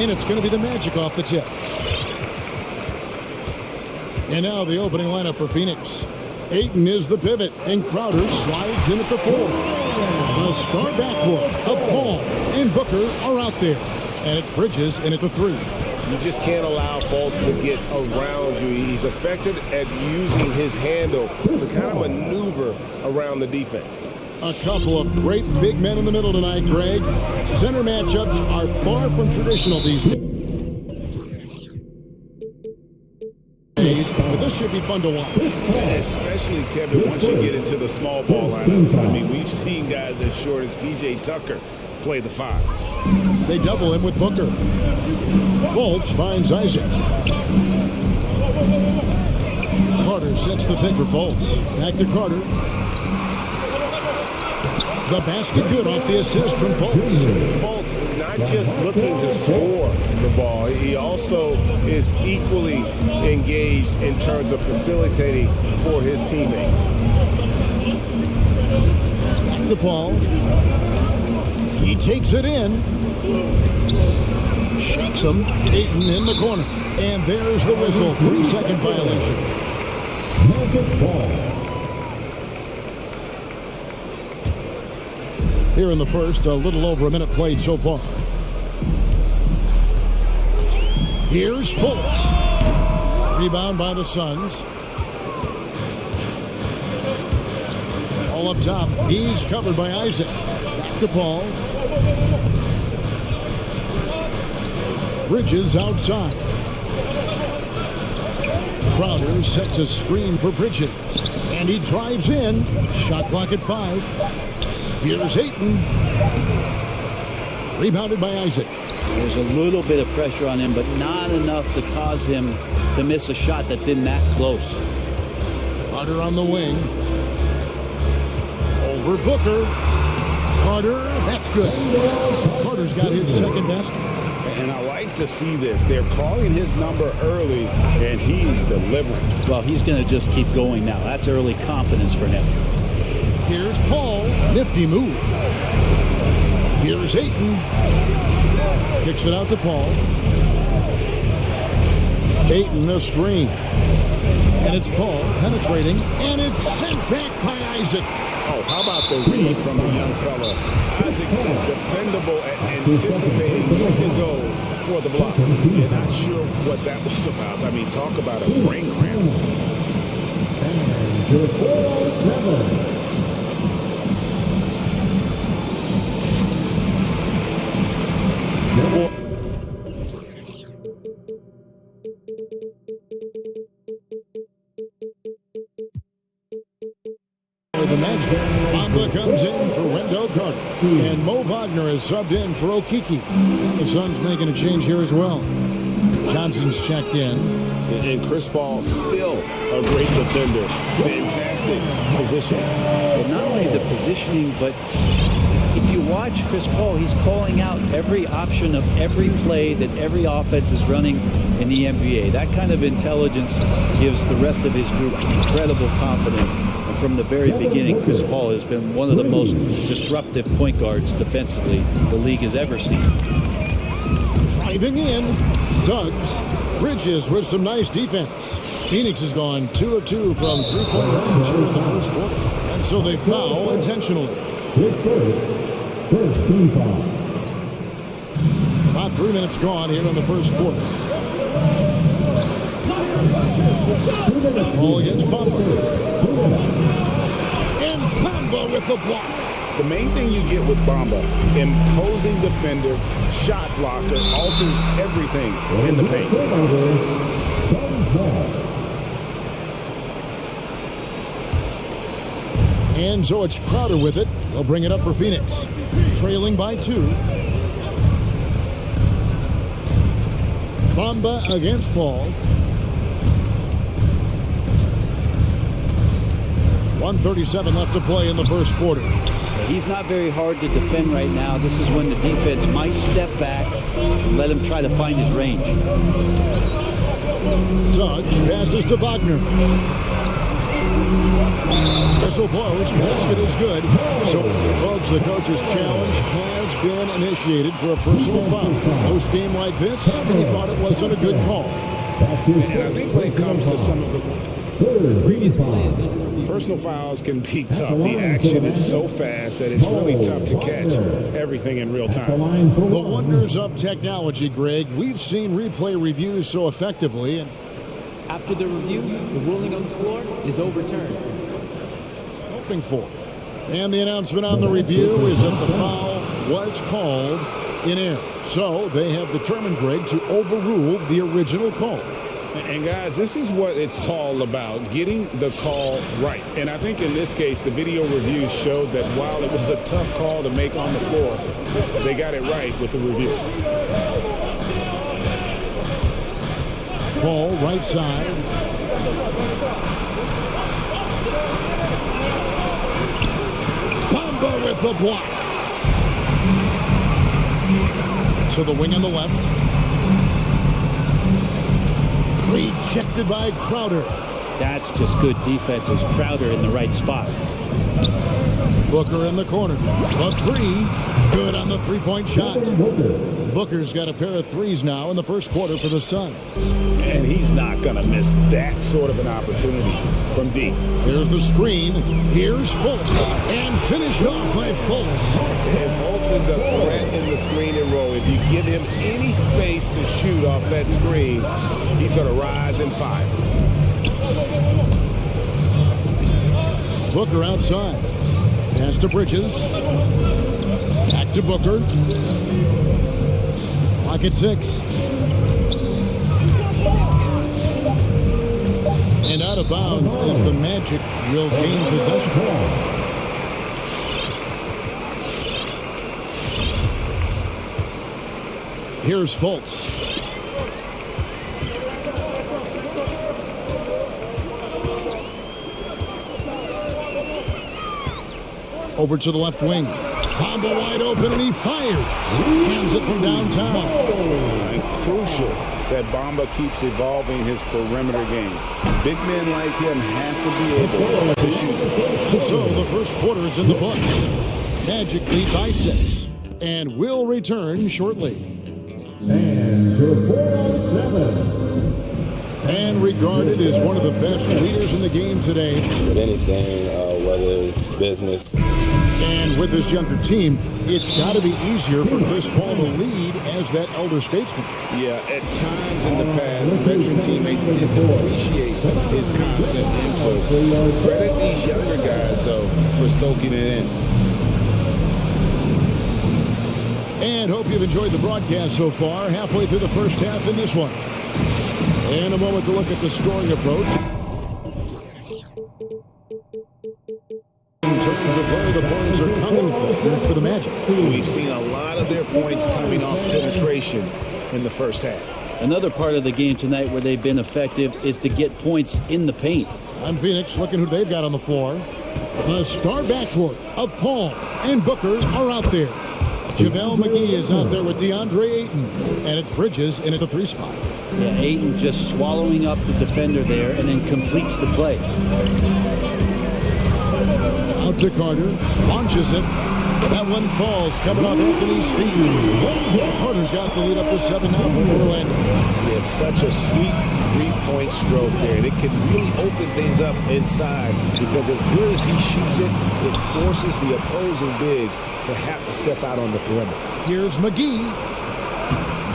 And it's going to be the Magic off the tip. And now the opening lineup for Phoenix. Ayton is the pivot, and Crowder slides in at the 4. The star backcourt of Paul and Booker are out there. And it's Bridges in at the 3. You just can't allow Fultz to get around you. He's effective at using his handle to kind of maneuver around the defense. A couple of great big men in the middle tonight, Greg. Center matchups are far from traditional these days. But this should be fun to watch. Especially, Kevin, once you get into the small ball lineup. I mean, we've seen guys as short as P.J. Tucker play the 5. They double him with Booker. Fultz finds Isaac. Carter sets the pick for Fultz. Back to Carter. The basket good off the assist from Fultz. Fultz is not just looking to score the ball. He also is equally engaged in terms of facilitating for his teammates. Back to Paul. He takes it in. Shakes him. Ayton in the corner. And there's the whistle. 3-second violation. Here in the first, a little over a minute played so far. Here's Fultz. Rebound by the Suns. All up top. He's covered by Isaac. Back to Paul. Bridges outside. Crowder sets a screen for Bridges. And he drives in. Shot clock at 5. Here's Ayton. Rebounded by Isaac. There's a little bit of pressure on him, but not enough to cause him to miss a shot that's in that close. Carter on the wing. Over Booker. Carter, that's good. Carter's got his second basket. And I like to see this. They're calling his number early, and he's delivering. Well, he's going to just keep going now. That's early confidence for him. Here's Paul. Nifty move. Here's Ayton. Kicks it out to Paul. Ayton a screen. And it's Paul penetrating. And it's sent back by Isaac. Oh, how about the read from the young fella? Isaac is dependable at anticipating when to go for the block. You're not sure what that was about. I mean, talk about a brain cramp. The match. Bamba comes in for Wendell Carter. And Mo Wagner is subbed in for Okiki. And the Suns making a change here as well. Johnson's checked in. And Chris Paul still a great defender. Fantastic positioning. But not only the positioning, but if you watch Chris Paul, he's calling out every option of every play that every offense is running in the NBA. That kind of intelligence gives the rest of his group incredible confidence. And from the very beginning, Chris Paul has been one of the most disruptive point guards defensively the league has ever seen. Driving in, Suggs. Bridges with some nice defense. Phoenix has gone 2 of 2 from three-point range here in the first quarter. And so they foul intentionally. First team foul. About 3 minutes gone here in the first quarter. Ball against Bamba. And Bamba with the block. The main thing you get with Bamba, imposing defender, shot blocker, alters everything in the paint. And so it's Crowder with it. They'll bring it up for Phoenix. Trailing by 2. Bamba against Paul. 1:37 left to play in the first quarter. He's not very hard to defend right now. This is when the defense might step back and let him try to find his range. Suggs passes to Wagner. Whistle blows, basket is good. So, folks, the coach's challenge has been initiated for a personal foul. Post game like this, he thought it wasn't a good call. And I think when it comes to some of the previous plays, personal fouls can be tough. The action is so fast that it's really tough to catch everything in real time. The wonders of technology, Greg. We've seen replay reviews so effectively. And after the review, the ruling on the floor is overturned. Hoping for. And the announcement on the review is that the foul was called in error. So they have determined, Greg, to overrule the original call. And guys, this is what it's all about, getting the call right. And I think in this case, the video reviews showed that while it was a tough call to make on the floor, they got it right with the review. Ball right side. Bamba with the block. To the wing on the left. Rejected by Crowder. That's just good defense as Crowder in the right spot. Booker in the corner. A three. Good on the three-point shot. Booker's got a pair of threes now in the first quarter for the Suns. And he's not going to miss that sort of an opportunity from deep. Here's the screen. Here's Fultz. And finished off by Fultz. And Fultz is a threat in the screen and roll. If you give him any space to shoot off that screen, he's going to rise and fire. Booker outside. Pass to Bridges. Back to Booker. Clock at 6. And out of bounds as the Magic will gain possession. Here's Fultz. Over to the left wing. Bamba wide open and he fires. Hands it from downtown. And crucial that Bamba keeps evolving his perimeter game. Big men like him have to be able to shoot. And so the first quarter is in the books. Magic lead by 6 and will return shortly. And to 407. And regarded as one of the best leaders in the game today. With anything, whether it's business. And with this younger team, it's got to be easier for Chris Paul to lead as that elder statesman. Yeah, at times in the past, veteran teammates didn't appreciate his constant input. Credit these younger guys, though, for soaking it in. And hope you've enjoyed the broadcast so far. Halfway through the first half in this one. And a moment to look at the scoring approach. In terms of where the points are coming from for the Magic. We've seen a lot of their points coming off penetration in the first half. Another part of the game tonight where they've been effective is to get points in the paint. On Phoenix, looking who they've got on the floor. The star backcourt of Paul and Booker are out there. JaVale McGee is out there with DeAndre Ayton. And it's Bridges in at the 3 spot. Yeah, Ayton just swallowing up the defender there and then completes the play. Out to Carter, launches it. That one falls, coming off Anthony's feet. Carter's got the lead up to 7 now for Orlando. It's such a sweet three-point stroke there, and it can really open things up inside because as good as he shoots it, it forces the opposing bigs to have to step out on the perimeter. Here's McGee.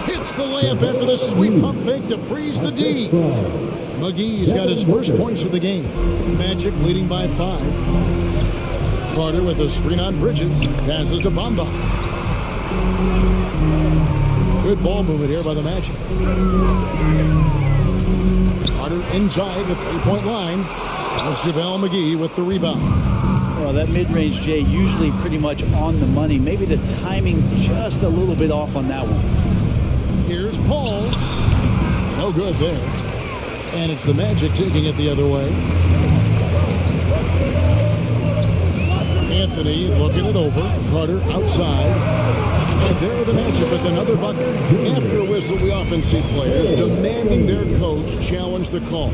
Hits the layup after the sweet pump fake to freeze the D. McGee's got his first points of the game. Magic leading by 5. Carter with a screen on Bridges. Passes to Bamba. Good ball movement here by the Magic. Carter inside the 3-point line. There's JaVale McGee with the rebound. Well, that mid-range, Jay, usually pretty much on the money. Maybe the timing just a little bit off on that one. Here's Paul. No good there. And it's the Magic taking it the other way. Anthony looking it over. Carter outside. And there are the Magic with another bucket. After a whistle, we often see players demanding their coach challenge the call.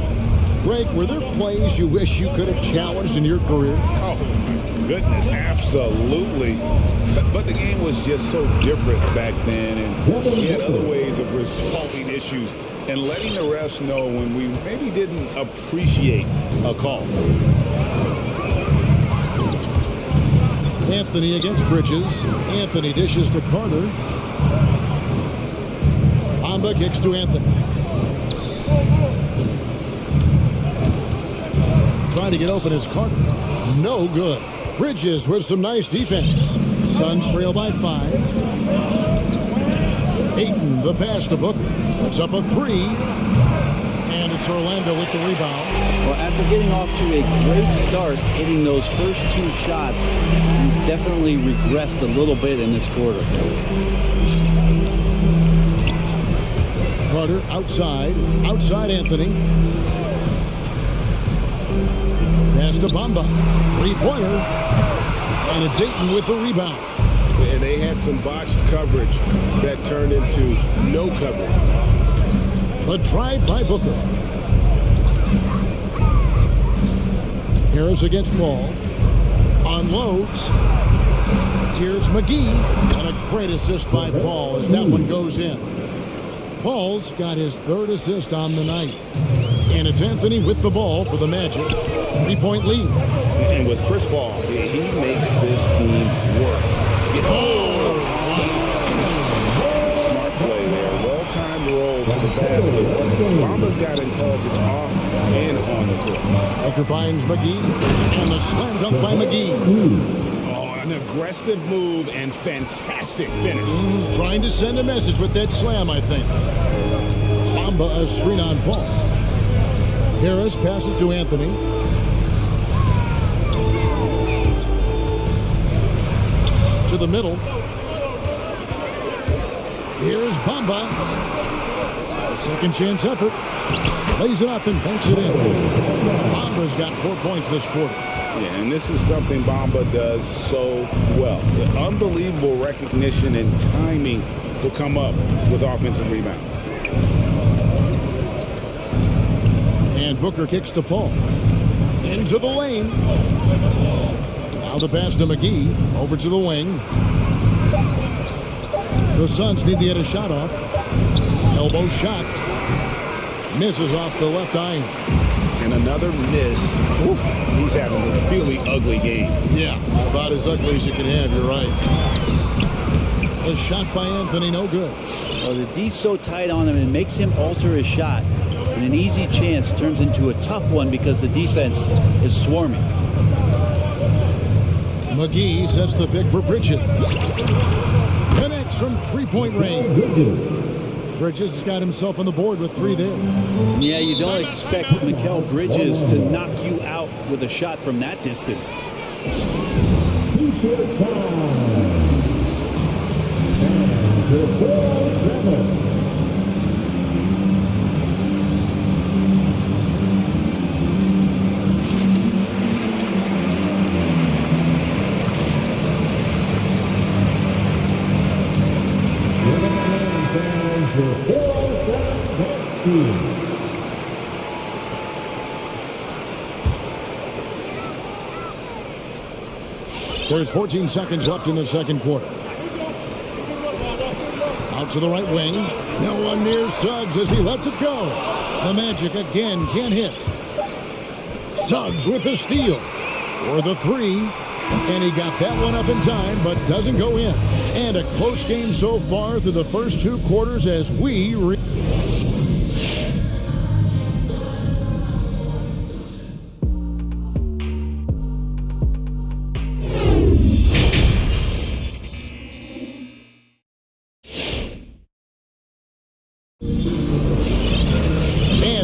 Greg, were there plays you wish you could have challenged in your career? Oh, my goodness, absolutely. But the game was just so different back then, and we had other ways of resolving issues and letting the refs know when we maybe didn't appreciate a call. Anthony against Bridges. Anthony dishes to Carter. Bamba kicks to Anthony. Trying to get open is Carter. No good. Bridges with some nice defense. Suns trail by 5. Ayton, the pass to Booker. It's up a 3. And it's Orlando with the rebound. Well, after getting off to a great start, hitting those first 2 shots, he's definitely regressed a little bit in this quarter. Carter outside. Outside Anthony. Pass to Bamba. 3-pointer. And it's Ayton with the rebound. And they had some botched coverage that turned into no coverage. The drive by Booker. Harris against Paul. Unloads. Here's McGee. And a great assist by Paul as that one goes in. Paul's got his 3rd assist on the night. And it's Anthony with the ball for the Magic. 3-point lead. And with Chris Paul, he makes this team work. Smart play there. Well-timed roll to the basket. Bamba's got intelligence off and on the court. Booker finds McGee. And the slam dunk by McGee. Oh, an aggressive move and fantastic finish. Trying to send a message with that slam, I think. Bamba a screen on Paul. Harris passes to Anthony. To the middle. Here's Bamba. A second chance effort. Lays it up and banks it in. Bamba's got 4 points this quarter. Yeah, and this is something Bamba does so well. The unbelievable recognition and timing to come up with offensive rebounds. And Booker kicks to Paul. Into the lane. Now the pass to McGee. Over to the wing. The Suns need to get a shot off. Elbow shot. Misses off the left iron. And another miss. Ooh, he's having a really ugly game. Yeah, about as ugly as you can have, you're right. A shot by Anthony, no good. Well, the D's so tight on him, it makes him alter his shot. And an easy chance turns into a tough one because the defense is swarming. McGee sets the pick for Bridges. Connects from 3-point range. Bridges has got himself on the board with 3 there. Yeah, you don't expect Mikal Bridges to knock you out with a shot from that distance. T-shirt time. And to 407. There's 14 seconds left in the second quarter. Out to the right wing. No one near Suggs as he lets it go. The Magic again can't hit. Suggs with the steal. For the 3. And he got that one up in time, but doesn't go in. And a close game so far through the first 2 quarters as we...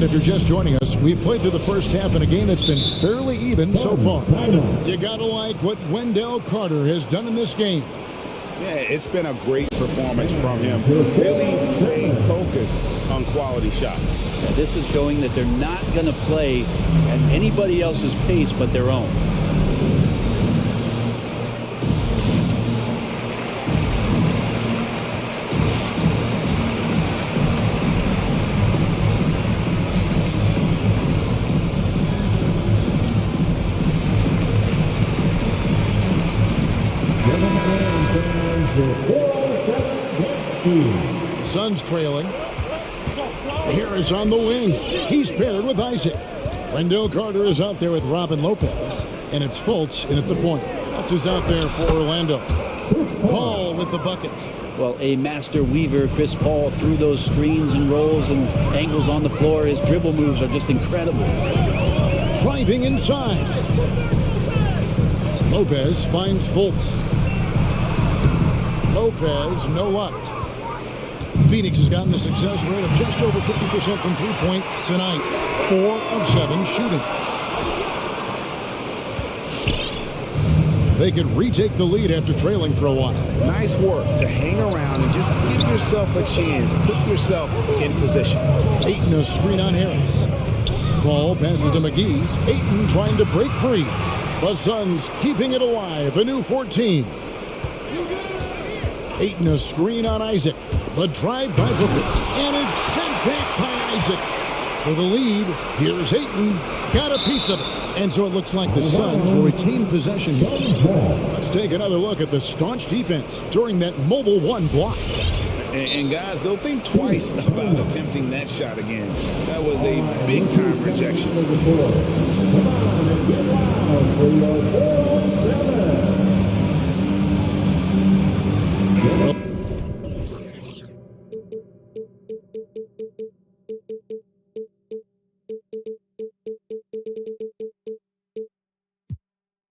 If you're just joining us, we've played through the first half in a game that's been fairly even so far. You gotta like what Wendell Carter has done in this game. Yeah, it's been a great performance from him. Really staying focused on quality shots. Yeah, this is showing that they're not going to play at anybody else's pace but their own. The Suns trailing. Harris on the wing. He's paired with Isaac. Wendell Carter is out there with Robin Lopez. And it's Fultz in at the point. Fultz is out there for Orlando. Paul with the bucket. Well, a master weaver, Chris Paul, through those screens and rolls and angles on the floor. His dribble moves are just incredible. Driving inside. Lopez finds Fultz. Lopez, no luck. Phoenix has gotten a success rate of just over 50% from three-point tonight. 4 of 7 shooting. They could retake the lead after trailing for a while. Nice work to hang around and just give yourself a chance. Put yourself in position. Ayton a screen on Harris. Paul passes to McGee. Ayton trying to break free. The Suns keeping it alive. A new 14. Ayton a screen on Isaac. The drive by Booker. And it's sent back by Isaac. For the lead, here's Ayton. Got a piece of it. And so it looks like the Suns will retain possession. Let's take another look at the staunch defense during that mobile one block. And guys, they'll think twice about attempting that shot again. That was a big-time rejection.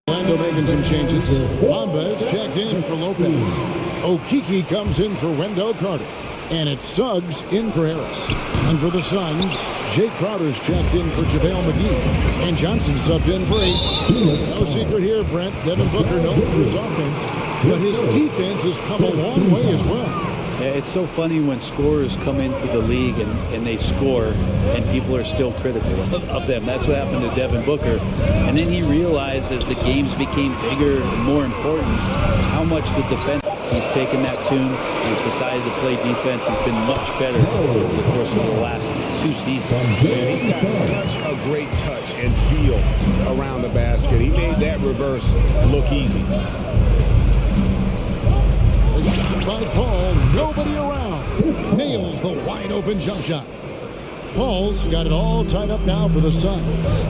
Orlando making some changes. Lambez checked in for Lopez. Okeke comes in for Wendell Carter. And it's Suggs in for Harris. And for the Suns, Jay Crowder's checked in for JaVale McGee. And Johnson subbed in for 8. No secret here, Brent. Devin Booker known for his offense, but his defense has come a long way as well. Yeah, it's so funny when scorers come into the league and they score and people are still critical of them. That's what happened to Devin Booker. And then he realized as the games became bigger and more important how much the defense. He's taken that tune. He's decided to play defense. He's been much better over the course of the last 2 seasons. Man, he's got such a great touch and feel around the basket. He made that reverse look easy. By Paul, nobody around. Nails the wide open jump shot. Paul's got it all tied up now for the Suns.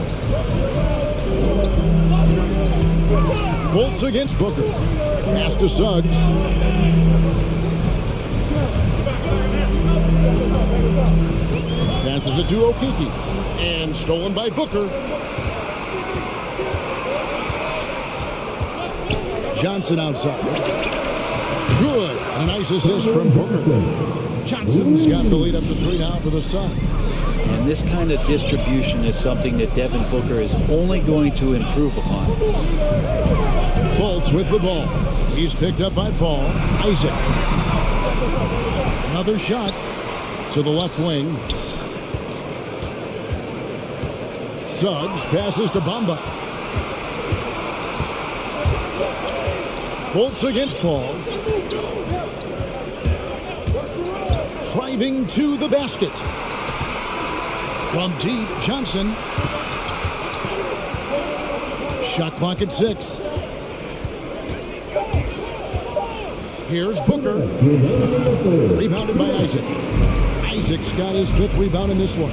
Fultz against Booker. Pass to Suggs. Passes it to Okeke. And stolen by Booker. Johnson outside. Good. A nice assist from Booker. Johnson's got the lead up to 3 now for the Suns. And this kind of distribution is something that Devin Booker is only going to improve upon. Fultz with the ball. He's picked up by Paul. Isaac. Another shot to the left wing. Suggs passes to Bamba. Fultz against Paul. Driving to the basket. From deep, Johnson. Shot clock at 6. Here's Booker. Rebounded by Isaac. Isaac's got his 5th rebound in this one.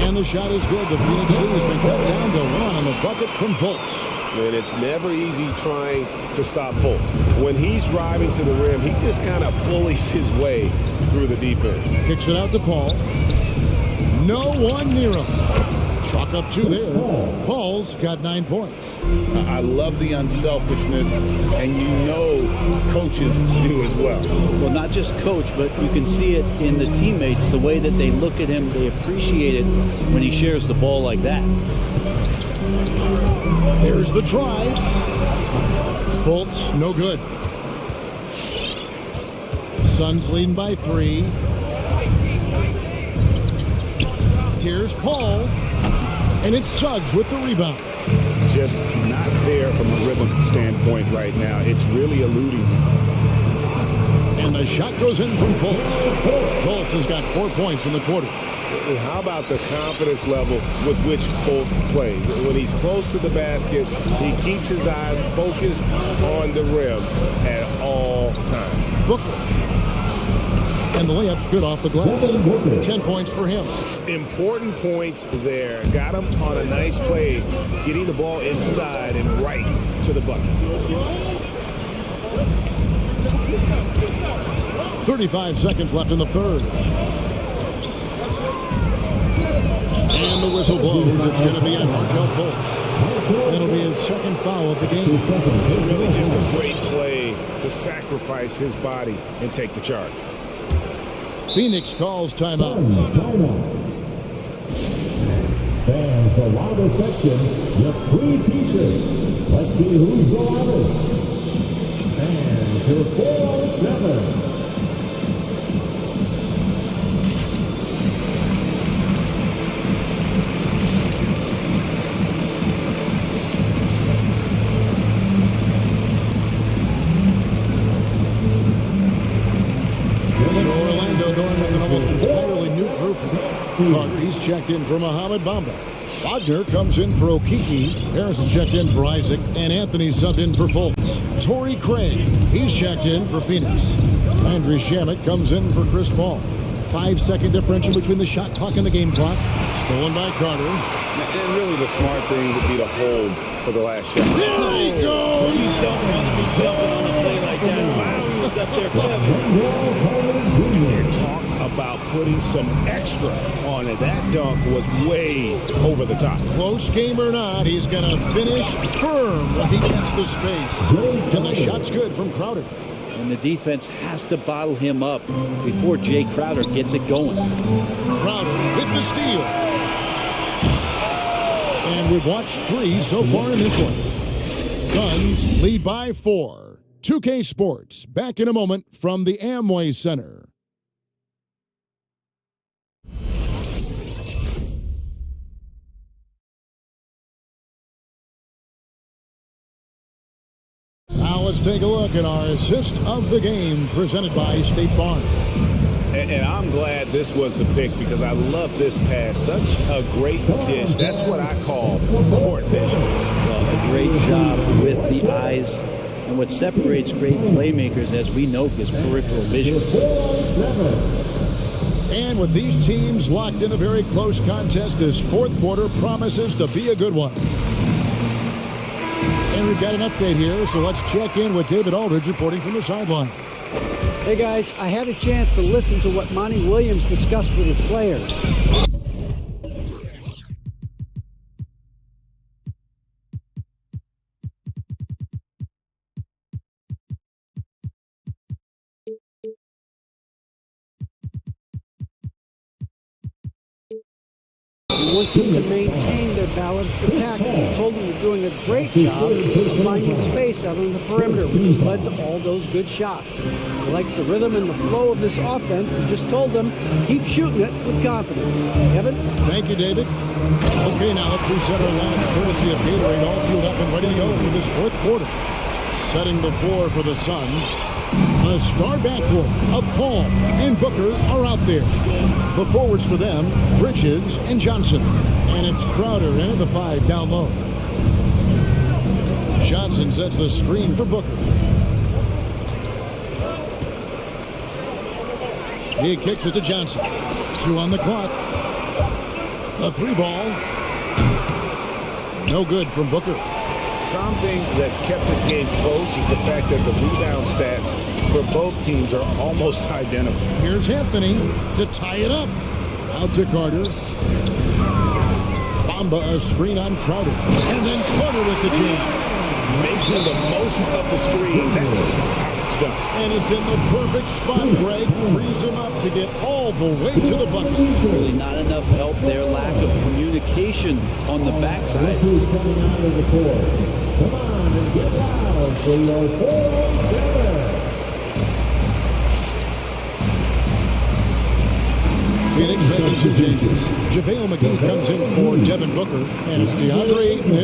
And the shot is good. The Phoenix lead has been cut down to 1 on the bucket from Fultz. And it's never easy trying to stop Fultz. When he's driving to the rim, he just kind of bullies his way through the defense. Kicks it out to Paul. No one near him. Chalk up 2 there. Paul's got 9 points. I love the unselfishness, and you know coaches do as well. Well, not just coach, but you can see it in the teammates, the way that they look at him. They appreciate it when he shares the ball like that. There's the drive. Fultz, no good. Suns leading by 3. Here's Paul. And it's Suggs with the rebound. Just not there from a rhythm standpoint right now. It's really eluding him. And the shot goes in from Fultz. Fultz has got 4 points in the quarter. How about the confidence level with which Fultz plays? When he's close to the basket, he keeps his eyes focused on the rim at all times. Booker. And the layup's good off the glass. 10 points for him. Important points there. Got him on a nice play, getting the ball inside and right to the bucket. 35 seconds left in the third. And the whistle blows. It's going to be on Markel Fultz. That'll be his second foul of the game. Really just a great play to sacrifice his body and take the charge. Phoenix calls timeout. Fans, the loudest section, your free t-shirts. Let's see who's the loudest. And your 407. Carter, he's checked in for Mohamed Bamba. Wagner comes in for Okiki. Harrison checked in for Isaac. And Anthony subbed in for Fultz. Torrey Craig, he's checked in for Phoenix. Andrew Shamet comes in for Chris Paul. 5-second differential between the shot clock and the game clock. Stolen by Carter. And really the smart thing would be to hold for the last shot. There he goes! You don't want to be jumping on a play like that. Wow, he's up there clever. Talk about putting some extra on it. That dunk was way over the top. Close game or not, he's going to finish firm when he gets the space. And the shot's good from Crowder. And the defense has to bottle him up before Jay Crowder gets it going. Crowder with the steal. And we've watched 3 so far in this one. Suns lead by 4. 2K Sports, back in a moment from the Amway Center. Now let's take a look at our assist of the game presented by State Farm. And I'm glad this was the pick because I love this pass. Such a great dish. That's what I call court vision. Well, a great job with the eyes. And what separates great playmakers, as we know, is peripheral vision. And with these teams locked in a very close contest, this fourth quarter promises to be a good one. And we've got an update here, so let's check in with David Aldridge reporting from the sideline. Hey guys, I had a chance to listen to what Monty Williams discussed with his players. He wants them to maintain their balanced attack. He told them they're doing a great job of finding space out on the perimeter, which has led to all those good shots. He likes the rhythm and the flow of this offense and just told them, keep shooting it with confidence. Evan? Thank you, David. Okay, now let's reset our lines courtesy of Gatorade, all fueled up and ready to go for this fourth quarter. Setting the floor for the Suns. The star backcourt of Paul and Booker are out there. The forwards for them, Bridges and Johnson. And it's Crowder into the 5 down low. Johnson sets the screen for Booker. He kicks it to Johnson. 2 on the clock. A 3 ball. No good from Booker. Something that's kept this game close is the fact that the rebound stats for both teams are almost identical. Here's Anthony to tie it up. Out to Carter. Bamba a screen on Crowder. And then Carter with the jam. Making the most of the screen. That's how it's done. And it's in the perfect spot. Greg frees him up to get all the way to the bucket. Really not enough help there. Lack of communication on the backside. Who's coming out of the court? Come on and get loud for your 407. Phoenix making 2 changes. JaVale McGee comes in for Devin Booker. And it's DeAndre Ayton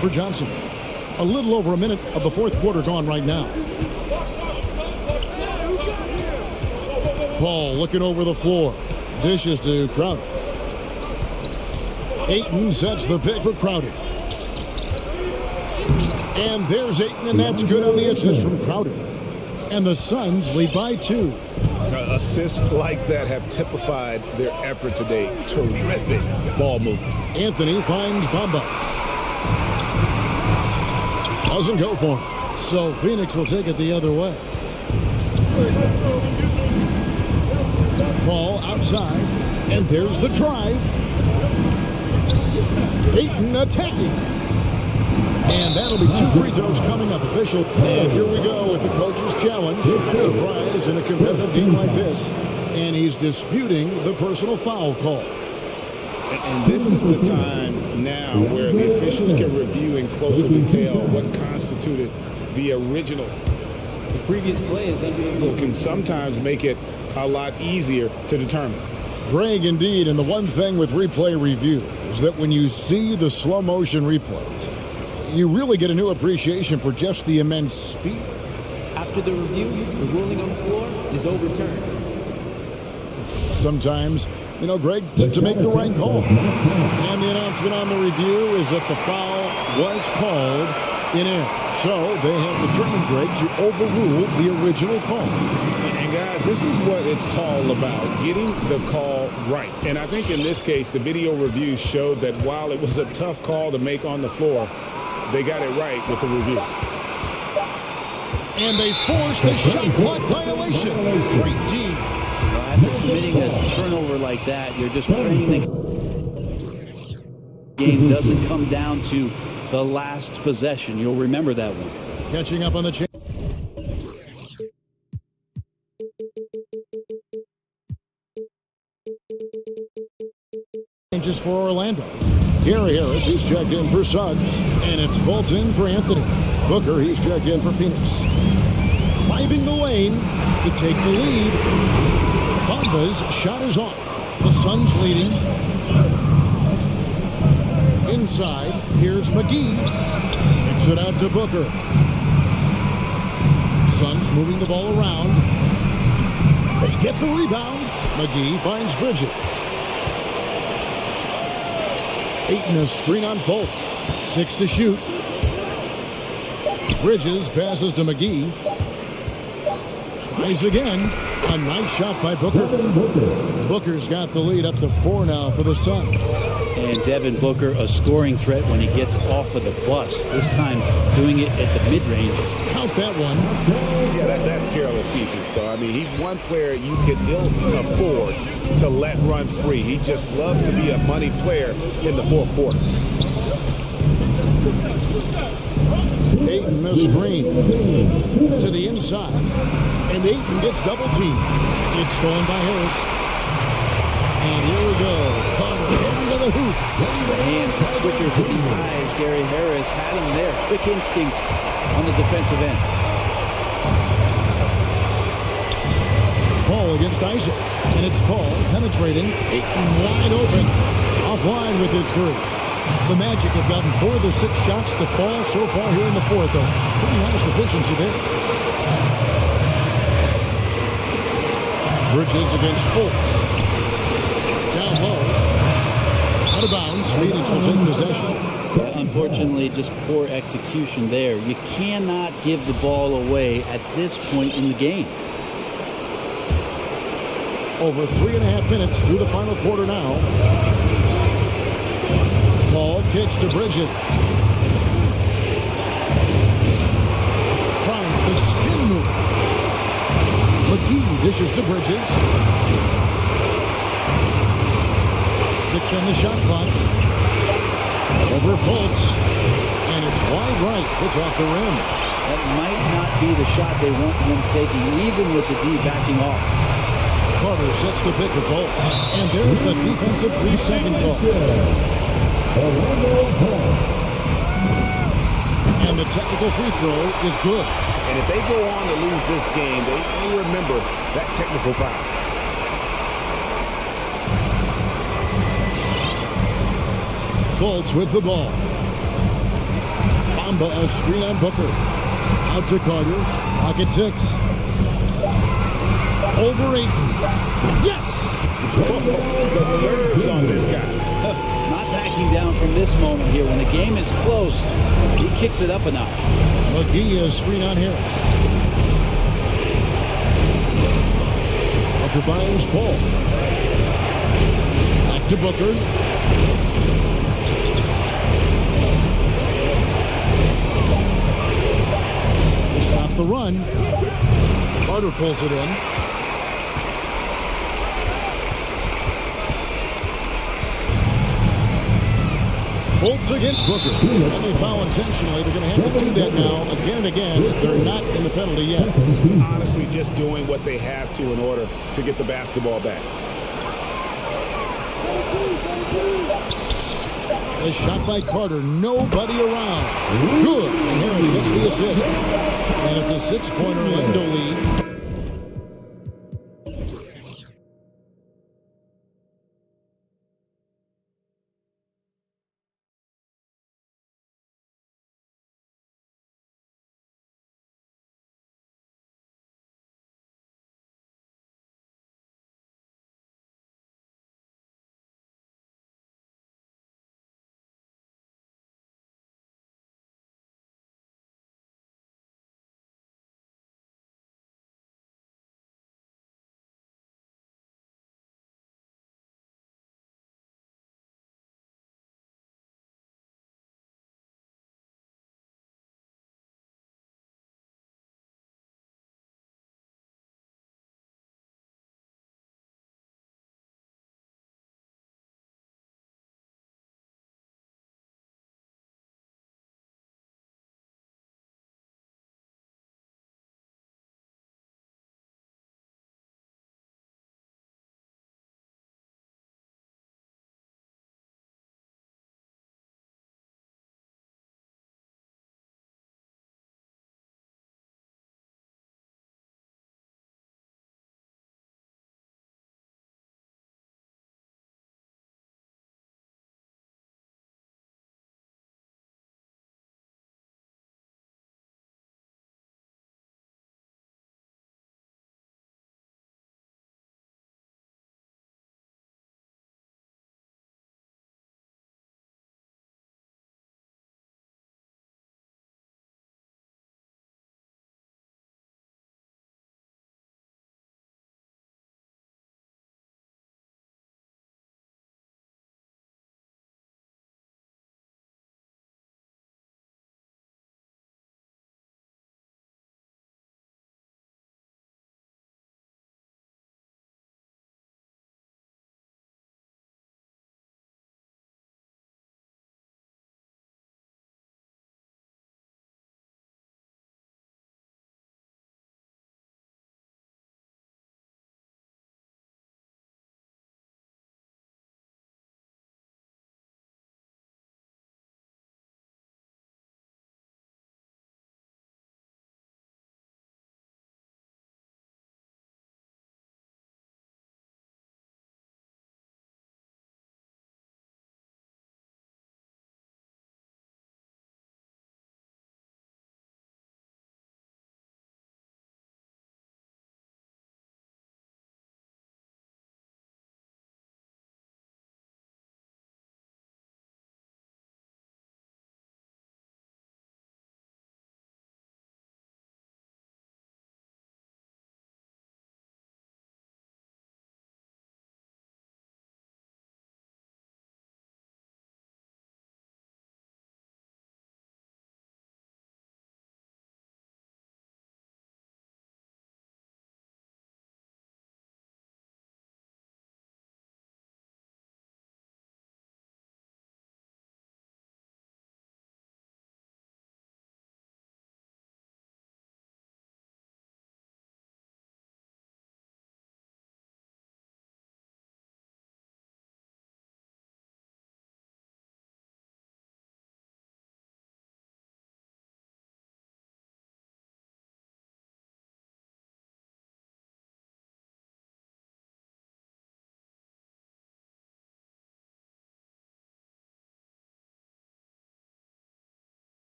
for Johnson. A little over a minute of the fourth quarter gone right now. Paul looking over the floor. Dishes to Crowder. Ayton sets the pick for Crowder. And there's Ayton, and that's good on the assist from Crowder. And the Suns lead by 2. Assists like that have typified their effort today. Terrific ball movement. Anthony finds Bamba. Doesn't go for him. So Phoenix will take it the other way. Paul outside, and there's the drive. Ayton attacking. And that'll be 2 free throws coming up. Official. And here we go with the coach's challenge. Surprise in a competitive game like this. And he's disputing the personal foul call. And this is the time now where the officials can review in closer detail what constituted the original. The previous play is unbelievable. Can sometimes make it a lot easier to determine. Greg, indeed, and the one thing with replay review is that when you see the slow motion replays, you really get a new appreciation for just the immense speed. After the review, the ruling on the floor is overturned. Sometimes, you know, Greg, to make the right call. And the announcement on the review is that the foul was called in air. So they have determined, Greg, to overrule the original call. And guys, this is what it's all about, getting the call right. And I think in this case, the video review showed that while it was a tough call to make on the floor, they got it right with the review. And they force the shot clock violation. Great team. After committing a turnover like that, you're just praying the game doesn't come down to the last possession. You'll remember that one. Catching up on the changes for Orlando. Gary Harris, he's checked in for Suggs, and it's Fulton for Anthony. Booker, he's checked in for Phoenix. Driving the lane to take the lead. Bamba's shot is off. The Suns leading. Inside, here's McGee. Kicks it out to Booker. Suns moving the ball around. They get the rebound. McGee finds Bridges. Ayton a screen on Fultz. 6 to shoot. Bridges passes to McGee. Tries again. A nice shot by Booker. Booker's got the lead up to 4 now for the Suns. And Devin Booker, a scoring threat when he gets off of the bus. This time doing it at the mid-range. Count that one. Yeah, that's careless defense, though. I mean, he's one player you can ill afford to let run free. He just loves to be a money player in the fourth quarter. Ayton the screen to the inside. And Ayton gets double teamed. It's stolen by Harris. And here we go. Carter into the hoop. The hands quicker than the eyes. Gary Harris had him there. Quick instincts on the defensive end. Paul against Isaac. And it's Paul penetrating. Ayton wide open. Offline with his 3. The Magic have gotten 4 of their 6 shots to fall so far here in the fourth, though. Pretty nice efficiency there. Bridges against Fultz. Down low. Out of bounds. Phoenix will take possession. Unfortunately, just poor execution there. You cannot give the ball away at this point in the game. Over 3.5 minutes through the final quarter now. Paul kicks to Bridges. Tries the spin move. McGee dishes to Bridges. 6 on the shot clock. Over Fultz. And it's wide right. It's off the rim. That might not be the shot they want him taking, even with the D backing off. Carter sets the pick for Fultz. And there's the defensive 3-second call. And the technical free throw is good. And if they go on to lose this game, they will remember that technical foul. Fultz with the ball. Bamba a screen on Booker. Out to Carter. Pocket 6. Over 8. Yes! The nerves on this guy. Not backing down from this moment here. When the game is close, he kicks it up a notch. McGee a screen on Harris. Booker finds Paul. Back to Booker. To stop the run. Carter pulls it in. Bolts against Booker. And they foul intentionally. They're going to have to do that now again and again. They're not in the penalty yet. Honestly, just doing what they have to in order to get the basketball back. A shot by Carter. Nobody around. Good. And Harris gets the assist. And it's a 6-point Orlando lead.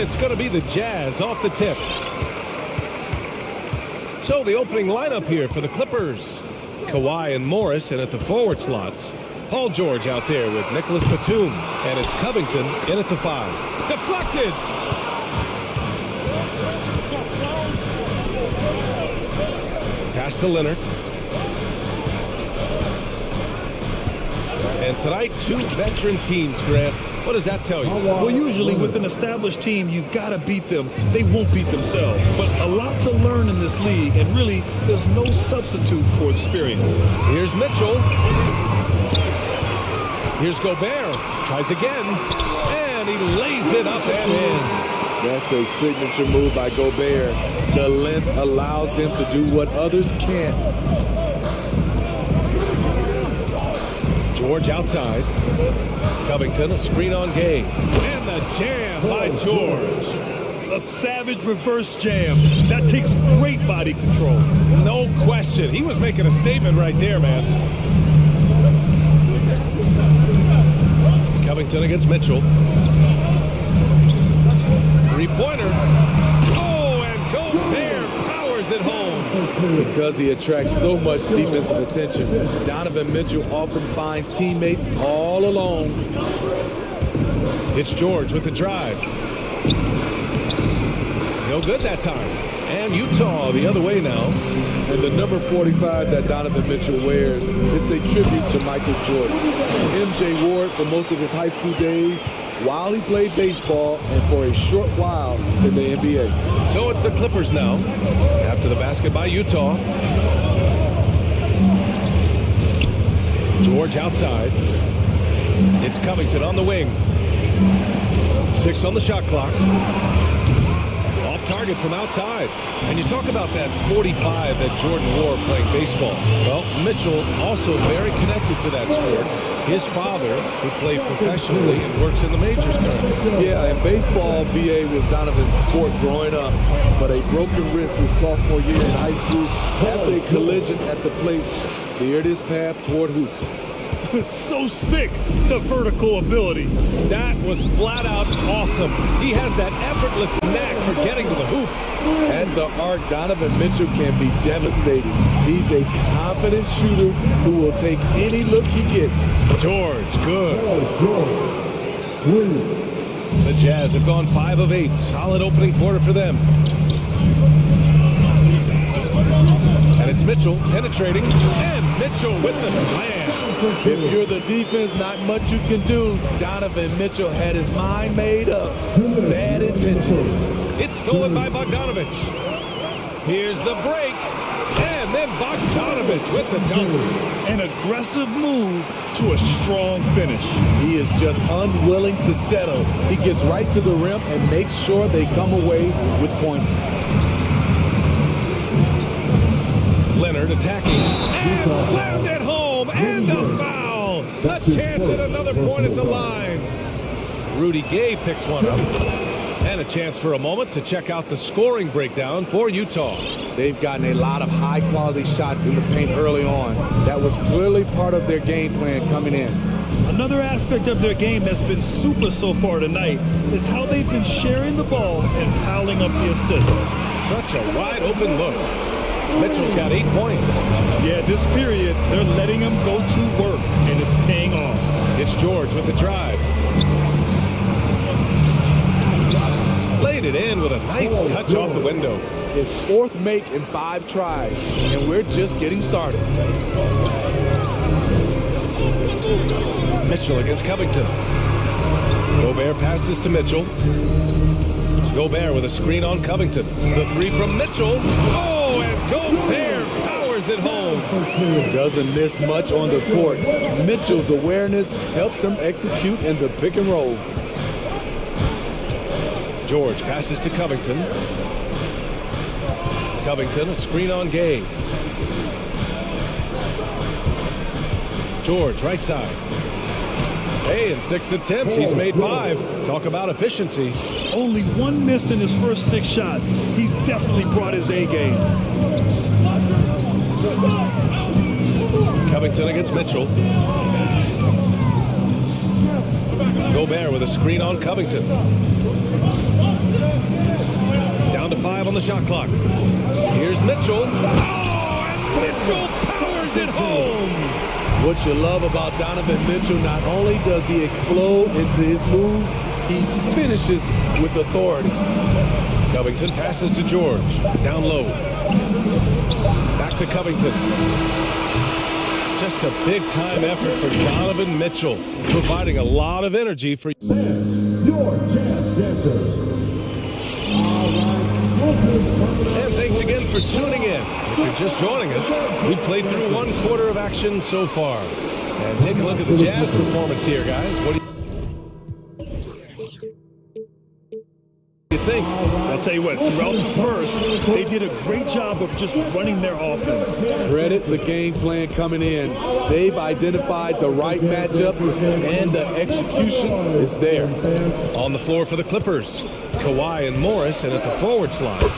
it's going to be the Jazz off the tip. So the opening lineup here for the Clippers. Kawhi and Morris in at the forward slots. Paul George out there with Nicholas Batum. And it's Covington in at the 5. Deflected! Pass to Leonard. And tonight, 2 veteran teams, Grant. What does that tell you? Well, usually with an established team, you've got to beat them. They won't beat themselves. But a lot to learn in this league, and really, there's no substitute for experience. Here's Mitchell. Here's Gobert. Tries again. And he lays it up and in. That's a signature move by Gobert. The length allows him to do what others can't. George outside. Covington, a screen on Gay. And the jam by George. A savage reverse jam. That takes great body control. No question. He was making a statement right there, man. Covington against Mitchell. Three-pointer. Oh, and Gobert powers it home. Because he attracts so much defensive attention, Donovan Mitchell often finds teammates all alone. It's George with the drive. No good that time. And Utah the other way now. And the number 45 that Donovan Mitchell wears, it's a tribute to Michael Jordan. MJ wore it for most of his high school days, while he played baseball, and for a short while in the NBA. So it's the Clippers now, after the basket by Utah. George outside. It's Covington on the wing. 6 on the shot clock. Off target from outside. And you talk about that 45 that Jordan wore playing baseball. Well, Mitchell also very connected to that sport. His father, who played professionally and works in the majors currently. Yeah, in baseball, BA was Donovan's sport growing up, but a broken wrist his sophomore year in high school after a collision at the plate steered his path toward hoops. So sick, the vertical ability. That was flat out awesome. He has that effortless knack for getting to the hoop. At the arc, Donovan Mitchell can be devastating. He's a confident shooter who will take any look he gets. George, good. The Jazz have gone 5 of 8. Solid opening quarter for them. And it's Mitchell penetrating. And Mitchell with the slam. If you're the defense, not much you can do. Donovan Mitchell had his mind made up. Bad intentions. It's stolen by Bogdanovich. Here's the break. And then Bogdanovich with the dunk. An aggressive move to a strong finish. He is just unwilling to settle. He gets right to the rim and makes sure they come away with points. Leonard attacking. And slammed it home. And a foul. A chance at another point at the line. Rudy Gay picks one up. And a chance for a moment to check out the scoring breakdown for Utah. They've gotten a lot of high-quality shots in the paint early on. That was clearly part of their game plan coming in. Another aspect of their game that's been super so far tonight is how they've been sharing the ball and piling up the assists. Such a wide-open look. Mitchell's got 8 points. Yeah, this period, they're letting him go to work, and it's paying off. It's George with the drive. Laid it in with a nice touch off the window. His 4th make in 5 tries, and we're just getting started. Mitchell against Covington. Gobert passes to Mitchell. Gobert with a screen on Covington. The 3 from Mitchell. Oh, and Gobert powers it home. Doesn't miss much on the court. Mitchell's awareness helps him execute in the pick and roll. George passes to Covington. Covington, a screen on Gay. George, right side. Hey, in 6 attempts, he's made 5. Talk about efficiency. Only 1 miss in his first 6 shots. He's definitely brought his A game. Covington against Mitchell. Gobert with a screen on Covington. to 5 on the shot clock. Here's Mitchell. Oh, and Mitchell powers it home. What you love about Donovan Mitchell, not only does he explode into his moves, he finishes with authority. Covington passes to George. Down low. Back to Covington. Just a big-time effort for Donovan Mitchell, providing a lot of energy for Your chance dancers. And thanks again for tuning in. If you're just joining us, we've played through 1 quarter of action so far. And take a look at the Jazz performance here, guys. What do you think? I'll tell you what, throughout the first, they did a great job of just running their offense. Credit the game plan coming in. They've identified the right matchups, and the execution is there. On the floor for the Clippers, Kawhi and Morris, and at the forward slots,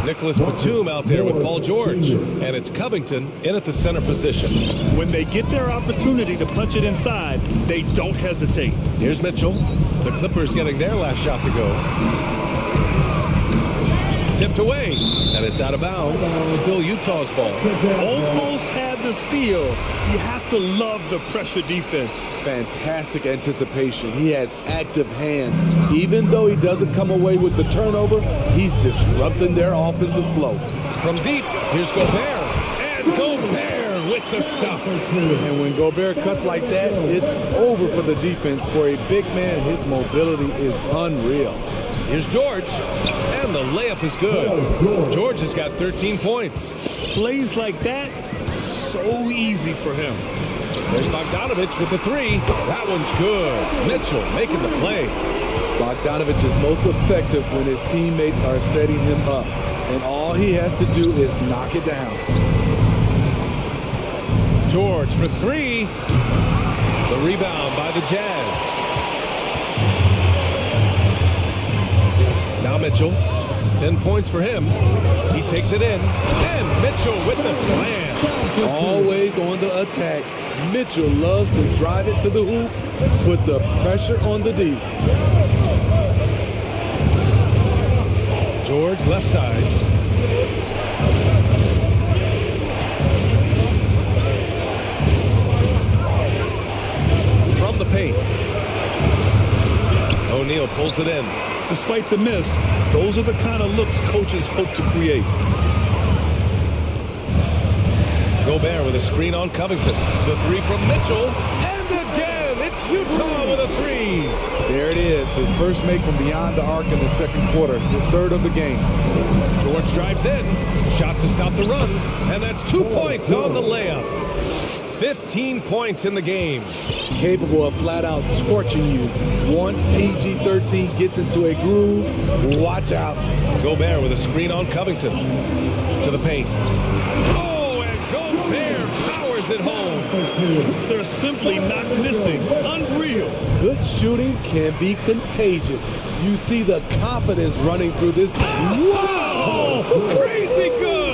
Nicholas Batum out there with Paul George, and it's Covington in at the center position. When they get their opportunity to punch it inside, they don't hesitate. Here's Mitchell. The Clippers getting their last shot to go. Tipped away, and it's out of bounds. Still Utah's ball. Almost had the steal. You have to love the pressure defense. Fantastic anticipation. He has active hands. Even though he doesn't come away with the turnover, he's disrupting their offensive flow. From deep, here's Gobert. And Gobert with the stuff. And when Gobert cuts like that, it's over for the defense. For a big man, his mobility is unreal. Here's George. And the layup is good. George has got 13 points. Plays like that, so easy for him. There's Bogdanovich with the 3. That one's good. Mitchell making the play. Bogdanovich is most effective when his teammates are setting him up. And all he has to do is knock it down. George for 3. The rebound by the Jazz. Now Mitchell. 10 points for him. He takes it in. And Mitchell with the slam. Always on the attack. Mitchell loves to drive it to the hoop, put the pressure on the D. George left side. From the paint. O'Neal pulls it in. Despite the miss, those are the kind of looks coaches hope to create. Gobert with a screen on Covington. The 3 from Mitchell. And again, it's Utah with a 3. There it is. His first make from beyond the arc in the second quarter. His 3rd of the game. George drives in. Shot to stop the run. And that's 2 points on the layup. 15 points in the game. Capable of flat out torching you. Once PG-13 gets into a groove, watch out. Gobert with a screen on Covington. To the paint. Oh, and Gobert powers it home. They're simply not missing. Unreal. Good shooting can be contagious. You see the confidence running through this. Wow! Crazy good!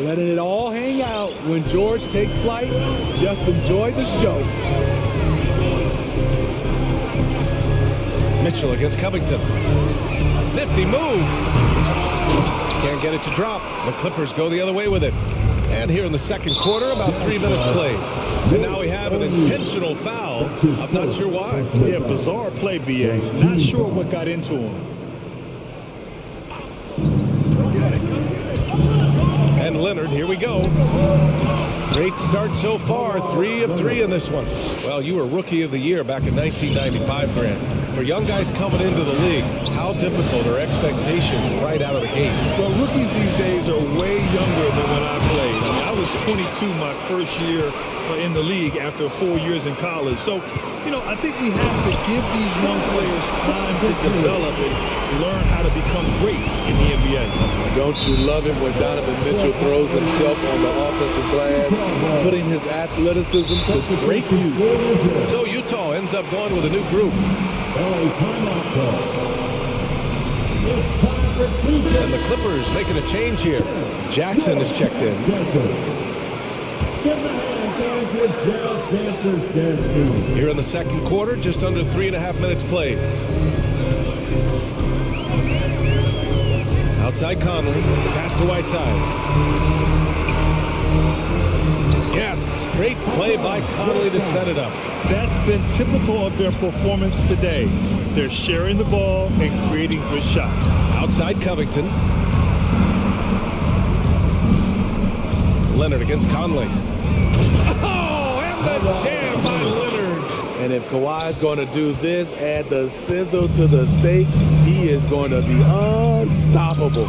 Letting it all hang out when George takes flight. Just enjoy the show. Mitchell against Covington. Nifty move. Can't get it to drop. The Clippers go the other way with it. And here in the second quarter, about 3 minutes played. And now we have an intentional foul. I'm not sure why. Yeah, bizarre play, BA. Not sure what got into him. And Leonard, here we go. Great start so far, 3 of 3 in this one. Well, you were Rookie of the Year back in 1995, Grant. For young guys coming into the league, how difficult are expectations right out of the gate? Well, rookies these days are way younger than when I played. I mean, I was 22 my first year in the league after 4 years in college. So, you know, I think we have to give these young players time to develop and learn how to become great in the NBA. Don't you love it when Donovan Mitchell throws himself on the offensive glass, putting his athleticism to great use. So Utah ends up going with a new group. And the Clippers making a change here. Jackson is checked in. Here in the second quarter, just under 3.5 minutes played. Outside Conley, pass to Whiteside. Yes, great play by Conley to set it up. That's been typical of their performance today. They're sharing the ball and creating good shots. Outside Covington. Leonard against Conley. Oh, and the jam by Leonard. And if Kawhi's going to do this, add the sizzle to the steak, he is going to be unstoppable.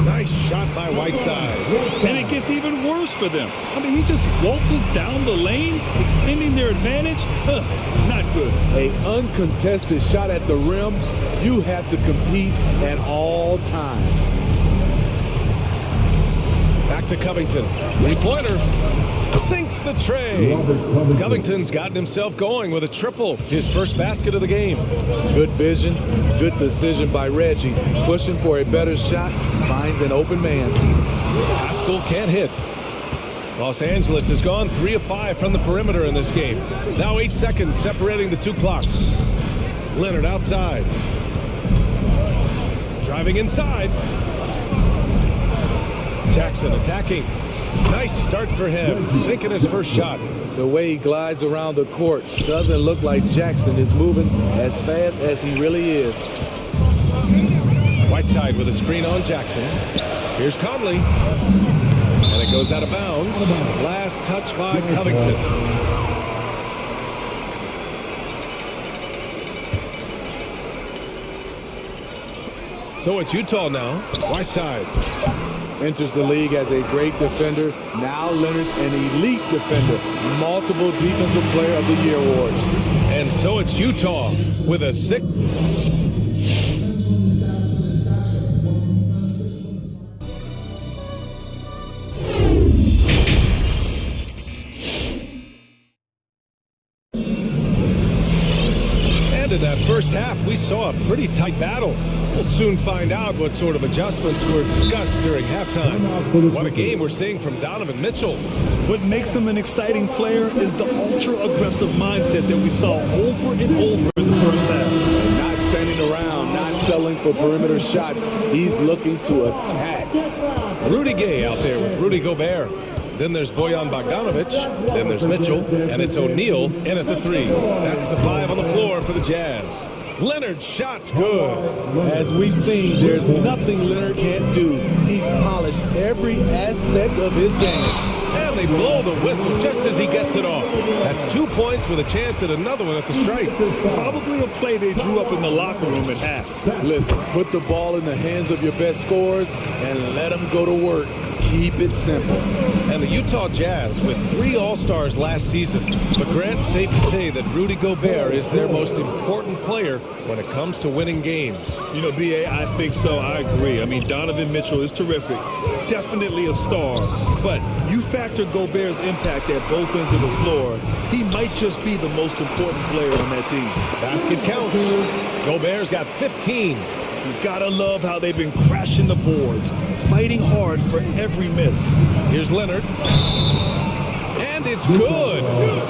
Nice shot by Whiteside. And it gets even worse for them. I mean, he just waltzes down the lane, extending their advantage. Not good. A uncontested shot at the rim, you have to compete at all times. Back to Covington. Three-pointer. Sinks the tray. Covington's gotten himself going with a triple. His first basket of the game. Good vision, good decision by Reggie. Pushing for a better shot, finds an open man. Haskell can't hit. Los Angeles has gone 3 of 5 from the perimeter in this game. Now 8 seconds separating the two clocks. Leonard outside. Driving inside. Jackson attacking. Nice start for him, sinking his first shot. The way he glides around the court doesn't look like Jackson is moving as fast as he really is. Whiteside with a screen on Jackson. Here's Conley. And it goes out of bounds. Last touch by Covington. So it's Utah now. Whiteside. Enters the league as a great defender. Now Leonard's an elite defender. Multiple Defensive Player of the Year awards. And so it's Utah with a 6. And in that first half, we saw a pretty tight battle. We'll soon find out what sort of adjustments were discussed during halftime. What a game we're seeing from Donovan Mitchell. What makes him an exciting player is the ultra-aggressive mindset that we saw over and over in the first half. Not standing around, not settling for perimeter shots. He's looking to attack. Rudy Gay out there with Rudy Gobert. Then there's Bojan Bogdanovic. Then there's Mitchell. And it's O'Neal in at the 3. That's the 5 on the floor for the Jazz. Leonard's shot's good. As we've seen, there's nothing Leonard can't do. He's polished every aspect of his game. And they blow the whistle just as he gets it off. That's 2 points with a chance at another one at the stripe. Probably a play they drew up in the locker room at half. Listen, put the ball in the hands of your best scorers and let them go to work. Keep it simple. And the Utah Jazz with 3 All-Stars last season. But Grant, it's safe to say that Rudy Gobert is their most important player when it comes to winning games. You know, B.A., I think so. I agree. I mean, Donovan Mitchell is terrific. Definitely a star. But you factor Gobert's impact at both ends of the floor, he might just be the most important player on that team. Basket counts. Gobert's got 15. You gotta love how they've been crashing the boards, fighting hard for every miss. Here's Leonard. And it's good.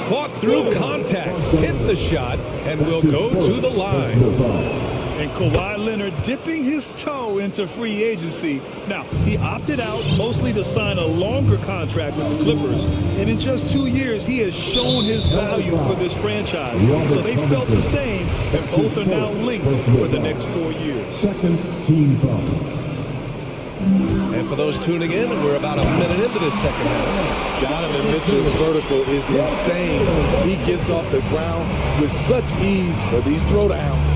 Fought through contact, hit the shot, and will go to the line. And Kawhi Leonard dipping his toe into free agency. Now, he opted out mostly to sign a longer contract with the Clippers. And in just 2 years, he has shown his value for this franchise. So they felt the same, and both are now linked for the next 4 years. Second team foul. And for those tuning in, we're about a minute into this second half. Donovan Mitchell's vertical is insane. He gets off the ground with such ease for these throwdowns.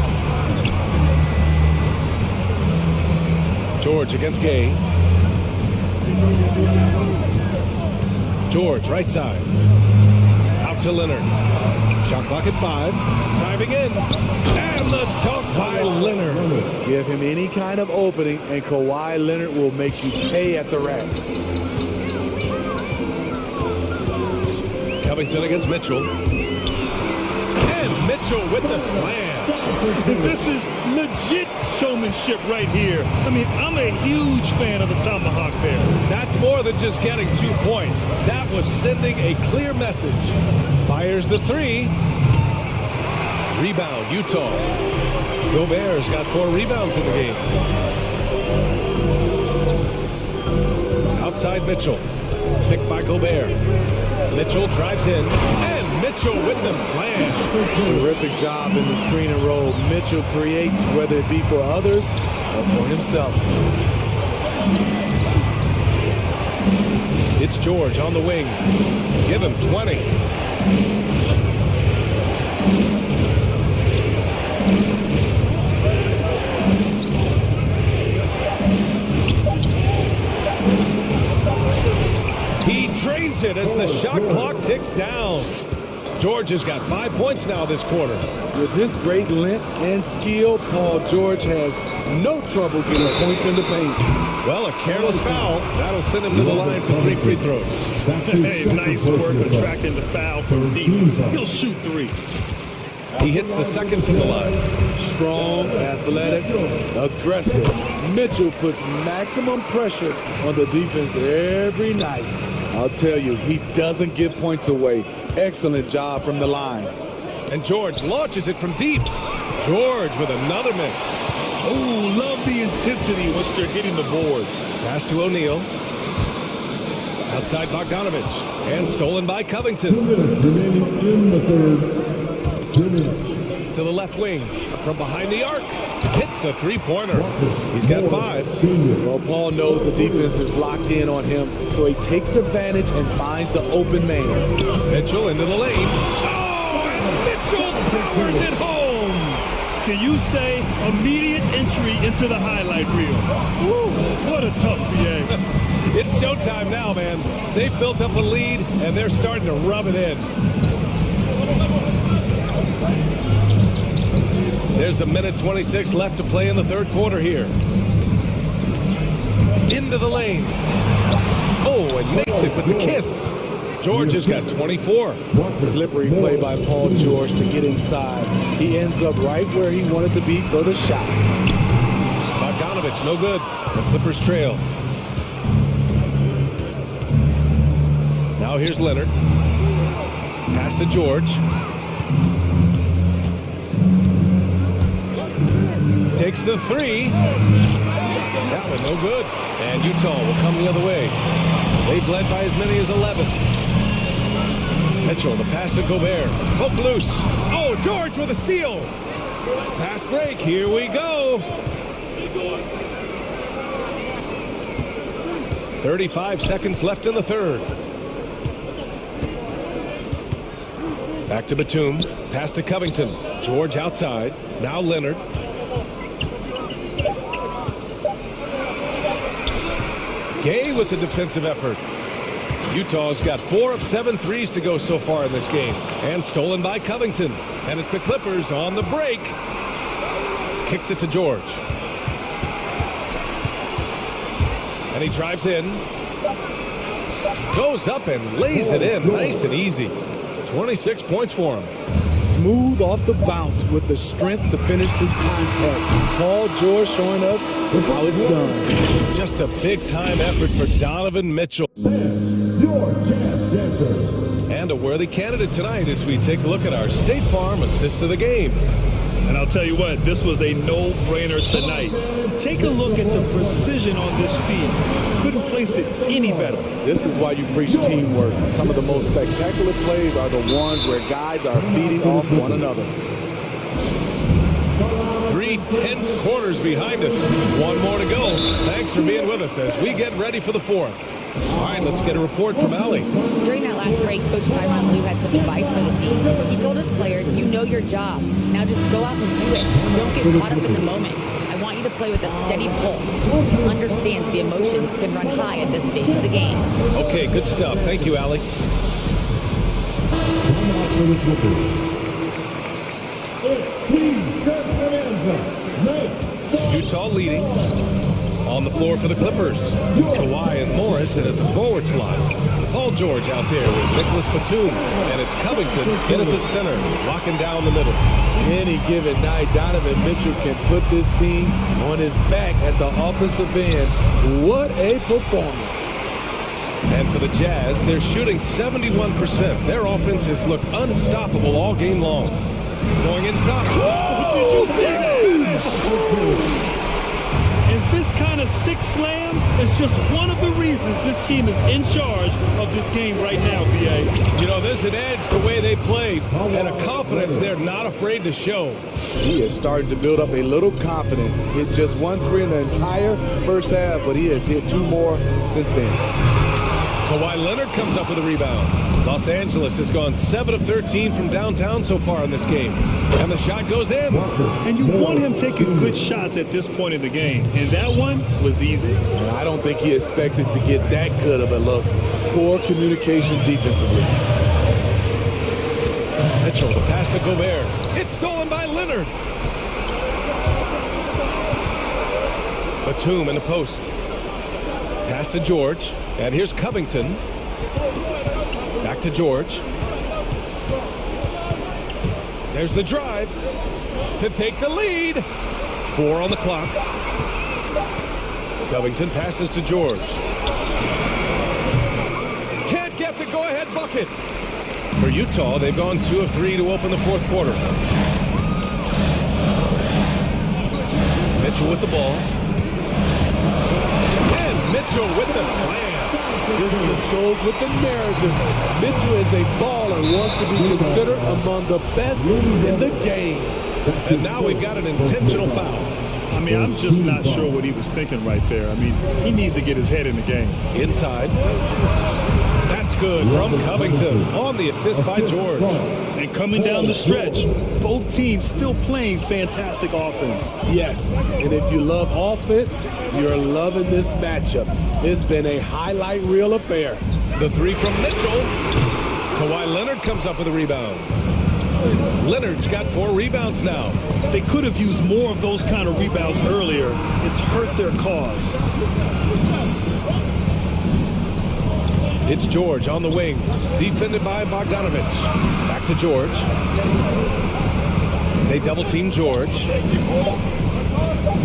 George against Gay. George, right side. Out to Leonard. Shot clock at 5. Diving in. And the dunk by Leonard. Give him any kind of opening, and Kawhi Leonard will make you pay at the rack. Covington against Mitchell. And Mitchell with the slam. This is legit showmanship right here. I mean, I'm a huge fan of the tomahawk there. That's more than just getting 2 points. That was sending a clear message. Fires the 3. Rebound, Utah. Gobert's got 4 rebounds in the game. outside Mitchell. Picked by Gobert. Mitchell drives in, and Mitchell with the slam. Terrific job in the screen and roll. Mitchell creates, whether it be for others or for himself. It's George on the wing. Give him 20. He drains it as the shot clock ticks down. George has got 5 points now this quarter. With his great length and skill, Paul George has no trouble getting points in the paint. Well, a careless foul. That'll send him to the line for 3 free throws. Hey, nice work attracting the foul from deep. He'll shoot 3. He hits the second from the line. Strong, athletic, aggressive. Mitchell puts maximum pressure on the defense every night. I'll tell you, he doesn't give points away. Excellent job from the line. And George launches it from deep. George with another miss. Oh, love the intensity once they're hitting the boards. Pass to O'Neal. Outside Bogdanovich. And stolen by Covington. 2 minutes remaining in the third. 2 minutes. To the left wing. From behind the arc. Hits the three-pointer. He's got 5. Well, Paul knows the defense is locked in on him, so he takes advantage and finds the open man. Mitchell into the lane. Oh, and Mitchell powers it home. Can you say immediate entry into the highlight reel? Woo, what a tough PA. It's showtime now, man. They've built up a lead, and they're starting to rub it in. There's 1:26 left to play in the third quarter here. Into the lane. Oh, and makes it with the kiss. George has got 24. Slippery play by Paul George to get inside. He ends up right where he wanted to be for the shot. Bogdanovich, no good. The Clippers trail. Now here's Leonard. Pass to George. Takes the 3. That one no good. And Utah will come the other way. They've led by as many as 11. Mitchell, the pass to Gobert. Hook loose. Oh, George with a steal. Fast break. Here we go. 35 seconds left in the third. Back to Batum. Pass to Covington. George outside. Now Leonard. Gay with the defensive effort. Utah's got 4 of 7 threes to go so far in this game. And stolen by Covington. And it's the Clippers on the break. Kicks it to George. And he drives in. Goes up and lays it in. Nice and easy. 26 points for him. Smooth off the bounce with the strength to finish through contact. Paul George showing us how it's done. Just a big-time effort for Donovan Mitchell. Your chance dancer. And a worthy candidate tonight as we take a look at our State Farm assist of the game. And I'll tell you what, this was a no-brainer tonight. Take a look at the precision on this feed. Couldn't place it any better. This is why you preach teamwork. Some of the most spectacular plays are the ones where guys are feeding off one another. 3 tense quarters behind us. 1 more to go. Thanks for being with us as we get ready for the 4th. All right, let's get a report from Allie. During that last break, Coach Tyronn Lue had some advice for the team. He told his players, you know your job. Now just go out and do it. Don't get caught up in the moment. I want you to play with a steady pulse. He understands the emotions can run high at this stage of the game. Okay, good stuff. Thank you, Allie. Utah leading. On the floor for the Clippers. Kawhi and Morris in at the forward slots. Paul George out there with Nicholas Batum. And it's Covington in at the center, locking down the middle. Any given night, Donovan Mitchell can put this team on his back at the offensive end. What a performance. And for the Jazz, they're shooting 71%. Their offense has looked unstoppable all game long. Going inside. Whoa! Did you see that finish? And this kind kind of sick slam is just one of the reasons this team is in charge of this game right now, B.A. You know, there's an edge the way they play and a confidence they're not afraid to show. He is starting to build up a little confidence. Hit just 1 3 in the entire first half, but he has hit 2 more since then. Kawhi Leonard comes up with a rebound. Los Angeles has gone 7 of 13 from downtown so far in this game. And the shot goes in. And you want him taking good shots at this point in the game. And that one was easy. And I don't think he expected to get that good of a look. Poor communication defensively. Mitchell, the pass to Gobert. It's stolen by Leonard. Batum in the post. Pass to George. And here's Covington. Back to George. There's the drive to take the lead. 4 on the clock. Covington passes to George. Can't get the go-ahead bucket. For Utah, they've gone 2 of 3 to open the fourth quarter. Mitchell with the ball. And Mitchell with the slam. This just goes with the narrative. Mitchell is a baller and wants to be considered among the best in the game. And now we've got an intentional foul. I mean, I'm just not sure what he was thinking right there. I mean, he needs to get his head in the game. Inside. That's good from Covington on the assist by George. And coming down the stretch, both teams still playing fantastic offense. Yes, and if you love offense, you're loving this matchup. It's been a highlight reel affair. The 3 from Mitchell. Kawhi Leonard comes up with a rebound. Leonard's got 4 rebounds now. They could have used more of those kind of rebounds earlier. It's hurt their cause. It's George on the wing, defended by Bogdanovich. Back to George. They double team George.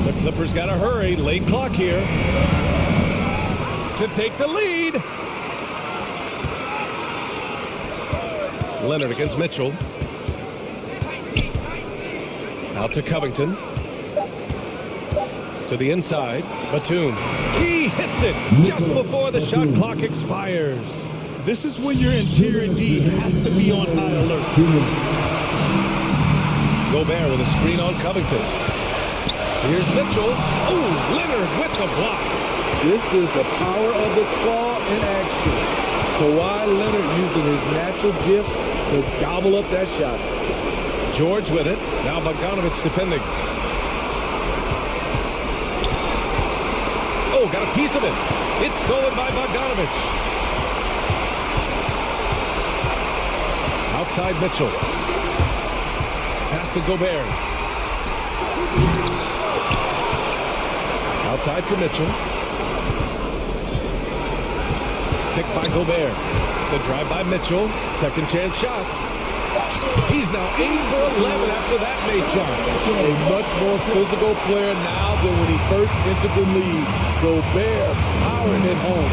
The Clippers got to hurry. Late clock here to take the lead. Leonard against Mitchell. Out to Covington. To the inside. Batum. He hits it just before the shot clock expires. This is when your interior D has to be on high alert. Gobert with a screen on Covington. Here's Mitchell. Oh, Leonard with the block. This is the power of the claw in action. Kawhi Leonard using his natural gifts to gobble up that shot. George with it. Now Bogdanovich defending. Oh, got a piece of it. It's stolen by Bogdanovich. Outside Mitchell. Pass to Gobert. Outside for Mitchell. Picked by Gobert. The drive by Mitchell. Second chance shot. He's now 8 for 11 after that made shot. A much more physical player now than when he first entered the league. Gobert powering it home.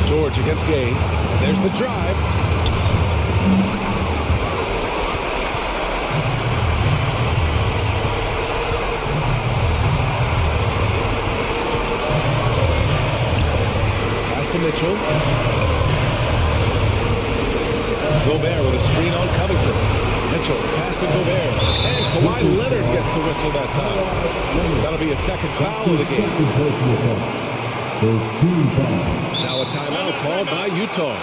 George against Gay. There's the drive. Pass to Mitchell. Gobert with a screen on Covington. Mitchell, pass to Gobert. And Kawhi Leonard gets the whistle that time. That'll be a second foul of the game. Now a timeout called by Utah.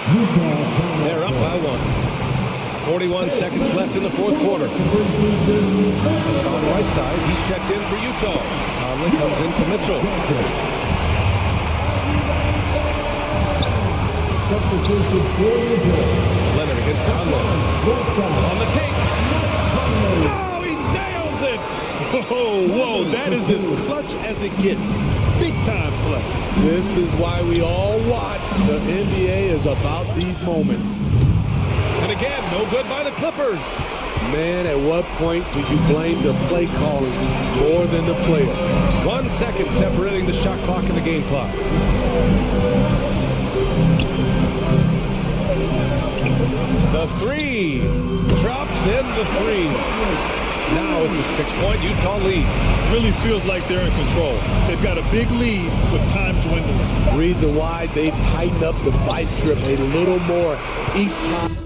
They're up by 1. 41 seconds left in the fourth quarter. Hassan Whiteside, he's checked in for Utah. Conley comes in for Mitchell. Leonard against Conley. On the take. Oh, he nails it! Whoa, that is as clutch as it gets. Big time play. This is why we all watch. The NBA is about these moments. And again, no good by the Clippers. Man, at what point do you blame the play calling more than the player? 1 second separating the shot clock and the game clock. The 3 drops in the 3. Now it's a 6-point Utah lead. Really feels like they're in control. They've got a big lead with time dwindling. Reason why they've tightened up the vice grip a little more each time.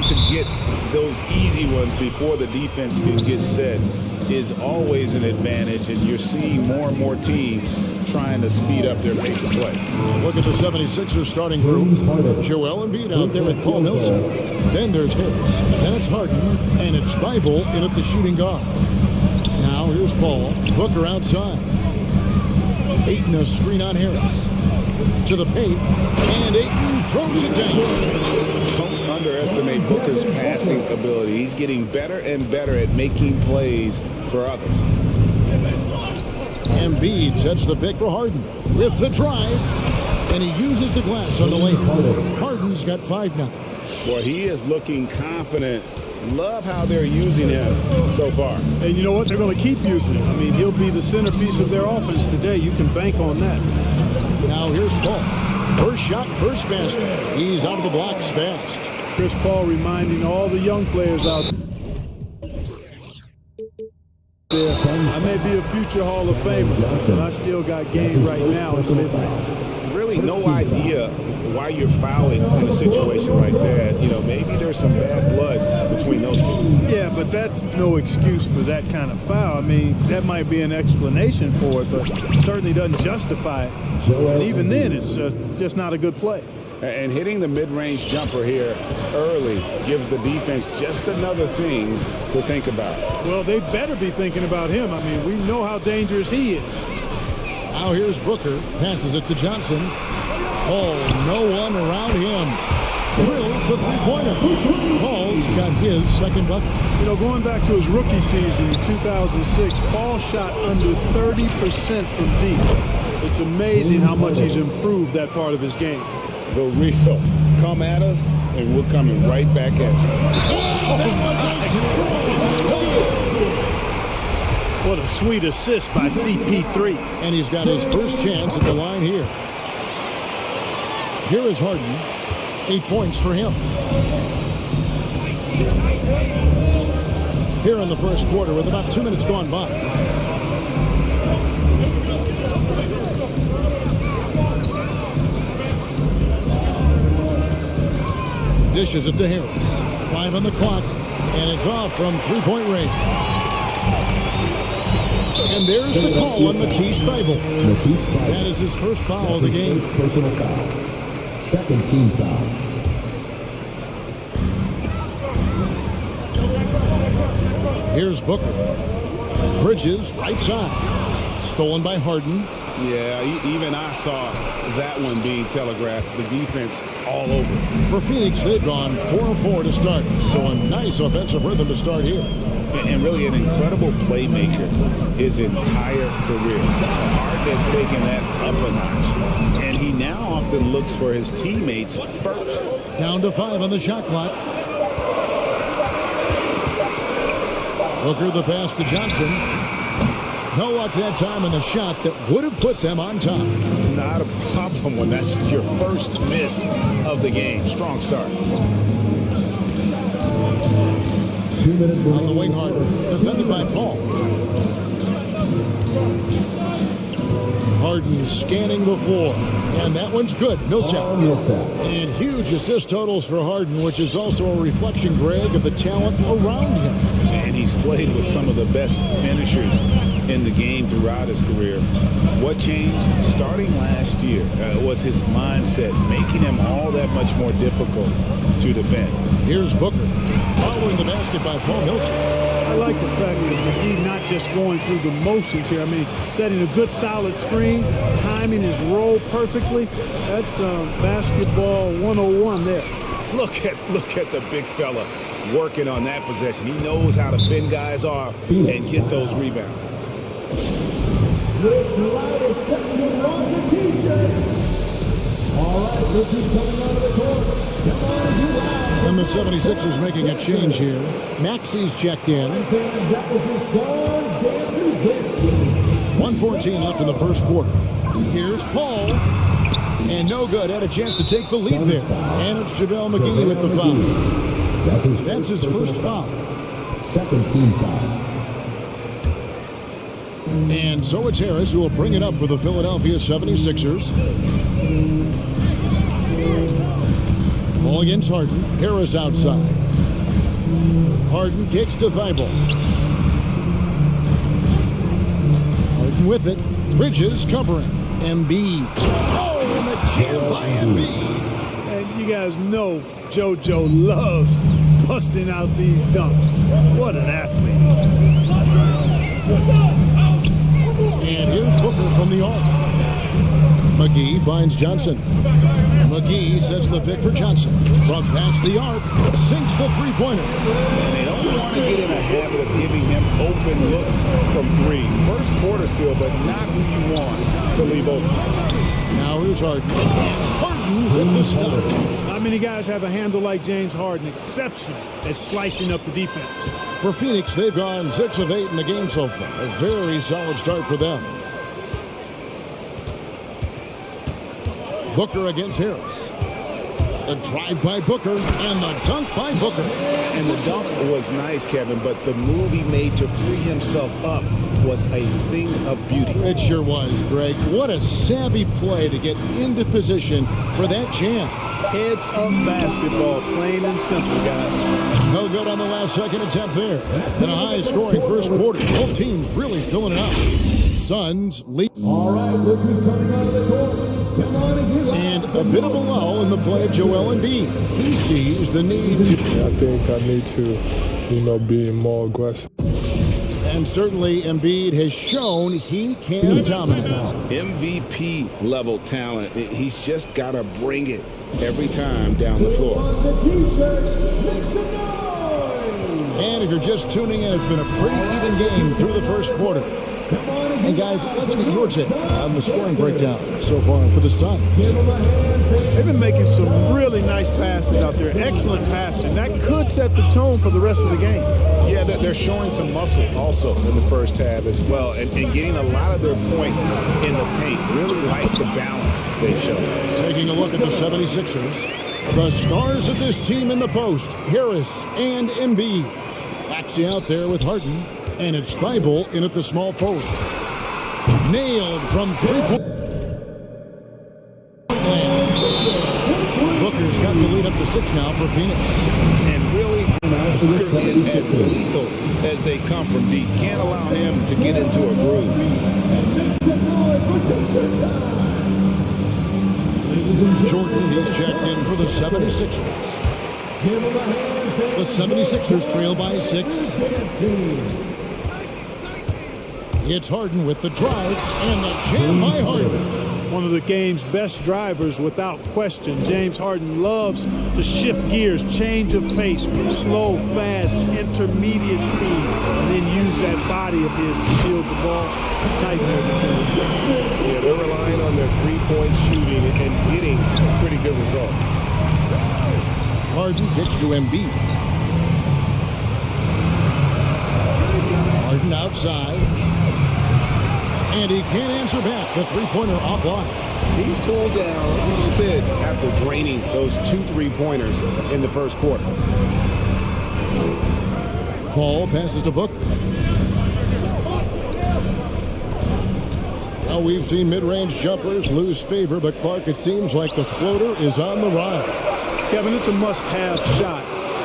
trying to get those easy ones before the defense can get set is always an advantage, and you're seeing more and more teams trying to speed up their pace of play. Look at the 76ers starting group. Joel Embiid out there with Paul Millsap. Then there's Harris. Then it's Harden. And it's Thibault in at the shooting guard. Now here's Paul. Booker outside. Ayton a screen on Harris. To the paint. And Ayton throws it down. Don't underestimate Booker's passing ability. He's getting better and better at making plays for others. Embiid sets the pick for Harden with the drive, and he uses the glass on the lane. Harden's got 5 now. Boy, he is looking confident. Love how they're using him so far. And you know what? They're going to keep using him. I mean, he'll be the centerpiece of their offense today. You can bank on that. Now here's Paul. First shot, first basket. He's out of the blocks fast. Chris Paul reminding all the young players out there. I may be a future Hall of Famer, but I still got game right now in the mid-range. Really no idea why you're fouling in a situation like that. You know, maybe there's some bad blood between those two. Yeah, but that's no excuse for that kind of foul. I mean, that might be an explanation for it, but certainly doesn't justify it. And even then, it's just not a good play. And hitting the mid-range jumper here early gives the defense just another thing to think about. Well, they better be thinking about him. I mean, we know how dangerous he is. Now here's Booker. Passes it to Johnson. Oh, no one around him. Drills the three-pointer. Paul's got his second bucket. You know, going back to his rookie season in 2006, Paul shot under 30% from deep. It's amazing how much he's improved that part of his game. The real. Come at us, and we're coming right back at you. What a sweet assist by CP3. And he's got his first chance at the line here. Here is Harden. 8 points for him. Here in the first quarter with about 2 minutes gone by. Dishes it to Harris. 5 on the clock, and it's off from three-point range. And there's the call on Matisse Thibault. That is his first foul of the game. Personal foul. Second team foul. Here's Booker. Bridges, right side. Stolen by Harden. Yeah, even I saw that one being telegraphed. The defense all over. For Phoenix, they've gone 4-4 to start. So a nice offensive rhythm to start here. And really an incredible playmaker his entire career. Harden has taken that up a notch. And he now often looks for his teammates first. Down to 5 on the shot clock. Booker the pass to Johnson. No luck that time on the shot that would have put them on top. Not a problem when that's your first miss of the game. Strong start. 2 minutes on the wing, Harden, defended by Paul. Harden scanning the floor, and that one's good. Millsap. And huge assist totals for Harden, which is also a reflection, Greg, of the talent around him. And he's played with some of the best finishers in the game throughout his career. What changed starting last year was his mindset, making him all that much more difficult to defend. Here's Booker, following the basket by Paul Millsap. I like the fact that McGee not just going through the motions here. I mean, setting a good solid screen, timing his roll perfectly. That's basketball 101 there. Look at the big fella working on that possession. He knows how to fend guys off and get those rebounds. And the 76ers making a change here. Maxi's checked in. 1:14 left in the first quarter. Here's Paul. And no good. Had a chance to take the lead there. And it's JaVale McGee with the foul. That's his first foul. Second team foul. And so it's Harris who will bring it up for the Philadelphia 76ers. Ball against Harden. Harris outside. Harden kicks to Thibault. Harden with it. Bridges covering. Embiid. Oh, and the jam by Embiid. And you guys know JoJo loves busting out these dunks. What an athlete. And here's Booker from the arc. McGee finds Johnson. McGee sets the pick for Johnson. From past the arc, sinks the three-pointer. And they don't want to get in a habit of giving him open looks from three. First quarter still, but not who you want to leave open. Now here's Harden. Harden with the stuff. Not many guys have a handle like James Harden. Exceptional at slicing up the defense. For Phoenix, they've gone 6 of 8 in the game so far. A very solid start for them. Booker against Harris. The drive by Booker and the dunk by Booker. And the dunk was nice, Kevin, but the move he made to free himself up was a thing of beauty. It sure was, Greg. What a savvy play to get into position for that jam. Heads up basketball, plain and simple, guys. No good on the last second attempt there. And a high-scoring first quarter. Both teams really filling it up. Suns lead. All right, look who's coming out of the court. Come on and get And a bit of a lull in the play of Joel Embiid. He sees the need to... I think I need to, be more aggressive. And certainly Embiid has shown he can dominate. MVP level talent. He's just got to bring it every time down the floor. And if you're just tuning in, it's been a pretty even game through the first quarter. And guys, let's get your take on the scoring breakdown so far for the Suns. They've been making some really nice passes out there. Excellent passing. That could set the tone for the rest of the game. Yeah, they're showing some muscle also in the first half as well, and getting a lot of their points in the paint. Really like the balance they've shown. Taking a look at the 76ers. The stars of this team in the post, Harris and Embiid. Actually out there with Harden, and it's Thibault in at the small forward. Nailed from three-point. Booker's got the lead up to 6 now for Phoenix. And really, Booker is as lethal as they come from deep. Can't allow him to get into a groove. Jordan is checked in for the 76ers. The 76ers trail by 6. It's Harden with the drive and the jam by Harden. One of the game's best drivers without question. James Harden loves to shift gears, change of pace, slow, fast, intermediate speed, and then use that body of his to shield the ball. Yeah, they're relying on their three-point shooting and getting pretty good results. Harden pitch to Embiid. Harden outside. And he can't answer back. The three-pointer offline. He's cooled down a little bit after draining those 2 3-pointers in the first quarter. Paul passes to Booker. Now we've seen mid-range jumpers lose favor, but Clark, it seems like the floater is on the rise. Kevin, it's a must-have shot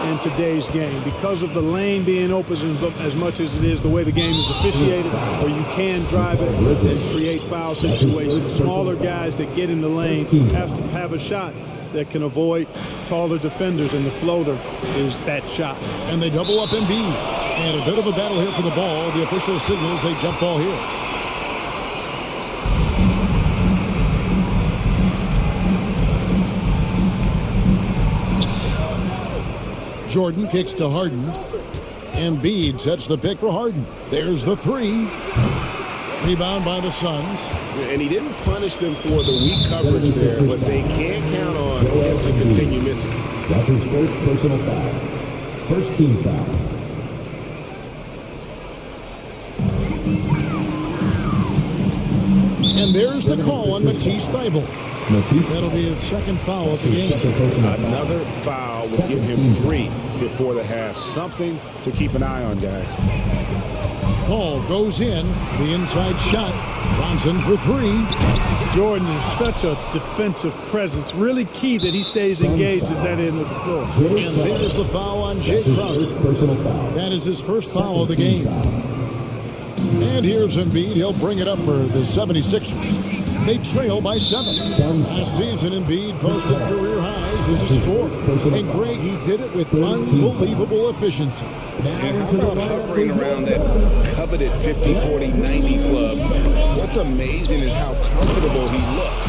in today's game because of the lane being open as much as it is, the way the game is officiated, where you can drive it and create foul situations. Smaller guys that get in the lane have to have a shot that can avoid taller defenders, and the floater is that shot. And they double up Embiid. And a bit of a battle here for the ball. The official signals a jump ball here. Jordan kicks to Harden. Embiid sets the pick for Harden. There's the 3. Rebound by the Suns. And he didn't punish them for the weak coverage there, but they can't count on him to continue missing. That's his first personal foul. First team foul. And there's the call on Matisse Thibault. That'll be his second foul of the game. Another foul will give him 3 before the half. Something to keep an eye on, guys. Paul goes in. The inside shot. Johnson for three. Jordan is such a defensive presence. Really key that he stays engaged at that end of the floor. And there's the foul on Jay Crowder. That is his first foul of the game. And here's Embiid. He'll bring it up for the 76ers. They trail by 7. Last season, Embiid posted career highs as a scorer. And Greg, he did it with unbelievable efficiency. And how about hovering around that coveted 50, 40, 90 club? What's amazing is how comfortable he looks.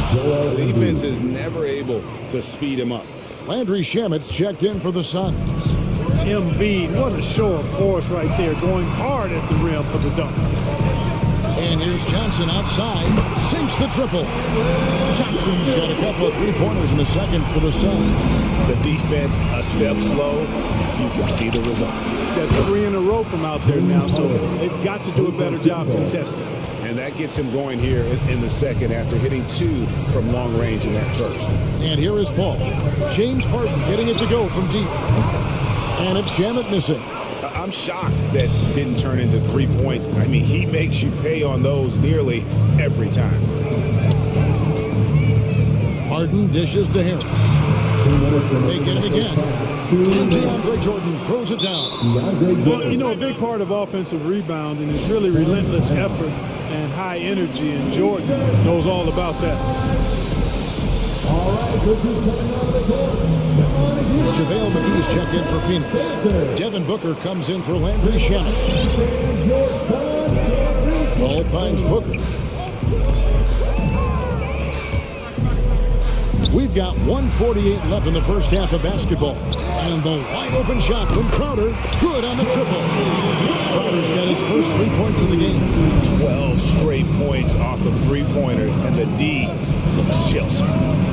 The defense is never able to speed him up. Landry Shamet's checked in for the Suns. Embiid, what a show of force right there, going hard at the rim for the dunk. And here's Johnson outside, sinks the triple. Johnson's got a couple of three-pointers in the second for the Suns. The defense a step slow, you can see the result. That's 3 in a row from out there now, so they've got to do a better job contesting. And that gets him going here in the second after hitting 2 from long range in that first. And here is Paul. James Harden getting it to go from deep. And it's Shamet missing. I'm shocked that didn't turn into 3 points. I mean, he makes you pay on those nearly every time. Harden dishes to Harris. They get it again. And DeAndre Jordan throws it down. Well, you know, a big part of offensive rebounding is really relentless effort and high energy, and Jordan knows all about that. All right, this is coming out of the court. JaVale McGee's checked in for Phoenix. Devin Booker comes in for Landry Shamet. Ball finds Booker. We've got 1:48 left in the first half of basketball. And the wide open shot from Crowder. Good on the triple. Crowder's got his first 3 points in the game. 12 straight points off of three-pointers, and the D looks chills.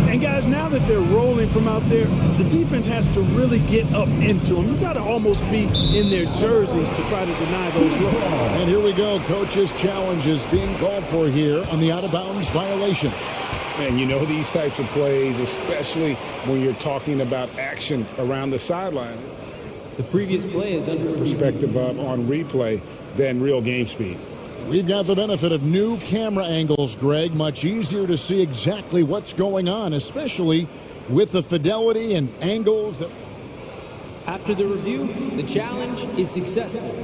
And guys, now that they're rolling from out there, the defense has to really get up into them. You've got to almost be in their jerseys to try to deny those looks. And here we go. Coach's challenge is being called for here on the out-of-bounds violation. And you know these types of plays, especially when you're talking about action around the sideline. The previous play is under perspective on replay than real game speed. We've got the benefit of new camera angles, Greg. Much easier to see exactly what's going on, especially with the fidelity and angles. After the review, the challenge is successful.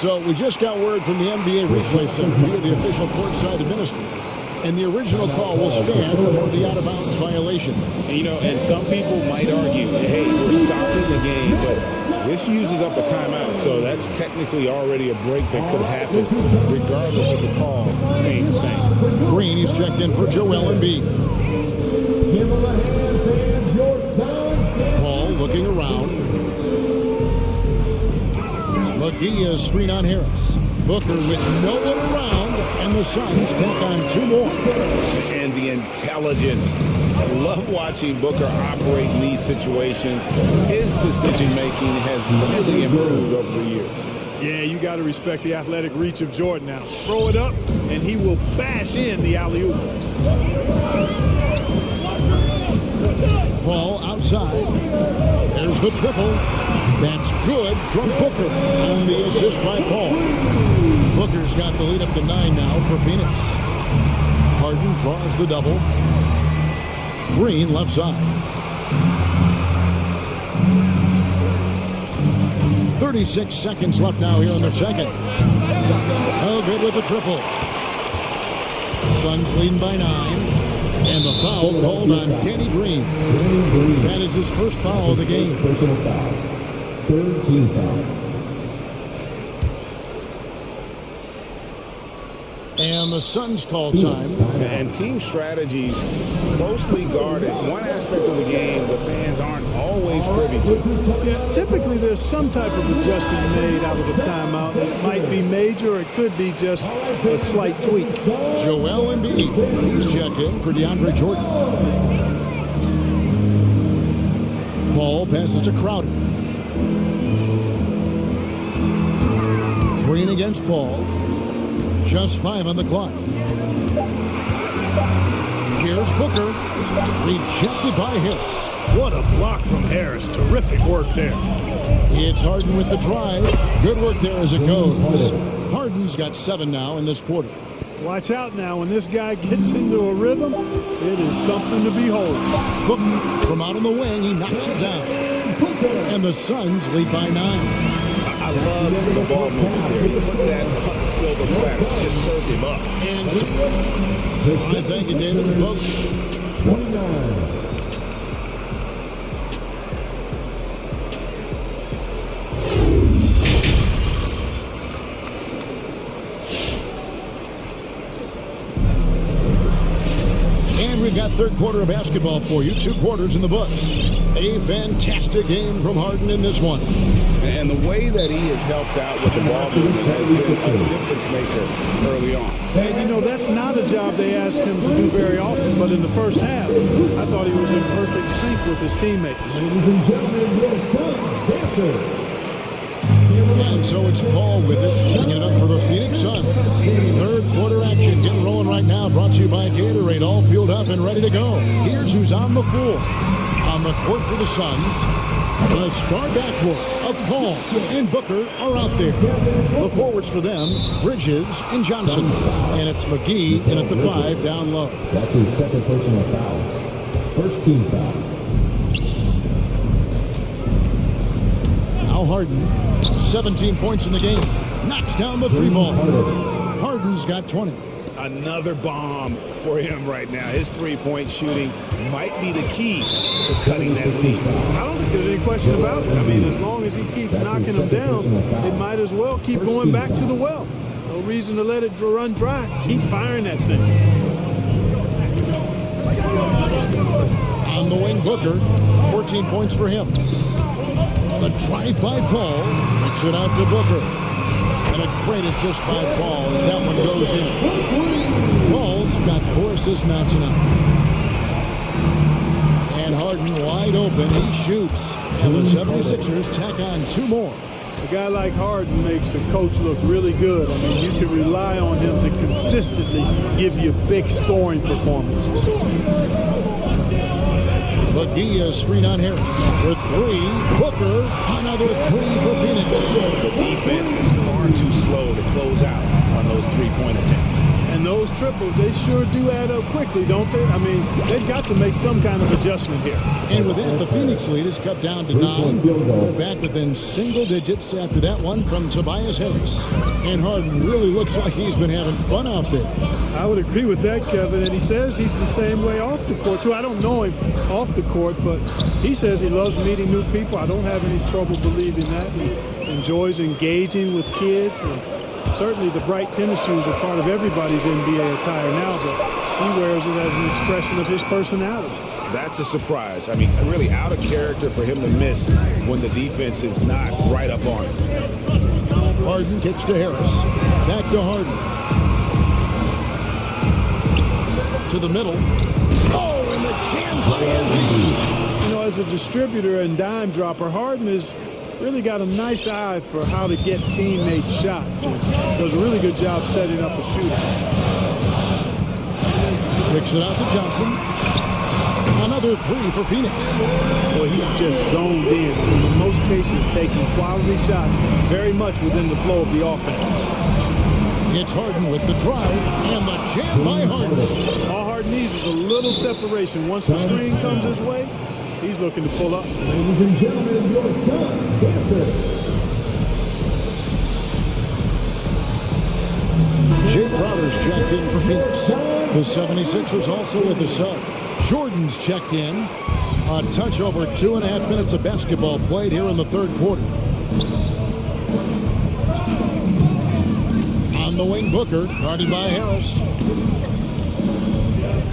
So we just got word from the NBA replay center via the official courtside administrator. And the original call will stand for the out-of-bounds violation. And, you know, and some people might argue, hey, we're stopping the game, but this uses up a timeout, so that's technically already a break that could happen, regardless of the call staying the same. Green is checked in for Joel Embiid. Paul looking around. McGee is screen on Harris. Booker with no one around, and the Suns take on 2 more. And the intelligence. I love watching Booker operate in these situations. His decision-making has really improved over the years. Yeah, you got to respect the athletic reach of Jordan now. Throw it up, and he will bash in the alley-oop. Paul outside. There's the triple. That's good from Booker on the assist by Paul. Booker's got the lead up to 9 now for Phoenix. Harden draws the double. Green left side. 36 seconds left now here in the second. Oh, good with the triple. Suns leading by 9. And the foul called on Danny Green. That is his first foul of the game. Personal foul. Third team foul. And the Suns call time. And team strategies closely guarded. One aspect of the game the fans aren't always privy to. Yeah, typically there's some type of adjustment made out of a timeout. It might be major or it could be just a slight tweak. Joel Embiid, he's checked in for DeAndre Jordan. Paul passes to Crowder. Green against Paul. Just 5 on the clock. Here's Booker. Rejected by Harris. What a block from Harris. Terrific work there. It's Harden with the drive. Good work there as it goes. Harden's got 7 now in this quarter. Watch out now. When this guy gets into a rhythm, it is something to behold. Booker from out on the wing, he knocks it down. And the Suns lead by 9. I love the ball movement there. He put that silver platter, just served him up. And thank you, David and folks. 29. And we've got third quarter of basketball for you. 2 quarters in the books. A fantastic game from Harden in this one. And the way that he has helped out with the ball movement has been a difference maker early on. And you know, that's not a job they asked him to do very often, but in the first half, I thought he was in perfect sync with his teammates. Ladies and gentlemen, your son, dancer. And so it's Paul with it, picking it up for the Phoenix Suns. Third quarter action getting rolling right now, brought to you by Gatorade, all fueled up and ready to go. Here's who's on the floor. On the court for the Suns, the star backcourt of Paul and Booker are out there. The forwards for them, Bridges and Johnson. And it's McGee in at the 5 down low. That's his second personal foul. First team foul. Now Harden, 17 points in the game. Knocks down the 3 ball. Harden's got 20. Another bomb for him right now. His three-point shooting might be the key to cutting that lead. I don't think there's any question about it. I mean, as long as he keeps knocking them down, they might as well keep going back to the well. No reason to let it run dry. Keep firing that thing. On the wing, Booker, 14 points for him. The drive by Paul, kicks it out to Booker. And a great assist by Paul as that one goes in. Paul's got 4 assists now tonight. And Harden wide open, he shoots. And the 76ers tack on 2 more. A guy like Harden makes a coach look really good. I mean, you can rely on him to consistently give you big scoring performances. McGee a screen on Harris for 3. Booker, another 3 for Phoenix. The defense is far too slow to close out on those 3-point attempts. And those triples, they sure do add up quickly, don't they? I mean, they've got to make some kind of adjustment here. And with that, the Phoenix lead is cut down to 9. They're back within single digits after that one from Tobias Harris. And Harden really looks like he's been having fun out there. I would agree with that, Kevin. And he says he's the same way off the court, too. I don't know him off the court, but he says he loves meeting new people. I don't have any trouble believing that. He enjoys engaging with kids. And certainly the bright tennis shoes are part of everybody's NBA attire now, but he wears it as an expression of his personality. That's a surprise. I mean, really out of character for him to miss when the defense is not right up on him. Harden kicks to Harris. Back to Harden. To the middle. Oh, and the jam by Harden. You know, as a distributor and dime dropper, Harden has really got a nice eye for how to get teammate shots. And does a really good job setting up a shooter. Kicks it out to Johnson. Another 3 for Phoenix. Well, he's just zoned in. In most cases, taking quality shots very much within the flow of the offense. It's Harden with the drive and the jam by Harden. All Harden needs is a little separation. Once the screen comes his way, he's looking to pull up. Ladies and gentlemen, your son, dancer. Jay Crowder's checked in for Phoenix. The 76ers also with the sub. Jordan's checked in. A touch over 2.5 minutes of basketball played here in the third quarter. On the wing, Booker, guarded by Harris.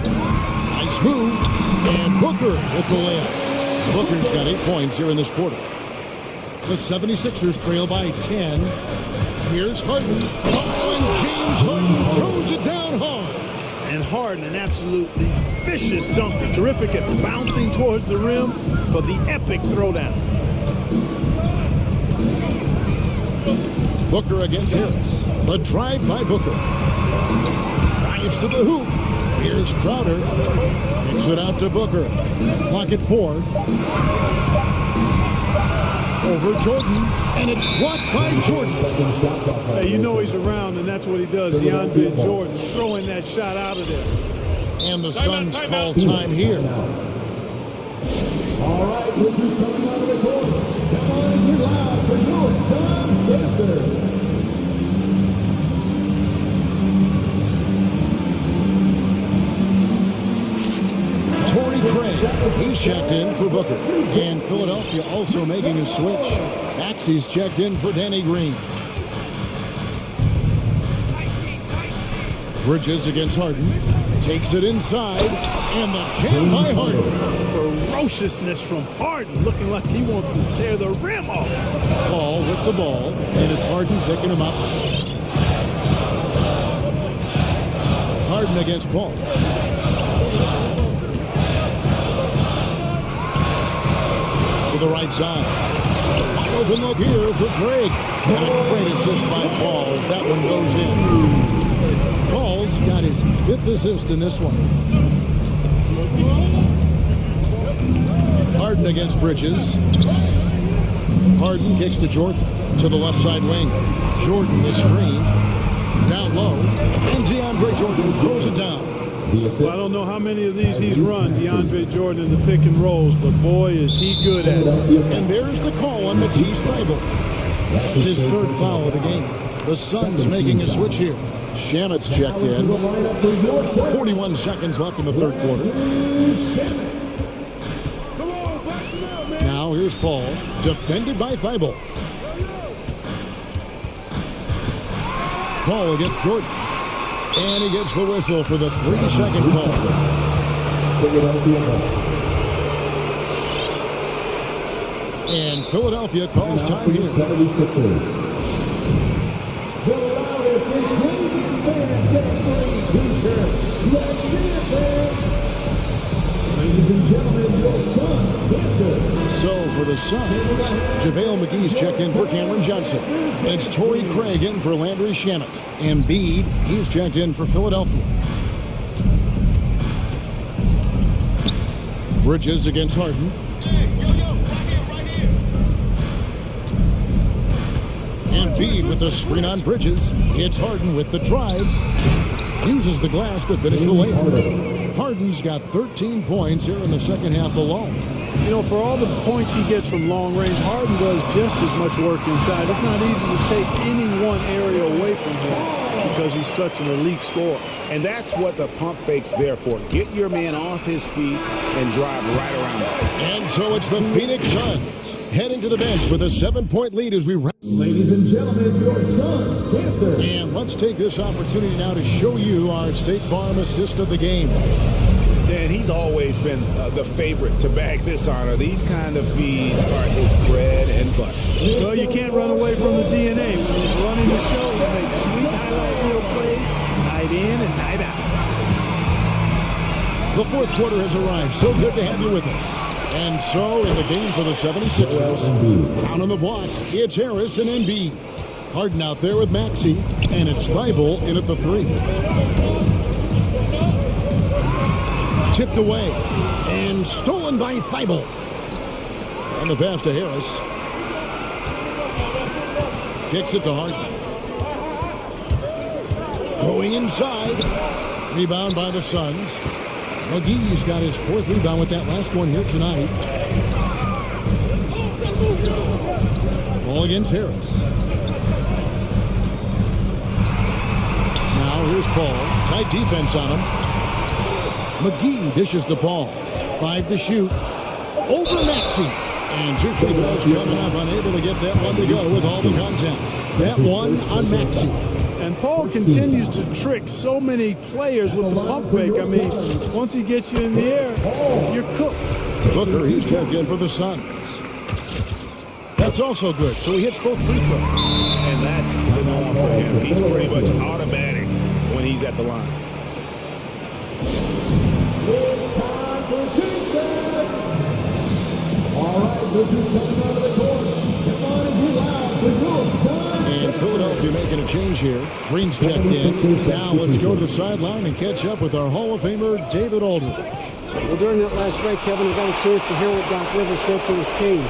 Nice move. And Booker with the layup. Booker's got 8 points here in this quarter. The 76ers trail by 10. Here's Harden. Oh, and James Harden throws it down hard. And Harden, an absolutely vicious dunker. Terrific at bouncing towards the rim for the epic throwdown. Booker against Harris. The drive by Booker. Drives to the hoop. Here's Crowder. Kicks it out to Booker. Clock at 4. Over Jordan, and it's blocked by Jordan. Hey, you know he's around, and that's what he does. DeAndre Jordan throwing that shot out of there. And the Suns call time here. All right, this is coming out of the court. Come on and get loud for your Suns dancer. Torrey Craig, he's checked in for Booker. And Philadelphia also making a switch. Maxey's checked in for Danny Green. Bridges against Harden. Takes it inside. And the jam by Harden. Ferociousness from Harden, looking like he wants to tear the rim off. Paul with the ball. And it's Harden picking him up. Harden against Paul. To the right side. Wide open look here for Craig. And a great assist by Paul as that one goes in. Paul's got his 5th assist in this one. Harden against Bridges. Harden kicks to Jordan. To the left side wing. Jordan the screen. Down low. And DeAndre Jordan throws it down. Well, I don't know how many of these he's run, DeAndre Jordan, in the pick and rolls, but boy, is he good at it. And there's the call on Matisse Thybulle. That's his 3rd foul of the game. The Suns making a switch here. Shamet's checked in. 41 seconds left in the 3rd quarter. Now here's Paul, defended by Thybulle. Paul against Jordan. And he gets the whistle for the 3-second call. And Philadelphia calls time here. Ladies and gentlemen, your Suns dancer. So for the Suns, JaVale McGee's checked in for Cameron Johnson. And it's Torrey Craig in for Landry Shamet. Embiid, he's checked in for Philadelphia. Bridges against Harden. Hey, here we go. Right here. Embiid with the screen on Bridges. Hits Harden with the drive. Uses the glass to finish the layup. Harden's got 13 points here in the second half alone. You know, for all the points he gets from long range, Harden does just as much work inside. It's not easy to take any one area away from him because he's such an elite scorer. And that's what the pump fake's there for. Get your man off his feet and drive right around him. And so it's the Phoenix Suns heading to the bench with a 7-point lead as we wrap. Ladies and gentlemen, your Suns dancer. And let's take this opportunity now to show you our State Farm assist of the game. Dan, he's always been the favorite to bag this honor. These kind of feeds are his bread and butter. Well, you can't run away from the DNA. When he's running the show, he makes sweet highlight reel plays night in and night out. The 4th quarter has arrived. So good to have you with us. And so in the game for the 76ers, down on the block, it's Harris and Embiid. Harden out there with Maxey, and it's Thybulle in at the 3. Tipped away and stolen by Thybulle. And the pass to Harris. Kicks it to Harden. Going inside. Rebound by the Suns. McGee's got his 4th rebound with that last one here tonight. Ball against Harris. Now here's Paul. Tight defense on him. McGee dishes to Paul. 5 to shoot. Over Maxey. And 2 free throws coming up. Unable to get that one to go with all the contact. That one on Maxey. And Paul continues to trick so many players with the pump fake. I mean, once he gets you in the air, you're cooked. Booker, he's checked in for the Suns. That's also good. So he hits both free throws. And that's the norm for him. He's pretty much automatic when he's at the line. And Philadelphia making a change here. Green's checked in. Now let's go to the sideline and catch up with our Hall of Famer, David Aldridge. Well, during that last break, Kevin, I got a chance to hear what Doc Rivers said to his team.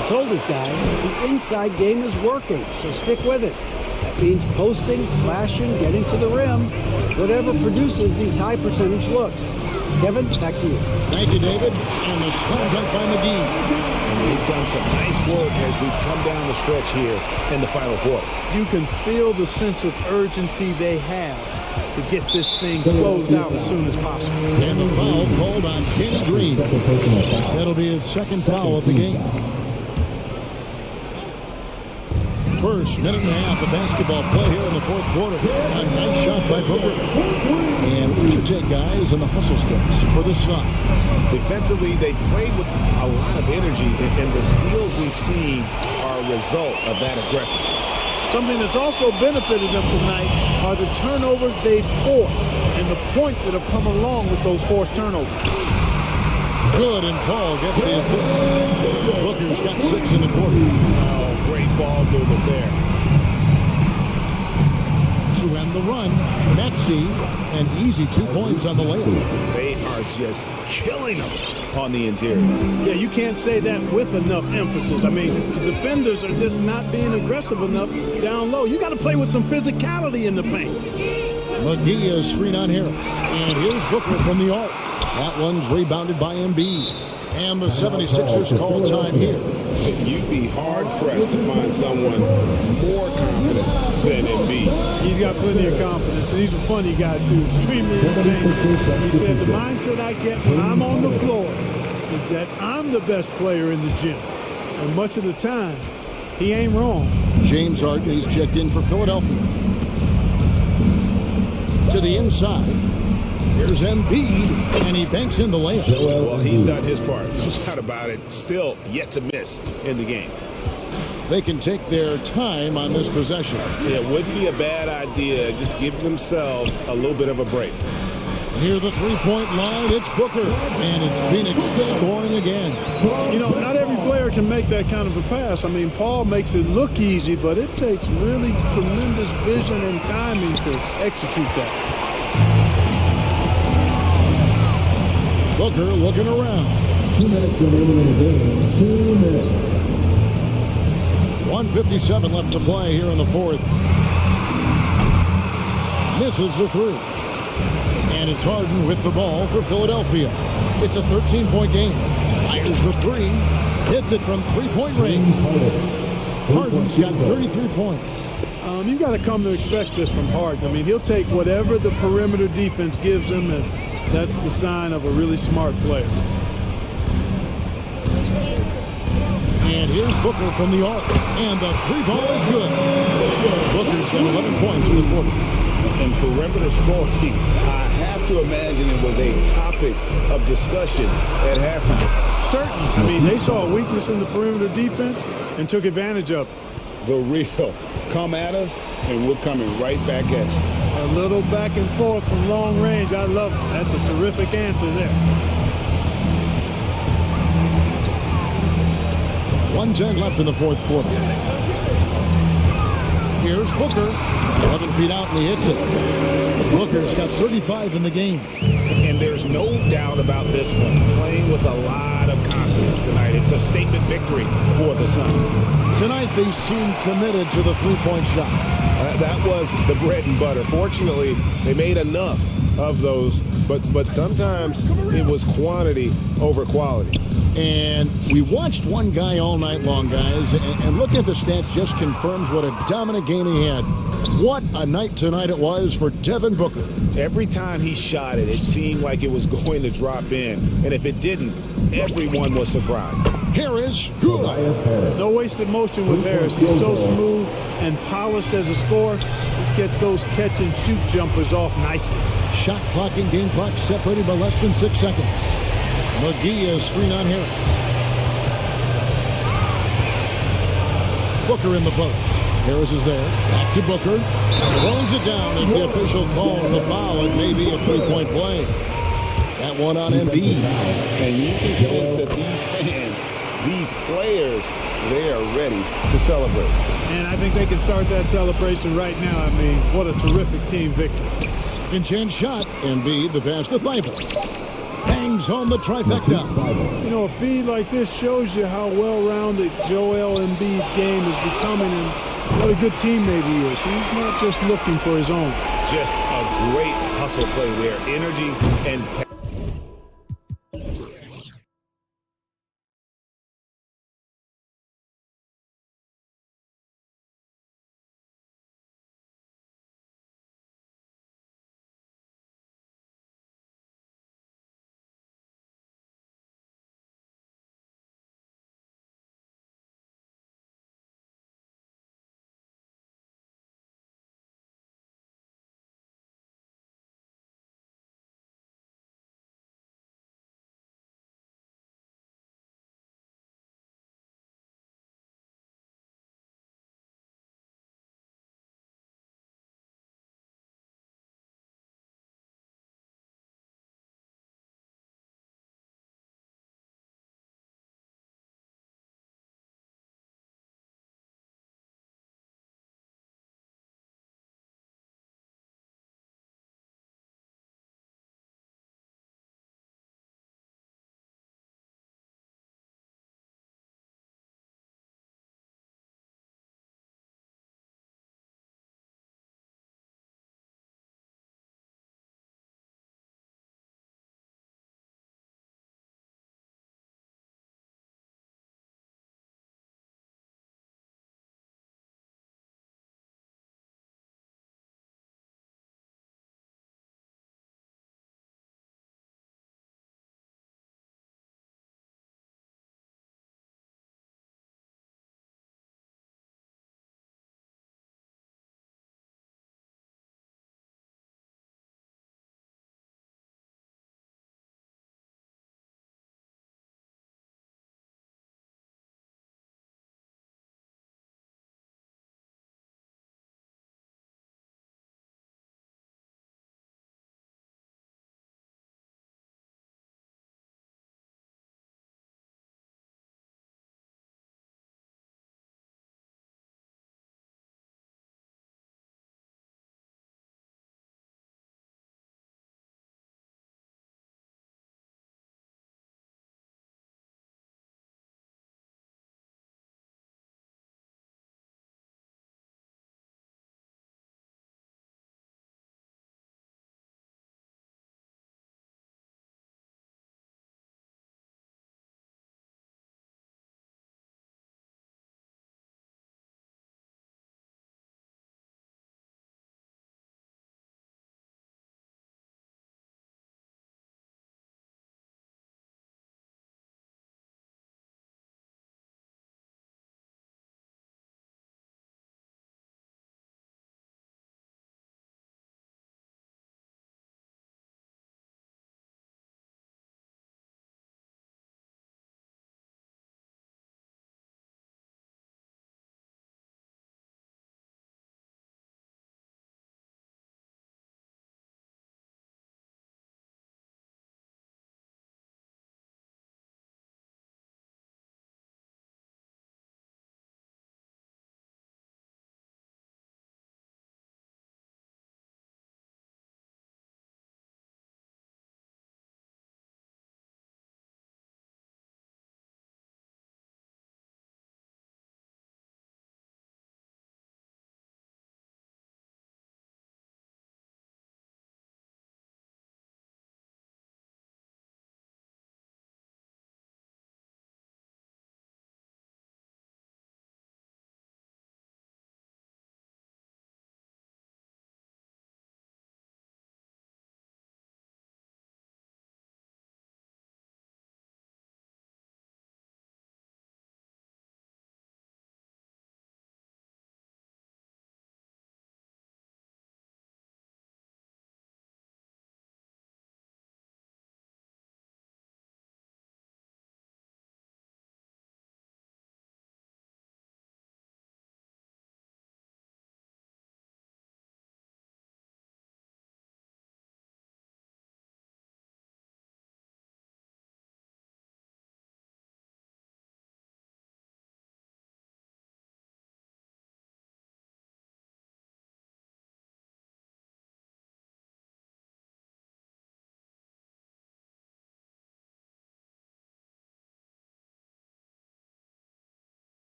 He told his guys the inside game is working, so stick with it. That means posting, slashing, getting to the rim, whatever produces these high percentage looks. Kevin, back to you. Thank you, David. And the slam dunk by McGee. And they've done some nice work as we've come down the stretch here in the final quarter. You can feel the sense of urgency they have to get this thing closed out as soon as possible. And the foul called on Kenny Green. That'll be his second foul of the game. First minute and a half of basketball play here in the fourth quarter. A nice shot by Booker. And what's your take, guys, in the hustle steps for the Suns? Defensively, they played with a lot of energy, and the steals we've seen are a result of that aggressiveness. Something that's also benefited them tonight are the turnovers they've forced and the points that have come along with those forced turnovers. Good, and Paul gets the assist. Booker's got 6 in the quarter. Great ball movement there. To end the run, Maxey, an easy 2 points on the layup. They are just killing them on the interior. Yeah, you can't say that with enough emphasis. I mean, the defenders are just not being aggressive enough down low. You got to play with some physicality in the paint. McGee is screen on Harris. And here's Booker from the arc. That one's rebounded by Embiid. And the 76ers call time here. You'd be hard-pressed to find someone more confident than Embiid. He's got plenty of confidence, and he's a funny guy, too. Extremely entertaining. He said, the mindset I get when I'm on the floor is that I'm the best player in the gym. And much of the time, he ain't wrong. James Harden, he's checked in for Philadelphia. To the inside. Here's Embiid, and he banks in the layup. Well, he's done his part. No doubt about it. Still yet to miss in the game. They can take their time on this possession. It wouldn't be a bad idea. Just give themselves a little bit of a break. Near the three-point line, it's Booker, and it's Phoenix scoring again. You know, not every player can make that kind of a pass. I mean, Paul makes it look easy, but it takes really tremendous vision and timing to execute that. Booker looking around. 2 minutes remaining in the game. 2 minutes. 1:57 left to play here in the fourth. Misses the three. And it's Harden with the ball for Philadelphia. It's a 13-point game. Fires the three. Hits it from three-point range. Harden's got 33 points. You've got to come to expect this from Harden. I mean, he'll take whatever the perimeter defense gives him, and that's the sign of a really smart player. And here's Booker from the arc. And the three ball is good. Booker's got 11 points in the quarter. And perimeter scoring, I have to imagine it was a topic of discussion at halftime. Certainly. I mean, they saw a weakness in the perimeter defense and took advantage of it. The real come at us, and we're coming right back at you. A little back and forth from long range. I love it. That's a terrific answer there. 1:10 left in the fourth quarter. Here's Booker. 11 feet out, and he hits it. Booker's got 35 in the game. And there's no doubt about this one. Playing with a lot of confidence tonight. It's a statement victory for the Suns. Tonight, they seem committed to the three-point shot. That was the bread and butter. Fortunately, they made enough of those, but sometimes it was quantity over quality. And we watched one guy all night long, guys, and looking at the stats just confirms what a dominant game he had. What a night tonight it was for Devin Booker. Every time he shot it, it seemed like it was going to drop in. And if it didn't, everyone was surprised. Harris, good. No wasted motion with Harris. He's so smooth and polished as a scorer. He gets those catch-and-shoot jumpers off nicely. Shot clock and game clock separated by less than 6 seconds. McGee is screen on Harris. Booker in the post. Harris is there. Back to Booker. Throws it down. If the official calls the foul, it may be a three-point play. That one on Embiid. And you can sense that these fans, these players they are ready to celebrate. And I think they can start that celebration right now. I mean, what a terrific team victory. Intense shot. Embiid, the pass to Thibault. Bangs home the trifecta. You know, a feed like this shows you how well-rounded Joel Embiid's game is becoming and what a good teammate he is. He's not just looking for his own. Just a great hustle play there. Energy and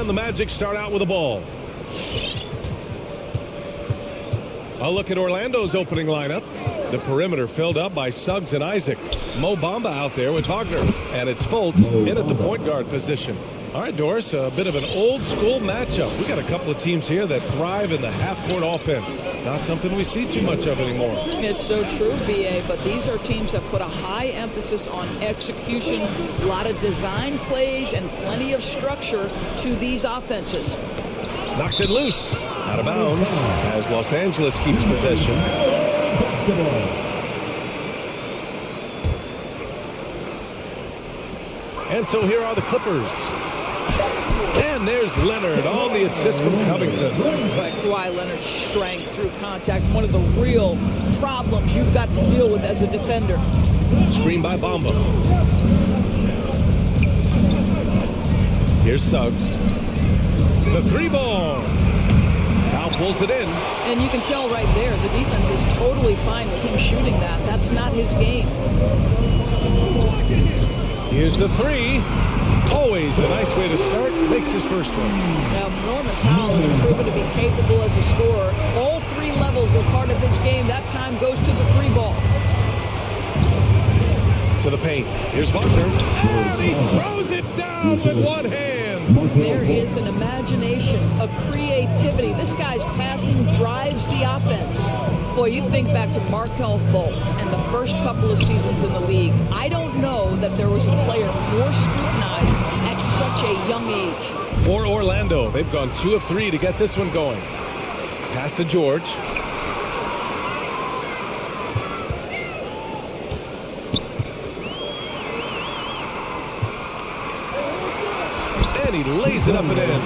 And the Magic start out with the ball. A look at Orlando's opening lineup. The perimeter filled up by Suggs and Isaac. Mo Bamba out there with Wagner. And it's Fultz in at the point guard position. All right, Doris, a bit of an old-school matchup. We got a couple of teams here that thrive in the half-court offense. Not something we see too much of anymore. It's so true, B.A., but these are teams that put a high emphasis on execution, a lot of design plays, and plenty of structure to these offenses. Knocks it loose. Out of bounds as Los Angeles keeps possession. And so here are the Clippers. And there's Leonard on the assist from Covington. But Kawhi Leonard's strength through contact, one of the real problems you've got to deal with as a defender. Screen by Bamba. Here's Suggs. The three ball. Now pulls it in. And you can tell right there, the defense is totally fine with him shooting that. That's not his game. Here's the three. Always a nice way to start. Makes his first one. Now, Norman Powell has proven to be capable as a scorer. All three levels are part of his game. That time goes to the three ball. To the paint. Here's Wagner. And he throws it down with one hand. There is an imagination, a creativity. This guy's passing drives the offense. Boy, you think back to Markelle Fultz and the first couple of seasons in the league. I don't know that there was a player more scrutinized at such a young age. For Orlando, they've gone 2 of 3 to get this one going. Pass to George. And he lays it up and in.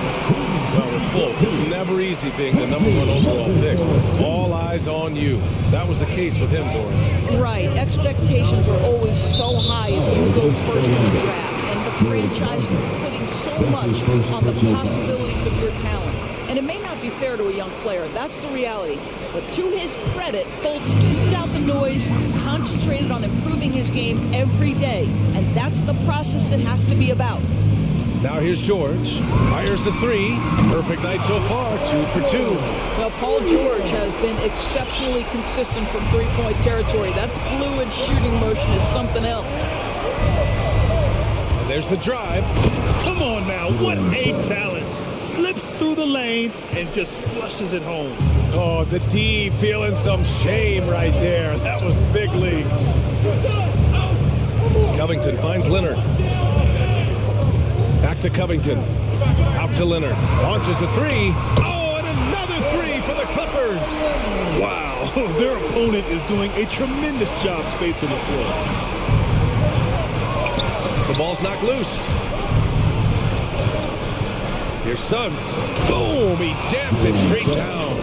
Well, with Fultz, it's never easy being the #1 overall pick. All eyes on you. That was the case with him, Doris. Right. Expectations are always so high if you go first in the draft. And the franchise putting so much on the possibilities of your talent. And it may not be fair to a young player. That's the reality. But to his credit, Fultz tuned out the noise, concentrated on improving his game every day. And that's the process it has to be about. Now here's George. Fires the three. Perfect night so far. 2 for 2. Well, Paul George has been exceptionally consistent from three-point territory. That fluid shooting motion is something else. And there's the drive. Come on now, what a talent. Slips through the lane and just flushes it home. Oh, the D feeling some shame right there. That was big league. Covington finds Leonard. Back to Covington. Out to Leonard. Launches a three. Oh, and another three for the Clippers. Wow, their opponent is doing a tremendous job spacing the floor. The ball's knocked loose. Here's Suggs. Boom, he jams it straight down.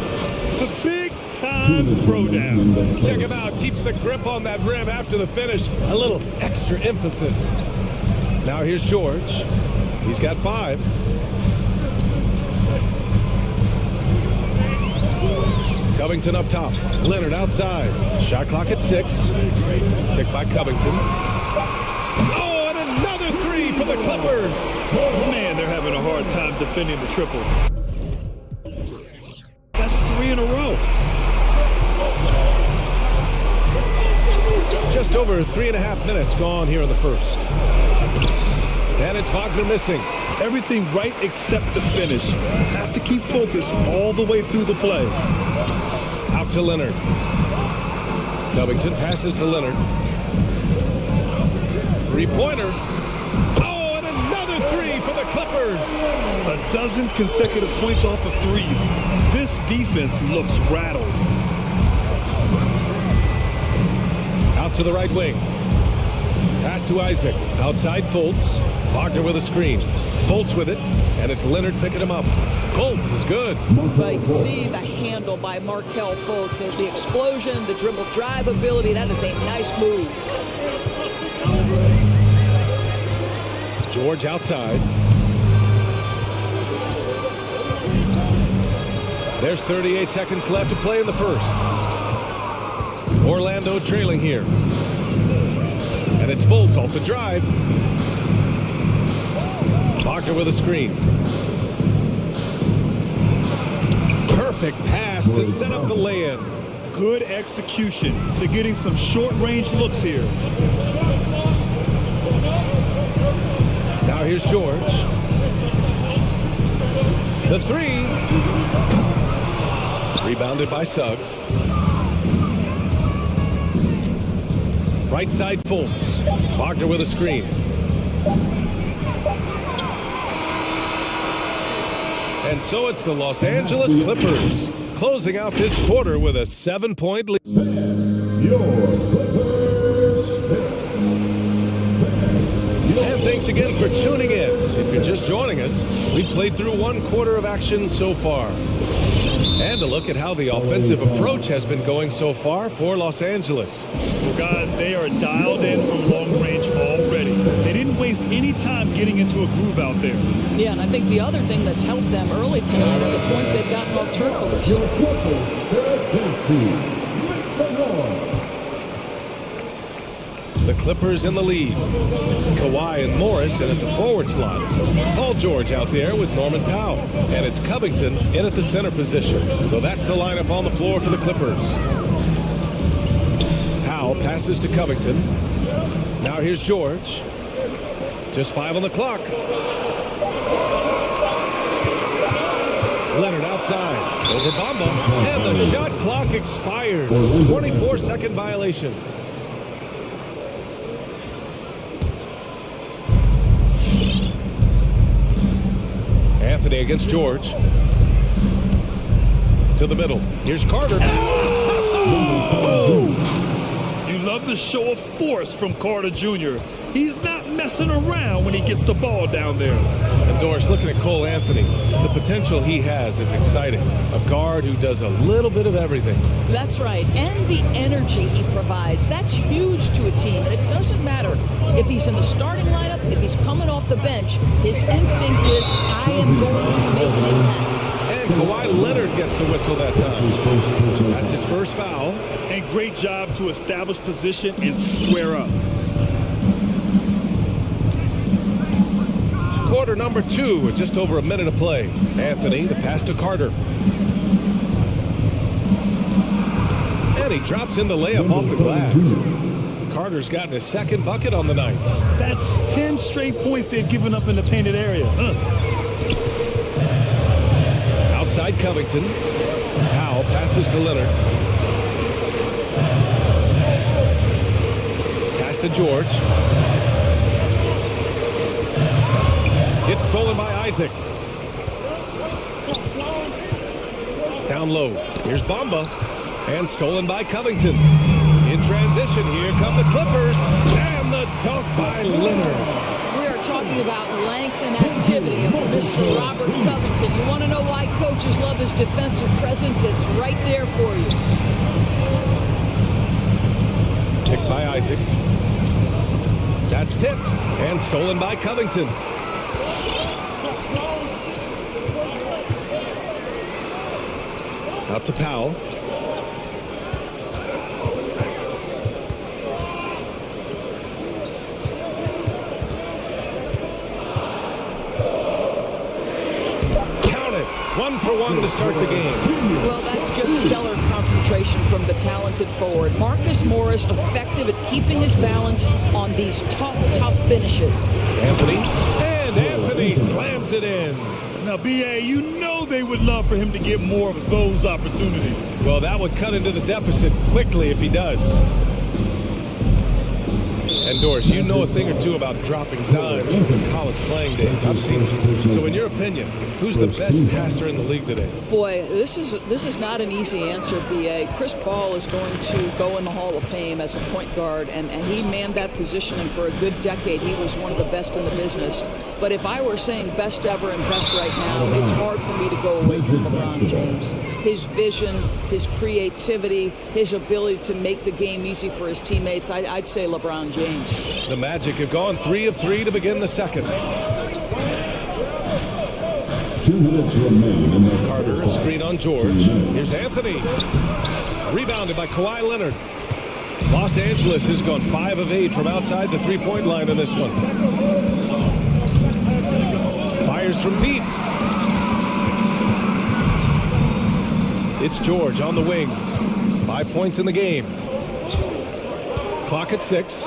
A big-time throwdown. Check him out. Keeps the grip on that rim after the finish. A little extra emphasis. Now here's George. He's got 5. Covington up top. Leonard outside. Shot clock at 6. Picked by Covington. Oh, and another three for the Clippers. Man, they're having a hard time defending the triple. That's 3 in a row. Just over 3.5 minutes gone here in the first. And it's Wagner missing. Everything right except the finish. Have to keep focused all the way through the play. Out to Leonard. Covington passes to Leonard. Three-pointer. Oh, and another three for the Clippers. A dozen consecutive points off of threes. This defense looks rattled. Out to the right wing. Pass to Isaac. Outside Fultz. Wagner with a screen. Fultz with it. And it's Leonard picking him up. Fultz is good. But you can see the handle by Markelle Fultz. There's the explosion, the dribble drive ability. That is a nice move. George outside. There's 38 seconds left to play in the first. Orlando trailing here. And it's Fultz off the drive. Wagner with a screen. Perfect pass to set up the lay-in. Good execution. They're getting some short-range looks here. Now here's George. The three. Rebounded by Suggs. Right side Fultz. Wagner with a screen. And so it's the Los Angeles Clippers closing out this quarter with a 7-point lead. And thanks again for tuning in. If you're just joining us, we've played through one quarter of action so far. And a look at how the offensive approach has been going so far for Los Angeles. Well, guys, they are dialed in from long range already. They didn't waste any time getting into a groove out there. Yeah, and I think the other thing that's helped them early tonight are the points they've gotten off turnovers. The Clippers in the lead. Kawhi and Morris in at the forward slots. Paul George out there with Norman Powell. And it's Covington in at the center position. So that's the lineup on the floor for the Clippers. Powell passes to Covington. Now here's George. Just 5 on the clock. Leonard outside. Over Bamba. And the shot clock expires. 24-second violation. Anthony against George. To the middle. Here's Carter. Oh! You love the show of force from Carter Jr. He's not messing around when he gets the ball down there. And Doris, looking at Cole Anthony, the potential he has is exciting. A guard who does a little bit of everything. That's right. And the energy he provides, that's huge to a team. And it doesn't matter if he's in the starting lineup, if he's coming off the bench. His instinct is, I am going to make an impact. And Kawhi Leonard gets a whistle that time. That's his first foul. And great job to establish position and square up. Quarter number 2 with just over a minute of play. Anthony, the pass to Carter. And he drops in the layup off the glass. Carter's gotten his second bucket on the night. That's 10 straight points they've given up in the painted area. Outside Covington. Powell passes to Leonard. Pass to George. It's stolen by Isaac. Down low. Here's Bamba. And stolen by Covington. In transition, here come the Clippers. And the dunk by Leonard. We are talking about length and activity of Mr. Robert Covington. You want to know why coaches love his defensive presence? It's right there for you. Picked by Isaac. That's tipped. And stolen by Covington. Out to Powell. Count it. 1 for 1 to start the game. Well, that's just stellar concentration from the talented forward. Marcus Morris effective at keeping his balance on these tough finishes. Anthony. And Anthony slams it in. Now, B.A., you know they would love for him to get more of those opportunities. Well, that would cut into the deficit quickly if he does. And Doris, you know a thing or two about dropping dimes from college playing days. I've seen it. So in your opinion, who's the best passer in the league today? Boy, this is not an easy answer, B.A. Chris Paul is going to go in the Hall of Fame as a point guard, and he manned that position, and for a good decade, he was one of the best in the business. But if I were saying best ever and best right now, it's hard for me to go away from LeBron James. His vision, his creativity, his ability to make the game easy for his teammates, I'd say LeBron James. The Magic have gone 3 of 3 to begin the second. 2 minutes remain in the Carter, a screen on George. Here's Anthony. Rebounded by Kawhi Leonard. Los Angeles has gone 5 of 8 from outside the three-point line in this one. Fires from deep. It's George on the wing. 5 points in the game. Clock at 6.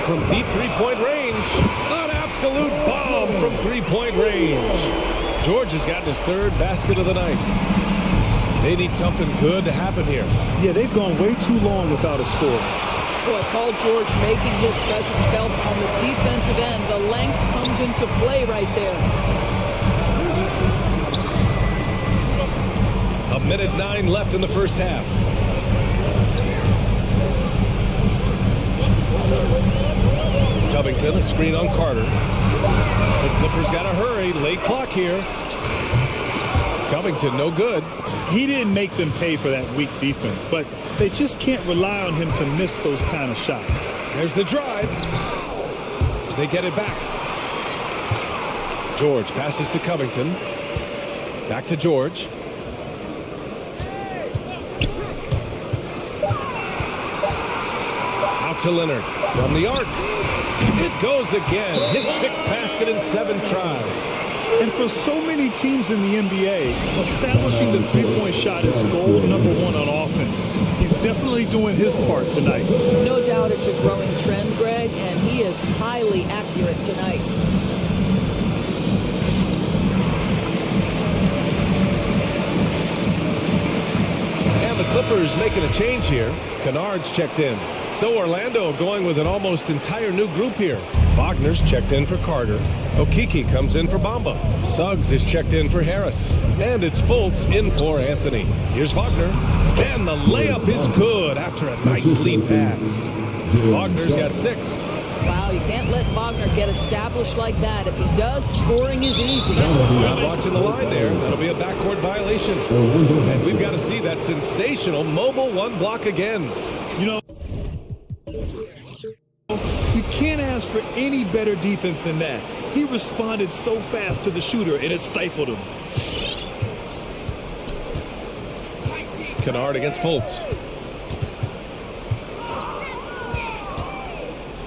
From deep three-point range. An absolute bomb from three-point range. George has gotten his 3rd basket of the night. They need something good to happen here. Yeah, they've gone way too long without a score. Boy, Paul George making his presence felt on the defensive end. The length comes into play right there. 1:09 left in the first half. Covington, a screen on Carter. The Clippers got to hurry. Late clock here. Covington, no good. He didn't make them pay for that weak defense, but they just can't rely on him to miss those kind of shots. There's the drive. They get it back. George passes to Covington. Back to George. Out to Leonard from the arc. It goes again. His 6th basket in 7 tries. And for so many teams in the NBA, establishing the three-point shot is goal number 1 on offense. He's definitely doing his part tonight. No doubt it's a growing trend, Greg, and he is highly accurate tonight. And the Clippers making a change here. Kennard's checked in. So Orlando going with an almost entire new group here. Wagner's checked in for Carter. Okeke comes in for Bamba. Suggs is checked in for Harris. And it's Fultz in for Anthony. Here's Wagner. And the layup is good after a nice lead pass. Wagner's got 6. Wow, you can't let Wagner get established like that. If he does, scoring is easy. Not watching the line there. That'll be a backcourt violation. And we've got to see that sensational mobile 1 block again. You know, you can't ask for any better defense than that. He responded so fast to the shooter, and it stifled him. Kennard against Fultz.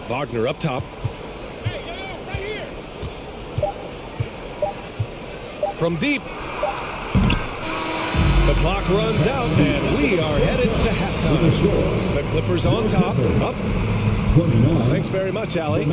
Wagner up top. From deep. The clock runs out, and we are headed to halftime. The Clippers on top. Up. Thanks very much, Allie. 20.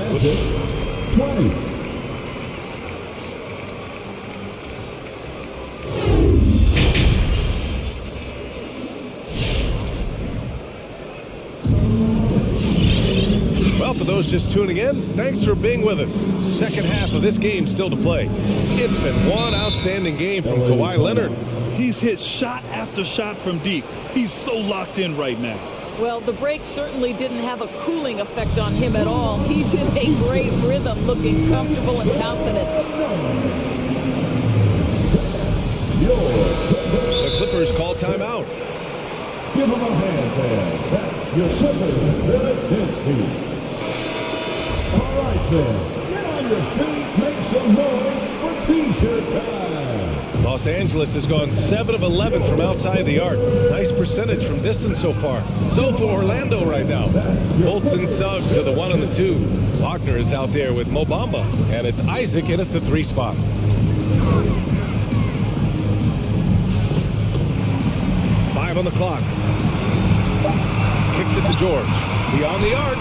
Well, for those just tuning in, thanks for being with us. Second half of this game still to play. It's been one outstanding game from Kawhi Leonard. He's hit shot after shot from deep. He's so locked in right now. Well, the break certainly didn't have a cooling effect on him at all. He's in a great rhythm, looking comfortable and confident. The Clippers call timeout. Give them a hand there. That's your Clippers Spirit Dance Team. All right, then. Get on your feet. Make some noise for T-shirt time. Los Angeles has gone 7 of 11 from outside the arc. Nice percentage from distance so far. So for Orlando right now. Fultz and Suggs are the 1 and the 2. Wagner is out there with Mo Bamba. And it's Isaac in at the 3 spot. Five on the clock. Kicks it to George. Beyond the arc.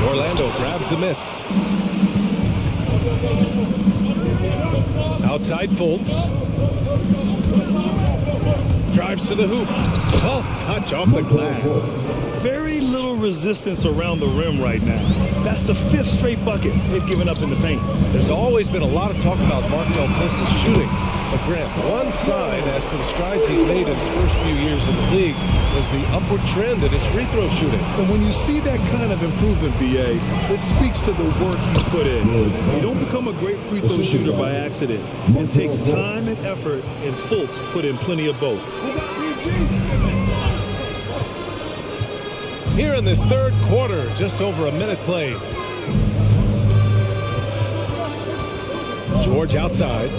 Orlando grabs the miss. Outside Fultz. Drives to the hoop. Soft touch off the glass. Very little resistance around the rim right now. That's the 5th straight bucket they've given up in the paint. There's always been a lot of talk about Markelle Fultz's shooting. But Grant, one sign as to the strides he's made in his first few years in the league was the upward trend in his free throw shooting. And when you see that kind of improvement, BA, it speaks to the work he's put in. You don't become a great free throw shooter by accident. It takes time and effort, and Fultz put in plenty of both. Here in this third quarter, just over a minute played. George outside.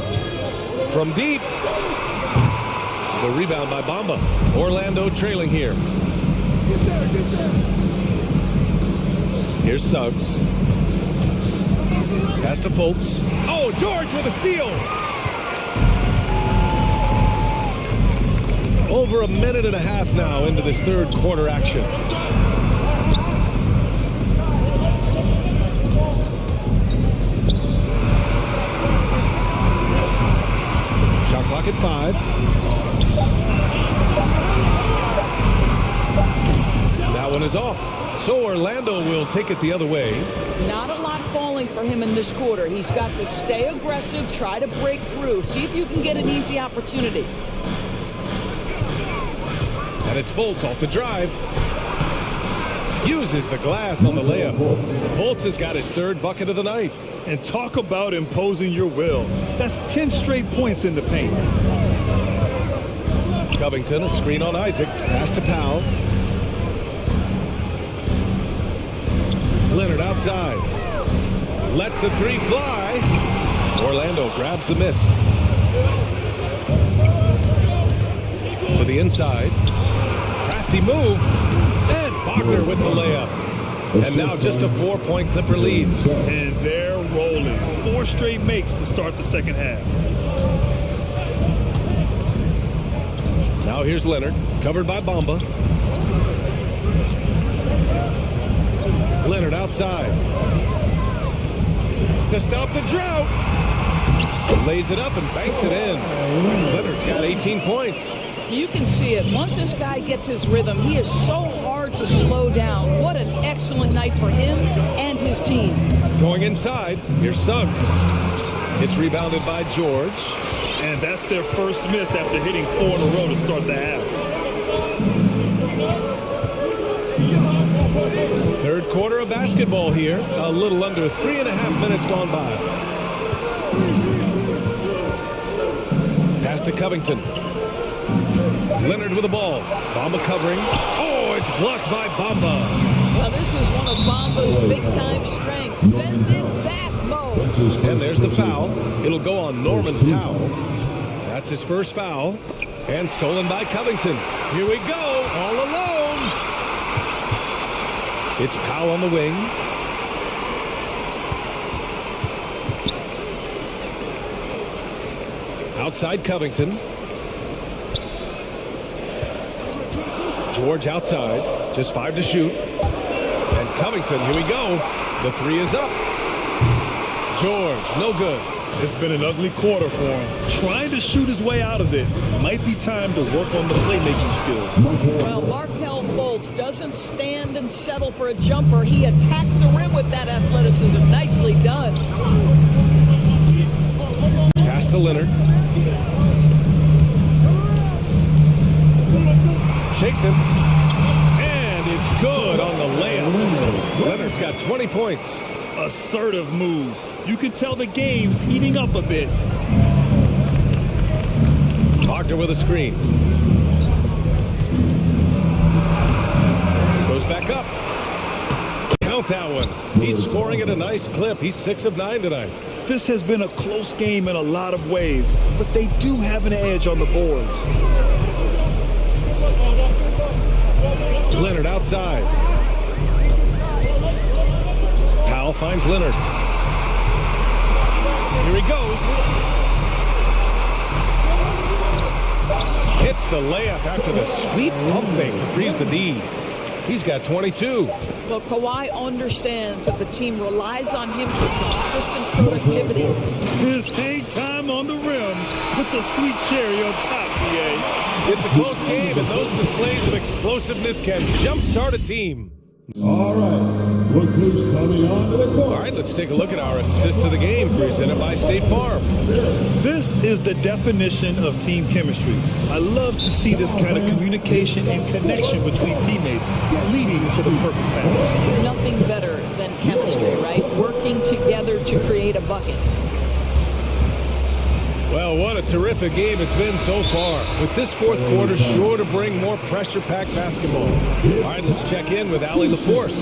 From deep. The rebound by Bamba. Orlando trailing here. Here's Suggs. Pass to Fultz. Oh, George with a steal. Over a minute and a half now into this third quarter action. Shot clock at 5. That one is off. So Orlando will take it the other way. Not a lot falling for him in this quarter. He's got to stay aggressive, try to break through, see if you can get an easy opportunity. And it's Fultz off the drive. Uses the glass on the layup. Fultz has got his third bucket of the night. And talk about imposing your will. That's 10 straight points in the paint. Covington, a screen on Isaac. Pass to Powell. Leonard outside. Lets the three fly. Orlando grabs the miss. To the inside. Crafty move. And Wagner with the layup. And now just a 4-point Clipper lead. And they're rolling. 4 straight makes to start the second half. Now here's Leonard, covered by Bamba. Leonard outside. To stop the drought. Lays it up and banks it in. Leonard's got 18 points. You can see it. Once this guy gets his rhythm, he is so hard to slow down. What an excellent night for him and his team. Going inside, here's Suggs. It's rebounded by George. And that's their first miss after hitting 4 in a row to start the half. Third quarter of basketball here. A little under 3.5 minutes gone by. Pass to Covington. Leonard with the ball. Bamba covering. Oh, it's blocked by Bamba. Well, this is one of Bamba's big-time strengths. Send it back, Mo. And there's the foul. It'll go on Norman Powell. That's his first foul. And stolen by Covington. Here we go. All alone. It's Powell on the wing. Outside Covington. George outside. Just 5 to shoot. And Covington, here we go. The 3 is up. George, no good. It's been an ugly quarter for him. Trying to shoot his way out of it. Might be time to work on the playmaking skills. Well, Markelle Fultz doesn't stand and settle for a jumper. He attacks the rim with that athleticism. Nicely done. Pass to Leonard. Shakes him. And it's good on the layup. Leonard's got 20 points. Assertive move. You can tell the game's heating up a bit. Wagner with a screen. Goes back up. Count that one. He's scoring at a nice clip. He's 6 of 9 tonight. This has been a close game in a lot of ways, but they do have an edge on the boards. Leonard outside. Powell finds Leonard. Here he goes. Hits the layup after the sweet pump fake to freeze the D. He's got 22. Well, Kawhi understands that the team relies on him for consistent productivity. His hang time on the rim puts a sweet cherry on top, BA. It's a close game, and those displays of explosiveness can jumpstart a team. All right, look who's coming onto the court. All right, let's take a look at our assist of the game presented by State Farm. This is the definition of team chemistry. I love to see this kind of communication and connection between teammates leading to the perfect pass. Nothing better than chemistry, right? Working together to create a bucket. Well, what a terrific game it's been so far. With this fourth quarter sure to bring more pressure-packed basketball. All right, let's check in with Allie LaForce.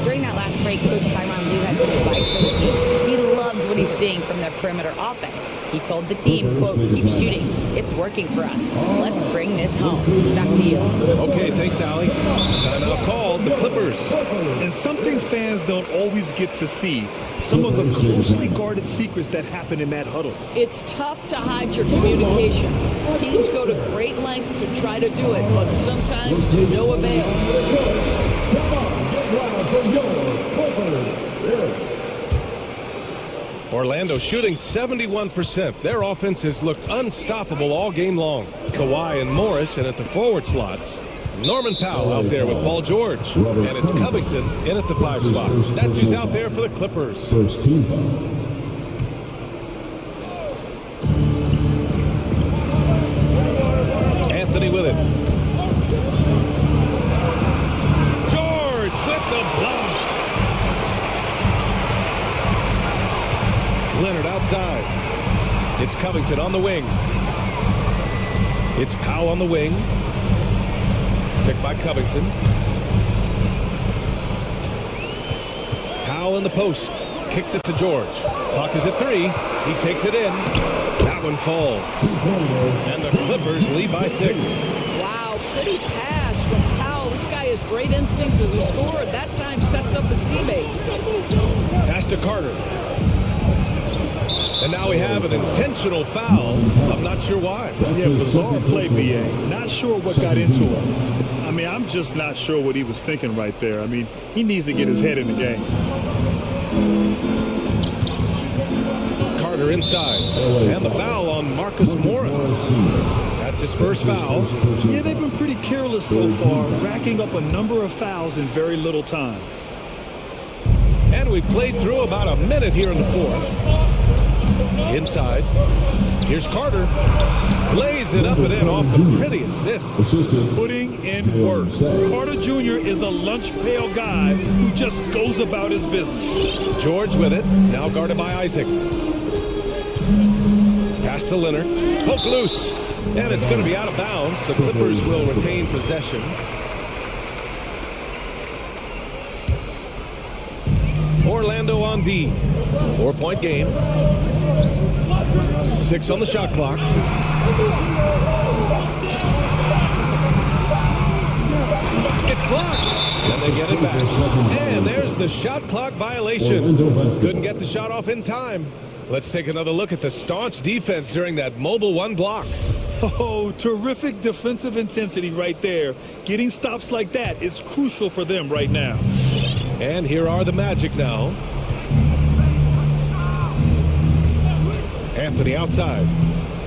During that last break, Coach Tyronn Lue had some advice for the team. He loves what he's seeing from their perimeter offense. He told the team, quote, "Keep shooting. It's working for us. Let's bring this home." Back to you. Okay, thanks, Allie. Timeout called, the Clippers. And something fans don't always get to see, some of the closely guarded secrets that happen in that huddle. It's tough to hide your communications. Teams go to great lengths to try to do it, but sometimes to no avail. Orlando shooting 71%. Their offense has looked unstoppable all game long. Kawhi and Morris in at the forward slots. Norman Powell out there with Paul George. And it's Covington in at the 5 spot. That's who's out there for the Clippers. First team foul. Anthony with it. George with the block. Leonard outside. It's Covington on the wing. It's Powell on the wing. Picked by Covington. Powell in the post. Kicks it to George. Clock is at 3. He takes it in. That one falls. And the Clippers lead by 6. Wow, pretty pass from Powell. This guy has great instincts as a scorer. That time sets up his teammate. Pass to Carter. And now we have an intentional foul. I'm not sure why. Yeah, bizarre play, BA. Not sure what got into him. I mean, I'm just not sure what he was thinking right there. I mean, he needs to get his head in the game. Carter inside. And the foul on Marcus Morris. That's his first foul. Yeah, they've been pretty careless so far, racking up a number of fouls in very little time. And we've played through about a minute here in the 4th. Inside. Here's Carter. Lays it up and in off the pretty assist. Putting in work. Carter Jr. is a lunch pail guy who just goes about his business. George with it. Now guarded by Isaac. Pass to Leonard. Poke loose. And it's going to be out of bounds. The Clippers will retain possession. Orlando on D. 4-point game. 6 on the shot clock. It's blocked. And they get it back. And there's the shot clock violation. Couldn't get the shot off in time. Let's take another look at the staunch defense during that mobile 1 block. Oh, terrific defensive intensity right there. Getting stops like that is crucial for them right now. And here are the Magic now. Anthony outside.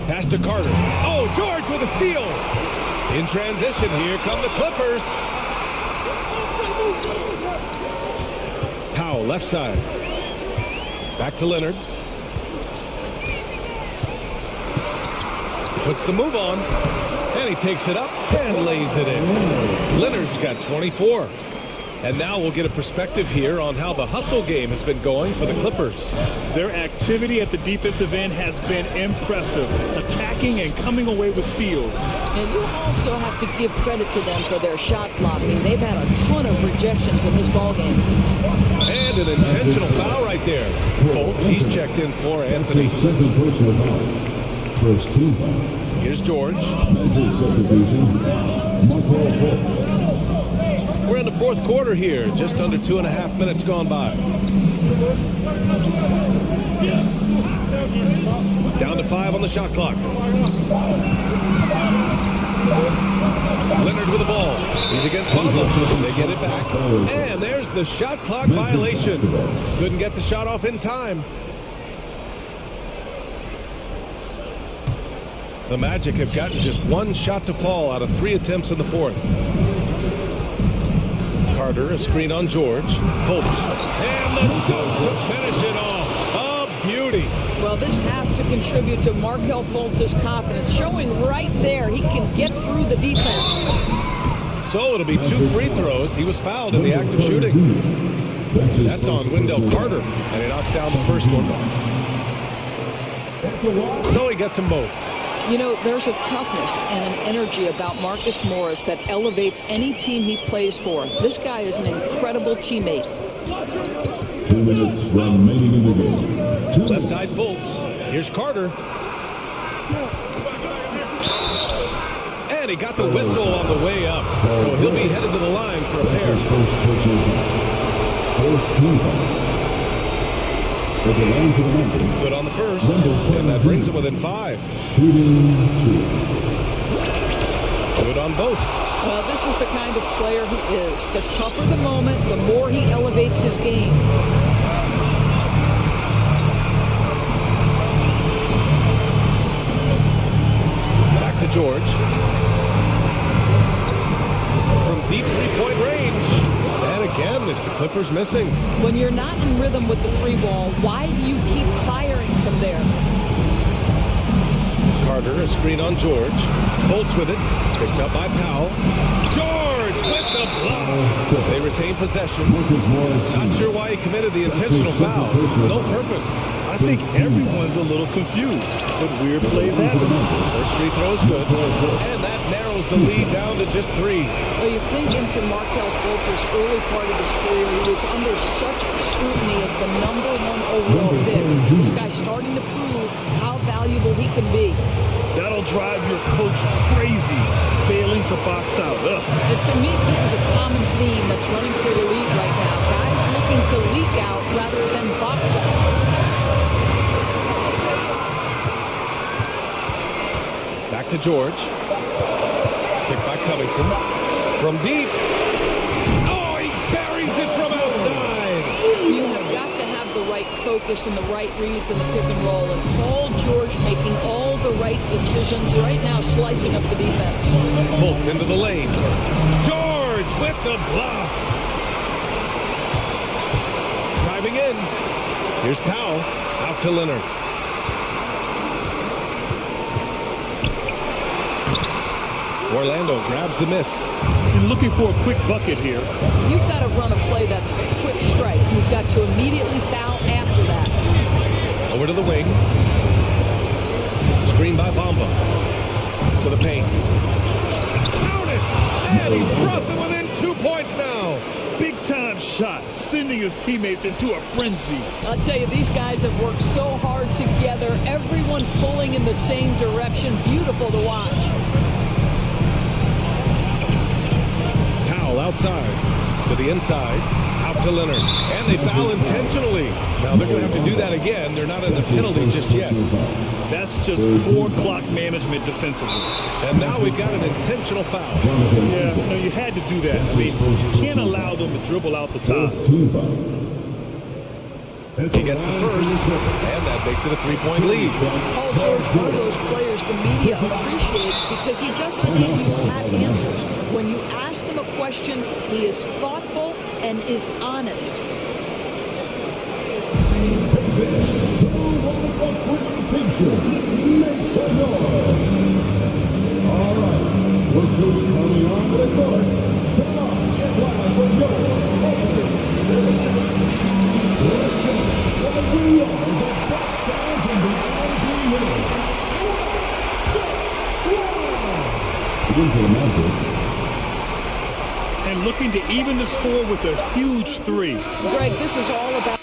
Pass to Carter. Oh, George with a steal. In transition, here come the Clippers. Powell left side. Back to Leonard. Puts the move on. And he takes it up and lays it in. Leonard's got 24. And now we'll get a perspective here on how the hustle game has been going for the Clippers. Their activity at the defensive end has been impressive, attacking and coming away with steals. And you also have to give credit to them for their shot blocking. They've had a ton of rejections in this ballgame. And an intentional foul right there. Fultz, he's checked in for Anthony. Second personal foul. First team foul. Here's George. We're in the 4th quarter here, just under 2.5 minutes gone by. Down to 5 on the shot clock. Leonard with the ball. He's against Pablo. They get it back. And there's the shot clock violation. Couldn't get the shot off in time. The Magic have gotten just 1 shot to fall out of 3 attempts in the 4th. Carter, a screen on George. Fultz. And the dunk to finish it off. A beauty. Well, this has to contribute to Markelle Fultz's confidence, showing right there he can get through the defense. So it'll be 2 free throws. He was fouled in the act of shooting. That's on Wendell Carter, and he knocks down the first one. So he gets them both. You know, there's a toughness and an energy about Marcus Morris that elevates any team he plays for. This guy is an incredible teammate. 2 minutes remaining in the game. Left side Fultz. Here's Carter. And he got the whistle on the way up. So he'll be headed to the line for a pair. Good on the first. And that brings him within 5. Good on both. Well, this is the kind of player he is. The tougher the moment, the more he elevates his game. Back to George. From deep three-point range. And again, it's the Clippers missing. When you're not in rhythm with the free ball, why do you keep firing from there? Carter, a screen on George. Fultz with it. Picked up by Powell. George with the block. They retain possession. Not sure why he committed the intentional foul. No purpose. I think everyone's a little confused, but weird plays happen. First free throw is good. And that narrows the lead down to just 3. Well, you think into Markelle Fultz's early part of his career, he was under such scrutiny as the #1 overall pick. This guy's starting to prove how valuable he can be. That'll drive your coach crazy, failing to box out. Ugh. And to me, this is a common theme that's running through the league right now. Guys looking to leak out rather than box out. Back to George. Picked by Covington. From deep. Oh, he buries it from outside. You have got to have the right focus and the right reads in the pick and roll. And Paul George making all the right decisions right now, slicing up the defense. Fultz into the lane. George with the block. Driving in. Here's Powell. Out to Leonard. Orlando grabs the miss. And looking for a quick bucket here. You've got to run a play that's a quick strike. You've got to immediately foul after that. Over to the wing. Screen by Bamba. To the paint. Count it! And he's brought them within 2 points now. Big time shot, sending his teammates into a frenzy. I'll tell you, these guys have worked so hard together. Everyone pulling in the same direction. Beautiful to watch. Outside to the inside, out to Leonard, and they foul intentionally. Now they're going to have to do that again. They're not in the penalty just yet. That's just poor clock management defensively. And now we've got an intentional foul. Yeah, no, you had to do that. I mean, you can't allow them to dribble out the top. He gets the first, and that makes it a 3-point lead. Paul George, one of those players the media appreciates because he doesn't give you pat answers. When you ask him a question, he is thoughtful and is honest. All right, we're coming on to the court. Come on, get wild for your and looking to even the score with a huge 3. Greg, this is all about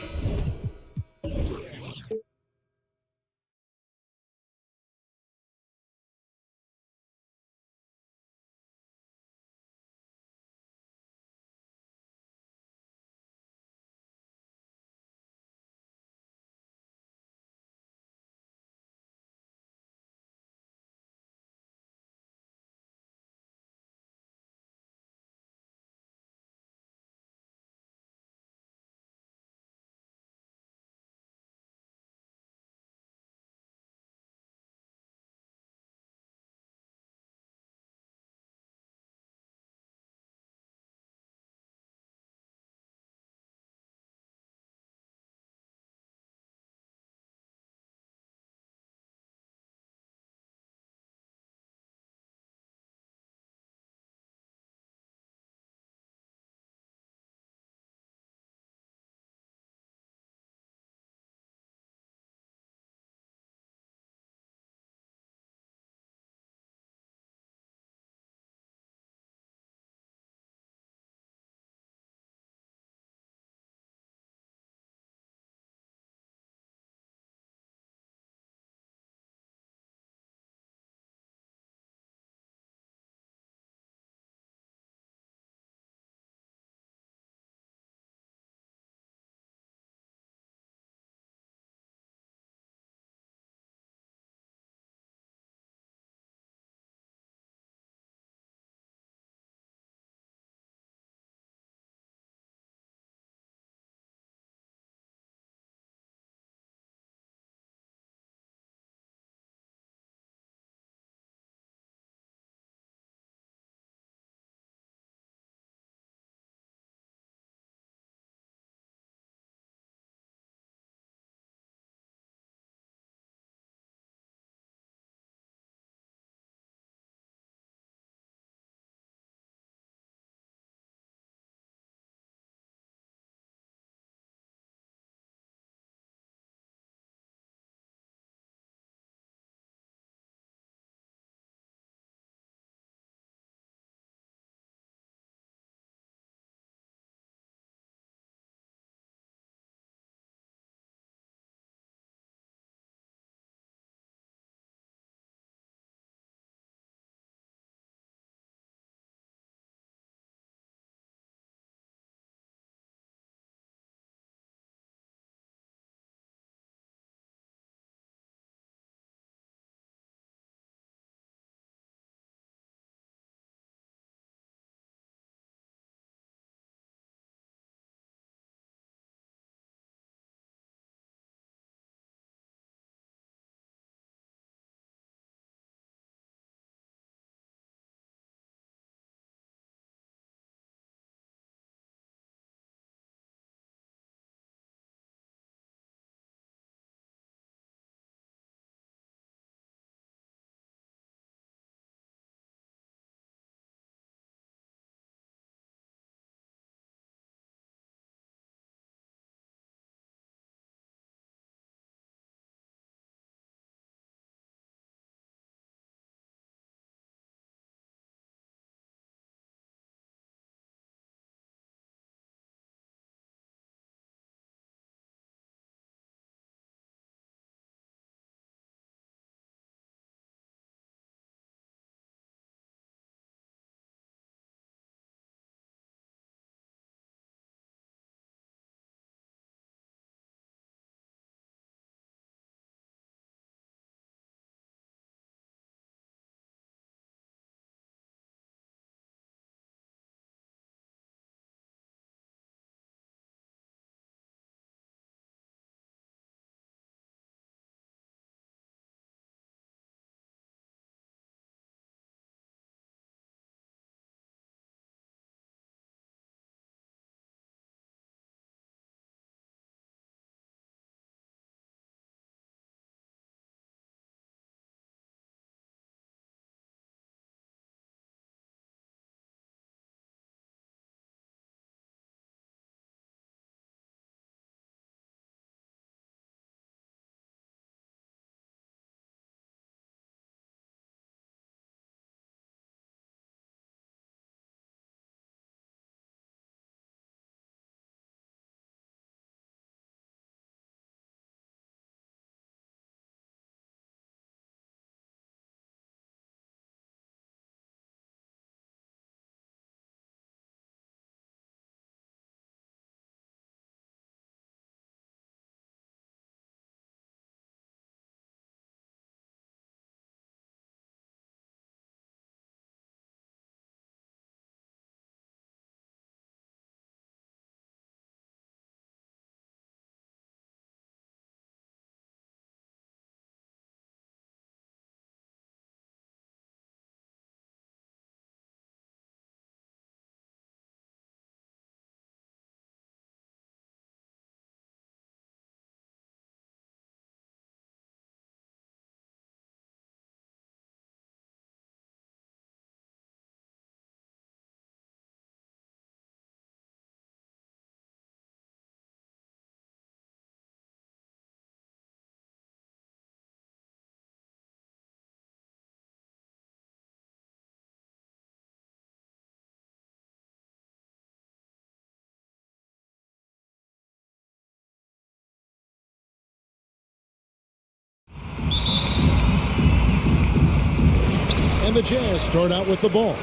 And the Jazz start out with the ball.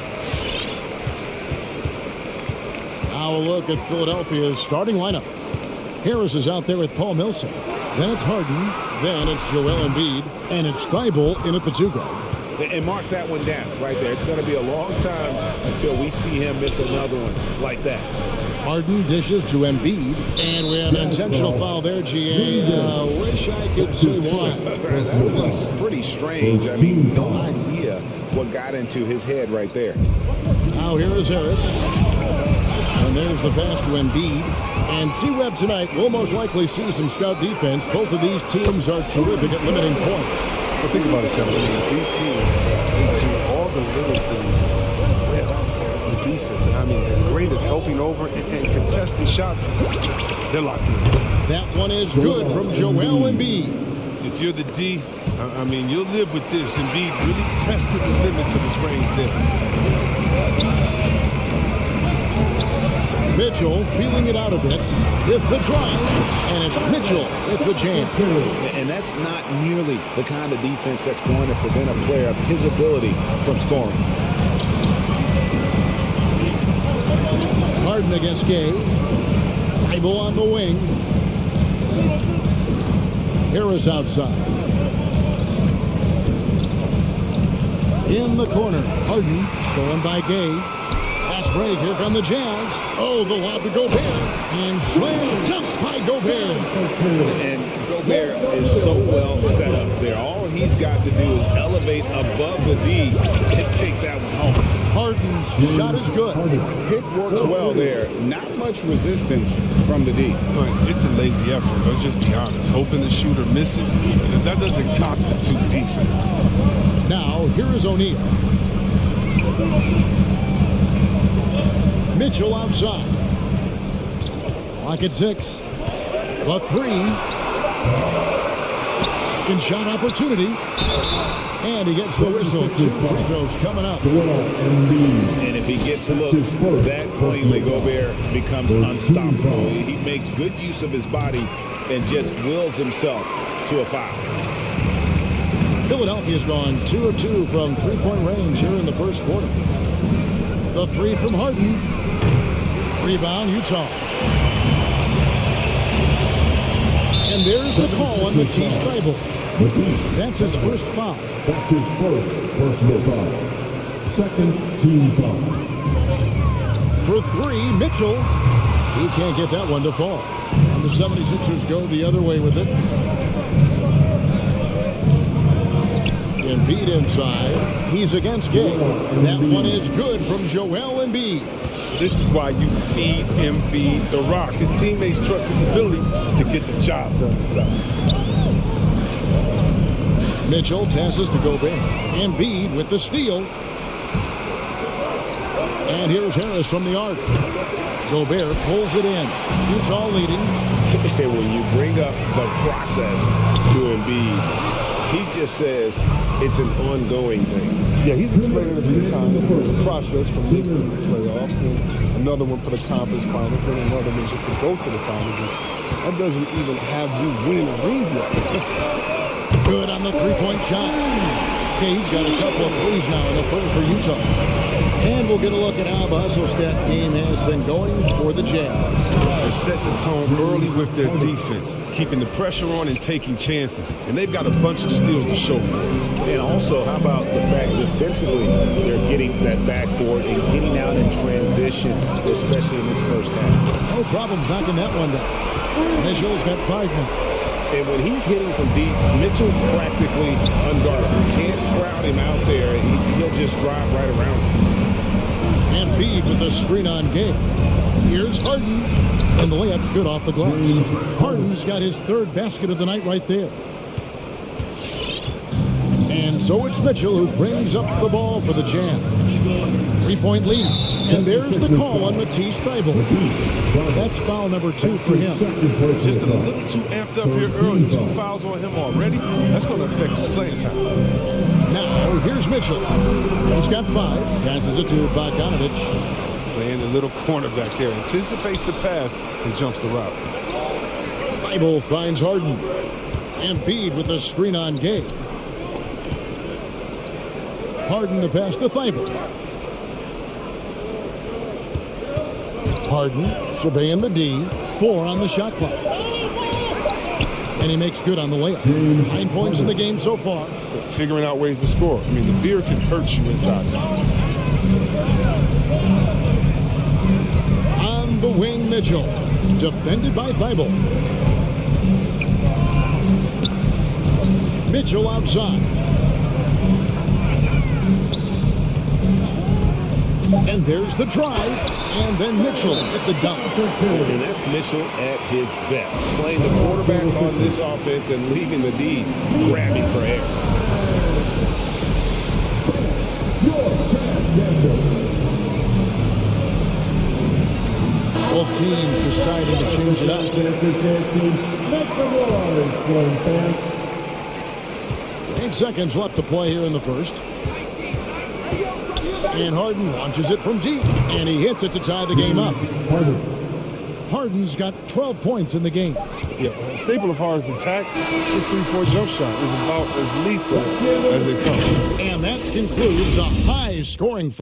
Now a look at Philadelphia's starting lineup. Harris is out there with Paul Millsap. Then it's Harden. Then it's Joel Embiid. And it's Thibault in at the 2 guard. And mark that one down right there. It's going to be a long time until we see him miss another one like that. Harden dishes to Embiid. And we have an intentional foul there, GA. Wish I could say why. That was pretty strange. I mean, no idea what got into his head right there. Now here is Harris. And there's the pass to Embiid. And C-Web tonight will most likely see some scout defense. Both of these teams are terrific at limiting points. Well, think about it, gentlemen. These teams, they do all the little things well on defense. And I mean, they're great at helping over and contesting shots. They're locked in. That one is good from Joel Embiid. If you're the D, I mean, you'll live with this. Embiid really tested the limits of his range there. Mitchell feeling it out a bit with the drive, and it's Mitchell with the jam. And that's not nearly the kind of defense that's going to prevent a player of his ability from scoring. Harden against Gay. Thibault on the wing. Harris outside. In the corner, Harden stolen by Gay. Break, here come the Jazz. Oh, the lob to Gobert. And slam dunk by Gobert. And Gobert is so well set up there. All he's got to do is elevate above the D and take that one home. Harden's shot is good. Pick works well there. Not much resistance from the D. Right. It's a lazy effort. Let's just be honest. Hoping the shooter misses. That doesn't constitute defense. Now, here is O'Neal. Mitchell outside. Clock at 6. The 3. Second shot opportunity. And he gets the whistle. 2 free throws coming up. And if he gets looked that cleanly, Gobert becomes unstoppable. He makes good use of his body and just wills himself to a foul. Philadelphia's gone 2 of 2 from three-point range here in the first quarter. The 3 from Harden. Rebound, Utah. And there's the call on Matisse Thybulle. That's his first foul. That's his first personal foul. Second team foul. For 3, Mitchell. He can't get that one to fall. And the 76ers go the other way with it. Embiid inside. He's against Gay. That one is good from Joel Embiid. This is why you feed Embiid the rock. His teammates trust his ability to get the job done himself. Mitchell passes to Gobert. Embiid with the steal. And here's Harris from the arc. Gobert pulls it in. Utah leading. And when you bring up the process to Embiid, he just says it's an ongoing thing. Yeah, he's explained it a few times. It's a process from leaving the playoffs, then another one for the conference finals, then another one just to go to the finals. And that doesn't even have you win a ring yet. Good on the three-point shot. Okay, he's got a couple of threes now in the first for Utah. And we'll get a look at how the hustle stat game has been going for the Jazz. They set the tone early with their defense, keeping the pressure on and taking chances. And they've got a bunch of steals to show for it. And also, how about the fact defensively they're getting that backboard and getting out in transition, especially in this first half. No problems knocking that one down. Mitchell's got 5 now. And when he's hitting from deep, Mitchell's practically unguardable. You can't crowd him out there. He'll just drive right around him. Embiid with a screen on Gay. Here's Harden. And the layup's good off the glass. Harden's got his 3rd basket of the night right there. And so it's Mitchell who brings up the ball for the Jazz. 3-point lead. And there's the call on Matisse Thybulle. That's foul number 2 for him. Just a little too amped up here early. 2 fouls on him already. That's going to affect his playing time. Now, here's Mitchell. He's got 5. Passes it to Bogdanovich. Playing the little cornerback there. Anticipates the pass and jumps the route. Thybulle finds Harden. Embiid with a screen on Gay. Harden the pass to Thibault. Harden surveying the D. 4 on the shot clock. And he makes good on the layup. 9 points in the game so far. Figuring out ways to score. I mean, the beer can hurt you inside. On the wing, Mitchell. Defended by Thibault. Mitchell outside. And there's the drive. And then Mitchell at the dunk. And that's Mitchell at his best. Playing the quarterback on this offense and leaving the D grabbing for air. Both teams deciding to change it up. 8 seconds left to play here in the first. And Harden launches it from deep. And he hits it to tie the game up. Harden's got 12 points in the game. Yeah, a staple of Harden's attack, his three-point jump shot is about as lethal as it comes. And that concludes a high-scoring.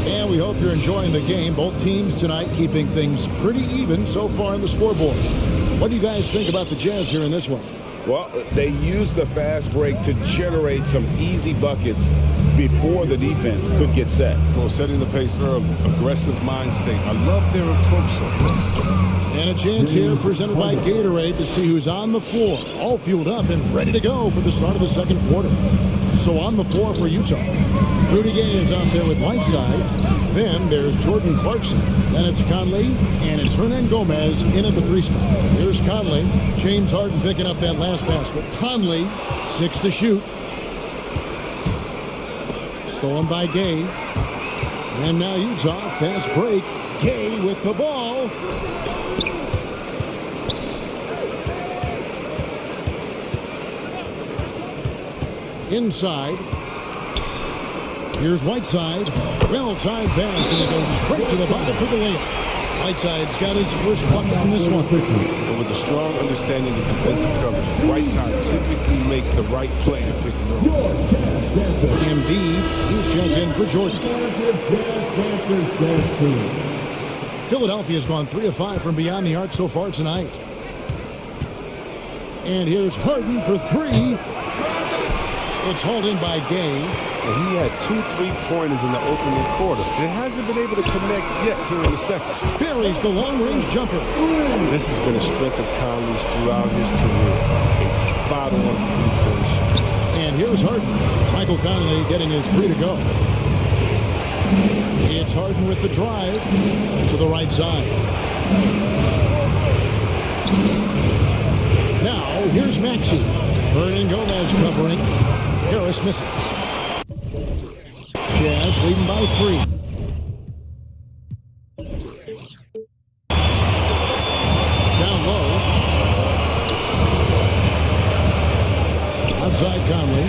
And we hope you're enjoying the game. Both teams tonight keeping things pretty even so far on the scoreboard. What do you guys think about the Jazz here in this one? Well, they used the fast break to generate some easy buckets before the defense could get set. Well, setting the pace early, aggressive mind state. I love their approach so far. And a chance here presented by Gatorade to see who's on the floor, all fueled up and ready to go for the start of the second quarter. So on the floor for Utah, Rudy Gay is out there with Whiteside. Then there's Jordan Clarkson. Then it's Conley, and it's Hernan Gomez in at the 3 spot. Here's Conley. James Harden picking up that last basket. Conley, 6 to shoot. Stolen by Gay. And now Utah, fast break. Gay with the ball. Inside. Here's Whiteside. Well-timed pass, and he goes straight to the bucket for the layup. Whiteside's got his first bucket in this one. But with a strong understanding of defensive coverage, Whiteside typically makes the right play to pick and roll. Embiid, he's checked in for Jordan. Philadelphia's gone 3 of 5 from beyond the arc so far tonight. And here's Harden for 3. It's hauled in by Gay. And he had 2 3-pointers in the opening quarter. It hasn't been able to connect yet here in the second. Buries the long-range jumper. This has been a strength of Conley's throughout his career. A spot-on three-point shot. And here's Harden. Michael Conley getting his 3 to go. It's Harden with the drive to the right side. Now, here's Maxey. Hernan Gomez covering. Harris misses. Jazz leading by 3. Down low. Outside Conley.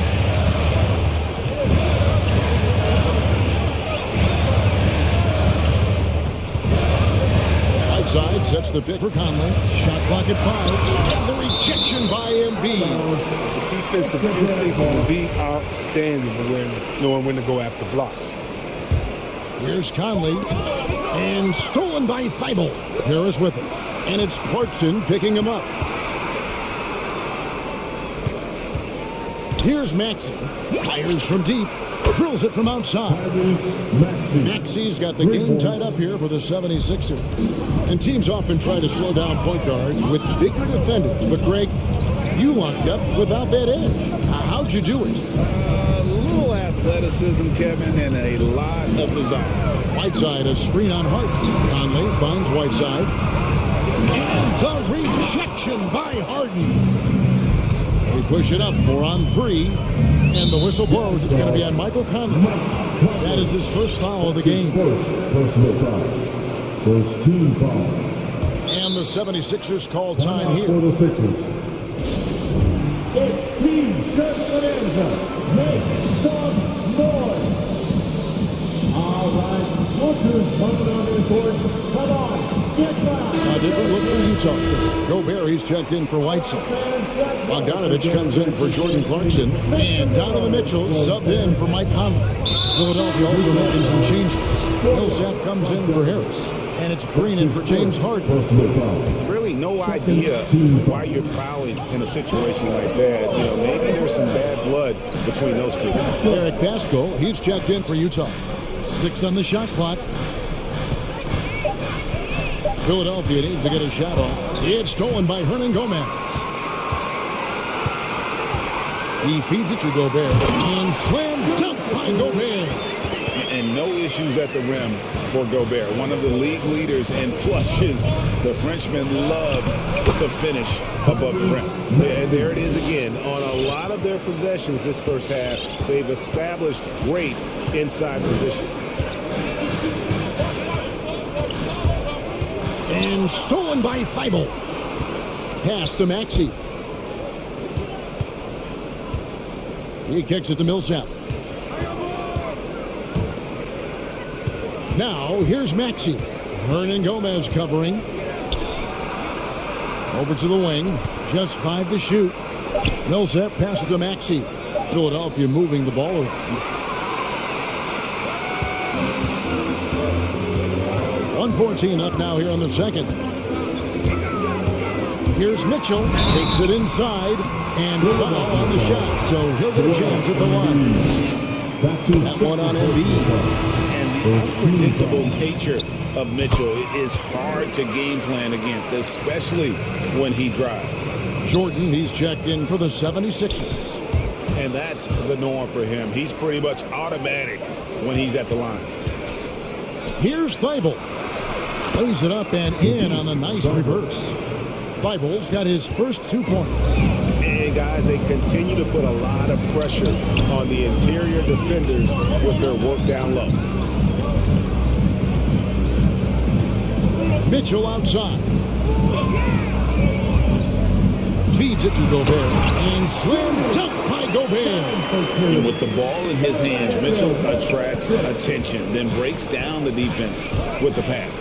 Outside sets the pick for Conley. Shot clock at 5. And the rejection by Embiid. The defensive instincts of the league outstanding awareness, knowing when to go after blocks. Here's Conley. And stolen by Thibault. Harris with it. And it's Clarkson picking him up. Here's Maxey. Fires from deep. Drills it from outside. Maxey's got the game tied up here for the 76ers. And teams often try to slow down point guards with bigger defenders. But Greg, you locked up without that edge. How'd you do it? A little athleticism, Kevin, and a lot of desire. Whiteside, a screen on Hart. Conley finds Whiteside. And the rejection by Harden. They push it up 4 on 3. And the whistle blows. It's going to be on Michael Conley. That is his first foul of the game. First team foul. And the 76ers call time here. For the Sixers. It's Team Bonanza. Make some noise. All right. Lookers coming on the court. Come on. Get back. A different look for Utah. Gobert, he's checked in for Whiteside. Bogdanovich comes in for Jordan Clarkson. And Donovan Mitchell subbed in for Mike Conley. Philadelphia also making some changes. Millsap comes in for Harris. And it's Green in for James Harden. Really no idea why you're fouling in a situation like that. You know, maybe there's some bad blood between those two. Eric Pascal, he's checked in for Utah. 6 on the shot clock. Philadelphia needs to get a shot off. It's stolen by Hernan Gomez. He feeds it to Gobert. And slam dunk by Gobert. And no issues at the rim for Gobert. One of the league leaders in flushes. The Frenchman loves to finish above the rim. And there it is again. On a lot of their possessions this first half, they've established great inside position. And stolen by Thibault. Pass to Maxey. He kicks it to Millsap. Now, here's Maxey. Hernan Gomez covering. Over to the wing. Just 5 to shoot. Millsap passes to Maxey. Philadelphia moving the ball around. 1:14 left now here in the second. Here's Mitchell. Takes it inside. And foul on the shot. So he'll get a chance at the line. That one on Embiid. The unpredictable nature of Mitchell is hard to game plan against, especially when he drives. Jordan, he's checked in for the 76ers. And that's the norm for him. He's pretty much automatic when he's at the line. Here's Thibault. Lays it up and in on the nice reverse. Thibault's got his first 2 points. And guys, they continue to put a lot of pressure on the interior defenders with their work down low. Mitchell outside. Feeds it to Gobert. And slam dunk by Gobert. And with the ball in his hands, Mitchell attracts attention, then breaks down the defense with the pass.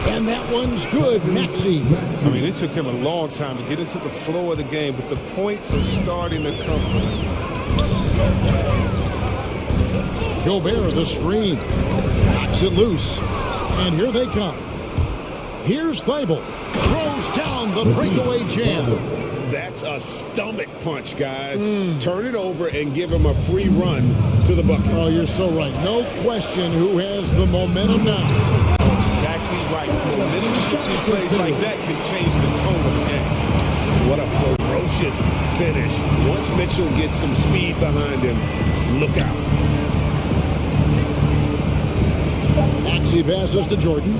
And that one's good, Maxey. I mean, it took him a long time to get into the flow of the game, but the points are starting to come from him. Gobert, the screen. Knocks it loose. And here they come. Here's Thibault. Throws down the breakaway jam. That's a stomach punch, guys. Turn it over and give him a free run to the bucket. Oh, you're so right. No question who has the momentum now. Exactly right. Momentum shifting plays like that can change the tone of the game. What a ferocious finish. Once Mitchell gets some speed behind him, look out. Maxey passes to Jordan.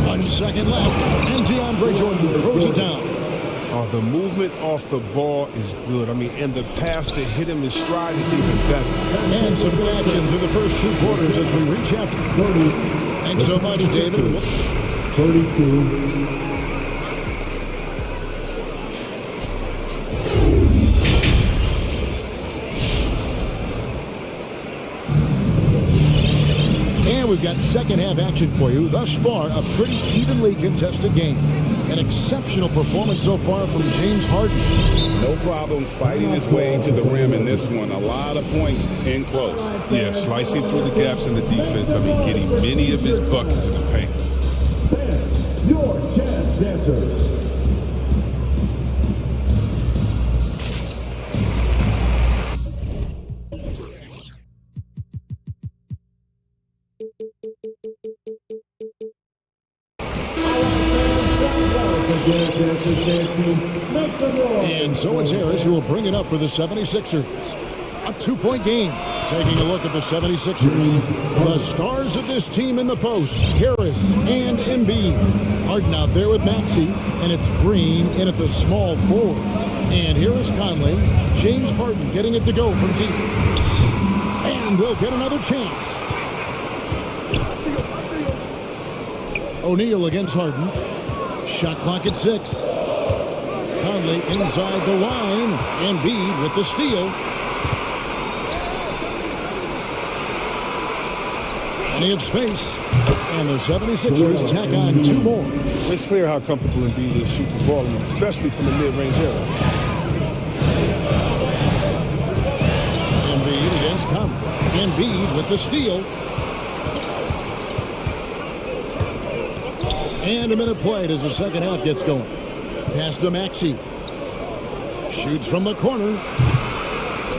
1 second left. And DeAndre Jordan throws it down. Oh, the movement off the ball is good. I mean, and the pass to hit him in stride is even better. And some good action through the first 2 quarters as we reach after 30. Thanks so much, David. 32. And we've got second half action for you. Thus far, a pretty evenly contested game. An exceptional performance so far from James Harden. No problems fighting his way to the rim in this one. A lot of points in close. Yeah, slicing through the gaps in the defense. I mean, getting many of his buckets in the paint. Your chance dancer. And so it's Harris who will bring it up for the 76ers. A 2-point game. Taking a look at the 76ers. The stars of this team in the post. Harris and Embiid. Harden out there with Maxey. And it's Green in at the small forward. And here is Conley. James Harden getting it to go from deep. And they'll get another chance. O'Neal against Harden. Shot clock at 6. Conley inside the line. Embiid with the steal. Plenty of space. And the 76ers tack on 2 more. It's clear how comfortable Embiid is shooting the ball, especially from the mid-range area. Embiid against Conley. Embiid with the steal. And a minute played as the second half gets going. Pass to Maxey. Shoots from the corner.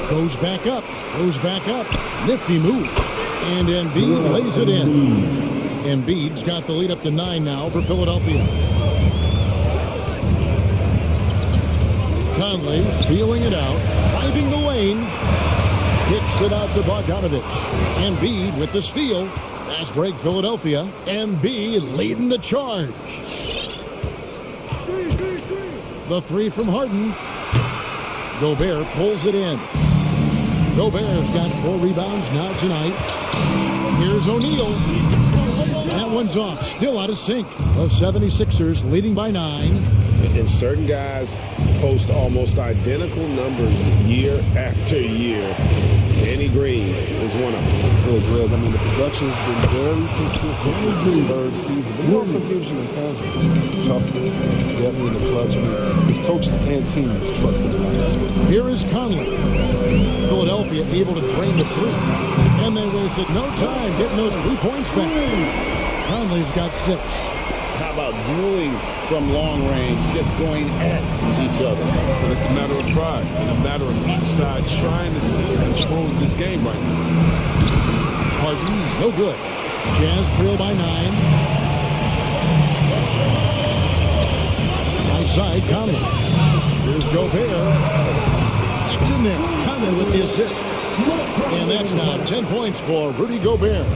Goes back up. Goes back up. Nifty move. And Embiid lays it in. Embiid's got the lead up to 9 now for Philadelphia. Conley feeling it out. Driving the lane. Kicks it out to Bogdanovich. Embiid with the steal. Fast break Philadelphia. Embiid leading the charge. The 3 from Harden. Gobert pulls it in. Gobert's got 4 rebounds now tonight. Here's O'Neal. That one's off. Still out of sync. The 76ers leading by 9. And certain guys post almost identical numbers year after year. Danny Green is one of them. Really, Greg, I mean, the production has been very consistent since his 3rd season. But it also gives you intangibles. Toughness, depth in the clutch. I mean, his coaches and teams trust him. Here is Conley. Philadelphia able to drain the 3. And they wasted no time getting those 3 points back. Conley's got 6. How about dueling from long range, just going at each other? But it's a matter of pride and a matter of each side trying to seize control of this game right now. Harden, no good. Jazz trail by 9. Right side, Conley. Here's Gobert. That's in there. Conley with the assist. And that's now 10 points for Rudy Gobert.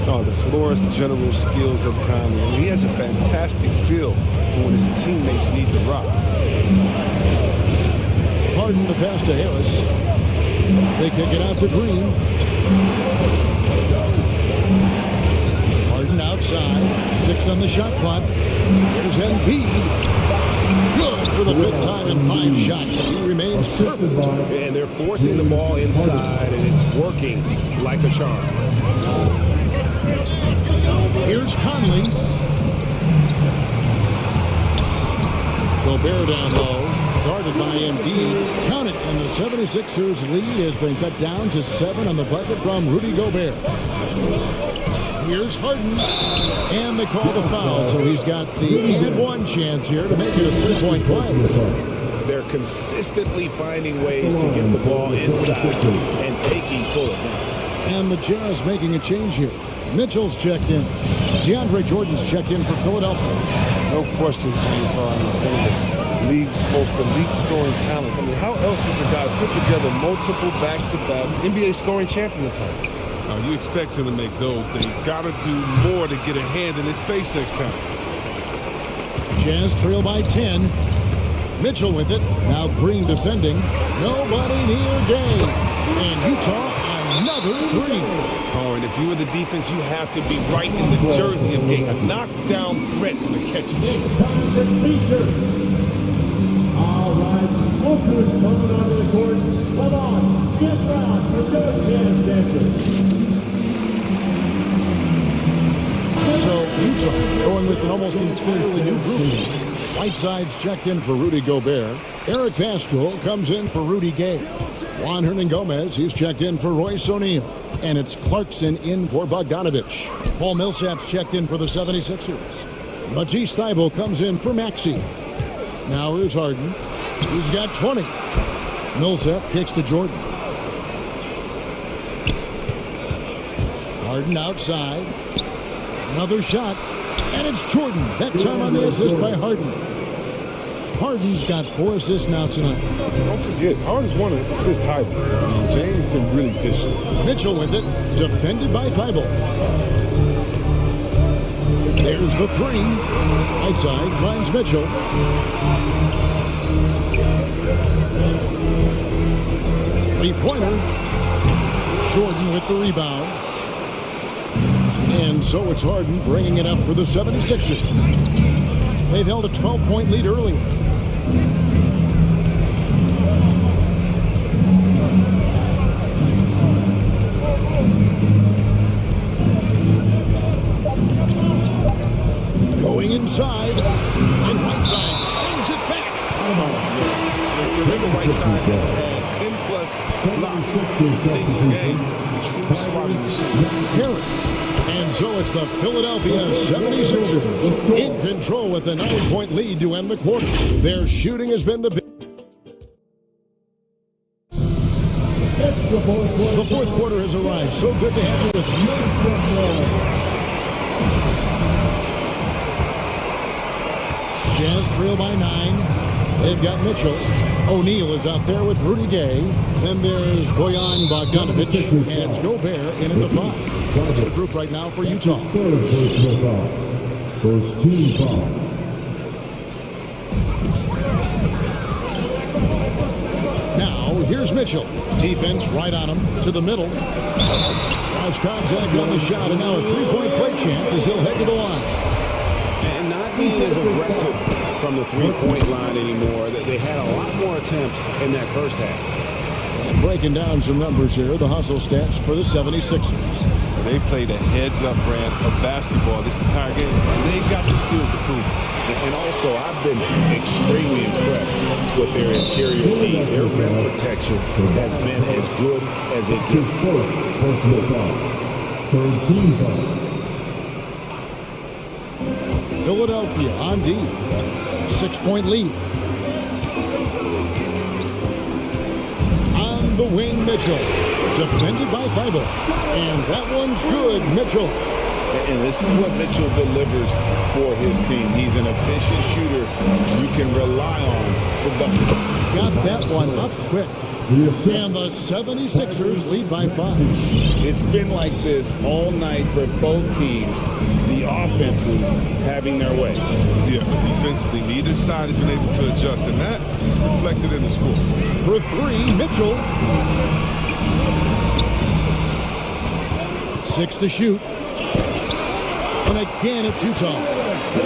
Oh, the floor's general skills of Conley. I mean, he has a fantastic feel for when his teammates need the rock. Harden the pass to Harris. They kick it out to Green. Harden outside. 6 on the shot clock. Here's Embiid. Good for the 5th time in 5 shots. He remains perfect. And they're forcing the ball inside, and it's working like a charm. Here's Conley. Gobert down low. Guarded by Embiid. Count it. And the 76ers lead has been cut down to 7 on the bucket from Rudy Gobert. Here's Harden. And they call the foul. So he's got the and 1 chance here to make it a 3-point play. They're consistently finding ways to get the ball inside and taking full advantage. And the Jazz making a change here. Mitchell's checked in. DeAndre Jordan's checked in for Philadelphia. No question, James Harden is one of the league's most elite scoring talents. I mean, how else does a guy put together multiple back-to-back NBA scoring champion titles? You expect him to make those. They got to do more to get a hand in his face next time. Jazz trail by 10. Mitchell with it. Now Green defending. Nobody near game. And Utah another 3. Oh, and if you were the defense, you have to be right in the jersey of getting a knockdown threat for the catch and shoot. All right, Walker's coming onto the court. Come on, get down for those dance dancers. So Utah going with an almost entirely new group. Whiteside's checked in for Rudy Gobert. Eric Pascal comes in for Rudy Gay. Juan Hernangomez, he's checked in for Royce O'Neal. And it's Clarkson in for Bogdanovich. Paul Millsap's checked in for the 76ers. Matisse Thybulle comes in for Maxey. Now here's Harden. He's got 20. Millsap kicks to Jordan. Harden outside. Another shot. And it's Jordan. That time on the assist by Harden. Harden's got 4 assists now tonight. Don't forget, Harden's one of the assist type. James can really dish it. Mitchell with it. Defended by Thybulle. There's the 3. Outside finds Mitchell. Three-pointer. Jordan with the rebound. And so it's Harden bringing it up for the 76ers. They've held a 12-point lead earlier. Going inside, and Whiteside sends it back. Remember, Whiteside has had 10-plus blocks in a single game. True swatting machine. Harris. And so it's the Philadelphia 76ers in control with a 9-point lead to end the quarter. Their shooting has been the big. The fourth quarter has arrived. So good to have you with us. Jazz trail by 9. They've got Mitchell. O'Neal is out there with Rudy Gay. Then there's Bojan Bogdanovic. And it's Gobert in at the 5. That's the group right now for Utah. First team foul. Now, here's Mitchell. Defense right on him to the middle. Has contact on the shot, and now a three-point play chance as he'll head to the line. And not being as aggressive from the three-point line anymore. They had a lot more attempts in that first half. Breaking down some numbers here, the hustle stats for the 76ers. They played a heads-up brand of basketball this entire game, and they got the steals to prove it. And also, I've been extremely impressed with their interior team. Their rim protection has been as good as it gets. Philadelphia on D. 6-point lead. On the wing, Mitchell. Defended by Thibault. And that one's good, Mitchell. And this is what Mitchell delivers for his team. He's an efficient shooter you can rely on for buckets. Got that one up quick. And the 76ers lead by 5. It's been like this all night for both teams. The offenses having their way. Yeah, but defensively, neither side has been able to adjust, and that's reflected in the score. For 3, Mitchell. 6 to shoot. And again, it's Utah.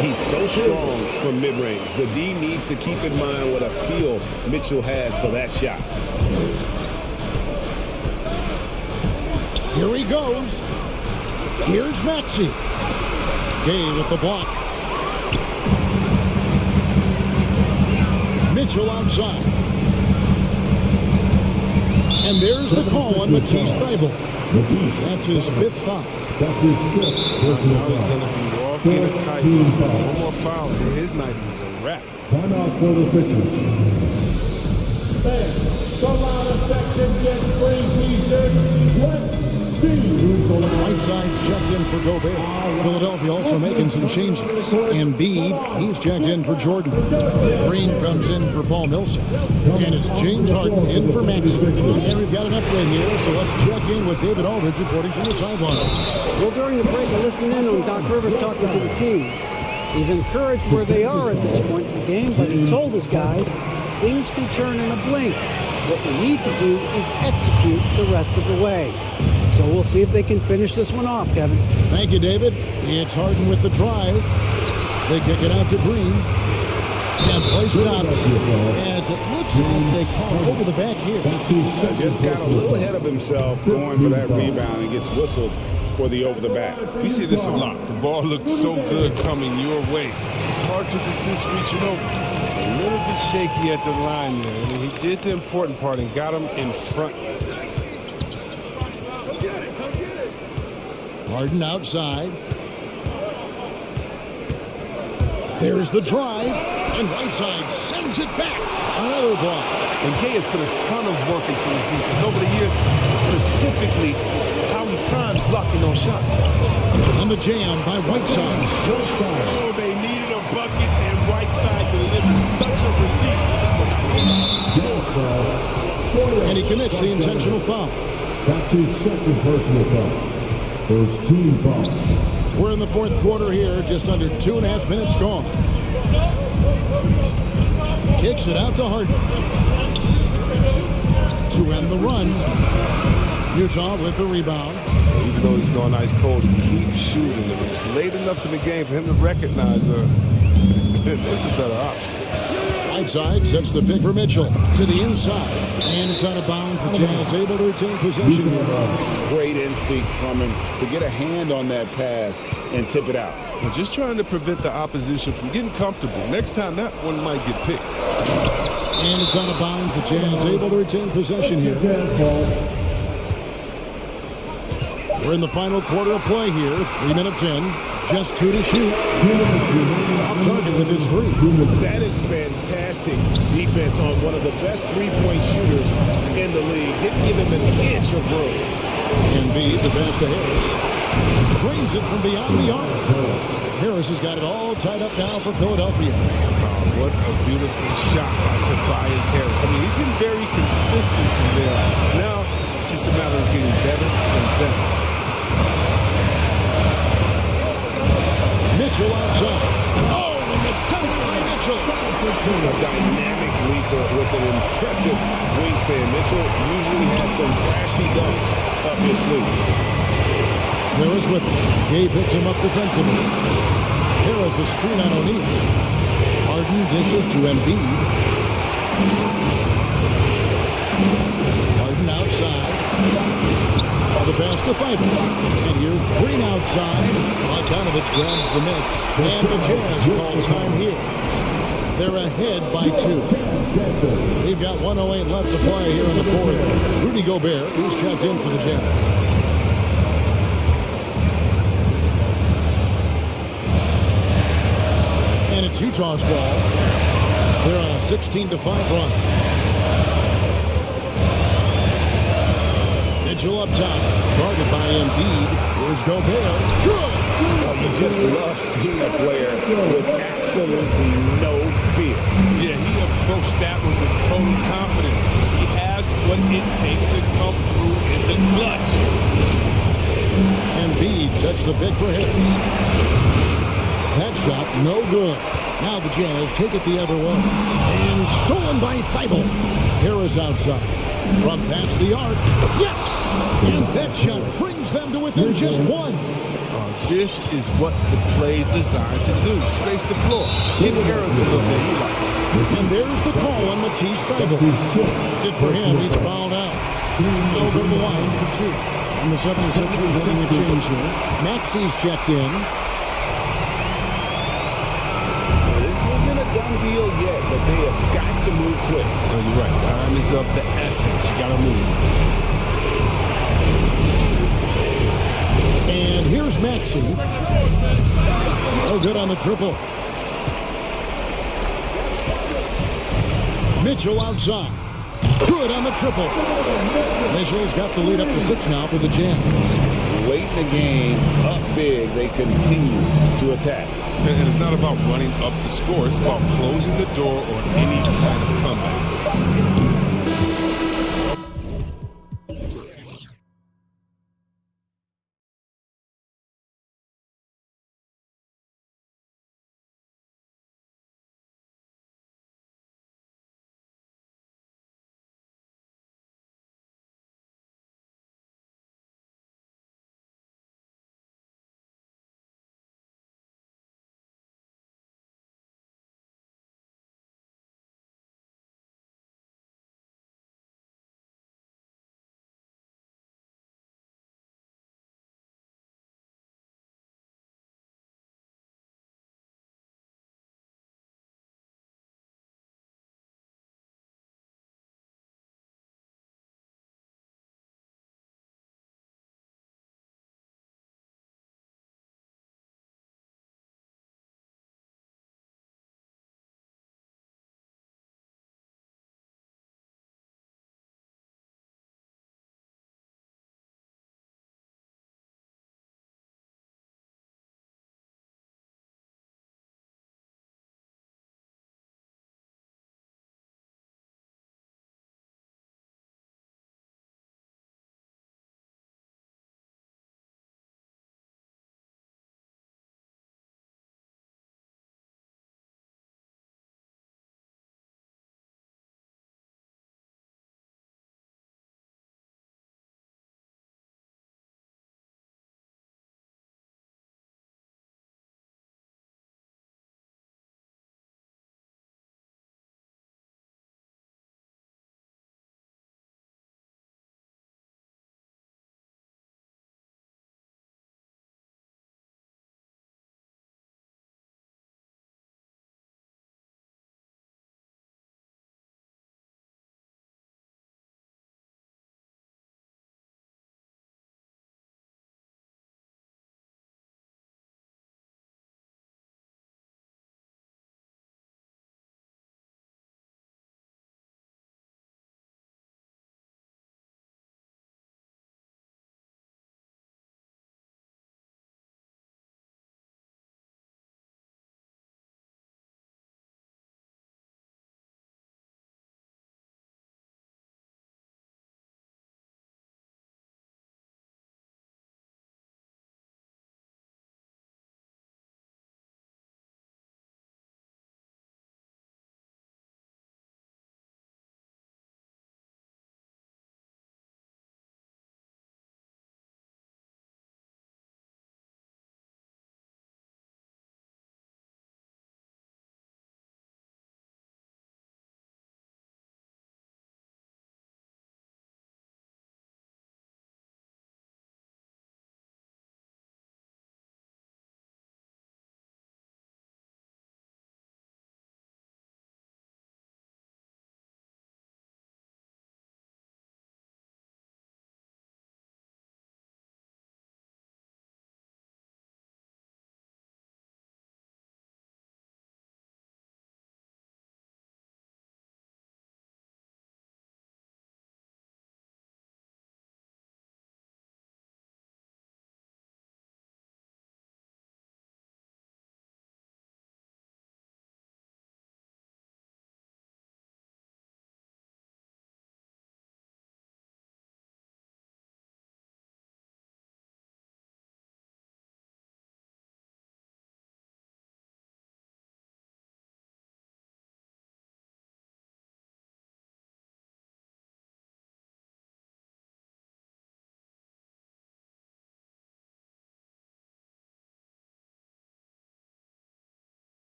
He's so strong from mid-range. The D needs to keep in mind what a feel Mitchell has for that shot. Here he goes. Here's Maxey. Gay with the block. Mitchell outside. And there's the call on Matisse Thybulle. That's his 5th foul. Now he's going to be walking a tight. One more foul, and his night is a wrap. Time out for the Sixers. Fans, the louder section gets free t-shirts. Let's see who's the louder. Whiteside's checked in for Gobert. Philadelphia also making some changes. Embiid, he's checked in for Jordan. Green comes in for Paul Millsap. And it's James Harden in for Maxey. And we've got an update here, so let's check in with David Aldridge reporting from the sideline. Well, during the break, I listened in on Doc Rivers talking to the team. He's encouraged where they are at this point in the game, but he told his guys things can turn in a blink. What we need to do is execute the rest of the way. So we'll see if they can finish this one off, Kevin. Thank you, David. It's Harden with the drive. They kick it out to Green. And play stops as it looks like they call over the back here. Just got a little ahead of himself going for that rebound and gets whistled for the over the back. We see this a lot. The ball looks so good coming your way. It's hard to resist reaching over. A little bit shaky at the line there. I mean, he did the important part and got him in front. Harden outside. There's the drive, and Whiteside sends it back. Another block. And Gay has put a ton of work into his defense over the years, specifically how he times blocking those shots. On the jam by Whiteside. Oh, they needed a bucket, and Whiteside delivered such a relief. And he commits the intentional foul. That's his second personal foul. First team foul. We're in the fourth quarter here, just under 2.5 minutes gone. Kicks it out to Harden. To end the run. Utah with the rebound. Even though he's going ice cold, he keeps shooting. If it's late enough in the game for him to recognize this is better option. side sets the pick for Mitchell to the inside, and it's out of bounds. The Jazz able to retain possession here. Great instincts from him to get a hand on that pass and tip it out. We're just trying to prevent the opposition from getting comfortable. Next time, that one might get picked. And it's out of bounds. The Jazz able to retain possession here. We're in the final quarter of play here. 3 minutes in. Just 2 to shoot. Off target with his 3. That is fantastic defense on one of the best three-point shooters in the league. Didn't give him an inch of room. Embiid, the pass to Harris. Drains it from beyond the arc. Harris has got it all tied up now for Philadelphia. What a beautiful shot by Tobias Harris. I mean, he's been very consistent from there. Now, it's just a matter of getting better and better. Mitchell outside. Oh, and the dunk by Mitchell. A dynamic leaper with an impressive wingspan. Mitchell usually has some flashy dunks up his sleeve. Harris with it. Gay picks him up defensively. Harris a screen on O'Neal. Harden dishes to Embiid. Harden outside. The pass to Fiber. And here's Green outside. Bogdanovich grabs the miss. And the Jazz call time here. They're ahead by 2. We've got 1:08 left to play here in the fourth. Rudy Gobert, who's checked in for the Jazz. And it's Utah's ball. They're on a 16-5 run. Mitchell up top. Guarded by Embiid. Here's Gobert. Good! You just love seeing a player with absolutely no fear. Yeah, he approached that one with total confidence. He has what it takes to come through in the clutch. Embiid sets the pick for Harris. That shot, no good. Now the Jazz take it the other way. And stolen by Thibault. Harris outside. From past the arc. Yes! And that shot brings them to within just 1. This is what the play is designed to do. Space the floor. Get Harris a little bit. And there's the call on Matisse Thibault. That's it for him. He's fouled out. He'll go to the line for 2. And the 76ers getting a change here. Maxi's checked in. Done deal yet, but they have got to move quick. Oh, you're right. Time is of the essence. You got to move. And here's Maxey. Oh, good on the triple. Mitchell outside. Good on the triple. Mitchell's got the lead up to 6 now for the Jazz. Late in the game, up big, they continue to attack. And it's not about running up to score. It's about closing the door on any kind of comeback.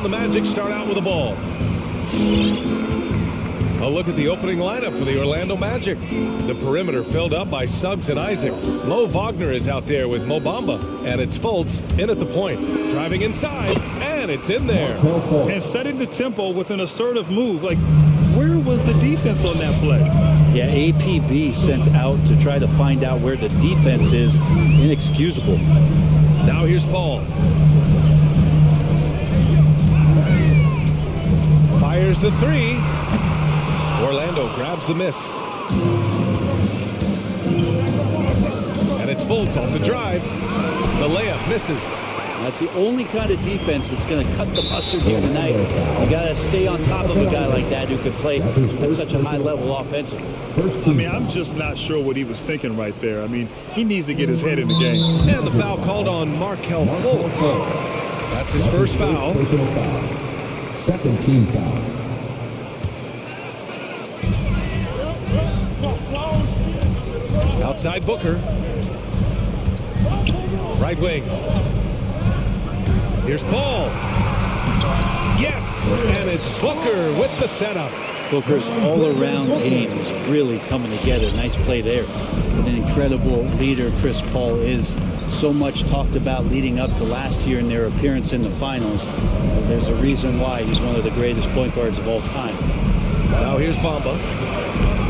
the Magic start out with the ball. A look at the opening lineup for the Orlando Magic. The perimeter filled up by Suggs and Isaac. Mo Wagner is out there with Mo Bamba, and it's Fultz in at the point. Driving inside, and it's in there. And setting the tempo with an assertive move. Like, where was the defense on that play? Yeah, APB sent out to try to find out where the defense is. Inexcusable. Now here's Paul. Fires the three. Orlando grabs the miss. And it's Fultz off the drive. The layup misses. That's the only kind of defense that's going to cut the mustard here tonight. You got to stay on top of a guy like that who could play at such a high level offensively. I mean, I'm just not sure what he was thinking right there. I mean, he needs to get his head in the game. And the foul called on Markel Fultz. That's his first foul. Second team foul. Outside Booker. Right wing. Here's Paul. Yes! And it's Booker with the setup. Booker's all-around game is really coming together. Nice play there. An incredible leader Chris Paul is. So much talked about leading up to last year in their appearance in the finals. There's a reason why he's one of the greatest point guards of all time. Now here's Bamba.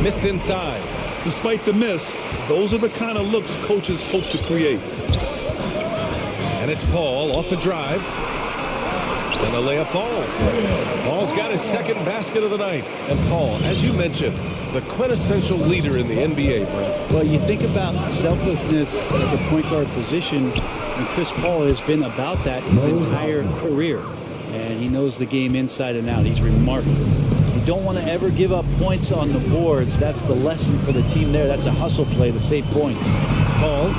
Missed inside. Despite the miss, those are the kind of looks coaches hope to create. And it's Paul off the drive. And the layup falls. Paul's got his second basket of the night. And Paul, as you mentioned, the quintessential leader in the NBA, Brett. Well, you think about selflessness at the point guard position, and Chris Paul has been about that his entire career. And he knows the game inside and out. He's remarkable. You don't want to ever give up points on the boards. That's the lesson for the team there. That's a hustle play to save points. Paul.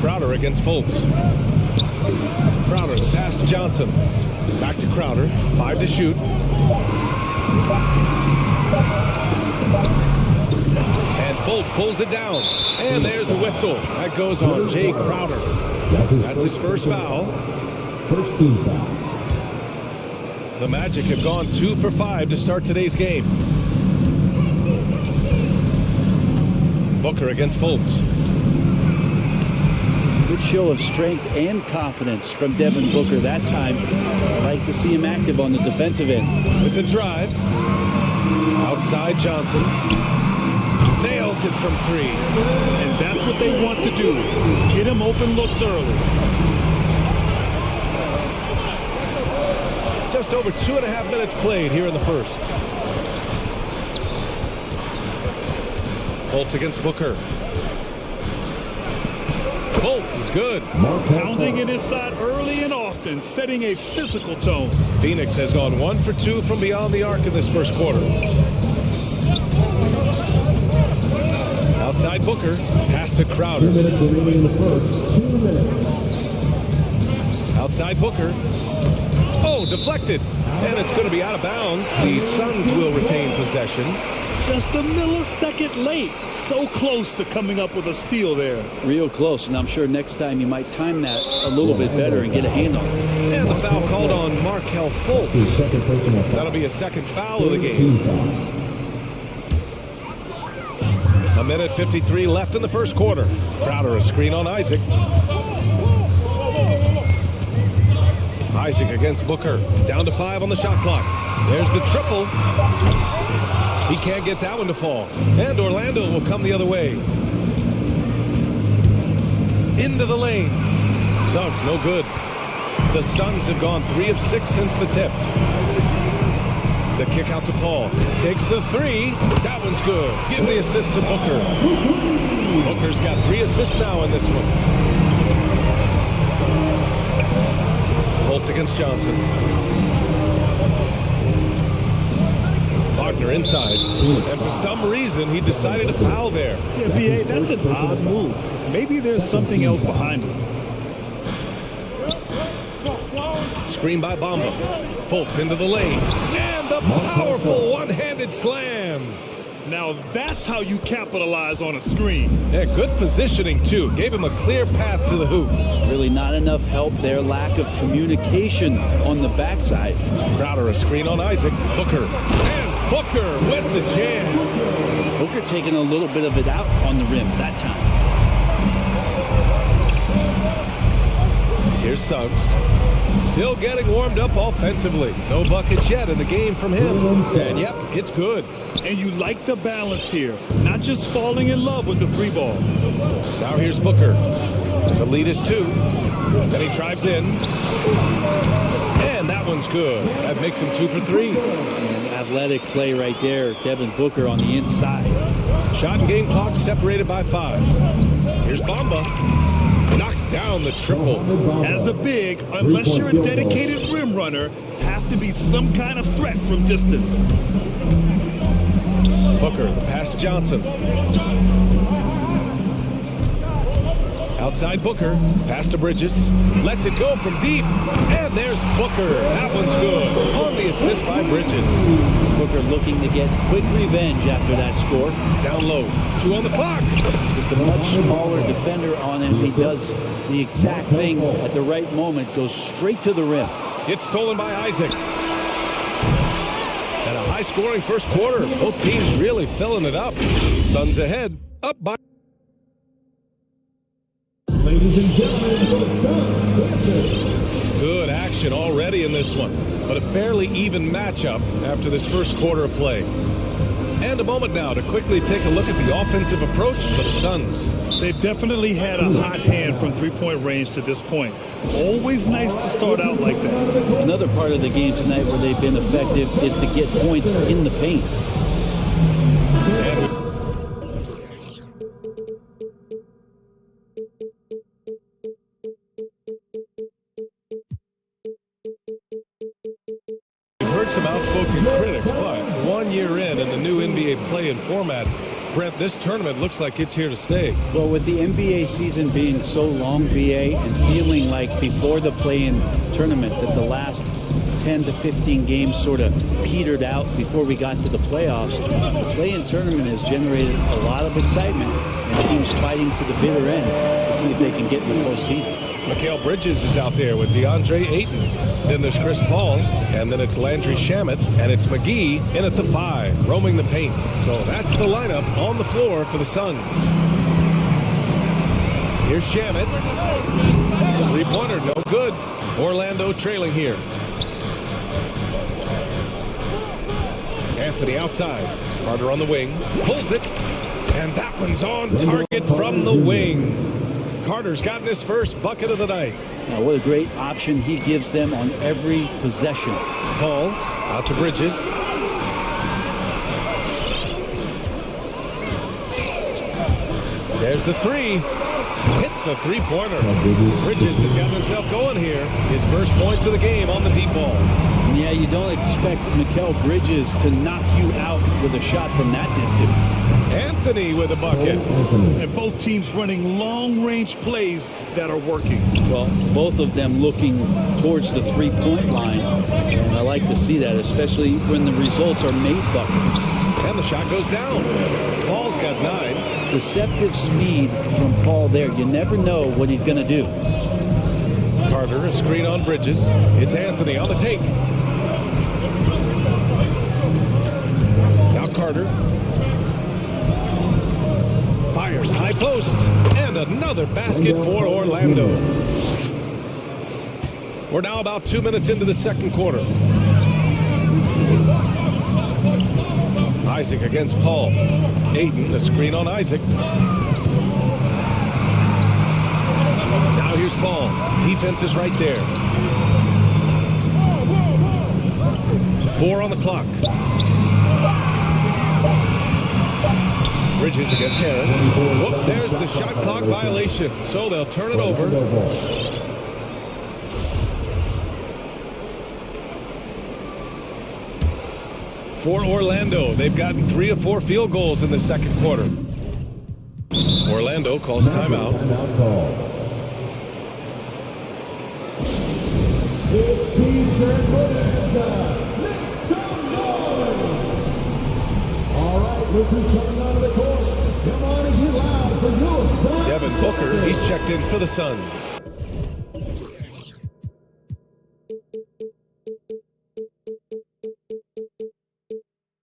Crowder against Fultz. Crowder, the pass to Johnson. Back to Crowder. 5 to shoot. And Fultz pulls it down. And there's a whistle. That goes on Jay Crowder. That's his first foul. First team foul. The Magic have gone 2 for 5 to start today's game. Booker against Fultz. Good show of strength and confidence from Devin Booker that time. I like to see him active on the defensive end. With the drive. Outside Johnson. Nails it from 3. And that's what they want to do. Get him open looks early. Just over 2.5 minutes played here in the first. Fultz against Booker. Fultz is good. Pounding it inside early and often, setting a physical tone. Phoenix has gone 1 for 2 from beyond the arc in this first quarter. Outside Booker, pass to Crowder. 2 minutes remaining in the first. 2 minutes. Outside Booker. Oh, deflected. And it's going to be out of bounds. The Suns will retain possession. Just a millisecond late. So close to coming up with a steal there. Real close, and I'm sure next time you might time that a little bit better and get a hand on it. And the foul called on Markel Fultz. That'll be a second foul of the game. A minute 53 left in the first quarter. Crowder a screen on Isaac. Isaac against Booker. Down to 5 on the shot clock. There's the triple. He can't get that one to fall. And Orlando will come the other way. Into the lane. Suggs, no good. The Suns have gone 3 of 6 since the tip. The kick out to Paul. Takes the 3. That one's good. Give the assist to Booker. Booker's got 3 assists now in this one. Fultz against Johnson. Wagner inside. And for some reason, he decided to foul there. Yeah, B.A., that's an odd move. Maybe there's something else behind it. Screen by Bamba. Fultz into the lane. And the powerful one-handed slam. Now that's how you capitalize on a screen. Yeah, good positioning too. Gave him a clear path to the hoop. Really not enough help there. Lack of communication on the backside. Crowder a screen on Isaac. Booker. And Booker with the jam. Booker taking a little bit of it out on the rim that time. Here's Suggs. Still getting warmed up offensively. No buckets yet in the game from him. And yep, it's good. And you like the balance here. Not just falling in love with the free ball. Now here's Booker. The lead is 2. Then he drives in. And that one's good. That makes him 2 for 3. An athletic play right there. Devin Booker on the inside. Shot and game clock separated by 5. Here's Bamba. Knocks down the triple. As a big, unless you're a dedicated rim runner, have to be some kind of threat from distance. Booker, the pass to Johnson. Outside Booker, pass to Bridges. Lets it go from deep. And there's Booker. That one's good. On the assist by Bridges. Booker looking to get quick revenge after that score. Down low. 2 on the clock. Just a much smaller defender on him. He does the exact thing at the right moment. Goes straight to the rim. It's stolen by Isaac. And a high-scoring first quarter. Both teams really filling it up. Suns ahead. Up by... Ladies and gentlemen, good action already in this one, but a fairly even matchup after this first quarter of play. And a moment now to quickly take a look at the offensive approach for the Suns. They've definitely had a hot hand from three-point range to this point. Always nice to start out like that. Another part of the game tonight where they've been effective is to get points in the paint. Some outspoken critics, but 1 year in the new NBA play-in format, Brent, this tournament looks like it's here to stay. Well, with the NBA season being so long, BA, and feeling like before the play-in tournament that the last 10 to 15 games sort of petered out before we got to the playoffs, the play-in tournament has generated a lot of excitement and teams fighting to the bitter end to see if they can get in the postseason. Mikal Bridges is out there with DeAndre Ayton. Then there's Chris Paul, and then it's Landry Shamet, and it's McGee in at the 5, roaming the paint. So that's the lineup on the floor for the Suns. Here's Shamet. Three-pointer, no good. Orlando trailing here. Anthony outside. Carter on the wing. Pulls it. And that one's on target from the wing. Carter's gotten his first bucket of the night. Now, what a great option he gives them on every possession. Paul out to Bridges. There's the 3. Hits the three-pointer. Bridges has gotten himself going here. His first points of the game on the deep ball. Yeah, you don't expect Mikal Bridges to knock you out with a shot from that distance. Anthony with a bucket. And both teams running long-range plays that are working. Well, both of them looking towards the three-point line. And I like to see that, especially when the results are made buckets. And the shot goes down. Paul's got 9. Deceptive speed from Paul there. You never know what he's going to do. Carter, a screen on Bridges. It's Anthony on the take. Now Carter. Fires high post. And another basket for Orlando. We're now about 2 minutes into the second quarter. Isaac against Paul. Ayton, the screen on Isaac. Now here's Paul. Defense is right there. 4 on the clock. Bridges against Harris. Whoop, there's the shot clock violation. So they'll turn it over. For Orlando, they've gotten 3 of 4 field goals in the second quarter. Orlando calls timeout. All right, This is coming out of the court. Come on and get loud for your son. Devin Booker, he's checked in for the Suns.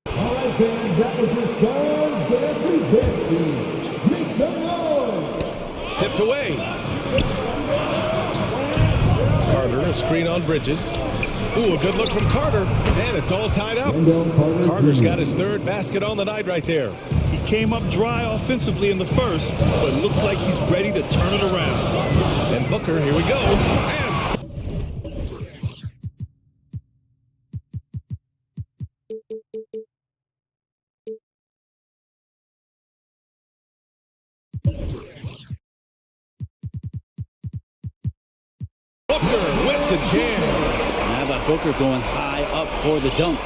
All right, fans, that was your Suns dancing dance. Make some noise. Tipped away. Carter, a screen on Bridges. Ooh, a good look from Carter. And it's all tied up. Carter's got his third basket on the night right there. He came up dry offensively in the first, but looks like he's ready to turn it around. And Booker, here we go. And Booker with the jam. How about Booker going high up for the dunk?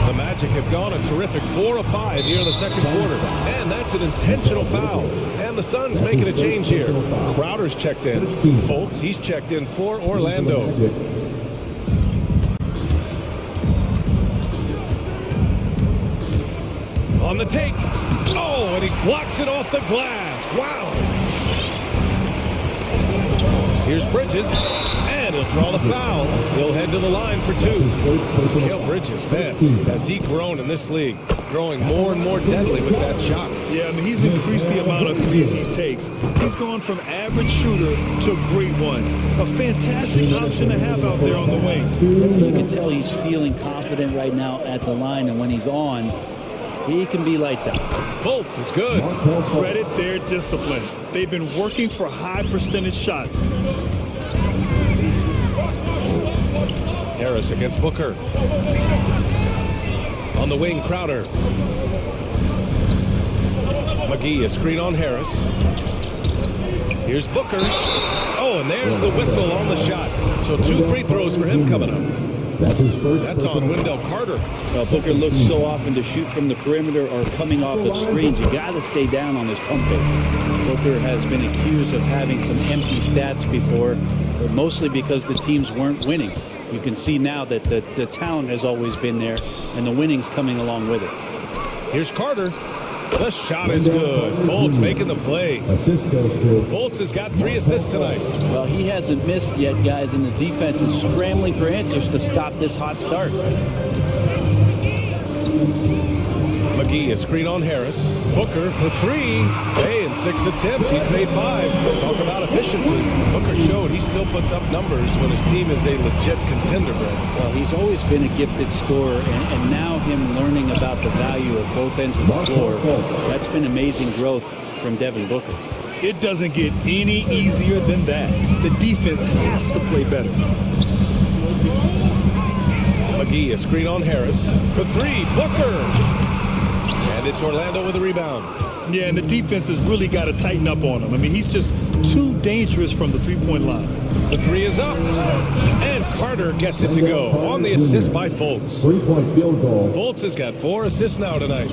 The Magic have gone a terrific 4 of 5 here in the second quarter. And that's an intentional foul. And the Suns making a change here. Crowder's checked in. Fultz, he's checked in for Orlando. On the take. Oh, and he blocks it off the glass. Wow. Here's Bridges, and he'll draw the foul. He'll head to the line for two. Mikal Bridges, man, has he grown in this league, growing more and more deadly with that shot. Yeah, I mean, he's increased the amount of threes he takes. He's gone from average shooter to great one. A fantastic option to have out there on the wing. You can tell he's feeling confident right now at the line, and when he's on, he can be lights out. Fultz is good. Credit their discipline. They've been working for high percentage shots. Harris against Booker. On the wing, Crowder. McGee, a screen on Harris. Here's Booker. Oh, and there's the whistle on the shot. So 2 free throws for him coming up. That's his first. That's on Wendell Carter. Well, Booker looks so often to shoot from the perimeter or coming off of screens. You got to stay down on his pump fake. Booker has been accused of having some empty stats before, but mostly because the teams weren't winning. You can see now that the talent has always been there, and the winning's coming along with it. Here's Carter. The shot is good. Fultz making the play. Assist goes to Fultz has got 3 assists tonight. Well, he hasn't missed yet, guys, and the defense is scrambling for answers to stop this hot start. McGee, a screen on Harris. Booker for 3. Hey, in 6 attempts, he's made 5. Talk about efficiency. Booker showed he still puts up numbers when his team is a legit contender, Brett. Well, he's always been a gifted scorer, and now him learning about the value of both ends of the floor, that's been amazing growth from Devin Booker. It doesn't get any easier than that. The defense has to play better. McGee, a screen on Harris. For 3, Booker! And it's Orlando with a rebound. Yeah, and the defense has really got to tighten up on him. I mean, he's just too dangerous from the three-point line. The 3 is up. And Carter gets it to go on the assist by Fultz. 3-point field goal. Fultz has got 4 assists now tonight.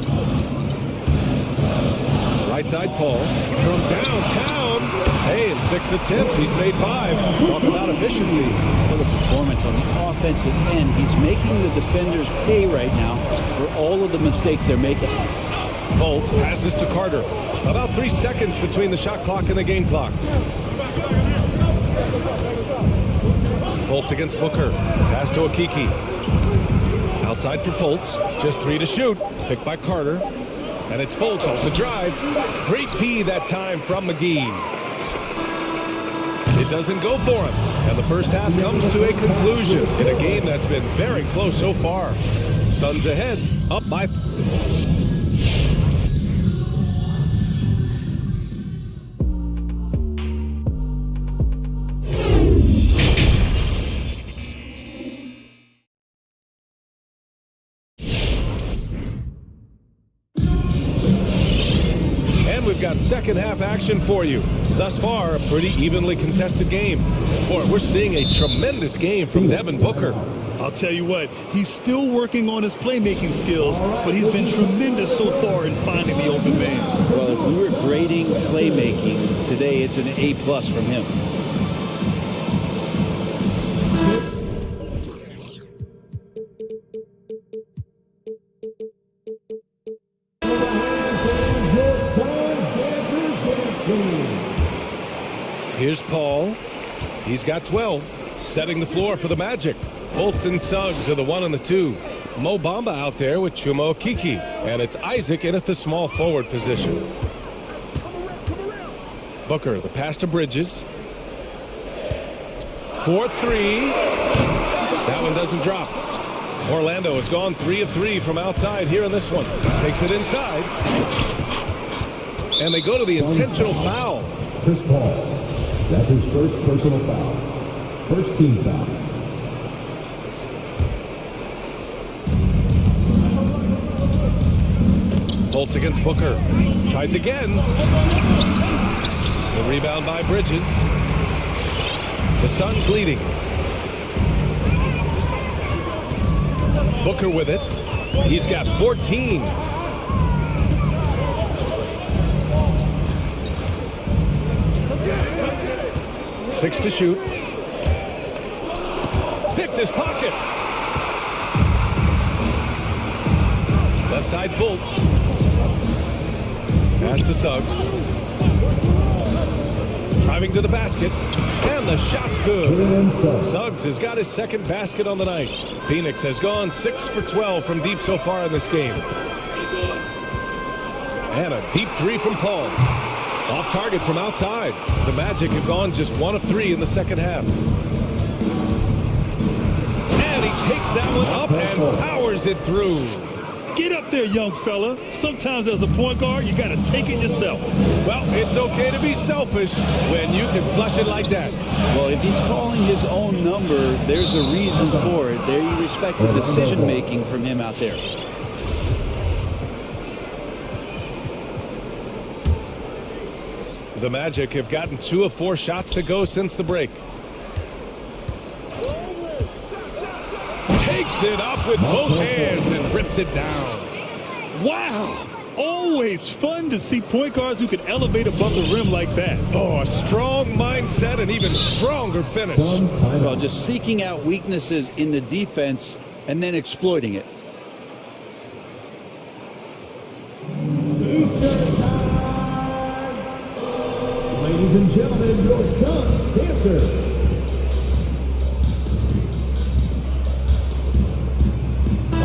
Right side Paul from downtown. Hey, in 6 attempts, he's made 5. Talk about efficiency. What a performance on the offensive end. He's making the defenders pay right now for all of the mistakes they're making. Fultz passes to Carter. About 3 seconds between the shot clock and the game clock. Fultz against Booker. Pass to Akiki. Outside for Fultz. Just 3 to shoot. Picked by Carter. And it's Fultz off the drive. Great P that time from McGee. It doesn't go for him. And the first half comes to a conclusion in a game that's been very close so far. Suns ahead, up by... We've got second half action for you. Thus far, a pretty evenly contested game. Boy, we're seeing a tremendous game from Devin Booker. I'll tell you what, he's still working on his playmaking skills, but he's been tremendous so far in finding the open man. Well, if we were grading playmaking today, it's an A+ from him. Here's Paul. He's got 12, setting the floor for the Magic. Fultz and Suggs are the 1 and the 2. Mo Bamba out there with Chuma Okeke. And it's Isaac in at the small forward position. Booker, the pass to Bridges. 4-3. That one doesn't drop. Orlando has gone 3 of 3 from outside here in this one. Takes it inside. And they go to the intentional foul. Chris Paul. That's his first personal foul. First team foul. Fultz against Booker. Tries again. The rebound by Bridges. The Suns leading. Booker with it. He's got 14. Six to shoot. Picked his pocket. Left side Fultz. Pass to Suggs. Driving to the basket. And the shot's good. Suggs has got his second basket on the night. Phoenix has gone 6 for 12 from deep so far in this game. And a deep 3 from Paul. Off target from outside. The Magic have gone just 1 of 3 in the second half. And he takes that one up and powers it through. Get up there, young fella. Sometimes as a point guard, you got to take it yourself. Well, it's okay to be selfish when you can flush it like that. Well, if he's calling his own number, there's a reason for it. There you respect the decision-making from him out there. The Magic have gotten 2 of 4 shots to go since the break. Takes it up with both hands and rips it down. Wow! Always fun to see point guards who can elevate above the rim like that. Oh, a strong mindset and even stronger finish. Well, just seeking out weaknesses in the defense and then exploiting it. Ladies and gentlemen, your Suns dancer.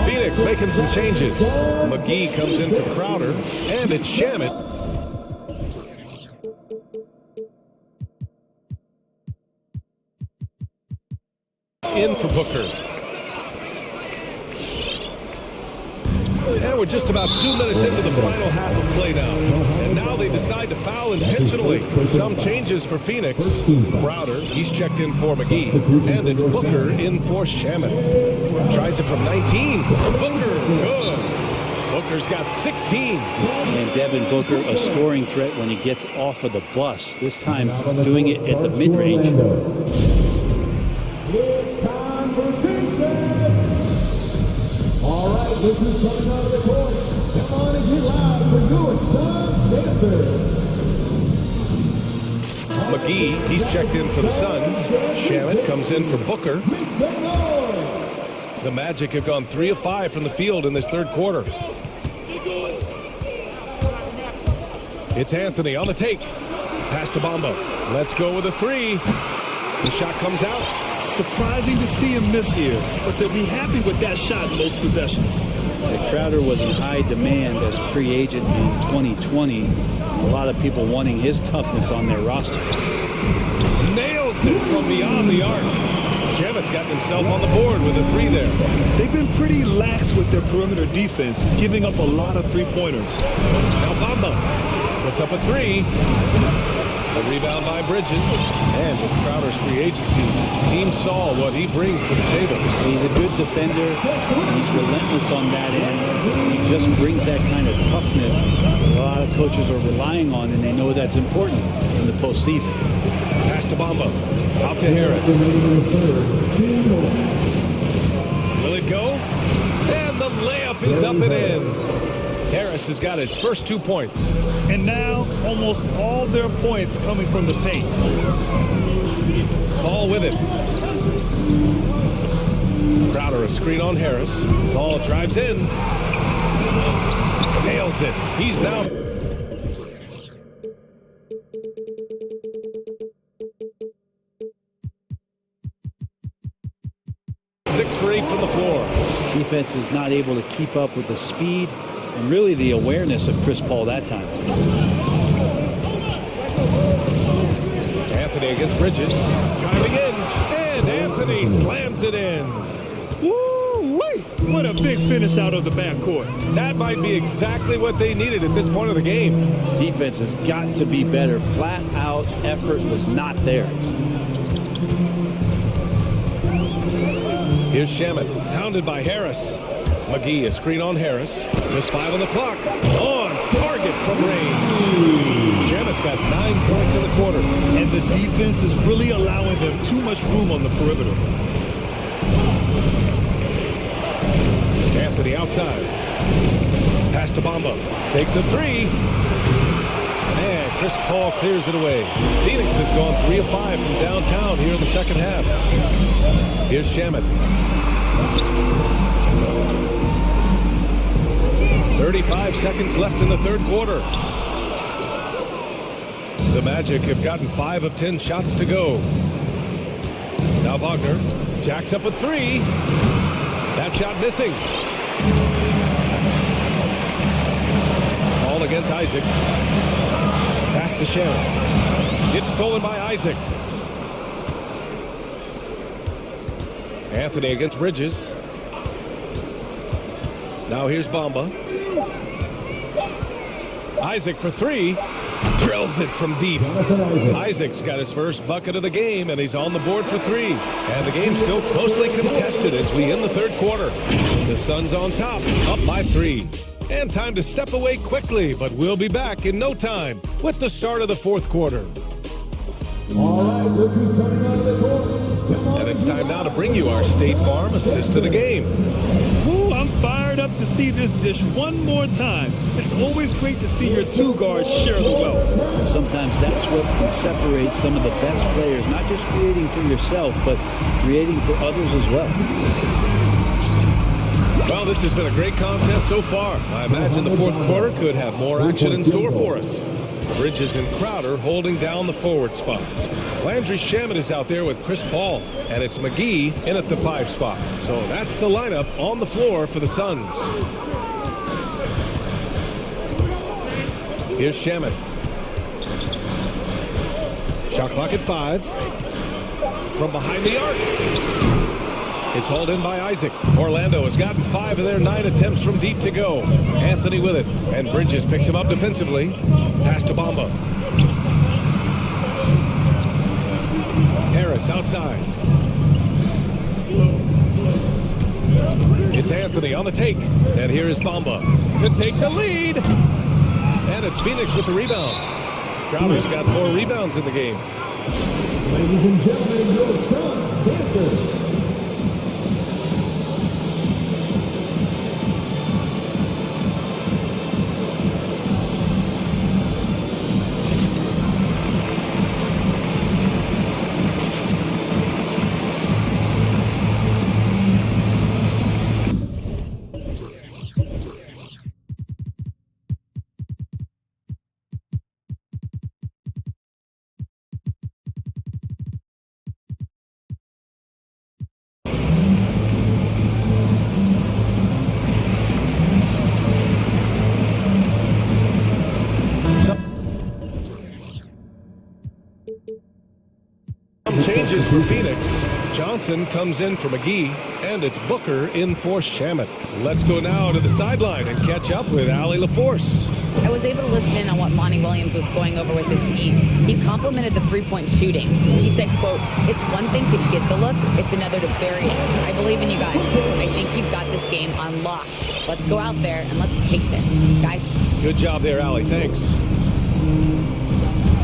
Phoenix making some changes. McGee comes in for Crowder, and it's Shamet. In for Booker. And we're just about 2 minutes into the final half of play now. And now they decide to foul intentionally. Some changes for Phoenix. Crowder, he's checked in for McGee. And it's Booker in for Shamet. Tries it from 19. Booker, good. Booker's got 16. And Devin Booker, a scoring threat when he gets off of the bus. This time doing it at the mid-range. It's time for defense. All right, this is coming out of the court. Come on and get loud for your Suns dancers. McGee, he's checked in for the Suns. Shamet comes in for Booker. The Magic have gone 3 of 5 from the field in this third quarter. It's Anthony on the take. Pass to Bamba. Let's go with a 3. The shot comes out. Surprising to see him miss here, but they'll be happy with that shot in most possessions. Crowder was in high demand as a free agent in 2020. A lot of people wanting his toughness on their roster. Nails it from beyond the arc. Shamet's got himself on the board with a 3 there. They've been pretty lax with their perimeter defense, giving up a lot of three-pointers. Now Bamba puts up a 3. The rebound by Bridges. And with Crowder's free agency, the team saw what he brings to the table. He's a good defender. He's relentless on that end. He just brings that kind of toughness a lot of coaches are relying on, and they know that's important in the postseason. Pass to Bamba. Out to Harris. Will it go? And the layup is up and in. Harris has got his first 2 points. And now, almost all their points coming from the paint. Paul with it. Crowder a screen on Harris. Paul drives in. Nails it. He's now... defense is not able to keep up with the speed and really the awareness of Chris Paul that time. Anthony against Bridges. Driving in, and Anthony slams it in. Woo-wee! What a big finish out of the backcourt. That might be exactly what they needed at this point of the game. Defense has got to be better. Flat out effort was not there. Here's Shamet, pounded by Harris. McGee, a screen on Harris. Just 5 on the clock. On target from range. Shamet's got 9 points in the quarter. And the defense is really allowing them too much room on the perimeter. Anthony outside. Pass to Bamba. Takes a 3. And Chris Paul clears it away. Phoenix has gone 3 of 5 from downtown here in the second half. Here's Shamet. 35 seconds left in the third quarter. The Magic have gotten 5 of 10 shots to go. Now Wagner jacks up a 3. That shot missing. All against Isaac. Pass to Shamet. It's stolen by Isaac. Anthony against Bridges. Now here's Bamba. Isaac for 3. Drills it from deep. Isaac's got his first bucket of the game, and he's on the board for 3. And the game's still closely contested as we end the third quarter. The Suns on top, up by 3. And time to step away quickly, but we'll be back in no time with the start of the fourth quarter. And it's time now to bring you our State Farm assist to the game. Ooh, I'm fired up to see this dish one more time. It's always great to see your two guards share the wealth. And sometimes that's what can separate some of the best players, not just creating for yourself, but creating for others as well. Well, this has been a great contest so far. I imagine the fourth quarter could have more action in store for us. Bridges and Crowder holding down the forward spots. Landry Shamet is out there with Chris Paul, and it's McGee in at the 5 spot. So that's the lineup on the floor for the Suns. Here's Shamet. Shot clock at 5. From behind the arc. It's hauled in by Isaac. Orlando has gotten 5 of their 9 attempts from deep to go. Anthony with it, and Bridges picks him up defensively. Pass to Bamba. Harris outside. It's Anthony on the take. And here is Bamba to take the lead. And it's Phoenix with the rebound. Crowder's got 4 rebounds in the game. Ladies and gentlemen, your Suns dancers. Changes for Phoenix. Johnson comes in for McGee, and it's Booker in for Shamet. Let's go now to the sideline and catch up with Allie LaForce. I was able to listen in on what Monty Williams was going over with his team. He complimented the three-point shooting. He said, quote, "It's one thing to get the look, it's another to bury it. I believe in you guys. I think you've got this game on lock. Let's go out there and let's take this. Guys." Good job there, Allie. Thanks.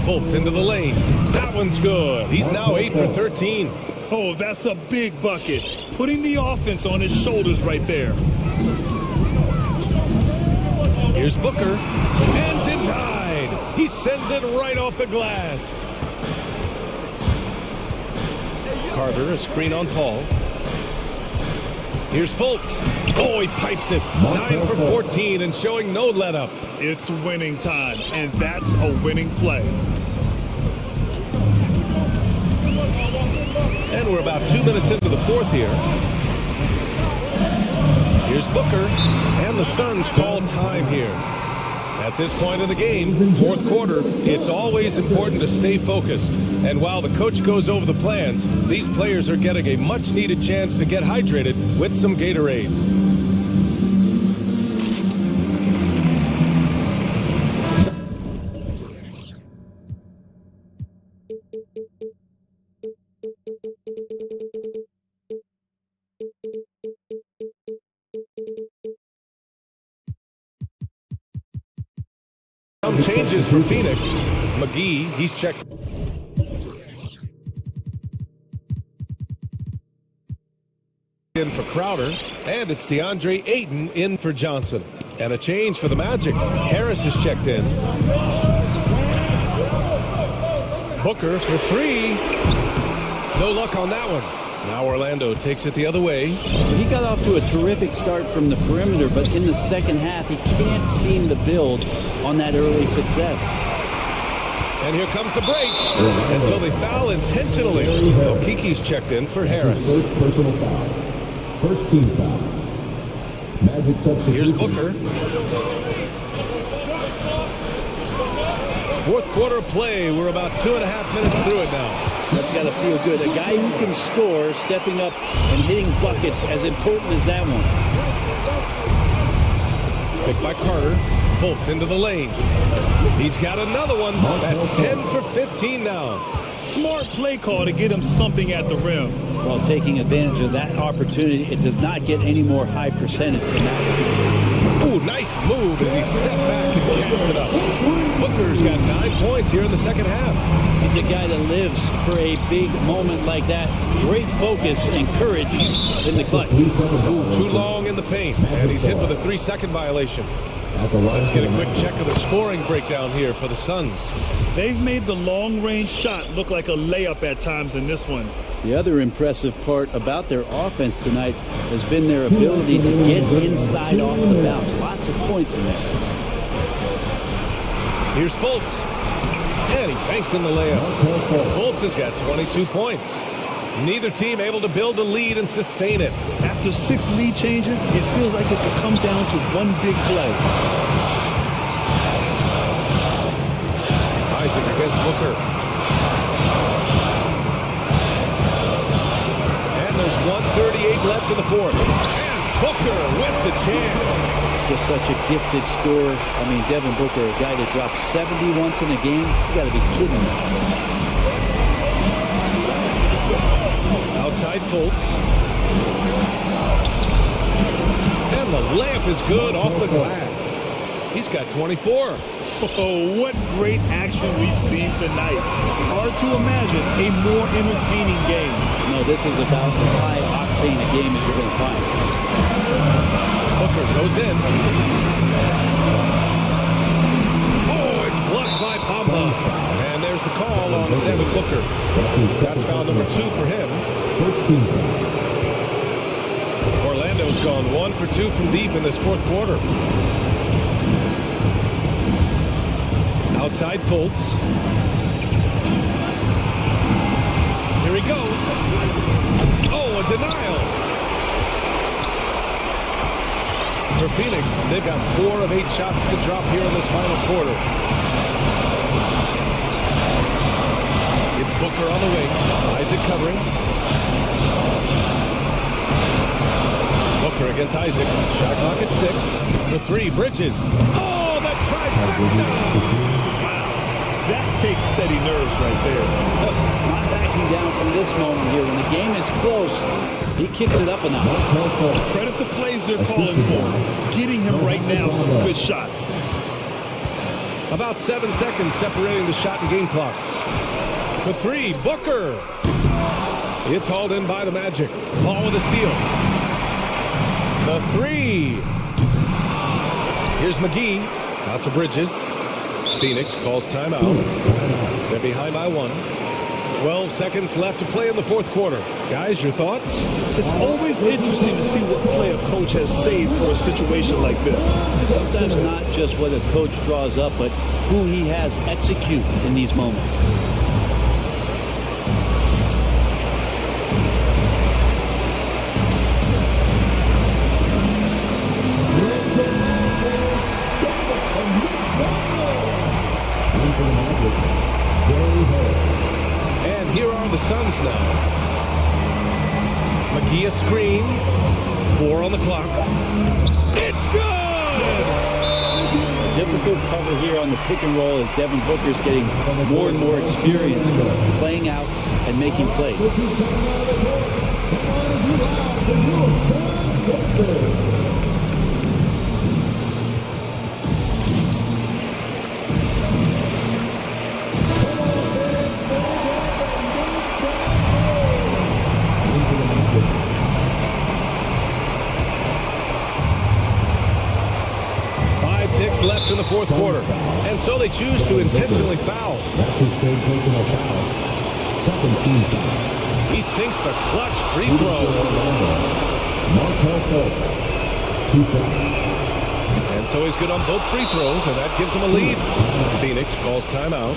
Fultz into the lane. That one's good. He's now 8 for 13. Oh, that's a big bucket. Putting the offense on his shoulders right there. Here's Booker. And denied. He sends it right off the glass. Carter, a screen on Paul. Here's Fultz. Oh, he pipes it. 9 for 14 and showing no let-up. It's winning time, and that's a winning play. And we're about 2 minutes into the fourth here. Suns call time here. At this point in the game, fourth quarter, it's always important to stay focused. And while the coach goes over the plans, these players are getting a much-needed chance to get hydrated with some Gatorade. Some changes for Phoenix. McGee, he's checked in for Crowder, and it's DeAndre Ayton in for Johnson. And a change for the Magic. Harris is checked in. Booker for three. No luck on that one. Now Orlando takes it the other way. He got off to a terrific start from the perimeter, but in the second half, he can't seem to build on that early success. And here comes the break. And so they foul intentionally. Okiki's checked in for Harris. First personal foul. First team foul. Magic substitution. Here's Booker. Fourth quarter play. We're about 2.5 minutes through it now. That's got to feel good. A guy who can score, stepping up and hitting buckets, as important as that one. Picked by Carter. Fultz into the lane. He's got another one. That's 10 for 15 now. Smart play call to get him something at the rim. While taking advantage of that opportunity, it does not get any more high percentage than that. Ooh, nice move as he stepped back and cast it up. Booker's got 9 points here in the second half. He's a guy that lives for a big moment like that. Great focus and courage in the clutch. Ooh, too long in the paint, and he's hit with a 3-second violation. Let's get a quick check of the scoring breakdown here for the Suns. They've made the long-range shot look like a layup at times in this one. The other impressive part about their offense tonight has been their ability to get inside off the bounce. Lots of points in there. Here's Fultz. And he banks in the layup. Fultz has got 22 points. Neither team able to build a lead and sustain it. After 6 lead changes, it feels like it could come down to one big play. Isaac against Booker. And there's 1:38 left in the fourth. And Booker with the jam. Just such a gifted scorer. I mean, Devin Booker, a guy that drops 70 once in a game. You got to be kidding me. Outside Fultz. And the layup is good off the glass. He's got 24. Oh, what great action we've seen tonight. Hard to imagine a more entertaining game. No, this is about as high octane a game as you're going to find. Booker goes in. Oh, it's blocked by Bamba. And there's the call on Devin Booker. That's foul number 2 for him. First team foul. Orlando's gone 1 for 2 from deep in this fourth quarter. Outside Fultz. Here he goes. Oh, a denial. For Phoenix, they've got 4 of 8 shots to drop here in this final quarter. It's Booker on the wing. Isaac covering. Booker against Isaac. Shot clock at 6. The 3, Bridges. Oh, that trifecta! That takes steady nerves right there. Not backing down from this moment here. When the game is close, he kicks it up a notch. Credit the plays they're calling for. Getting him right now some good shots. About 7 seconds separating the shot and game clocks. For 3, Booker. It's hauled in by the Magic. Paul with a steal. The 3. Here's McGee. Out to Bridges. Phoenix calls timeout. They're behind by 1. 12 seconds left to play in the fourth quarter. Guys, your thoughts? It's always interesting to see what play a coach has saved for a situation like this. Sometimes not just what a coach draws up, but who he has execute in these moments. Suns now. McGee a screen. 4 on the clock. It's good! Difficult cover here on the pick and roll as Devin Booker's getting more and more experience playing out and making plays. Left in the fourth quarter, and so they choose to intentionally foul. That's his third personal foul. Second team foul. He sinks the clutch free throw. Markel Fultz, 2 shots. And so he's good on both free throws, and that gives him a lead. Phoenix calls timeout.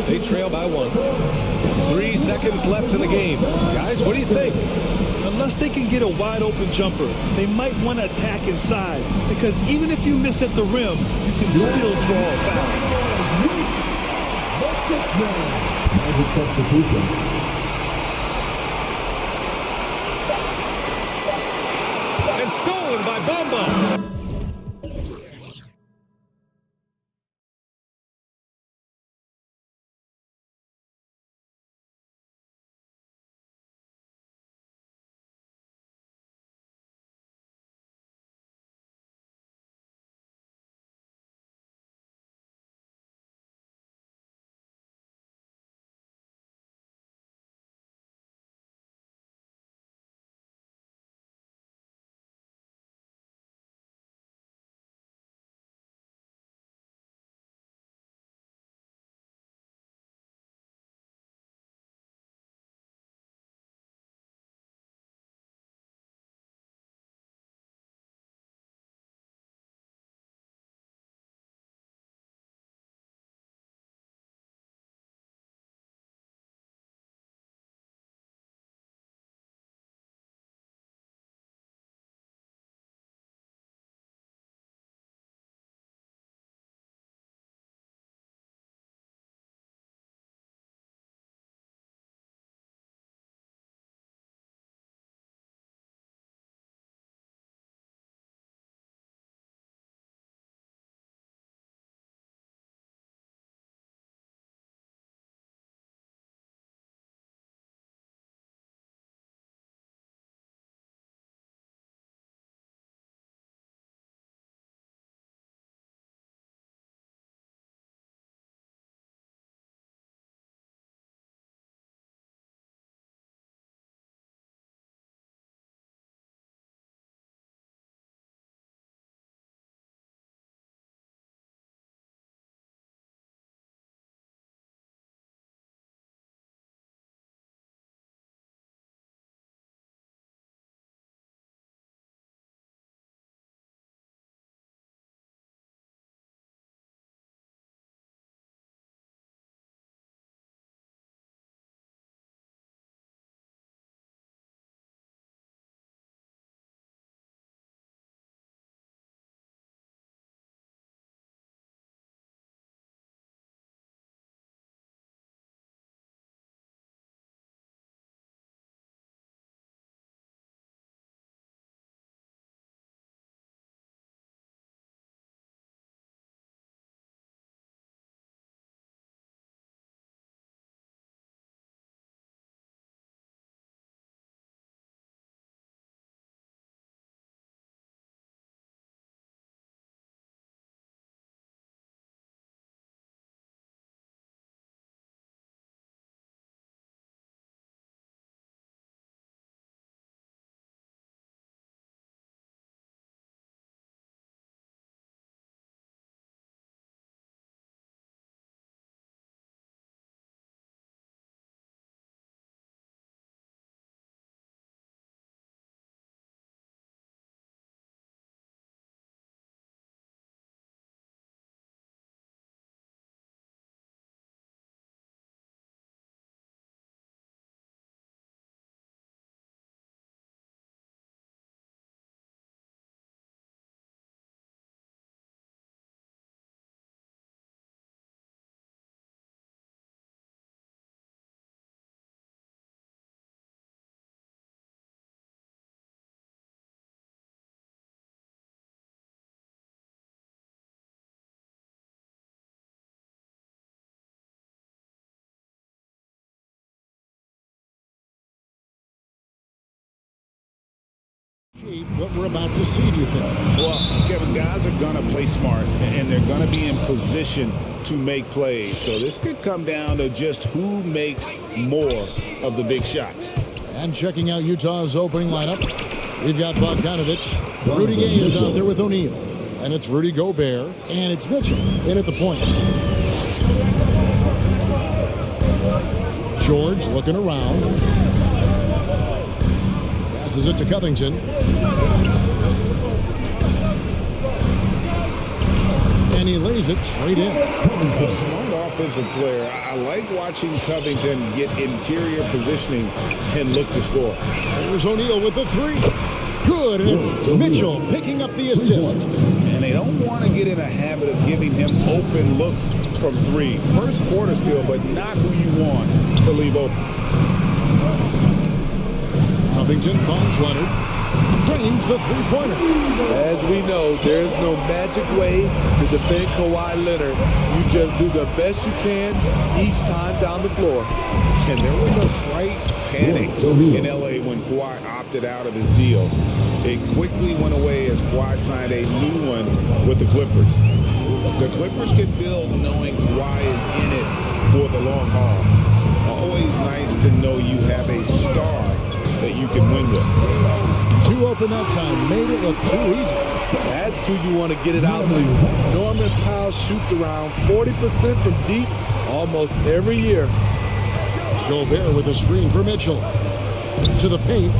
They trail by 1. 3 seconds left in the game. Guys, what do you think? Unless they can get a wide open jumper, they might want to attack inside, because even if you miss at the rim, you can still draw a foul. Magic substitution. And stolen by Bamba. what we're about to see, do you think? Well, Kevin, guys are going to play smart, and they're going to be in position to make plays. So this could come down to just who makes more of the big shots. And checking out Utah's opening lineup, we've got Bogdanovich. Rudy Gay is out there with O'Neal. And it's Rudy Gobert, and it's Mitchell in at the point. George looking around. Passes it to Covington. And he lays it straight in. A smart offensive player. I like watching Covington get interior positioning and look to score. There's O'Neal with the three. Good, and it's Mitchell picking up the assist. And they don't want to get in a habit of giving him open looks from three. First quarter still, but not who you want to leave open. Covington finds Leonard. Drains the three-pointer. As we know, there's no magic way to defend Kawhi Leonard. You just do the best you can each time down the floor. And there was a slight panic in LA when Kawhi opted out of his deal. It quickly went away as Kawhi signed a new one with the Clippers. The Clippers can build knowing Kawhi is in it for the long haul. Always nice to know you have a star that you can win with. Too open that time, made it look too easy. That's who you want to get it out to. Norman Powell shoots around 40% from deep almost every year. Gobert with a screen for Mitchell. To the paint.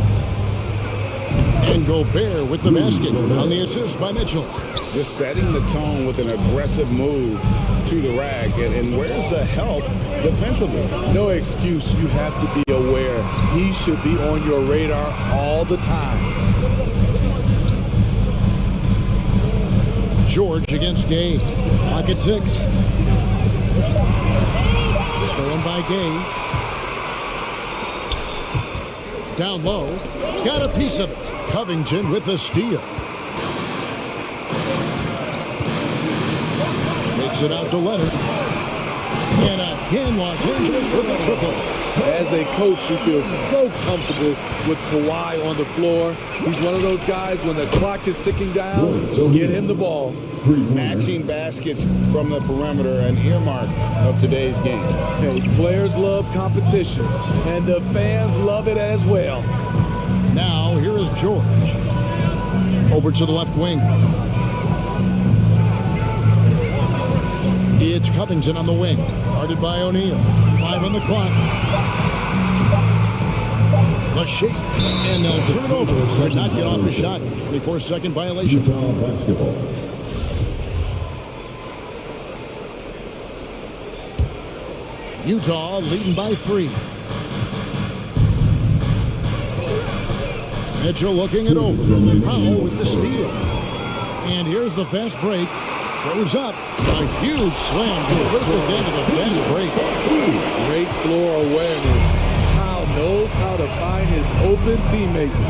And Gobert with the basket on the assist by Mitchell. Just setting the tone with an aggressive move to the rack. And where's the help defensively? No excuse. You have to be aware. He should be on your radar all the time. George against Gay. Clock at 6. Stolen by Gay. Down low. Got a piece of it. Covington with the steal. Takes it out to Leonard. And again, Los Angeles with a triple. As a coach, you feel so comfortable with Kawhi on the floor. He's one of those guys, when the clock is ticking down, get him the ball. Matching baskets from the perimeter, an earmark of today's game. Hey, players love competition, and the fans love it as well. Now, here is George. Over to the left wing. It's Covington on the wing. Guarded by O'Neal. 5 on the clock. Lachey. And they'll turn it over. Did not get off the shot. 24-second violation. Utah leading by 3. Mitchell looking it over. Powell with the steal. And here's the fast break. Goes up. A huge slam. Perfect end of the fast break. Great floor awareness. Powell knows how to find his open teammates.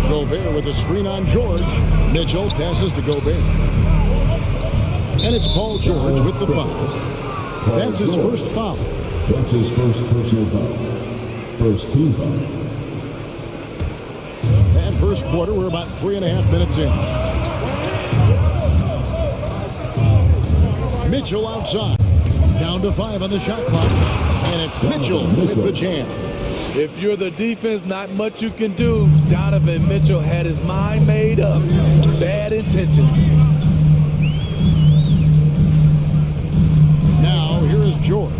Gobert with a screen on George. Mitchell passes to Gobert. And it's Paul George with the foul. That's his first foul. That's his first personal foul. First team foul. And first quarter, we're about 3.5 minutes in. Mitchell outside. Down to 5 on the shot clock. And it's Mitchell with the jam. If you're the defense, not much you can do. Donovan Mitchell had his mind made up. Bad intentions. Now, here is George.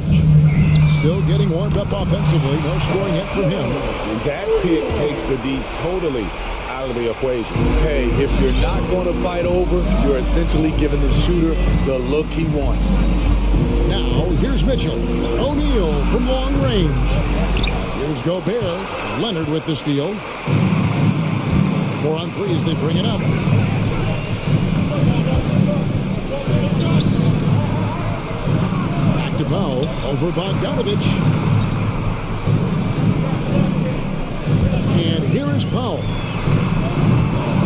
Still getting warmed up offensively. No scoring yet from him. And that pick takes the D totally out of the equation. Hey, if you're not going to fight over, you're essentially giving the shooter the look he wants. Now, here's Mitchell. O'Neal from long range. Here's Gobert. Leonard with the steal. 4 on 3 as they bring it up. Back to Powell. Over Bogdanovich. And here is Powell.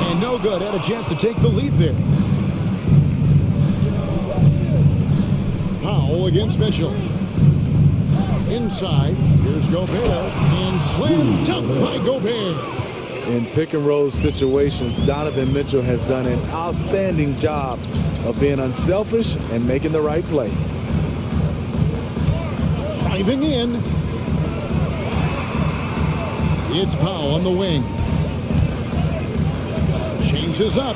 And no good. Had a chance to take the lead there. Powell against Mitchell. Inside, here's Gobert, and slam dunk by Gobert. In pick-and-roll situations, Donovan Mitchell has done an outstanding job of being unselfish and making the right play. Driving in. It's Powell on the wing. Changes up.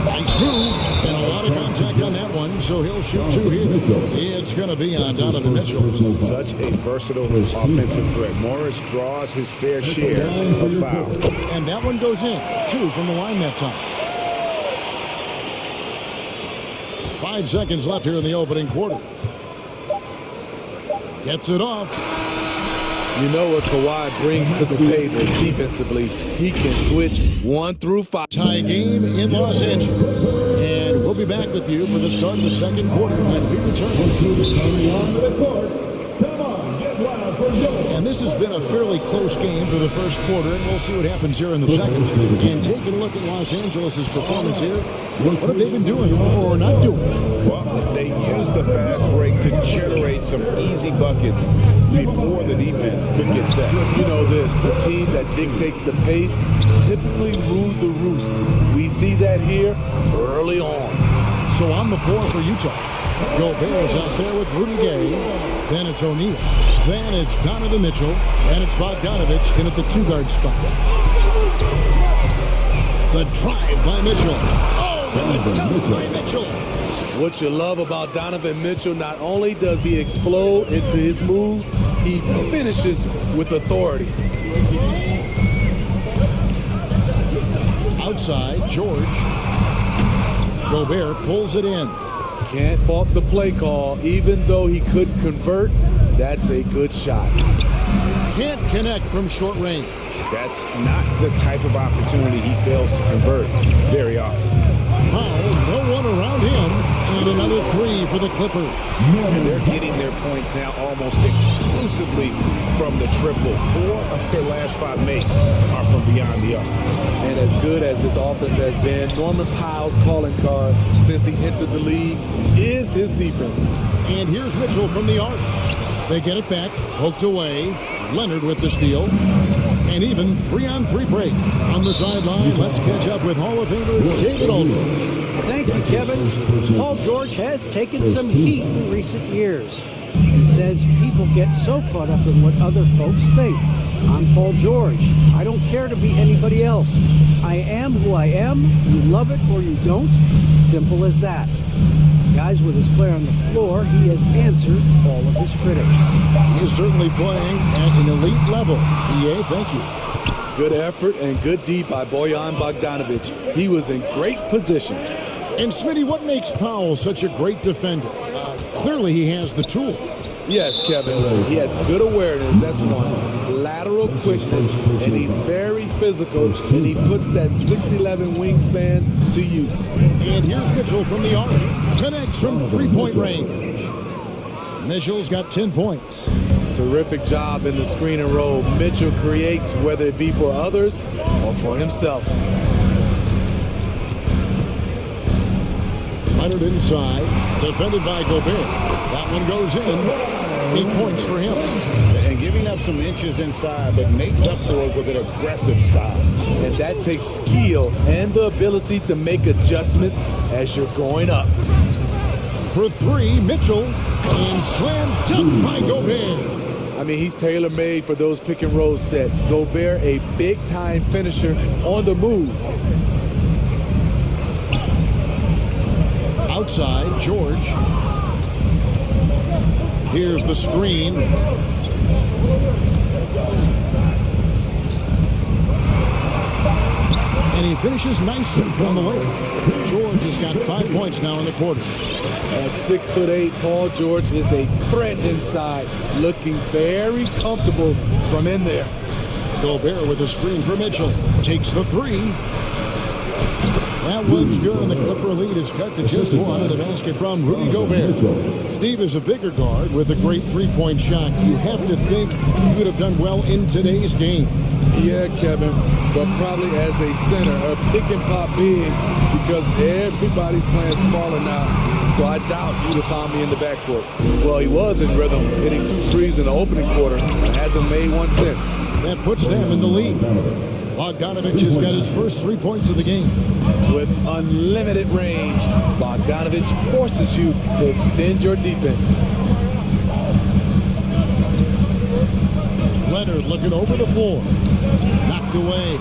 Nice move. And a lot of contact on that one, so he'll shoot two here. It's going to be on Donovan Mitchell. Such a versatile offensive threat. Morris draws his fair share of fouls. And that one goes in. 2 from the line that time. 5 seconds left here in the opening quarter. Gets it off. You know what Kawhi brings to the table defensively. He can switch 1 through 5. Tie game in Los Angeles. And we'll be back with you for the start of the second quarter when we return. And this has been a fairly close game for the first quarter, and we'll see what happens here in the second. And taking a look at Los Angeles' performance here, what have they been doing or not doing? Well, they used the fast break to generate some easy buckets before the defense could get set. You know this, the team that dictates the pace typically rules the roost. We see that here early on. So on the floor for Utah, Gobert's out there with Rudy Gay. Then it's O'Neal. Then it's Donovan Mitchell. And it's Bogdanovich in at the 2-guard spot. The drive by Mitchell. Oh, and the dunk by Mitchell. What you love about Donovan Mitchell, not only does he explode into his moves, he finishes with authority. Outside, George. Gobert pulls it in. Can't fault the play call. Even though he couldn't convert, that's a good shot. Can't connect from short range. That's not the type of opportunity he fails to convert very often. Powell, no one around him, and another 3 for the Clippers. And they're getting their points now almost exclusively from the triple. 4 of their last 5 makes are from beyond the arc. And as good as this offense has been, Norman Powell's calling card since he entered the league is his defense. And here's Mitchell from the arc. They get it back, poked away. Leonard with the steal. And even 3-on-3 break. On the sideline, let's catch up with Hall of Famer David Aldridge. Thank you, Kevin. Paul George has taken some heat in recent years. He says people get so caught up in what other folks think. I'm Paul George. I don't care to be anybody else. I am who I am. You love it or you don't. Simple as that. Guys, with his play on the floor, he has answered all of his critics. He is certainly playing at an elite level. EA, thank you. Good effort and good D by Bojan Bogdanovic. He was in great position. And Smitty, what makes Powell such a great defender? Clearly he has the tools. Yes, Kevin. He has good awareness, that's one. Lateral quickness, and he's very physical, and he puts that 6'11" wingspan to use. And here's Mitchell from the arc. Connects from three-point range. Mitchell's got 10 points. Terrific job in the screen and roll. Mitchell creates, whether it be for others or for himself. Leonard inside, defended by Gobert. That one goes in. 8 points for him. And giving up some inches inside, but makes up for it with an aggressive style. And that takes skill and the ability to make adjustments as you're going up. For three, Mitchell, and slam dunk by Gobert. I mean, he's tailor-made for those pick-and-roll sets. Gobert, a big-time finisher on the move. Outside, George. Here's the screen. And he finishes nicely on the way. George has got 5 points now in the quarter. At 6'8", Paul George is a threat inside, looking very comfortable from in there. Gobert with a screen for Mitchell. Takes the three. That one's good, and the Clipper lead is cut to just one in the basket from Rudy Gobert. Steve is a bigger guard with a great three-point shot. You have to think he would have done well in today's game. Yeah, Kevin, but probably as a center, a pick and pop big, because everybody's playing smaller now. so I doubt you'd have found me in the backcourt. Well, he was in rhythm, hitting 2 threes in the opening quarter, and hasn't made one since. That puts them in the lead. Bogdanovich has got his first 3 points of the game. With unlimited range, Bogdanovich forces you to extend your defense. Leonard looking over the floor. Knocked away.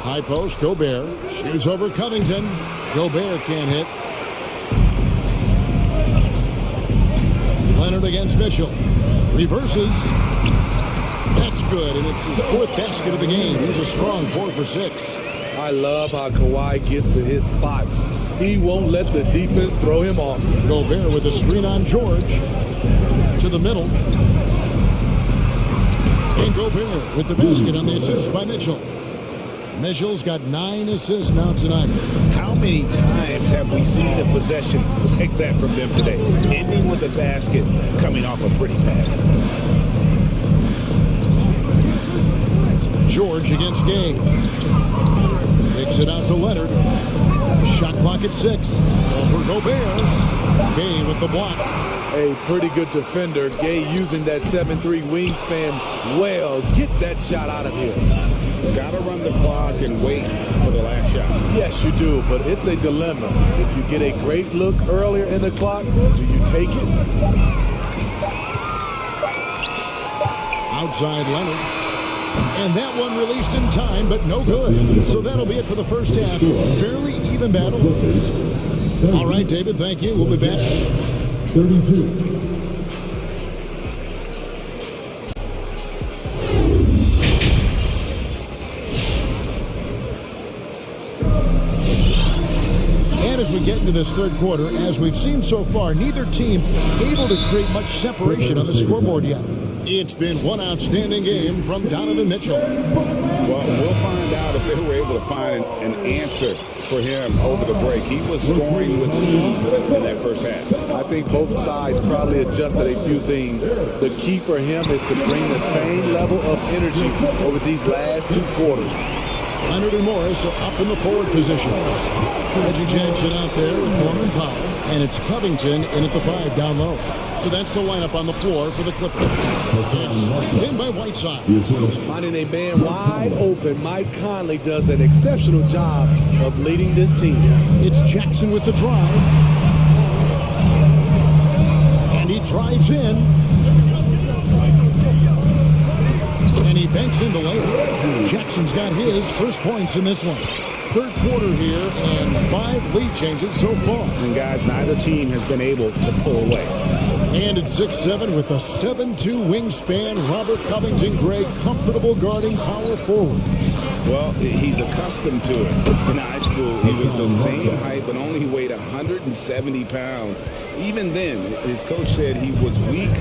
High post, Gobert. Shoots over Covington. Gobert can't hit. Leonard against Mitchell. Reverses. That's good, and it's his 4th basket of the game. He's a strong 4 for 6. I love how Kawhi gets to his spots. He won't let the defense throw him off. Gobert with a screen on George. To the middle. And Gobert with the basket on the assist by Mitchell. Mitchell's got 9 assists now tonight. How many times have we seen a possession like that from them today? Ending with a basket, coming off a pretty pass. George against Gay. Takes it out to Leonard. Shot clock at 6. Over Gobert. Gay with the block. A pretty good defender. Gay using that 7'3" wingspan well. Get that shot out of here. Gotta run the clock and wait for the last shot. Yes, you do, but it's a dilemma. If you get a great look earlier in the clock, do you take it? Outside Leonard. And that one released in time, but no good. So that'll be it for the first half. Fairly even battle. All right, David, thank you. We'll be back. 32. As we get into this third quarter, as we've seen so far, neither team able to create much separation on the scoreboard yet. It's been one outstanding game from Donovan Mitchell. Well, we'll find out if they were able to find an answer for him over the break. He was scoring with ease in that first half. I think both sides probably adjusted a few things. The key for him is to bring the same level of energy over these last 2 quarters. Leonard and Morris are up in the forward position. Reggie Jackson out there with Norman Powell. And it's Covington in at the 5 down low. So that's the lineup on the floor for the Clippers. It's in by Whiteside. Finding a man wide open, Mike Conley does an exceptional job of leading this team. It's Jackson with the drive. And he drives in. And he banks in the layup. Jackson's got his first points in this one. Third quarter here and 5 lead changes so far. And guys, neither team has been able to pull away. And it's 6'7" with a 7'2" wingspan. Robert Covington Gray comfortable guarding power forwards. Well, he's accustomed to it. In high school, he was the same height but only weighed 170 pounds. Even then, his coach said he was weak,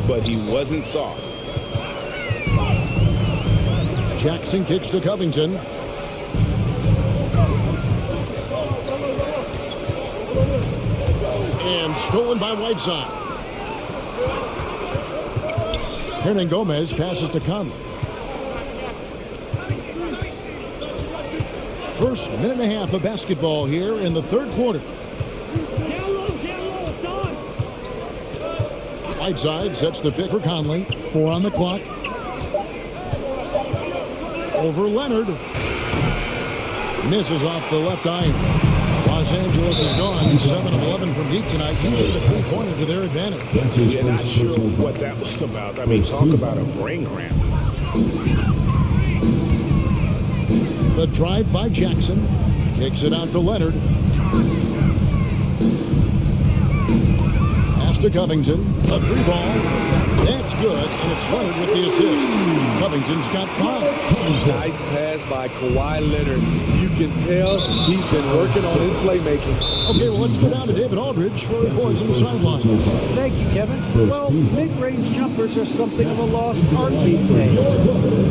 but he wasn't soft. Jackson kicks to Covington. And stolen by Whiteside. Hernan Gomez passes to Conley. First minute and a half of basketball here in the third quarter. Whiteside sets the pick for Conley. 4 on the clock. Over Leonard. Misses off the left iron. Los Angeles is gone 7 of 11 from deep tonight. Usually the 3-pointer to their advantage. You're not sure what that was about. I mean, talk about a brain cramp. The drive by Jackson. Kicks it out to Leonard. Pass to Covington. A 3 ball. That's good, and it's Leonard with the assist. Covington's got 5. Nice pass by Kawhi Leonard. You can tell he's been working on his playmaking. Okay, well, let's go down to David Aldridge for reports on the sideline. Thank you, Kevin. Well, mid-range jumpers are something of a lost art these days.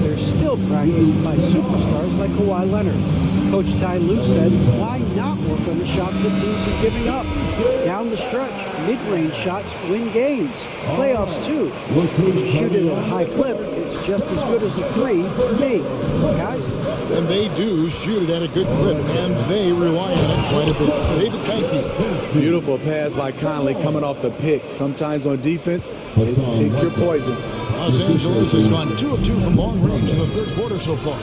They're still practiced by superstars like Kawhi Leonard. Coach Ty Lue said, why not work on the shots that teams are giving up? Down the stretch, mid-range shots win games. Playoffs, too. If you shoot it at a high clip, it's just as good as a 3 for me. Guys? and they do shoot it at a good clip, and they rely on it quite a bit. David, thank you. Beautiful pass by Conley coming off the pick. Sometimes on defense, it's pick your poison. Los Angeles has gone 2 of 2 from long range in the third quarter so far.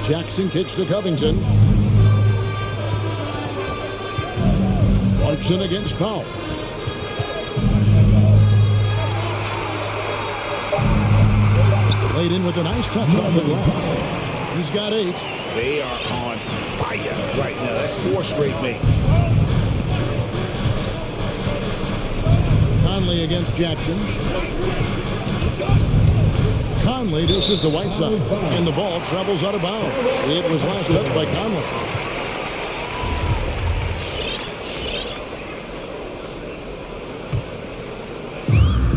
Jackson kicks to Covington. Clarkson against Powell. Played in with a nice touch off the glass. He's got 8. They are on fire right now. That's 4 straight makes. Conley against Jackson. Conley dishes to Whiteside, and the ball travels out of bounds. It was last touched by Conley.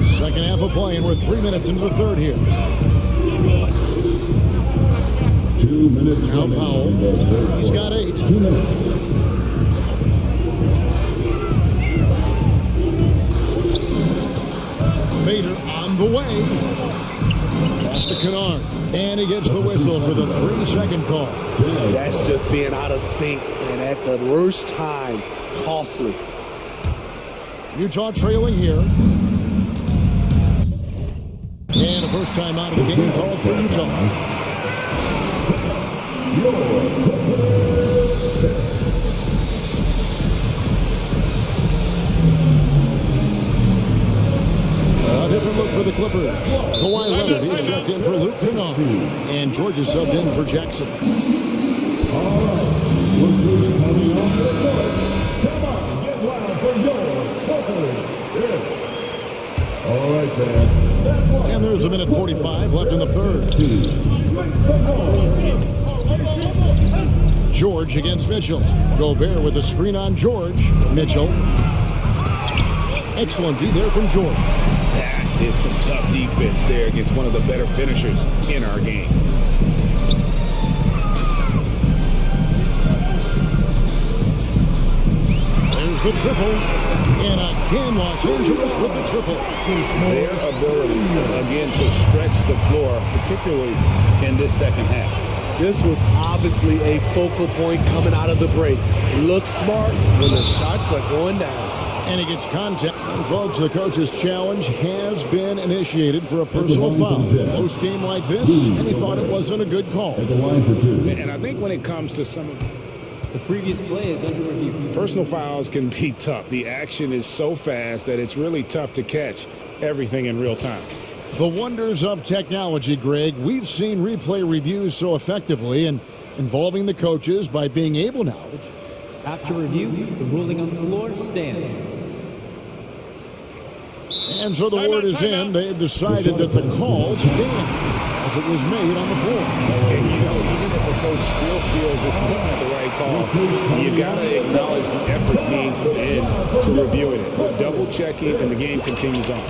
Second half of play, and we're 3 minutes into the third here. 2 minutes. Now Powell. He's got 8. 2 minutes. Vader on the way. Pass to Kennard. And he gets the whistle for the 3-second call. That's just being out of sync and at the worst time. Costly. Utah trailing here. And a first time out of the game called for Utah. A different look for the Clippers. Kawhi Leonard is checked in for Luke Kennard. And George is subbed in for Jackson. All right. Coming off the court. Come on, get loud for your Clippers. All right, there. And there's a minute 45 left in the third. George against Mitchell. Gobert with a screen on George. Mitchell. Excellent D there from George. That is some tough defense there against one of the better finishers in our game. There's the triple. And again, Los Angeles with the triple. Their ability, again, to stretch the floor, particularly in this second half. This was obviously a focal point coming out of the break. Looks smart when the shots are going down. And he gets contact. And folks, the coach's challenge has been initiated for a personal foul. Post game like this, and he thought it wasn't a good call. And I think when it comes to some of the previous play is under review. Personal fouls can be tough. The action is so fast that it's really tough to catch everything in real time. The wonders of technology, Greg. We've seen replay reviews so effectively and involving the coaches by being able now. After review, the ruling on the floor stands. And so the word is in. They've decided that the call stands as it was made on the floor. And you know, even if a coach still feels it's not the right call, you got to acknowledge the effort being put in to reviewing it. Double checking, and the game continues on.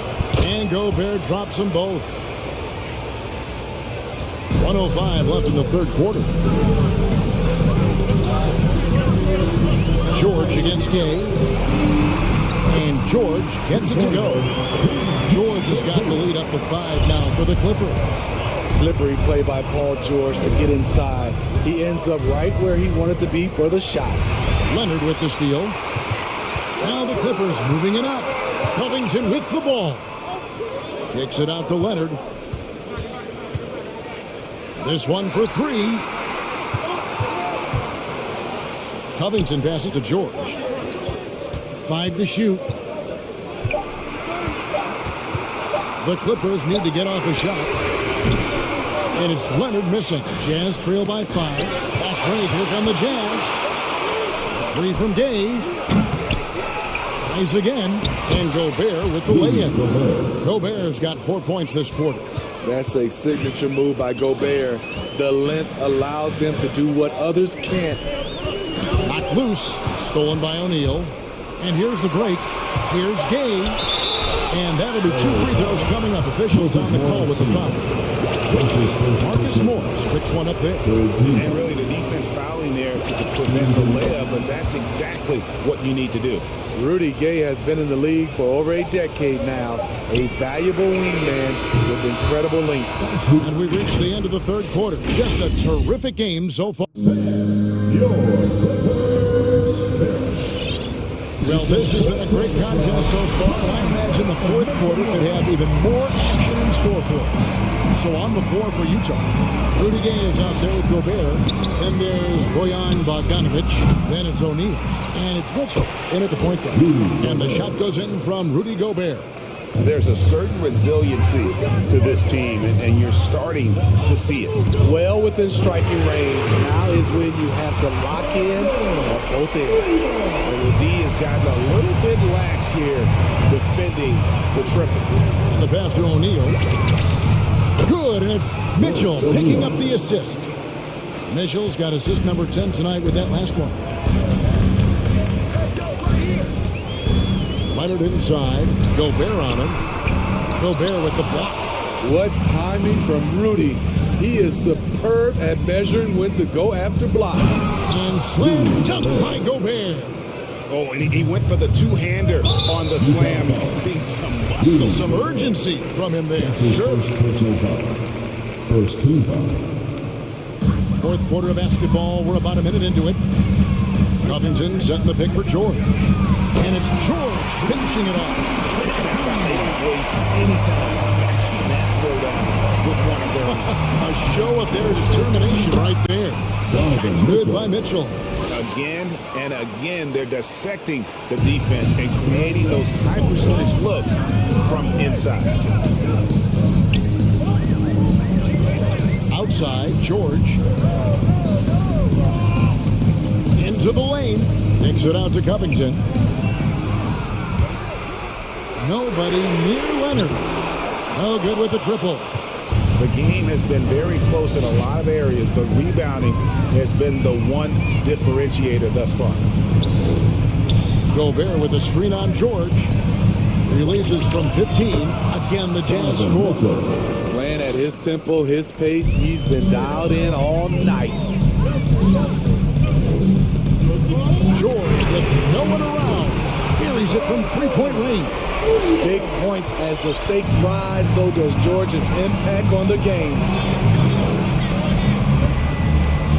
And Gobert drops them both. 1:05 left in the third quarter. George against Gay. And George gets it to go. George has got the lead up to 5 now for the Clippers. Slippery play by Paul George to get inside. He ends up right where he wanted to be for the shot. Leonard with the steal. Now the Clippers moving it up. Covington with the ball. Kicks it out to Leonard. This one for 3. Covington passes to George. 5 to shoot. The Clippers need to get off a shot. And it's Leonard missing. Jazz trail by 5. Fast break. Here come the Jazz. 3 from Gay. Tries again. And Gobert with the lay-in. Gobert's got 4 points this quarter. That's a signature move by Gobert. The length allows him to do what others can't. Knocked loose. Stolen by O'Neal. And here's the break. Here's Gay. And that'll be 2 free throws coming up. Officials on the call with the foul. Marcus Morris picks one up there. And really the defense fouling there to prevent the layup, but that's exactly what you need to do. Rudy Gay has been in the league for over a decade now. A valuable wingman with incredible length. And we reach the end of the third quarter. Just a terrific game so far. Well, this has been a great contest so far. I imagine the fourth quarter could have even more action in store for us. So on the floor for Utah, Rudy Gay is out there with Gobert. Then there's Bojan Bogdanovic. Then it's O'Neal. And it's Mitchell in at the point guard. And the shot goes in from Rudy Gobert. There's a certain resiliency to this team, and you're starting to see it. Well within striking range. Now is when you have to lock in at both ends. And the D has gotten a little bit lax here defending the triple. And the pass to O'Neal. Good, and it's Mitchell picking up the assist. Mitchell's got assist number 10 tonight with that last one. Leonard inside. Gobert on him. Gobert with the block. What timing from Rudy. He is superb at measuring when to go after blocks. And slam dunk by Gobert. Oh, and he went for the two-hander on the slam. See some muscle, some urgency from him there. Sure. First team foul. Fourth quarter of basketball. We're about a minute into it. Covington setting the pick for George. And it's George finishing it off. They don't waste any time matching that throwdown with one of their own. A show of their determination right there. That's good by Mitchell. Again and again, they're dissecting the defense and creating those high percentage looks from inside. Outside, George. Into the lane. Takes it out to Covington. Nobody near Leonard. No good with the triple. The game has been very close in a lot of areas, but rebounding has been the one differentiator thus far. Gobert with a screen on George. Releases from 15. Again, the Jazz score. Playing at his tempo, his pace. He's been dialed in all night. George with no one around. Carries it from three-point range. Big points as the stakes rise, so does George's impact on the game.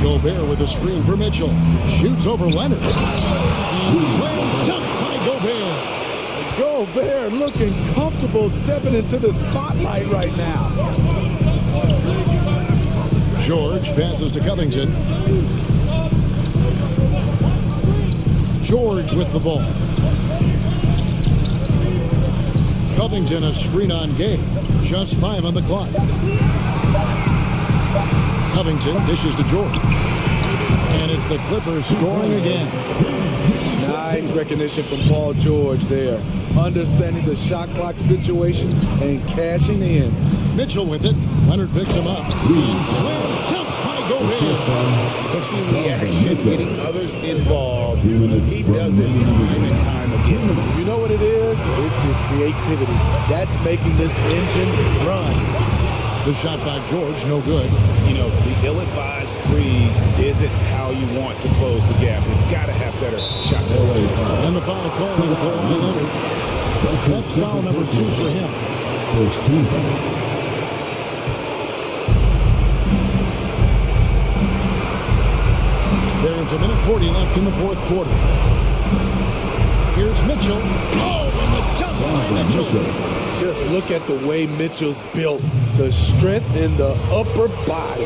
Gobert with a screen for Mitchell. Shoots over Leonard. And slam dunk by Gobert. Gobert looking comfortable stepping into the spotlight right now. George passes to Covington. George with the ball. Covington a screen on Gay. Just 5 on the clock. Covington dishes to George. And it's the Clippers scoring again. Nice recognition from Paul George there. Understanding the shot clock situation and cashing in. Mitchell with it. Leonard picks him up. And slam dunk by Gobert. Pushing the action, getting others involved. He does it time and time again. You know what it is? It's his creativity. That's making this engine run. The shot by George, no good. You know, the ill-advised threes isn't how you want to close the gap. You've got to have better shots. And the foul call on Kawhi Leonard. That's foul number 2 for him. First team foul. There's a minute 40 left in the fourth quarter. Here's Mitchell. Oh, and the dunk by Mitchell. Just look at the way Mitchell's built. The strength in the upper body.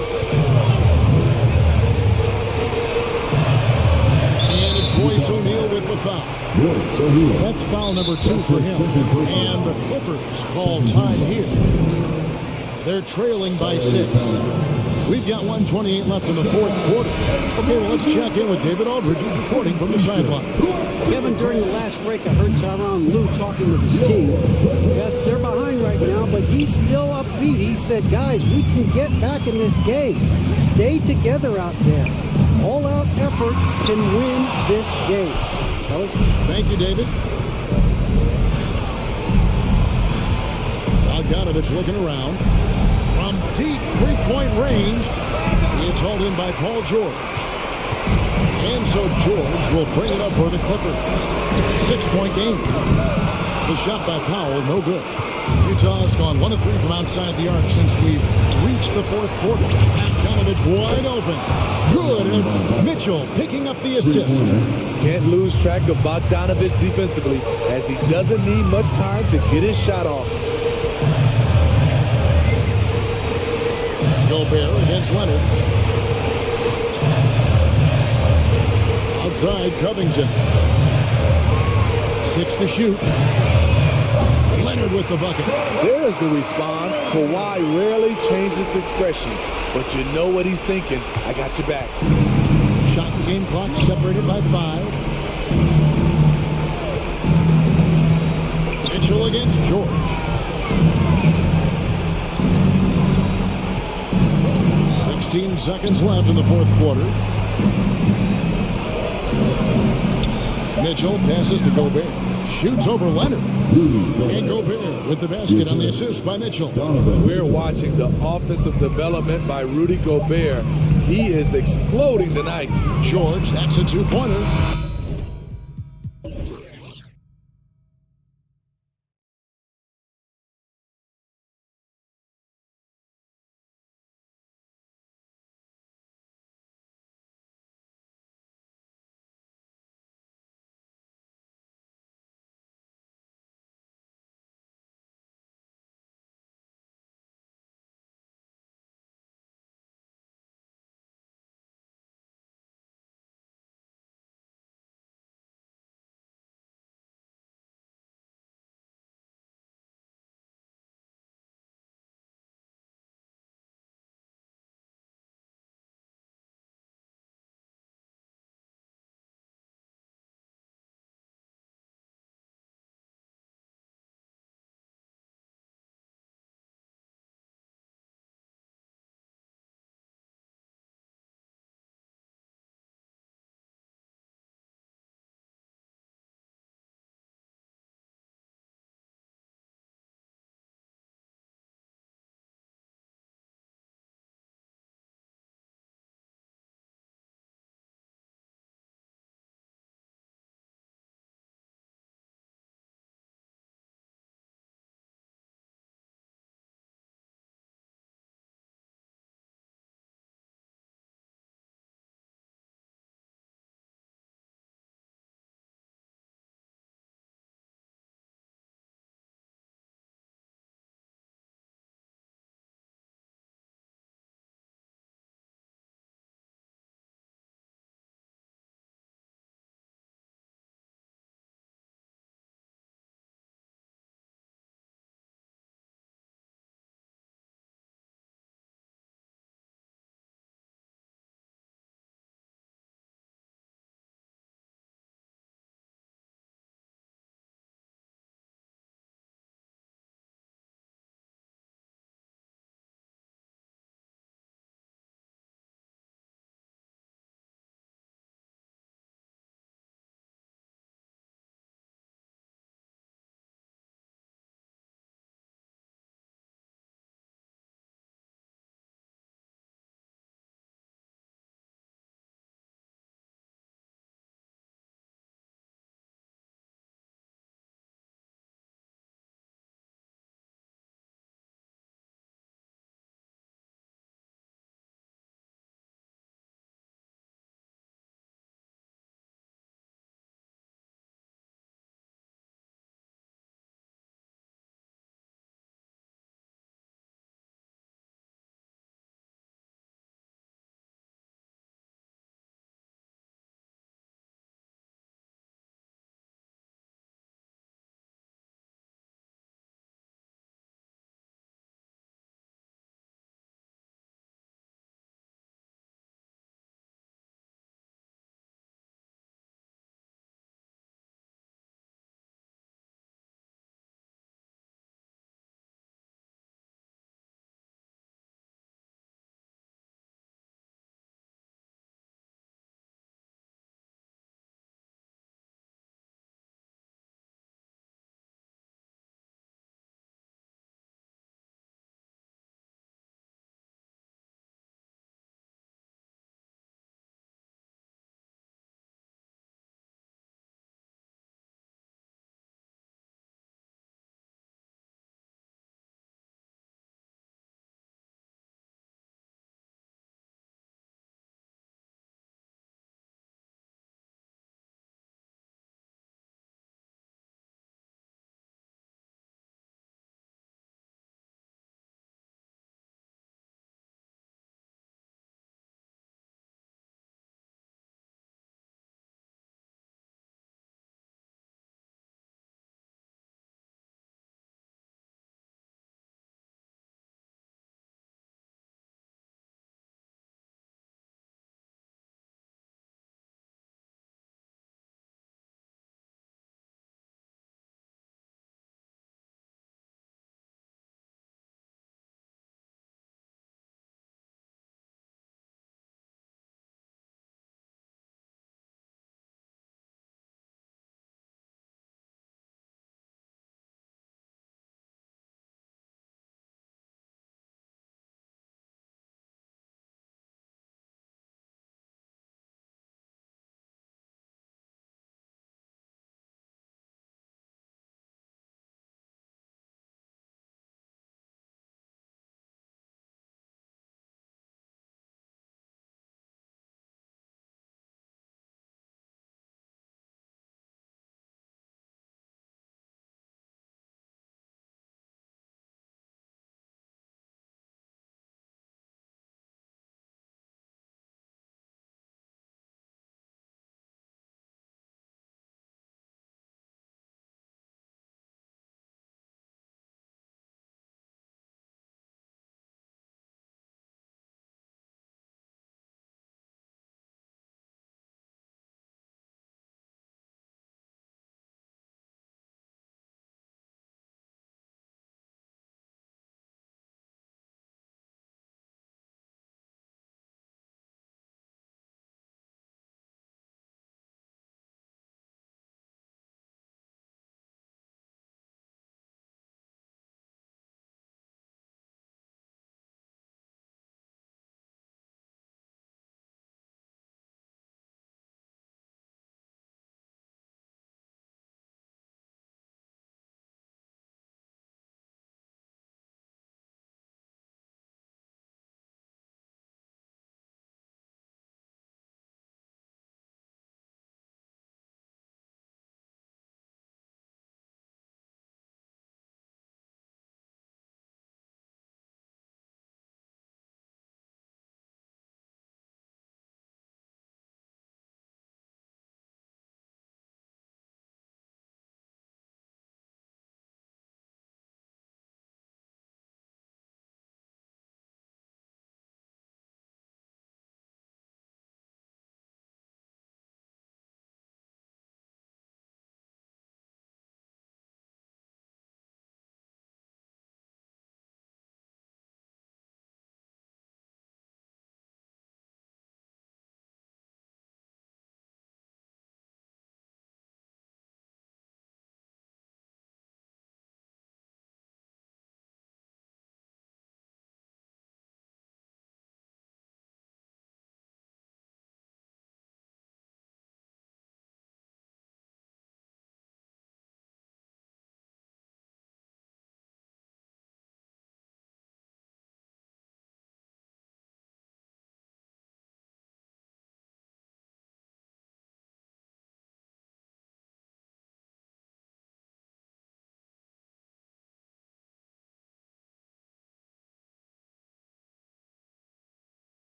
And it's Royce O'Neal with the foul. That's foul number 2 for him. And the Clippers call time here. They're trailing by 6. We've got 1:28 left in the fourth quarter. Okay, well, let's check in with David Aldridge reporting from the sideline. Kevin, during the last break, I heard Tyronn Lue talking with his team. Yes, they're behind right now, but he's still upbeat. He said, guys, we can get back in this game. Stay together out there. All-out effort can win this game. Fellas? Thank you, David. Bogdanovic looking around. From deep three-point range. It's hauled in by Paul George. And so George will bring it up for the Clippers. 6-point game. The shot by Powell, no good. Utah has gone 1 of 3 from outside the arc since we've reached the fourth quarter. Bogdanovich wide open. Good, and it's Mitchell picking up the assist. Can't lose track of Bogdanovich defensively, as he doesn't need much time to get his shot off. Gobert against Leonard. Outside Covington. 6 to shoot. Leonard with the bucket. There's the response. Kawhi rarely changes expression, but you know what he's thinking. I got your back. Shot and game clock separated by 5. Mitchell against George. 16 seconds left in the fourth quarter. Mitchell passes to Gobert. Shoots over Leonard. And Gobert with the basket on the assist by Mitchell. We're watching the offensive development by Rudy Gobert. He is exploding tonight. George, that's a two-pointer.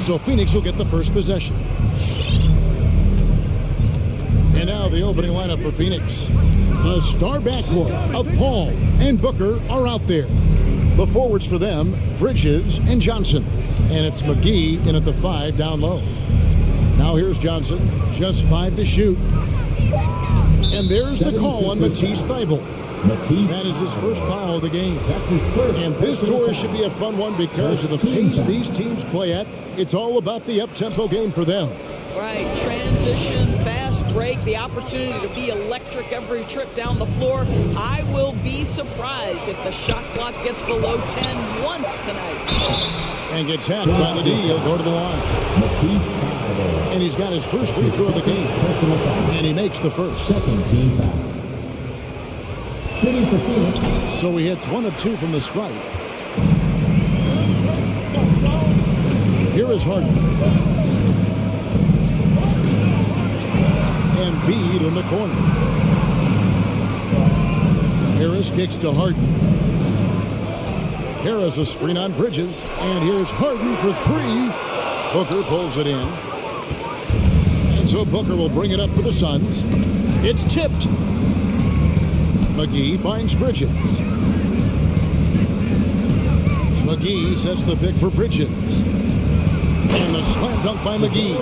So Phoenix will get the first possession. And now the opening lineup for Phoenix. A star backcourt of Paul and Booker are out there. The forwards for them, Bridges and Johnson. And it's McGee in at the 5 down low. Now here's Johnson, just 5 to shoot. And there's the call on Matisse Thybulle. That is his first foul of the game. And this tour should be a fun one because of the pace these teams play at. It's all about the up-tempo game for them. Right, transition, fast break, the opportunity to be electric every trip down the floor. I will be surprised if the shot clock gets below 10 once tonight. And gets hacked by the D. He'll go to the line. And he's got his first free throw of the game. And he makes the first. So he hits 1 of 2 from the stripe. Here is Harden. And Embiid in the corner. Harris kicks to Harden. Harris a screen on Bridges. And here's Harden for 3. Booker pulls it in. And so Booker will bring it up for the Suns. It's tipped. McGee finds Bridges. McGee sets the pick for Bridges. And the slam dunk by McGee.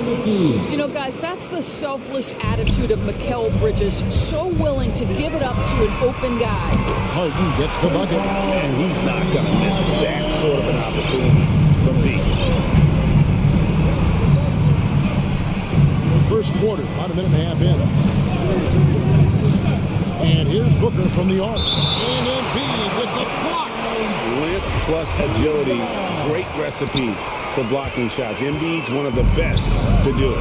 You know, guys, that's the selfless attitude of Mikal Bridges. So willing to give it up to an open guy. Harden gets the bucket. And he's not going to miss that sort of an opportunity from B. First quarter, about a minute and a half in. And here's Booker from the arc. And Embiid with the block. Length plus agility. Great recipe for blocking shots. Embiid's one of the best to do it.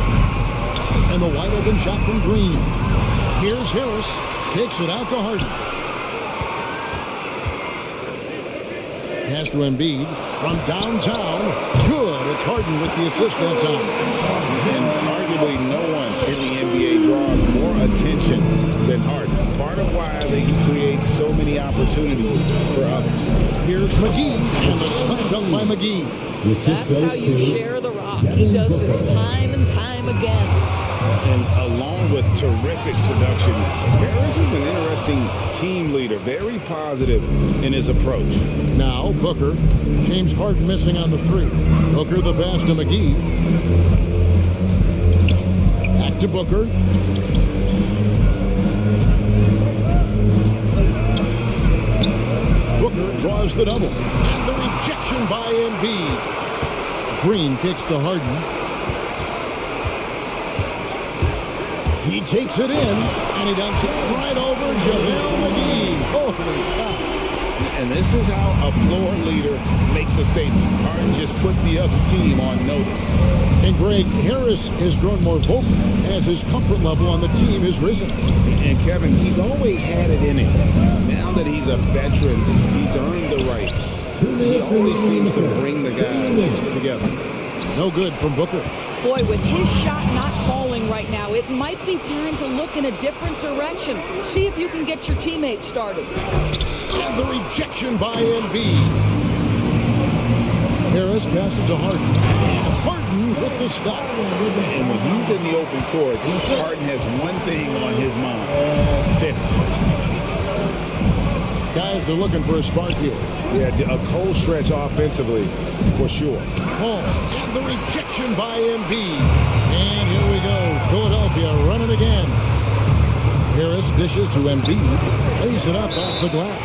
And the wide open shot from Green. Here's Harris. Kicks it out to Harden. Pass to Embiid from downtown. Good. It's Harden with the assist that time. And arguably no one in the NBA draws more attention than Harden. Part of why he creates so many opportunities for others. Here's McGee, and the slam dunk by McGee. That's how you share the rock. He does this time and time again. And along with terrific production, Harris is an interesting team leader, very positive in his approach. Now Booker, James Harden missing on the 3. Booker the pass to McGee. Back to Booker. Booker draws the double. And the rejection by Embiid. Green kicks to Harden. He takes it in, and he dunks it right over JaVale McGee. Holy cow. And this is how a floor leader makes a statement. Harden just put the other team on notice. And Greg, Harris has grown more vocal as his comfort level on the team has risen. And Kevin, he's always had it in him. Now that he's a veteran, he's earned the right. He always seems to bring the guys together. No good from Booker. Boy, with his shot not falling right now, it might be time to look in a different direction. See if you can get your teammates started. And the rejection by Embiid. Harris passes to Harden. And Harden with the stop. And when he's in the open court, Harden has one thing on his mind. Finish. Guys are looking for a spark here. Yeah, a cold stretch offensively, for sure. Oh, and the rejection by Embiid. And here we go. Philadelphia running again. Harris dishes to Embiid. Lays it up off the glass.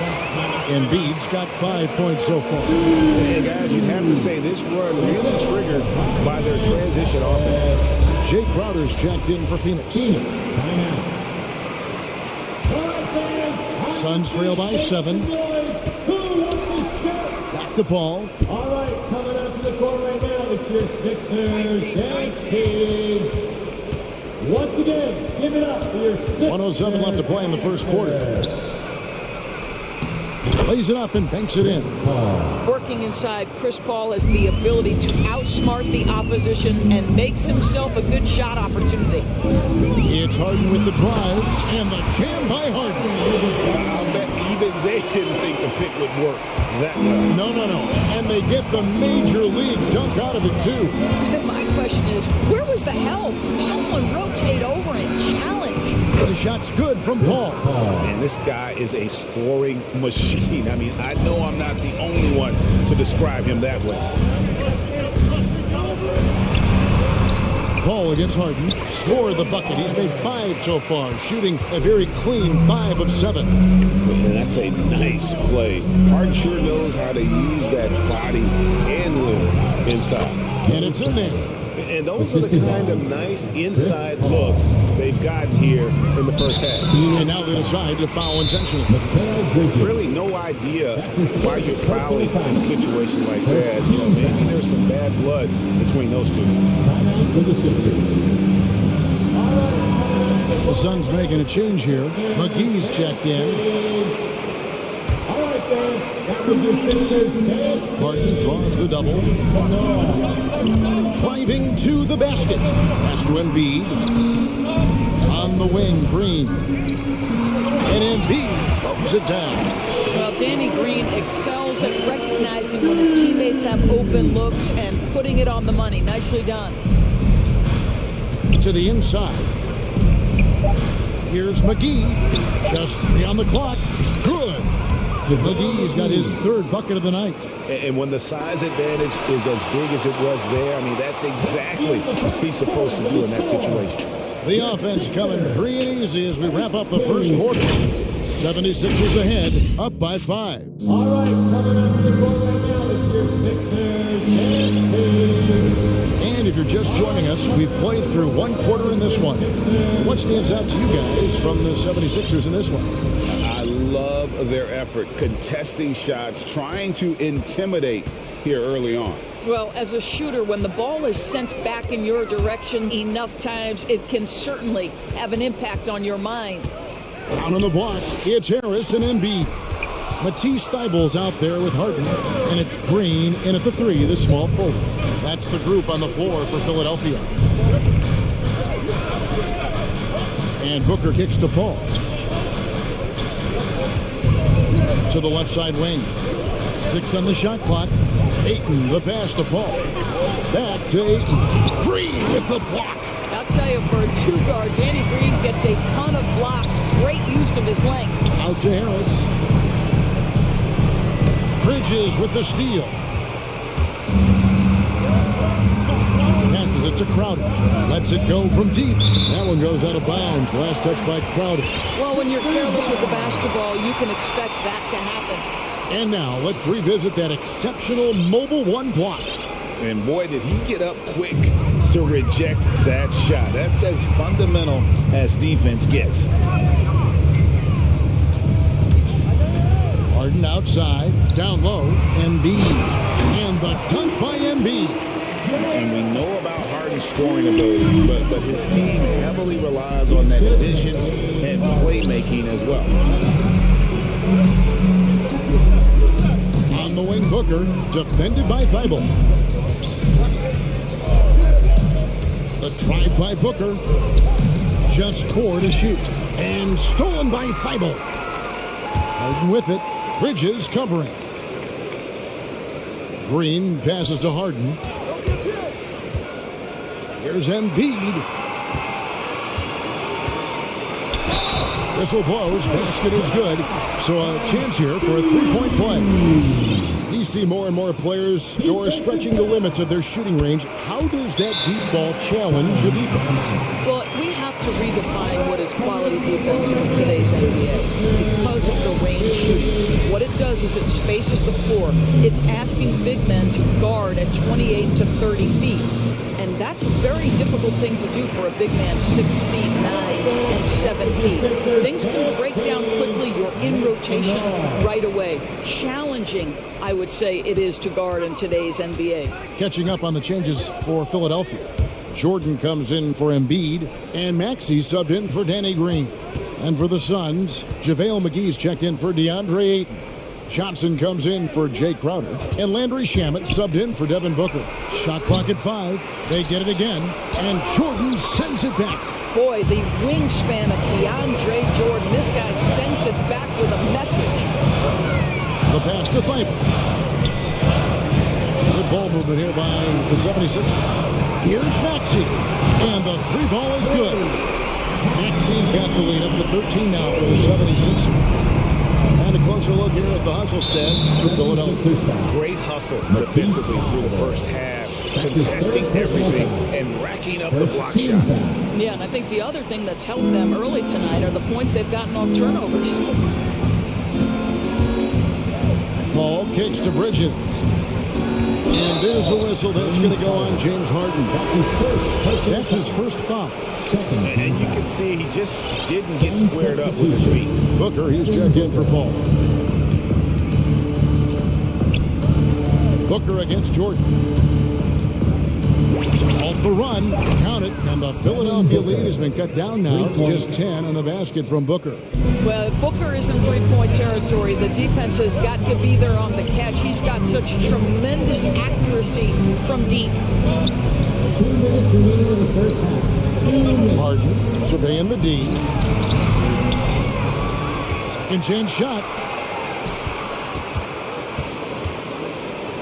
Embiid's got 5 points so far. And guys, you'd have to say this run really triggered by their transition offense. Jay Crowder's checked in for Phoenix. Suns trail by 7. Back to Paul. All right, coming out to the court right now, it's your Sixers dance team. Once again, give it up for your Sixers. 1:07 left to play in the first quarter. Lays it up and banks it in. Working inside, Chris Paul has the ability to outsmart the opposition and makes himself a good shot opportunity. It's Harden with the drive and the jam by Harden. I'll bet even they didn't think the pick would work that well. No. And they get the major league dunk out of it, too. And my question is, where was the help? Someone rotate over and challenge. The shot's good from Paul. Man, this guy is a scoring machine. I mean, I know I'm not the only one to describe him that way. Paul against Harden. Scored the bucket. He's made 5 so far, shooting a very clean 5 of 7. And that's a nice play. Harden sure knows how to use that body and limb inside. And it's in there. And those are the kind of nice inside looks they've gotten here in the first half. And now they decide to foul intentionally. Really no idea why you're fouling in a situation like that. You know, maybe there's some bad blood between those two. The Suns making a change here. McGee's checked in. Harden draws the double. Driving to the basket. Pass to Embiid. On the wing, Green. And Embiid throws it down. Well, Danny Green excels at recognizing when his teammates have open looks and putting it on the money. Nicely done. To the inside. Here's McGee. Just 3 on the clock. Good. McGee's got his 3rd bucket of the night. And when the size advantage is as big as it was there, I mean, that's exactly what he's supposed to do in that situation. The offense coming free and easy as we wrap up the first quarter. 76ers ahead, up by 5. All right, coming up to the court right now, it's your Sixers. And if you're just joining us, we've played through 1 quarter in this one. What stands out to you guys from the 76ers in this one? I love their effort, contesting shots, trying to intimidate here early on. Well, as a shooter, when the ball is sent back in your direction enough times, it can certainly have an impact on your mind. Down on the block, it's Harris and Embiid. Matisse Thybulle's out there with Harden, and it's Green in at the 3, the small forward. That's the group on the floor for Philadelphia. And Booker kicks to Paul. To the left side wing. 6 on the shot clock. Ayton, the pass to Paul. Back to Ayton. Green with the block. I'll tell you, for a 2-guard, Danny Green gets a ton of blocks. Great use of his length. Out to Harris. Bridges with the steal. Passes it to Crowder. Lets it go from deep. That one goes out of bounds. Last touch by Crowder. Well, when you're careless with the basketball, you can expect that to happen. And now let's revisit that exceptional mobile 1 block. And boy, did he get up quick to reject that shot. That's as fundamental as defense gets. Harden outside, down low, Embiid. And the dunk by Embiid. And we know about Harden's scoring abilities, but his team heavily relies on that vision and playmaking as well. On the wing, Booker, defended by Thybulle. The drive by Booker. Just 4 to shoot. And stolen by Thybulle. Harden with it. Bridges covering. Green passes to Harden. Here's Embiid. Whistle blows. Basket is good. So a chance here for a 3-point play. You see more and more players stretching the limits of their shooting range. How does that deep ball challenge your defense? Well, we have to redefine what is quality defense in today's NBA because of the range shooting. What it does is it spaces the floor. It's asking big men to guard at 28 to 30 feet. And that's a very difficult thing to do for a big man 6 feet 9 and 7 feet. Things can break down quickly. You're in rotation right away. Challenging, I would say, it is to guard in today's NBA. Catching up on the changes for Philadelphia. Jordan comes in for Embiid, and Maxey subbed in for Danny Green. And for the Suns, JaVale McGee's checked in for DeAndre Ayton. Johnson comes in for Jay Crowder, and Landry Shamet subbed in for Devin Booker. Shot clock at 5. They get it again, and Jordan sends it back. Boy, the wingspan of DeAndre Jordan. This guy sends it back with a message. The pass to Fiber. Good ball movement here by the 76ers. Here's Maxey. And the three ball is good. Maxey's got the lead up to 13 now for the 76ers. And a closer look here at the hustle stats for Philadelphia. Great hustle defensively through the first half, contesting everything and racking up the block shots. Yeah, and I think the other thing that's helped them early tonight are the points they've gotten off turnovers. Paul kicks to Bridges. And there's a whistle that's going to go on James Harden. That's his first foul. And you can see he just didn't get squared up with his feet. Booker, he's checked in for Paul. Booker against Jordan. Off the run, count it, and the Philadelphia lead has been cut down now to just 10 on the basket from Booker. Well, if Booker is in three-point territory, the defense has got to be there on the catch. He's got such tremendous accuracy from deep. 2 minutes remaining in the first half. Harden surveying the D. Second chance shot.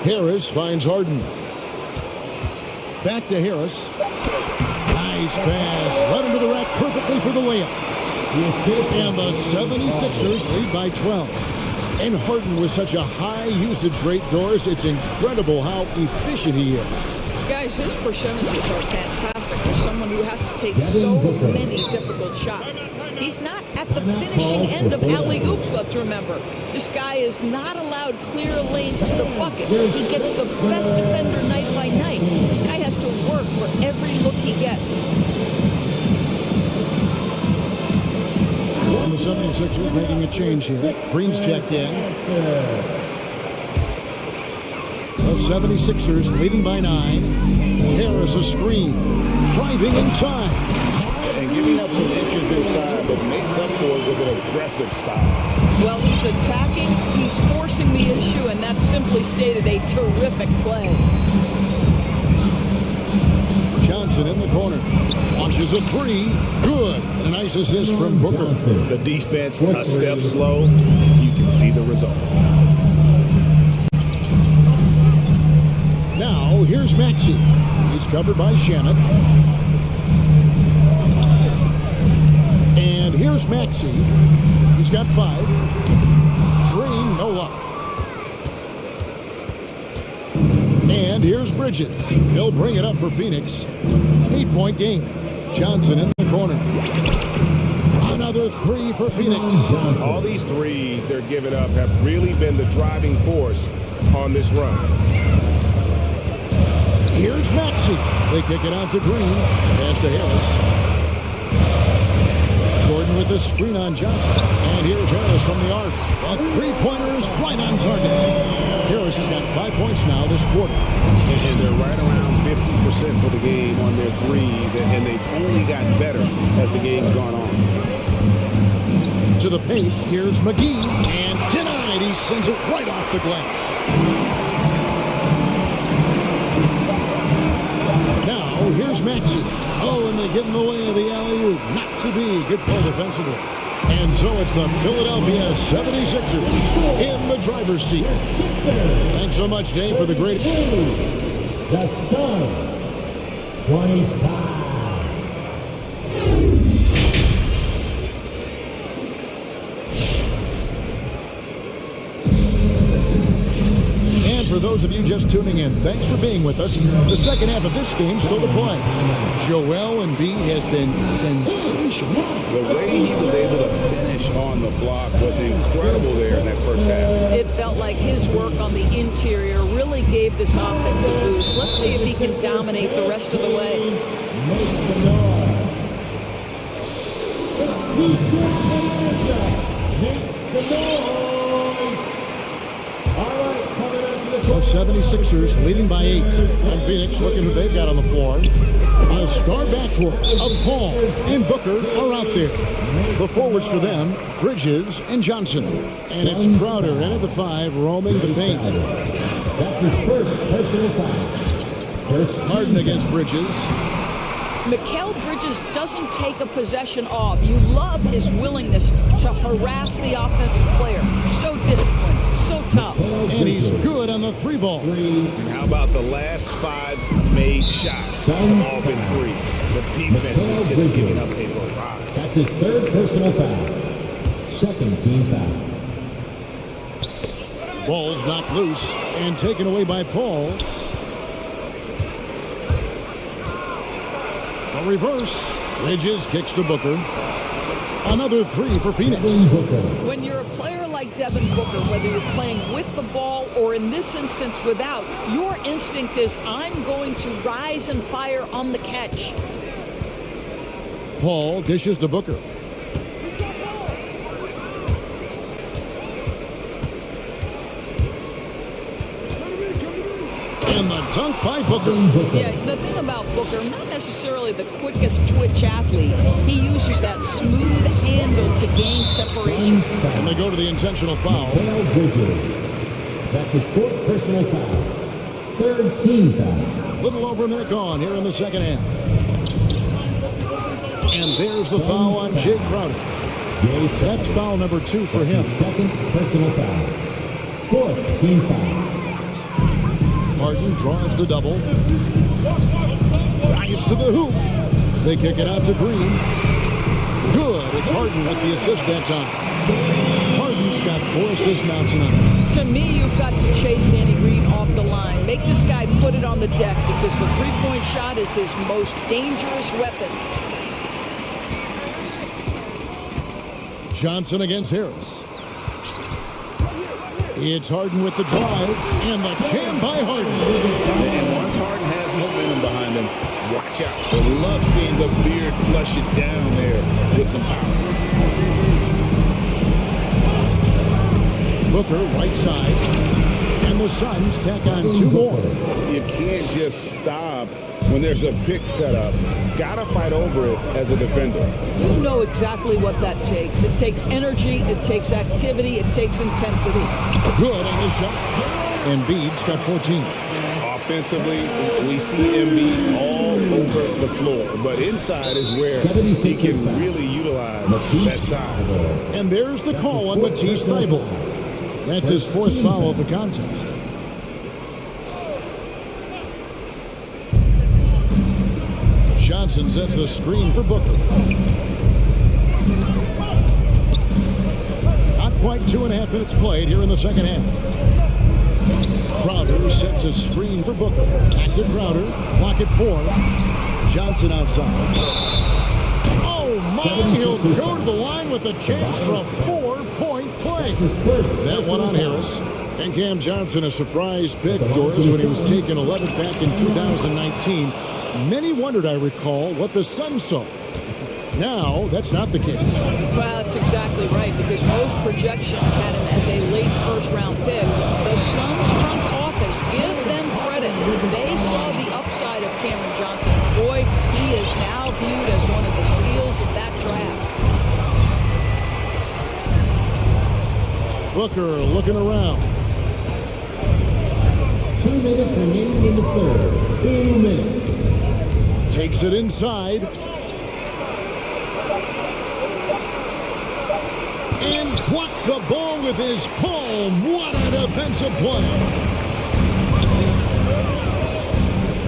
Harris finds Harden. Back to Harris. Nice pass. Right into the rack perfectly for the layup. And the 76ers lead by 12. And Harden with such a high usage rate, Doris, it's incredible how efficient he is. Guys, his percentages are fantastic for someone who has to take so many difficult shots. He's not at the finishing end of alley-oops, let's remember. This guy is not allowed clear lanes to the bucket. He gets the best defender night by night. This guy has to work for every look he gets. And the 76ers making a change here. Green's checked in. The 76ers leading by 9. Harris a screen. Driving inside. And giving up some inches inside, but makes up for it with an aggressive style. Well, he's attacking, he's forcing the issue, and that's simply stated a terrific play. Johnson in the corner. Launches a three. Good. And a nice assist from Booker. The defense a step slow. You can see the results. Now, here's Maxey. He's covered by Shannon. And here's Maxey. He's got 5. Green, no luck. And here's Bridges. He'll bring it up for Phoenix. 8-point game. Johnson in the corner. Another 3 for Phoenix. All these threes they're giving up have really been the driving force on this run. Here's Maxey. They kick it out to Green. Pass to Harris. Jordan with the screen on Johnson. And here's Harris from the arc. A three-pointer is right on target. Harris has got 5 points now this quarter. And they're right around 50% for the game on their threes. And they've only gotten better as the game's gone on. To the paint. Here's McGee. And denied. He sends it right off the glass. Now, here's Maxey. Oh, and they get in the way of the alley-oop. Not to be. Good play defensively. And so it's the Philadelphia 76ers in the driver's seat. Thanks so much, Dave, for the great... The Sun, 25. For those of you just tuning in, thanks for being with us. The second half of this game still to play. Joel Embiid has been sensational. The way he was able to finish on the block was incredible there in that first half. It felt like his work on the interior really gave this offense a boost. Let's see if he can dominate the rest of the way. The 76ers leading by 8. And Phoenix looking who they've got on the floor. A star backcourt of Paul and Booker are out there. The forwards for them, Bridges and Johnson. And it's Crowder in at the 5, roaming the paint. That's his first personal foul. Harden against Bridges. Mikal Bridges doesn't take a possession off. You love his willingness to harass the offensive player. So disciplined, so top. And he's good on the 3 ball. And how about the last 5 made shots? Have all been 3. The defense is just giving up a barrage. That's his 3rd personal foul. 2nd team foul. Ball's knocked loose and taken away by Paul. A reverse. Bridges kicks to Booker. Another 3 for Phoenix. When you're a player like Devin Booker, whether you're playing with the ball or in this instance without, your instinct is, I'm going to rise and fire on the catch. Paul dishes to Booker. And the dunk by Booker. Yeah, the thing about Booker, not necessarily the quickest twitch athlete. He uses that smooth handle to gain separation. And they go to the intentional foul. That's his 4th personal foul. 3rd team foul. Little over a minute gone here in the second half. And there's the foul on Jay Crowder. That's foul number 2 for him. 2nd personal foul. 4th team foul. Harden draws the double. Drives to the hoop. They kick it out to Green. Good. It's Harden with the assist that time. Harden's got 4 assists now tonight. To me, you've got to chase Danny Green off the line. Make this guy put it on the deck because the three-point shot is his most dangerous weapon. Johnson against Harris. It's Harden with the drive, and the jam by Harden. And once Harden has momentum behind him, watch out. I love seeing the beard flush it down there with some power. Booker, right side, and the Suns tack on 2 more. You can't just stop when there's a pick set up. Gotta fight over it as a defender. You know exactly what that takes. It takes energy, it takes activity, it takes intensity. Good on his shot. Embiid's got 14. Offensively, we see Embiid all over the floor, but inside is where he can really utilize that size. And there's the call on Matisse Thybulle. That's his 4th foul of the contest. Johnson sets the screen for Booker. Not quite 2.5 minutes played here in the second half. Crowder sets a screen for Booker. Back to Crowder. Clock at 4. Johnson outside. Oh my, he'll go to the line with a chance for a 4-point play. That one on Harris. And Cam Johnson, a surprise pick, Doris, when he was taken 11th back in 2019. Many wondered, I recall, what the Suns saw. Now, that's not the case. Well, that's exactly right, because most projections had him as a late first-round pick. The Suns front office, give them credit. They saw the upside of Cameron Johnson. Boy, he is now viewed as one of the steals of that draft. Booker looking around. 2 minutes remaining in the 3rd. 2 minutes. Takes it inside. And blocked the ball with his palm. What a defensive play.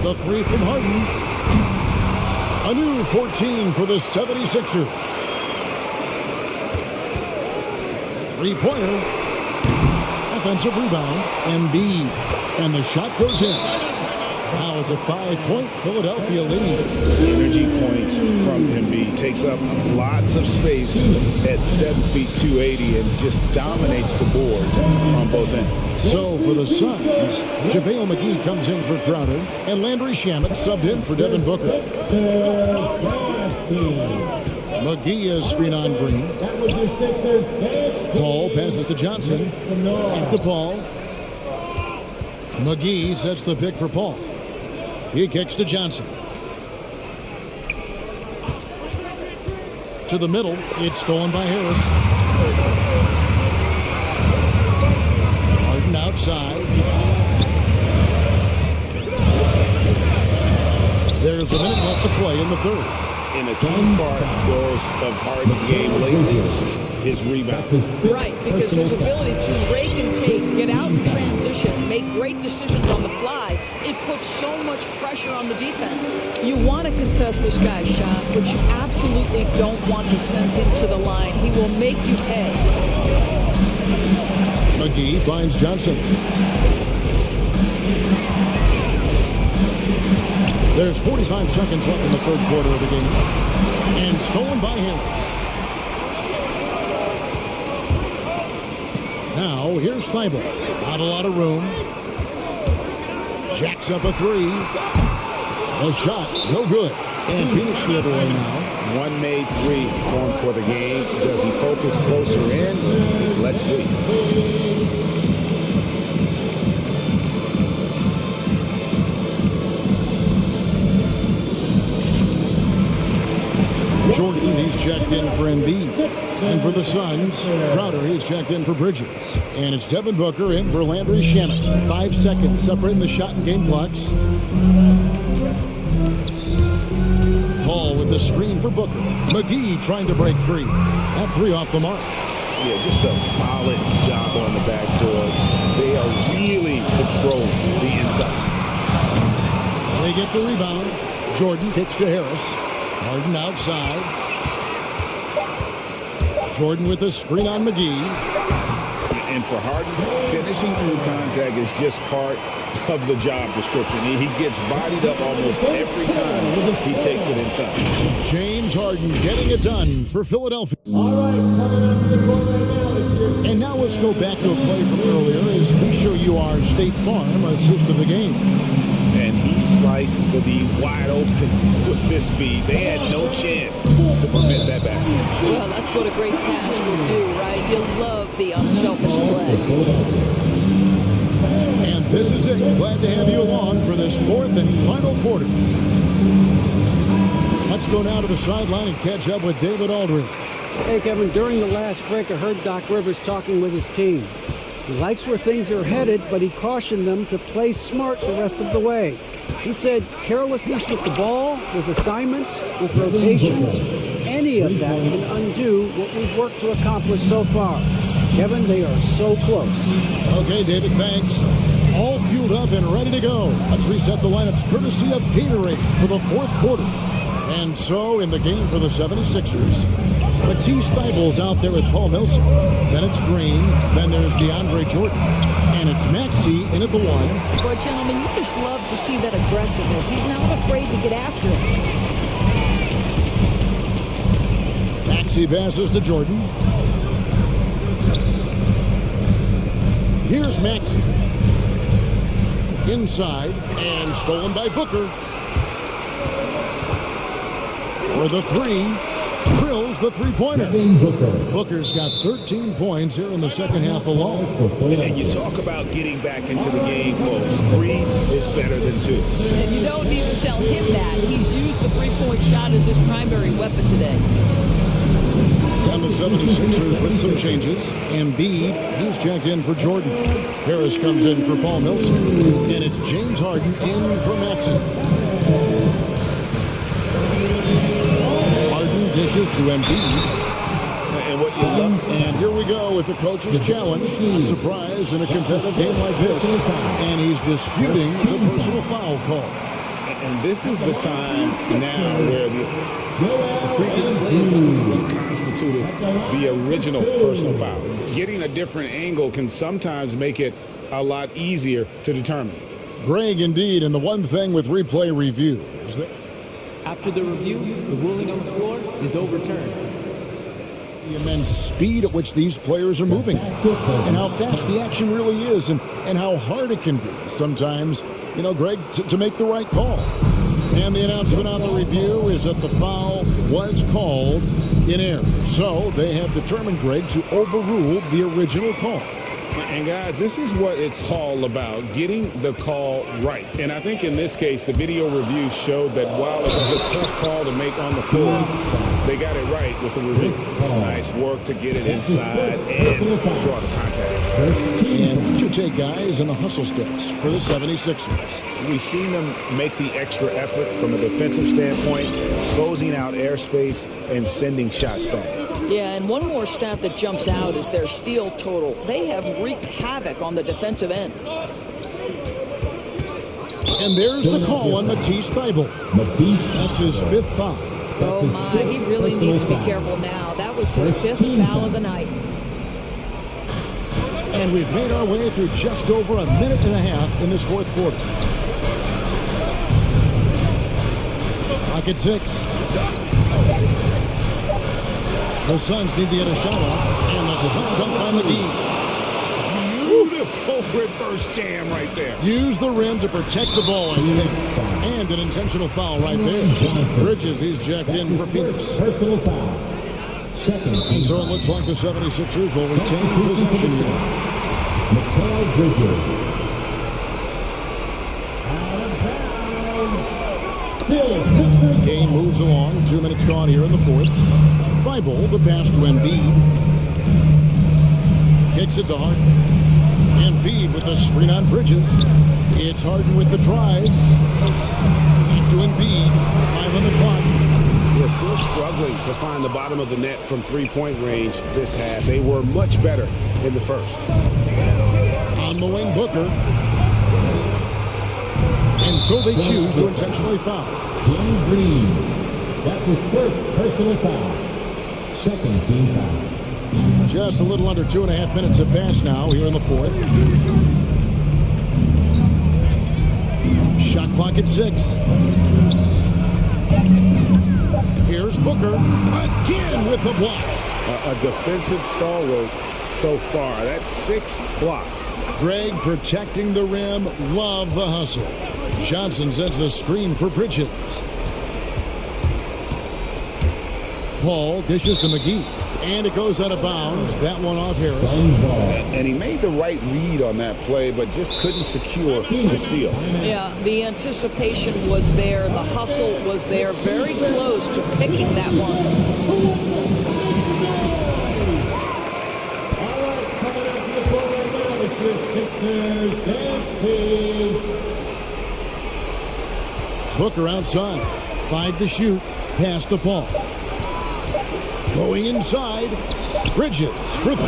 The 3 from Harden. A new 14 for the 76ers. 3-pointer. Offensive rebound. Embiid. And the shot goes in. Now it's a 5-point Philadelphia lead. Energy points from Embiid. Takes up lots of space at 7 feet 280 and just dominates the boards on both ends. So for the Suns, JaVale McGee comes in for Crowder, and Landry Shamet subbed in for Devin Booker. McGee is screen on Green. Paul passes to Johnson. Back to Paul. McGee sets the pick for Paul. He kicks to Johnson. To the middle. It's stolen by Harris. Harden outside. There's a minute left to play in the 3rd. In a key part of Harden's game lately, his rebound. Right, because his ability to rake and take, get out in transition, make great decisions on the fly, it puts so much pressure on the defense. You want to contest this guy's shot, but you absolutely don't want to send him to the line. He will make you pay. McGee finds Johnson. There's 45 seconds left in the third quarter of the game. And stolen by Harris. Now, here's Thibault. Not a lot of room. Jacks up a three. A shot, no good. And Phoenix the other way now. One made three going for the game. Does he focus closer in? Let's see. Jordan, he's checked in for Embiid. And for the Suns, Crowder, he's checked in for Bridges. And it's Devin Booker in for Landry Shamet. 5 seconds separating the shot and game clocks. Paul with the screen for Booker. McGee trying to break free. That three off the mark. Yeah, just a solid job on the backboard. They are really controlling the inside. They get the rebound. Jordan kicks to Harris. Harden outside. Jordan with the screen on McGee. And for Harden, finishing through contact is just part of the job description. He gets bodied up almost every time he takes it inside. James Harden getting it done for Philadelphia. And now let's go back to a play from earlier as we show you our State Farm assist of the game. And he sliced the D wide open with this feed. They had no chance to prevent that basket. Well, that's what a great pass will do, right? You love the unselfish play. And this is it. Glad to have you along for this fourth and final quarter. Let's go now to the sideline and catch up with David Aldridge. Hey, Kevin, during the last break, I heard Doc Rivers talking with his team. He likes where things are headed, but he cautioned them to play smart the rest of the way. He said carelessness with the ball, with assignments, with rotations, any of that can undo what we've worked to accomplish so far. Kevin, they are so close. Okay, David, thanks. All fueled up and ready to go. Let's reset the lineups courtesy of Gatorade for the fourth quarter. And so, in the game for the 76ers, Matisse Thybulle's out there with Paul Millsap. Then it's Green. Then there's DeAndre Jordan. And it's Maxey in at the one. But, gentlemen, you just love to see that aggressiveness. He's not afraid to get after it. Maxey passes to Jordan. Here's Maxey. Inside and stolen by Booker. For the three. Drills the three-pointer. Booker's got 13 points here in the second half alone. And you talk about getting back into the game, folks. 3 is better than 2. And you don't need to tell him that. He's used the three-point shot as his primary weapon today. And the 76ers with some changes. Embiid, he's checked in for Jordan. Harris comes in for Paul Millsap. And it's James Harden in for Maxey. Dishes to Embiid. And what you love. And here we go with the coach's challenge. A surprise in a competitive game like this. And he's disputing the personal foul call. And this is the time now where the previous plays constituted the original personal foul. Getting a different angle can sometimes make it a lot easier to determine. Greg, indeed, and the one thing with replay review is that after the review, the ruling on the floor is overturned. The immense speed at which these players are moving and how fast the action really is and how hard it can be sometimes, you know, Greg, to make the right call. And the announcement on the review is that the foul was called in error. So they have determined, Greg, to overrule the original call. And guys, this is what it's all about, getting the call right. And I think in this case, the video review showed that while it was a tough call to make on the floor, they got it right with the review. Nice work to get it inside and draw the contact. And what's your take, guys, in the hustle steps for the 76ers? We've seen them make the extra effort from a defensive standpoint, closing out airspace and sending shots back. Yeah, and one more stat that jumps out is their steal total. They have wreaked havoc on the defensive end. And there's the call on Matisse Thybulle. That's his 5th foul. Oh my, he really needs to be careful now. That was his 5th foul of the night. And we've made our way through just over a minute and a half in this 4th quarter. Clock at 6. The Suns need to get a shot off, and the slam dunk by McGee. Beautiful reverse jam right there. Use the rim to protect the ball, I think. And an intentional foul right there. Bridges, he's jacked in for Phoenix. Personal foul. And so it looks like the 76ers will retain possession here. Mikal Bridges. Game moves along. 2 minutes gone here in the 4th. Thybulle, the pass to Embiid. Kicks it to Harden. Embiid with the screen on Bridges. It's Harden with the drive. To Embiid. Time on the clock. They're still struggling to find the bottom of the net from three-point range this half. They were much better in the first. On the wing, Booker. And so they choose to intentionally foul. Green. That's his 1st personal foul. 2nd team foul. Just a little under 2.5 minutes have passed now here in the 4th. Shot clock at 6. Here's Booker again with the block. A defensive stalwart so far. That's 6 blocks. Greg protecting the rim. Love the hustle. Johnson sets the screen for Bridges. Paul dishes to McGee. And it goes out of bounds. That one off Harris. And he made the right read on that play, but just couldn't secure the steal. Yeah, the anticipation was there. The hustle was there. Very close to picking that one. All right, coming up to the floor right now, it's the Sixers dance team. Booker outside. 5 to shoot. Pass to Paul. Going inside. Bridges for 3.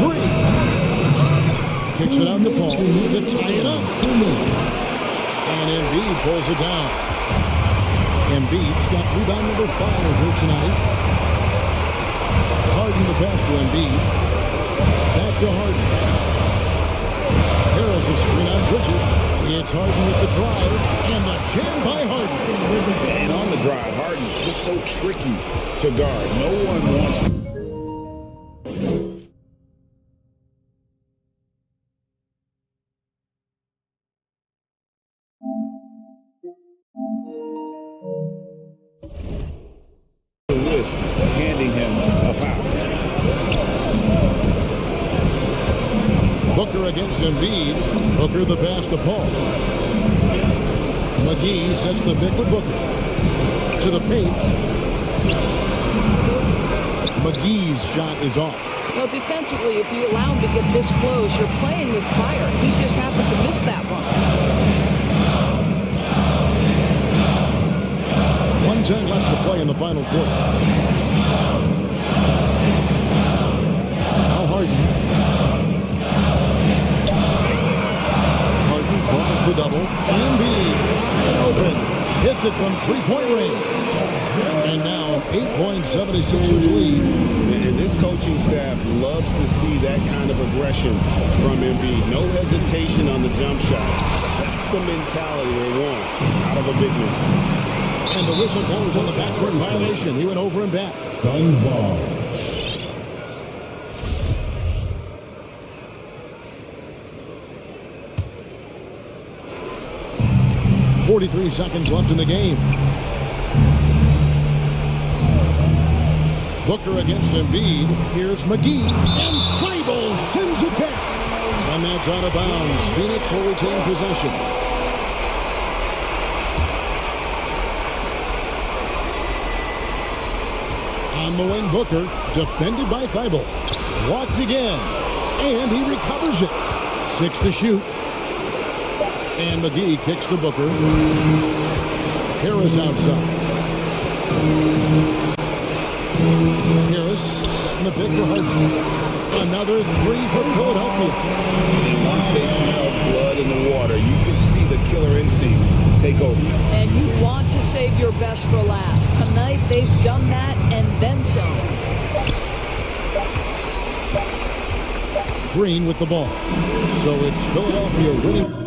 Kicks it out to Paul to tie it up. And Embiid pulls it down. Embiid's got rebound number 5 here tonight. Harden the pass to Embiid. Back to Harden. Harris is screen on Bridges. It's Harden with the drive. And the jam by Harden. And on the drive, Harden just so tricky to guard. No one wants to. Handing him a foul. Booker against Embiid. Booker the pass to Paul. McGee sets the pick for Booker. To the paint. McGee's shot is off. Well, defensively, if you allow him to get this close, you're playing with fire. He just happened to miss that one. 1:10 left to play in the final quarter. Now Harden. Harden draws the double. Embiid open. Hits it from 3-point range. And now 8.76ers lead. And this coaching staff loves to see that kind of aggression from Embiid. No hesitation on the jump shot. That's the mentality they want out of a big man. And the whistle blows on the backcourt violation. He went over and back. Suns ball. .43 seconds left in the game. Booker against Embiid. Here's McGee. And Thybulle sends it back. And that's out of bounds. Phoenix will retain possession. On the wing, Booker, defended by Thybulle. Walked again, and he recovers it. 6 to shoot. And McGee kicks to Booker. Harris outside. Harris setting the pick for Harden. Another three for Philadelphia. And once they smell blood in the water, you can see the killer instinct take over. And you want to save your best for last. Tonight, they've done that and then some. Green with the ball. So it's Philadelphia winning.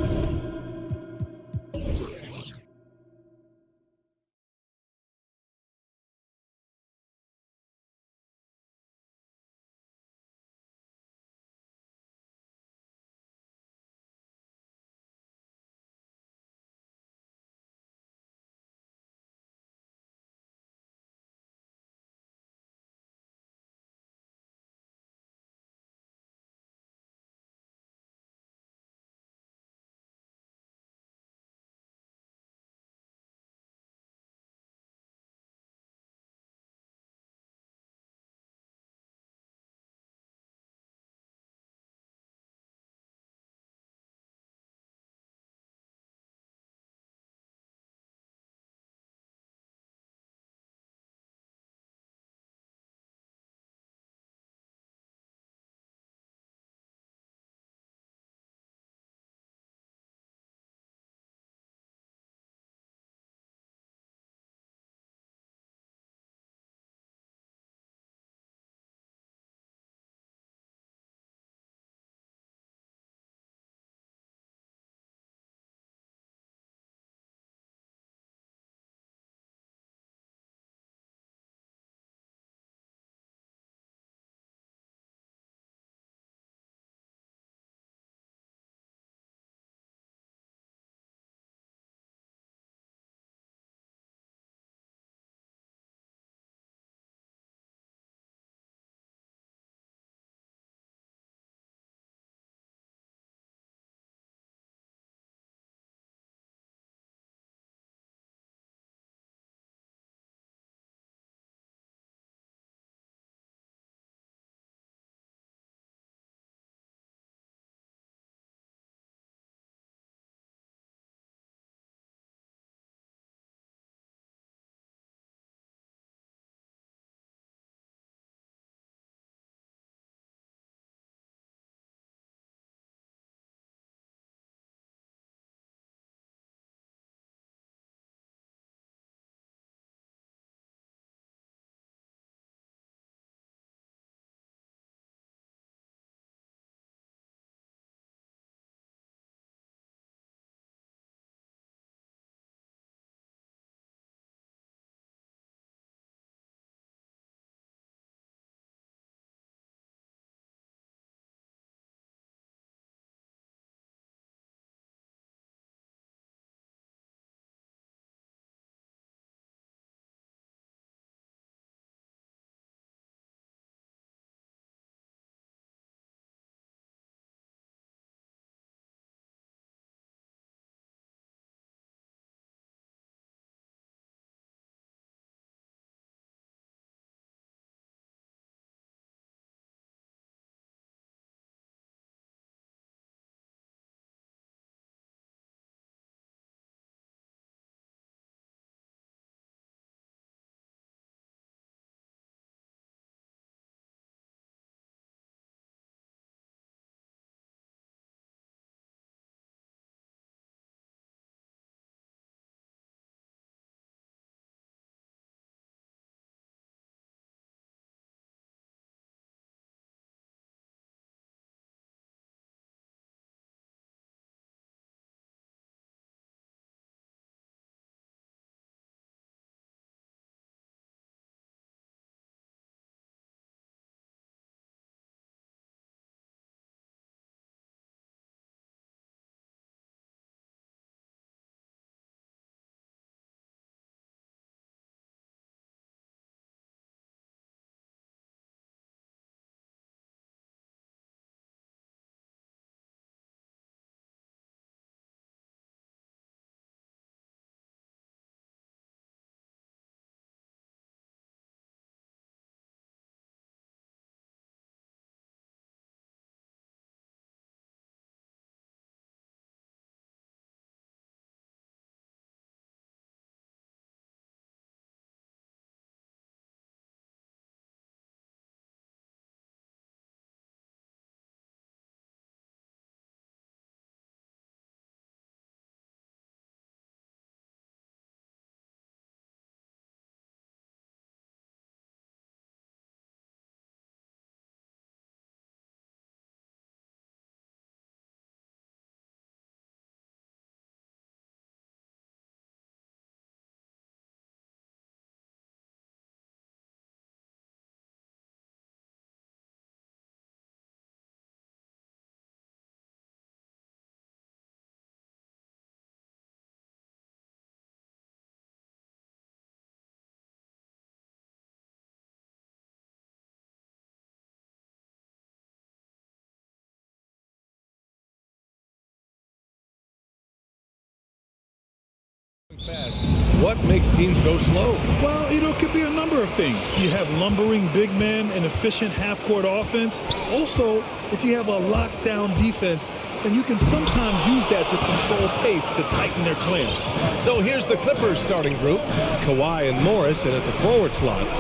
Fast. What makes teams go slow? Well, it could be a number of things. You have lumbering big men and efficient half-court offense. Also, if you have a lockdown defense, then you can sometimes use that to control pace to tighten their clamps. So here's the Clippers starting group. Kawhi and Morris in at the forward slots.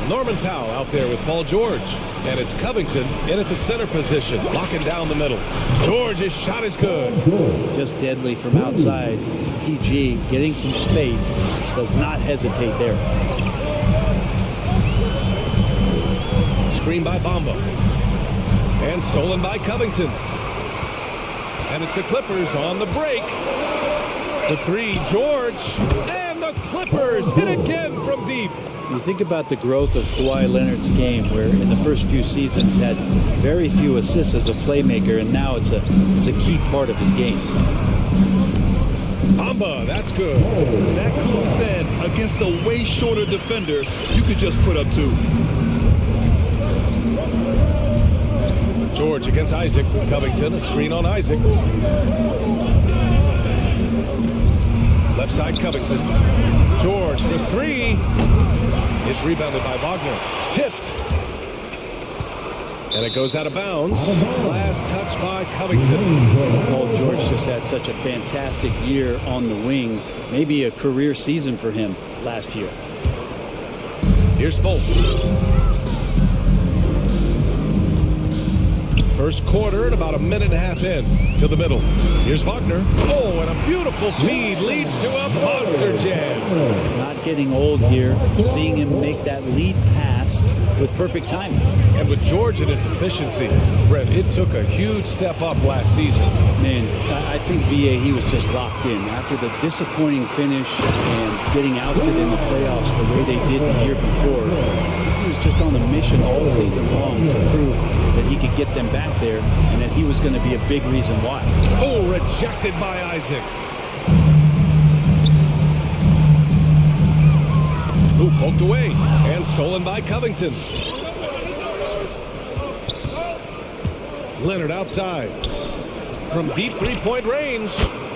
Norman Powell out there with Paul George. And it's Covington in at the center position, locking down the middle. George's shot is good. Just deadly from outside. PG getting some space, does not hesitate there. Screen by Bamba. And stolen by Covington. And it's the Clippers on the break. The three, George. And the Clippers hit again from deep. You think about the growth of Kawhi Leonard's game, where in the first few seasons had very few assists as a playmaker, and now it's a key part of his game. Bamba, that's good. That comes in against a way shorter defender. You could just put up 2. George against Isaac. Covington, a screen on Isaac. Left side, Covington. George for 3. It's rebounded by Wagner. Tipped. And it goes out of bounds. Last touch by Covington. Paul George just had such a fantastic year on the wing. Maybe a career season for him last year. Here's Fultz. First quarter and about a minute and a half in to the middle. Here's Wagner. Oh, and a beautiful feed leads to a monster jam. Not getting old here. Seeing him make that lead pass with perfect timing. And with George and his efficiency, Brett, it took a huge step up last season. Man, I think VA, he was just locked in. After the disappointing finish and getting ousted in the playoffs the way they did the year before, he was just on a mission all season long to prove that he could get them back there and that he was going to be a big reason why. Oh, rejected by Isaac. Ooh, poked away and stolen by Covington. Leonard outside. From deep three-point range.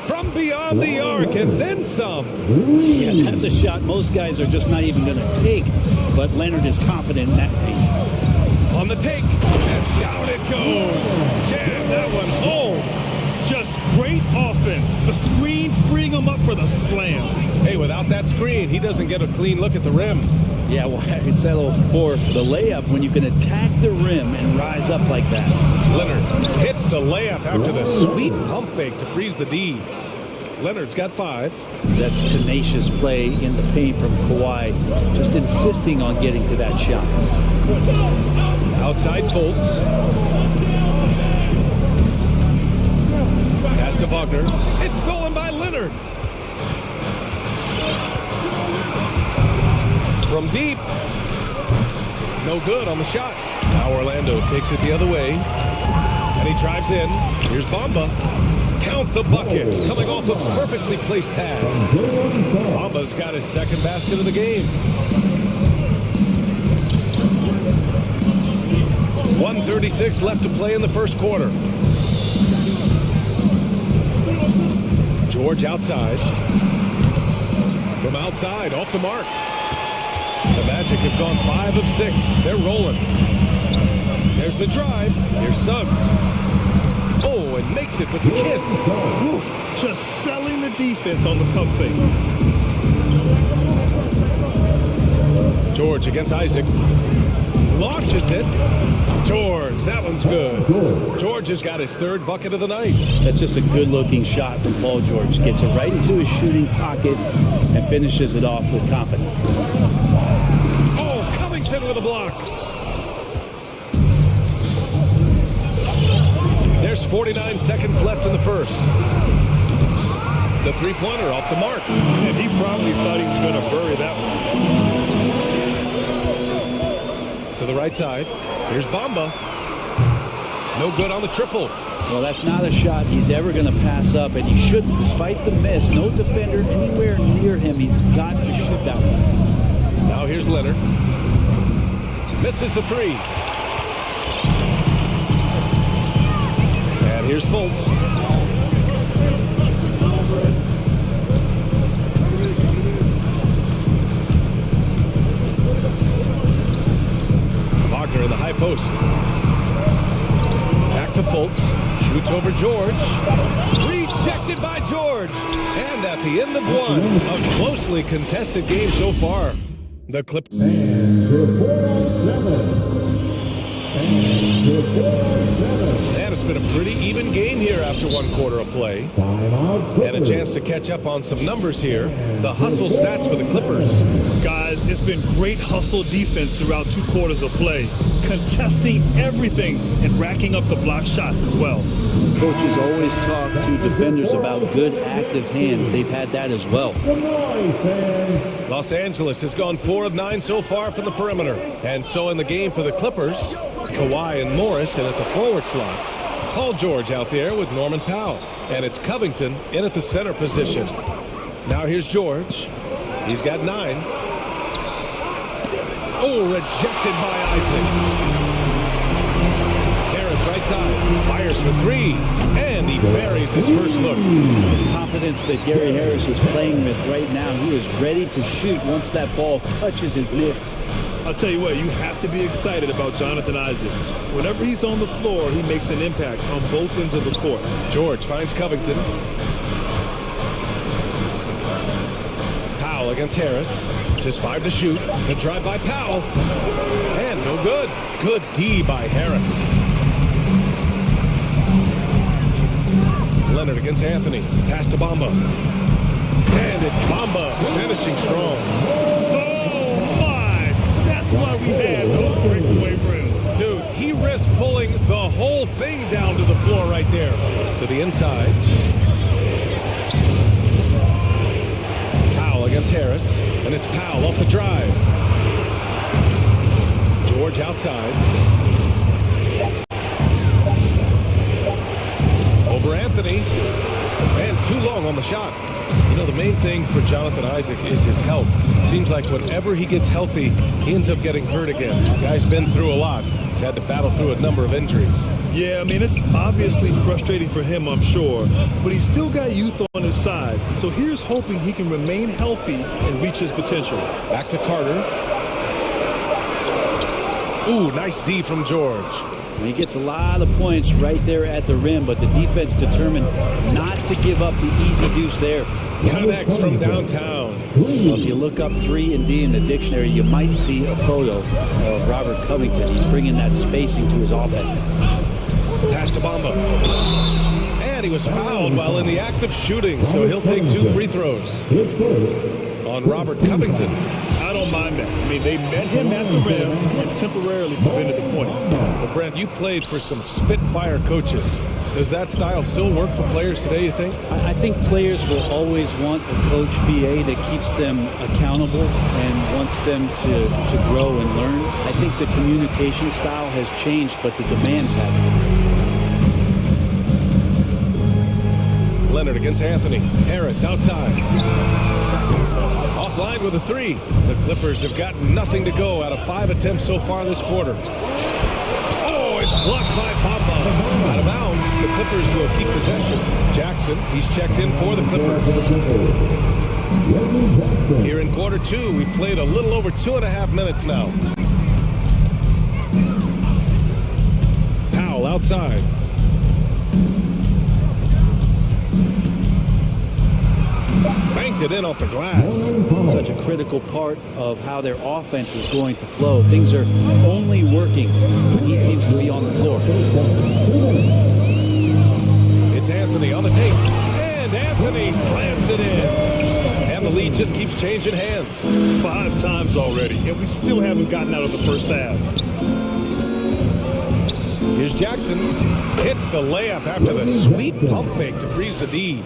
From beyond the arc and then some. Yeah, that's a shot most guys are just not even going to take. But Leonard is confident in that range. On the take. And down it goes. Jam that one home. Just great offense. The screen freeing him up for the slam. Hey, without that screen, he doesn't get a clean look at the rim. Yeah, well, I settle for the layup when you can attack the rim and rise up like that. Leonard hits the layup after the sweet pump fake to freeze the D. Leonard's got 5. That's tenacious play in the paint from Kawhi, just insisting on getting to that shot. Outside Fultz. Pass to Wagner. It's stolen by Leonard. From deep. No good on the shot. Now Orlando takes it the other way. And he drives in. Here's Bamba. Count the bucket. Coming off a perfectly placed pass. Bamba's got his second basket of the game. 1:36 left to play in the first quarter. George outside. From outside, off the mark. The Magic have gone 5 of 6. They're rolling. There's the drive. Here's Suggs. Oh, and makes it with the kiss. Ooh, just selling the defense on the pump fake. George against Isaac. Launches it. George, that one's good. George has got his 3rd bucket of the night. That's just a good-looking shot from Paul George. Gets it right into his shooting pocket and finishes it off with confidence. Oh, Covington with a block. There's 49 seconds left in the first. The three-pointer off the mark. And he probably thought he was going to bury that one. To the right side. Here's Bamba. No good on the triple. Well, that's not a shot he's ever going to pass up, and he shouldn't. Despite the miss, no defender anywhere near him. He's got to shoot that one. Now here's Leonard. Misses the 3. And here's Fultz. post. Back to Fultz. Shoots over George. Rejected by George. And at the end of one, a closely contested game so far. The clip. And to 407. And it's been a pretty even game here after one quarter of play. And a chance to catch up on some numbers here. The hustle stats for the Clippers. Guys, it's been great hustle defense throughout 2 quarters of play, contesting everything and racking up the block shots as well. Coaches always talk to defenders about good active hands. They've had that as well. Los Angeles has gone 4 of 9 so far from the perimeter. And so in the game for the Clippers, Kawhi and Morris in at the forward slots. Paul George out there with Norman Powell. And it's Covington in at the center position. Now here's George. He's got 9. Oh, rejected by Isaac. Harris right side. Fires for 3. And he buries his first look. The confidence that Gary Harris is playing with right now. He is ready to shoot once that ball touches his mitts. I'll tell you what, you have to be excited about Jonathan Isaac. Whenever he's on the floor, he makes an impact on both ends of the court. George finds Covington. Powell against Harris. Just 5 to shoot. The drive by Powell. And no good. Good D by Harris. Leonard against Anthony. Pass to Bamba. And it's Bamba finishing strong. That's why we had those breakaway rims. Dude, he risked pulling the whole thing down to the floor right there. To the inside. Powell against Harris. And it's Powell off the drive. George outside. Over Anthony. And too long on the shot. You know, the main thing for Jonathan Isaac is his health. Seems like whenever he gets healthy, he ends up getting hurt again. The guy's been through a lot. He's had to battle through a number of injuries. Yeah, I mean, it's obviously frustrating for him, I'm sure. But he's still got youth on his side. So here's hoping he can remain healthy and reach his potential. Back to Carter. Ooh, nice D from George. And he gets a lot of points right there at the rim, but the defense determined not to give up the easy deuce there. Connects from downtown. Well, if you look up 3 and D in the dictionary, you might see a photo of Robert Covington. He's bringing that spacing to his offense. Pass to Bamba. And he was fouled while in the act of shooting, so he'll take 2 free throws on Robert Covington. I don't mind that. I mean, they met him at the rim and temporarily prevented the points. Well, Brent, you played for some Spitfire coaches. Does that style still work for players today, you think? I think players will always want a coach BA that keeps them accountable and wants them to grow and learn. I think the communication style has changed, but the demands haven't. Leonard against Anthony. Harris outside. Offline with a 3. The Clippers have got nothing to go out of 5 attempts so far this quarter. Oh, it's blocked by Bamba. Out of bounds. The Clippers will keep possession. Jackson, he's checked in for the Clippers. Here in quarter 2, we played a little over 2.5 minutes now. Powell outside. Banked it in off the glass. Such a critical part of how their offense is going to flow. Things are only working when he seems to be on the floor. It's Anthony on the tape. And Anthony slams it in. And the lead just keeps changing hands. 5 times already, and we still haven't gotten out of the first half. Here's Jackson. Hits the layup after the sweet pump fake to freeze the D.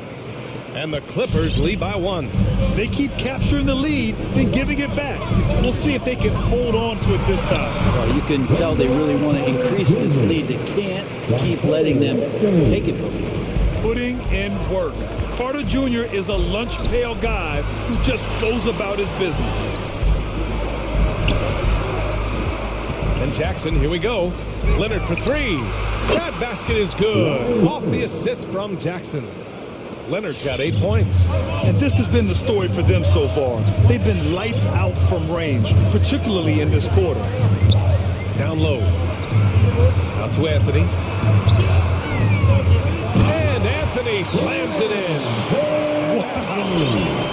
And the Clippers lead by 1. They keep capturing the lead, then giving it back. We'll see if they can hold on to it this time. Well, you can tell they really want to increase this lead. They can't keep letting them take it from them. Putting in work. Carter Jr. is a lunch pail guy who just goes about his business. And Jackson, here we go. Leonard for 3. That basket is good. Off the assist from Jackson. Leonard's got 8 points. And this has been the story for them so far. They've been lights out from range, particularly in this quarter. Down low. Out to Anthony. And Anthony slams it in. Wow.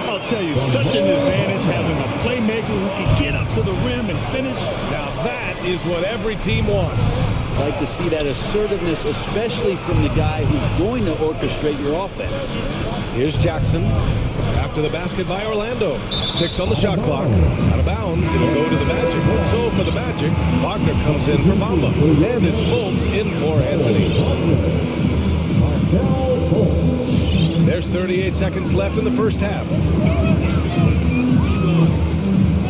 I'll tell you, such an advantage having a playmaker who can get up to the rim and finish. Now that is what every team wants. I like to see that assertiveness, especially from the guy who's going to orchestrate your offense. Here's Jackson. After the basket by Orlando. 6 on the shot clock. Out of bounds. It'll go to the Magic. So for the Magic, Wagner comes in for Bamba. And it's Fultz in for Anthony. There's 38 seconds left in the first half.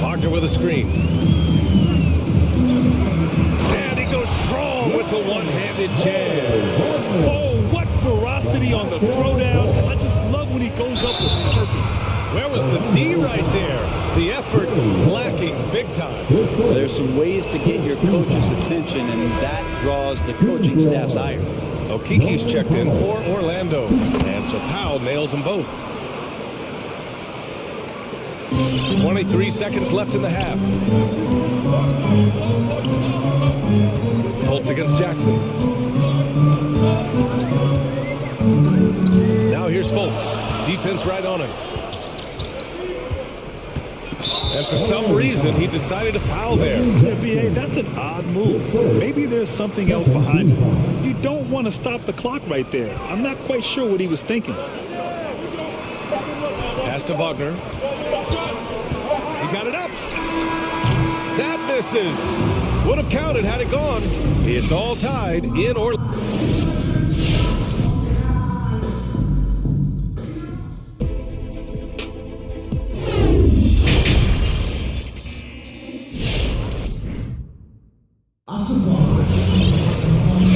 Wagner with a screen. And he goes strong with the one-handed jam. Oh, what ferocity on the throwdown. I just love when he goes up with purpose. Where was the D right there? The effort lacking big time. There's some ways to get your coach's attention, and that draws the coaching staff's ire. Okiki's checked in for Orlando. And so Powell nails them both. 23 seconds left in the half. Fultz against Jackson. Now here's Fultz. Defense right on him. And for some reason, he decided to foul there. Yeah, B.A., that's an odd move. Maybe there's something else behind it. You don't want to stop the clock right there. I'm not quite sure what he was thinking. Pass to Wagner. He got it up. That misses. Would have counted had it gone. It's all tied in Orlando.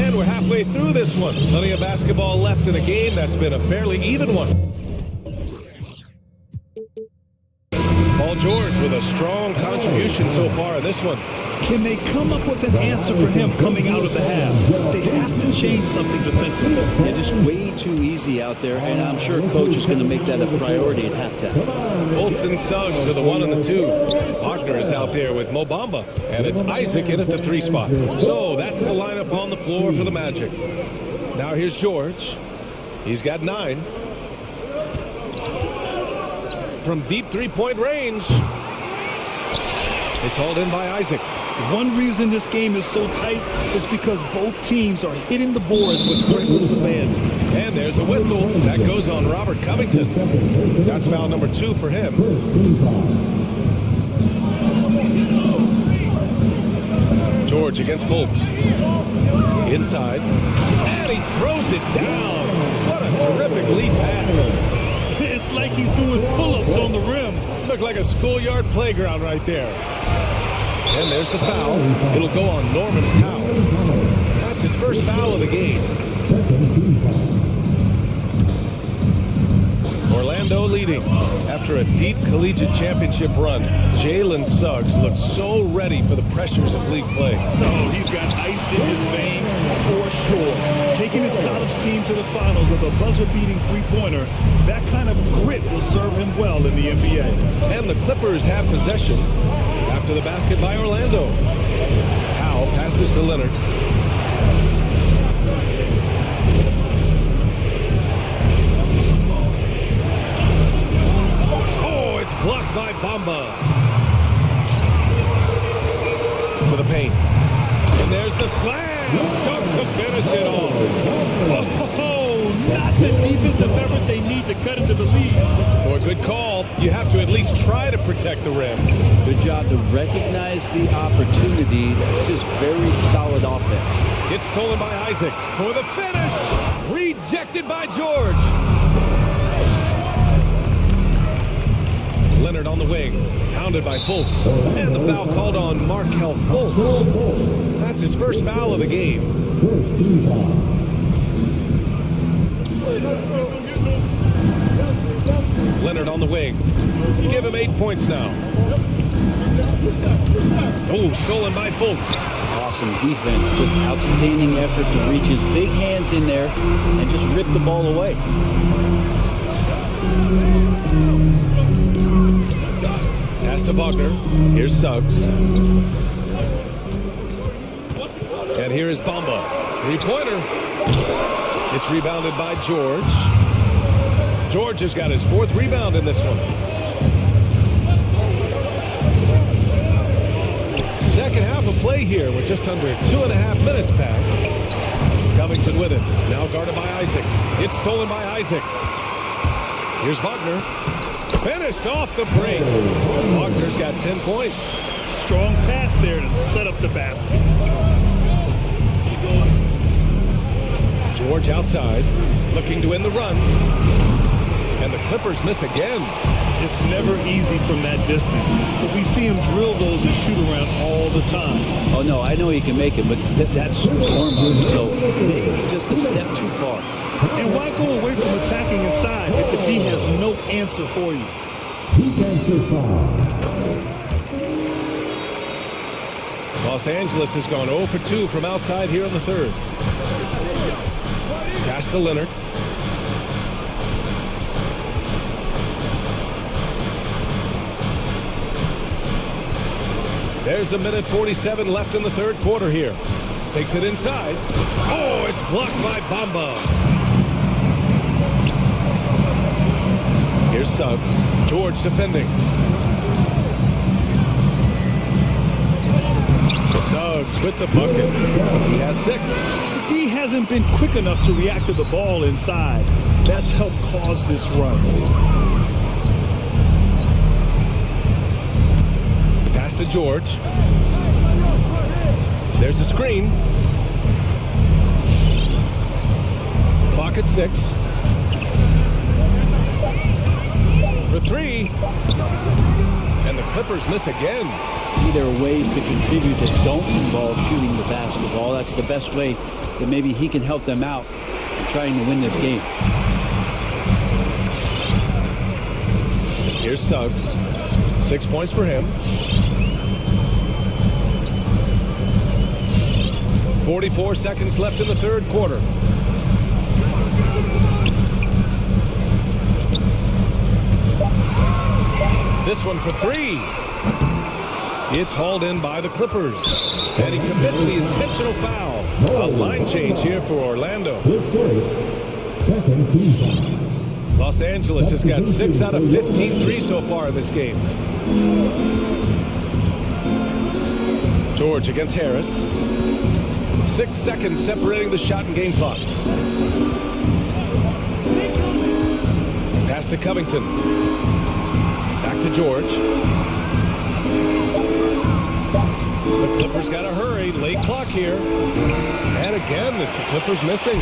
And we're halfway through this one. Plenty of basketball left in a game that's been a fairly even one. Paul George with a strong contribution so far in this one. Can they come up with an answer for him coming out of the half? They have to change something defensively. They're just way too easy out there, and I'm sure coach is going to make that a priority at halftime. Fultz and Suggs are the 1 and the 2. Wagner is out there with Mo Bamba, and it's Isaac in at the 3 spot. So that's the lineup on the floor for the Magic. Now here's George. He's got 9. From deep 3-point range. It's hauled in by Isaac. One reason this game is so tight is because both teams are hitting the boards with reckless abandon. And there's a whistle. That goes on Robert Covington. That's foul number 2 for him. George against Fultz. Inside. And he throws it down. What a terrific lead pass. It's like he's doing pull-ups on the rim. Looked like a schoolyard playground right there. And there's the foul. It'll go on Norman Powell. That's his first foul of the game. Orlando leading. After a deep collegiate championship run, Jalen Suggs looks so ready for the pressures of league play. Oh, he's got ice in his veins for sure. Taking his college team to the finals with a buzzer-beating three-pointer, that kind of grit will serve him well in the NBA. And the Clippers have possession after the basket by Orlando. Powell passes to Leonard. Oh, it's blocked by Bamba. To the paint. And there's the slam. Dunk to finish it off. Oh, not the defensive effort they need to cut into the lead. Or a good call. You have to at least try to protect the rim. Good job to recognize the opportunity. It's just very solid offense. It's stolen by Isaac for the finish. Rejected by George. Leonard on the wing. Pounded by Fultz. And the foul called on Markelle Fultz. That's his first foul of the game. Leonard on the wing. Give him 8 points now. Oh, stolen by Fultz. Awesome defense. Just outstanding effort to reach his big hands in there and just rip the ball away. Pass to Wagner. Here's Suggs. And here is Bamba. Three-pointer. It's rebounded by George. George has got his 4th rebound in this one. Second half of play here with just under 2.5 minutes passed. Covington with it. Now guarded by Isaac. It's stolen by Isaac. Here's Wagner. Finished off the break. Wagner's got 10 points. Strong pass there to set up the basket. George outside, looking to win the run. And the Clippers miss again. It's never easy from that distance, but we see him drill those and shoot around all the time. Oh, no, I know he can make it, but that's warm-up, so maybe just a step too far. And why go away from attacking inside if the D has no answer for you? Defensive foul. Los Angeles has gone 0 for 2 from outside here in the 3rd. Pass to Leonard. There's 1:47 left in the 3rd quarter here. Takes it inside. Oh, it's blocked by Bamba. Here's Suggs. George defending. Suggs with the bucket. He has 6. The D hasn't been quick enough to react to the ball inside. That's helped cause this run. Pass to George. There's a screen. Clock at 6. For 3. And the Clippers miss again. There are ways to contribute that don't involve shooting the basketball. That's the best way that maybe he can help them out in trying to win this game. Here's Suggs. 6 points for him. 44 seconds left in the 3rd quarter. This one for 3. It's hauled in by the Clippers. And he commits the intentional foul. A line change here for Orlando. Second team foul. Los Angeles has got 6 out of 15 threes so far in this game. George against Harris. 6 seconds separating the shot and game clocks. Pass to Covington. Back to George. The Clippers got to hurry. Late clock here. And again, it's the Clippers missing.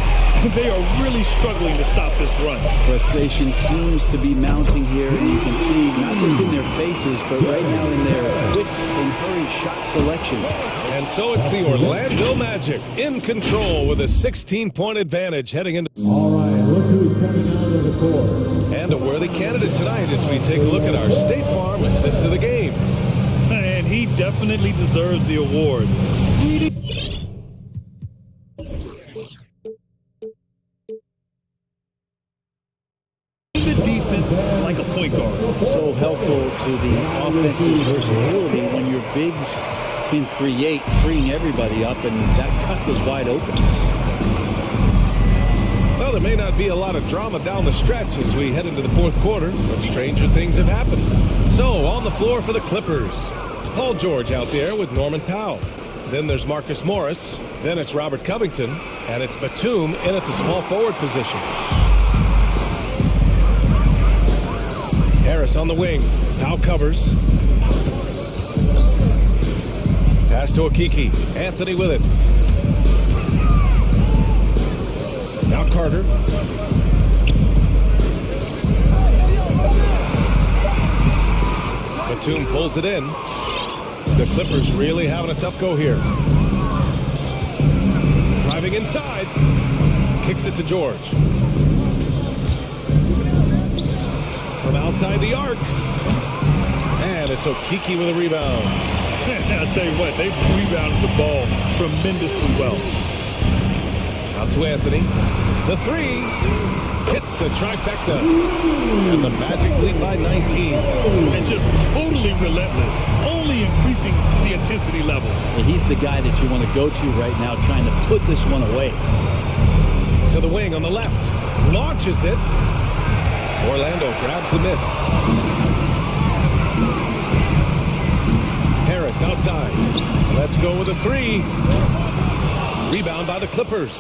They are really struggling to stop this run. Frustration seems to be mounting here, and you can see not just in their faces, but right now in their quick and hurried shot selection. And so it's the Orlando Magic in control with a 16-point advantage heading into... All right, look who's coming out of the court. And a worthy candidate tonight as we take a look at our State Farm assist of the game. And he definitely deserves the award. The defense like a point guard. So helpful to the offensive versatility when your bigs can create, freeing everybody up, and that cut was wide open. Well, there may not be a lot of drama down the stretch as we head into the 4th quarter, but stranger things have happened. So, on the floor for the Clippers, Paul George out there with Norman Powell. Then there's Marcus Morris. Then it's Robert Covington. And it's Batum in at the small forward position. Harris on the wing. Powell covers. Pass to Okiki. Anthony with it. Now Carter. Batum pulls it in. The Clippers really having a tough go here. Driving inside. Kicks it to George. From outside the arc. And it's Okiki with a rebound. I'll tell you what, they rebounded the ball tremendously well. Out to Anthony. The 3 hits the trifecta. And the Magic lead by 19. And just totally relentless, only increasing the intensity level. And he's the guy that you want to go to right now, trying to put this one away. To the wing on the left. Launches it. Orlando grabs the miss. Harris outside. Let's go with a three. Rebound by the Clippers.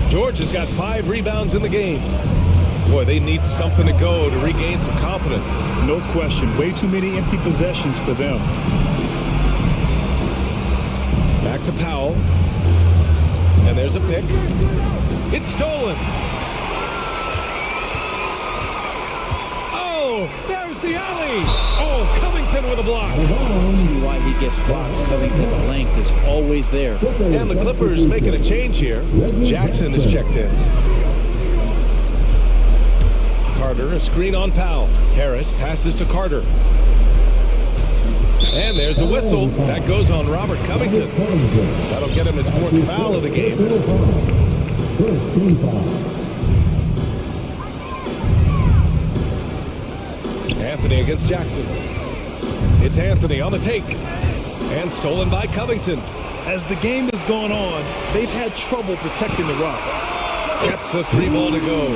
George has got 5 rebounds in the game. Boy, they need something to go to regain some confidence. No question. Way too many empty possessions for them. Back to Powell. And there's a pick. It's stolen. Oh, there's the alley. Oh, Covington with a block. See why he gets blocks. Covington's length is always there. And the Clippers making a change here. Jackson is checked in. Carter, a screen on Powell. Harris passes to Carter. And there's a whistle. That goes on Robert Covington. That'll get him his 4th foul of the game. Anthony against Jackson. It's Anthony on the take. And stolen by Covington. As the game has gone on, they've had trouble protecting the rock. Gets the 3 ball to go.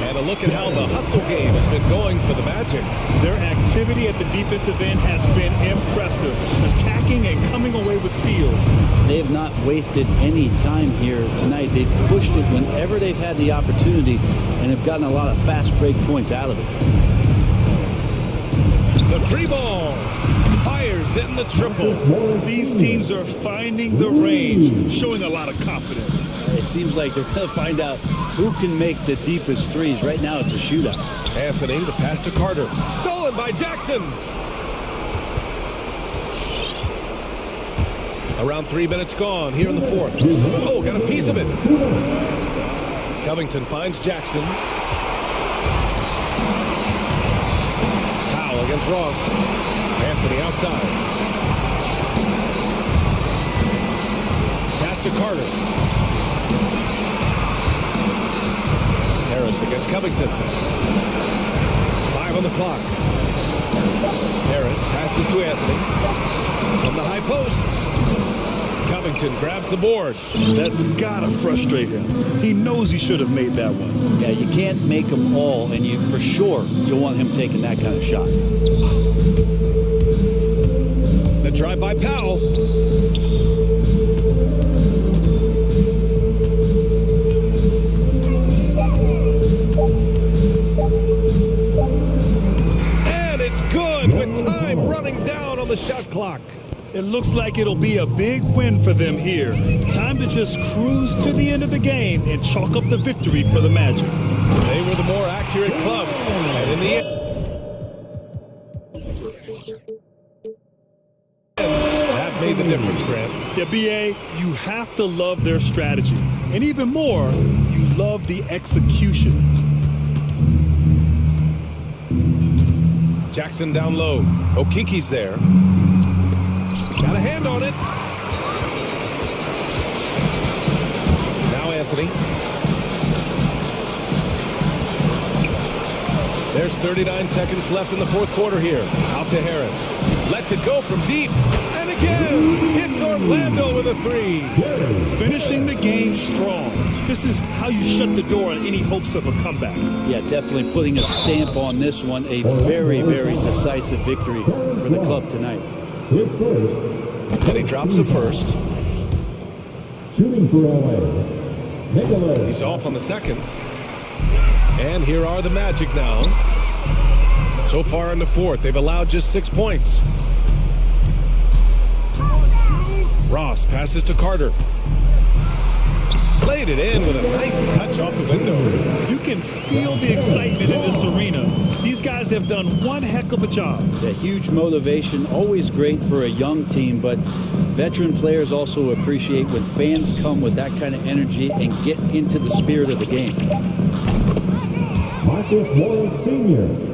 And a look at how the hustle game has been going for the Magic. Their activity at the defensive end has been impressive, attacking and coming away with steals. They have not wasted any time here tonight. They've pushed it whenever they've had the opportunity and have gotten a lot of fast break points out of it. The 3 ball fires in the triple. These teams are finding the range, showing a lot of confidence. It seems like they're going to find out who can make the deepest threes. Right now it's a shootout. Anthony, the pass to Carter. Stolen by Jackson. Around 3 minutes gone here in the 4th. Oh, got a piece of it. Covington finds Jackson. Powell against Ross. Anthony outside. Pass to Carter. Harris against Covington. 5 on the clock. Harris passes to Anthony. From the high post. Covington grabs the board. That's gotta frustrate him. He knows he should have made that one. Yeah, you can't make them all, and you for sure you'll want him taking that kind of shot. The drive by Powell. With time running down on the shot clock. It looks like it'll be a big win for them here. Time to just cruise to the end of the game and chalk up the victory for the Magic. They were the more accurate club. And in the end, that made the difference, Grant. Yeah, B.A., you have to love their strategy. And even more, you love the execution. Jackson down low. Okiki's there. Got a hand on it. Now Anthony. There's 39 seconds left in the 4th quarter here. Out to Harris. Lets it go from deep. And again, it's Orlando with a 3. Finishing the game strong. This is how you shut the door on any hopes of a comeback. Yeah, definitely putting a stamp on this one. A very, very decisive victory for the club tonight. And he drops it first. Shooting for LA. He's off on the second. And here are the Magic now. So far in the 4th, they've allowed just 6 points. Ross passes to Carter. Played it in with a nice touch off the window. You can feel the excitement in this arena. These guys have done one heck of a job. A huge motivation, always great for a young team, but veteran players also appreciate when fans come with that kind of energy and get into the spirit of the game. Marcus Morris Sr.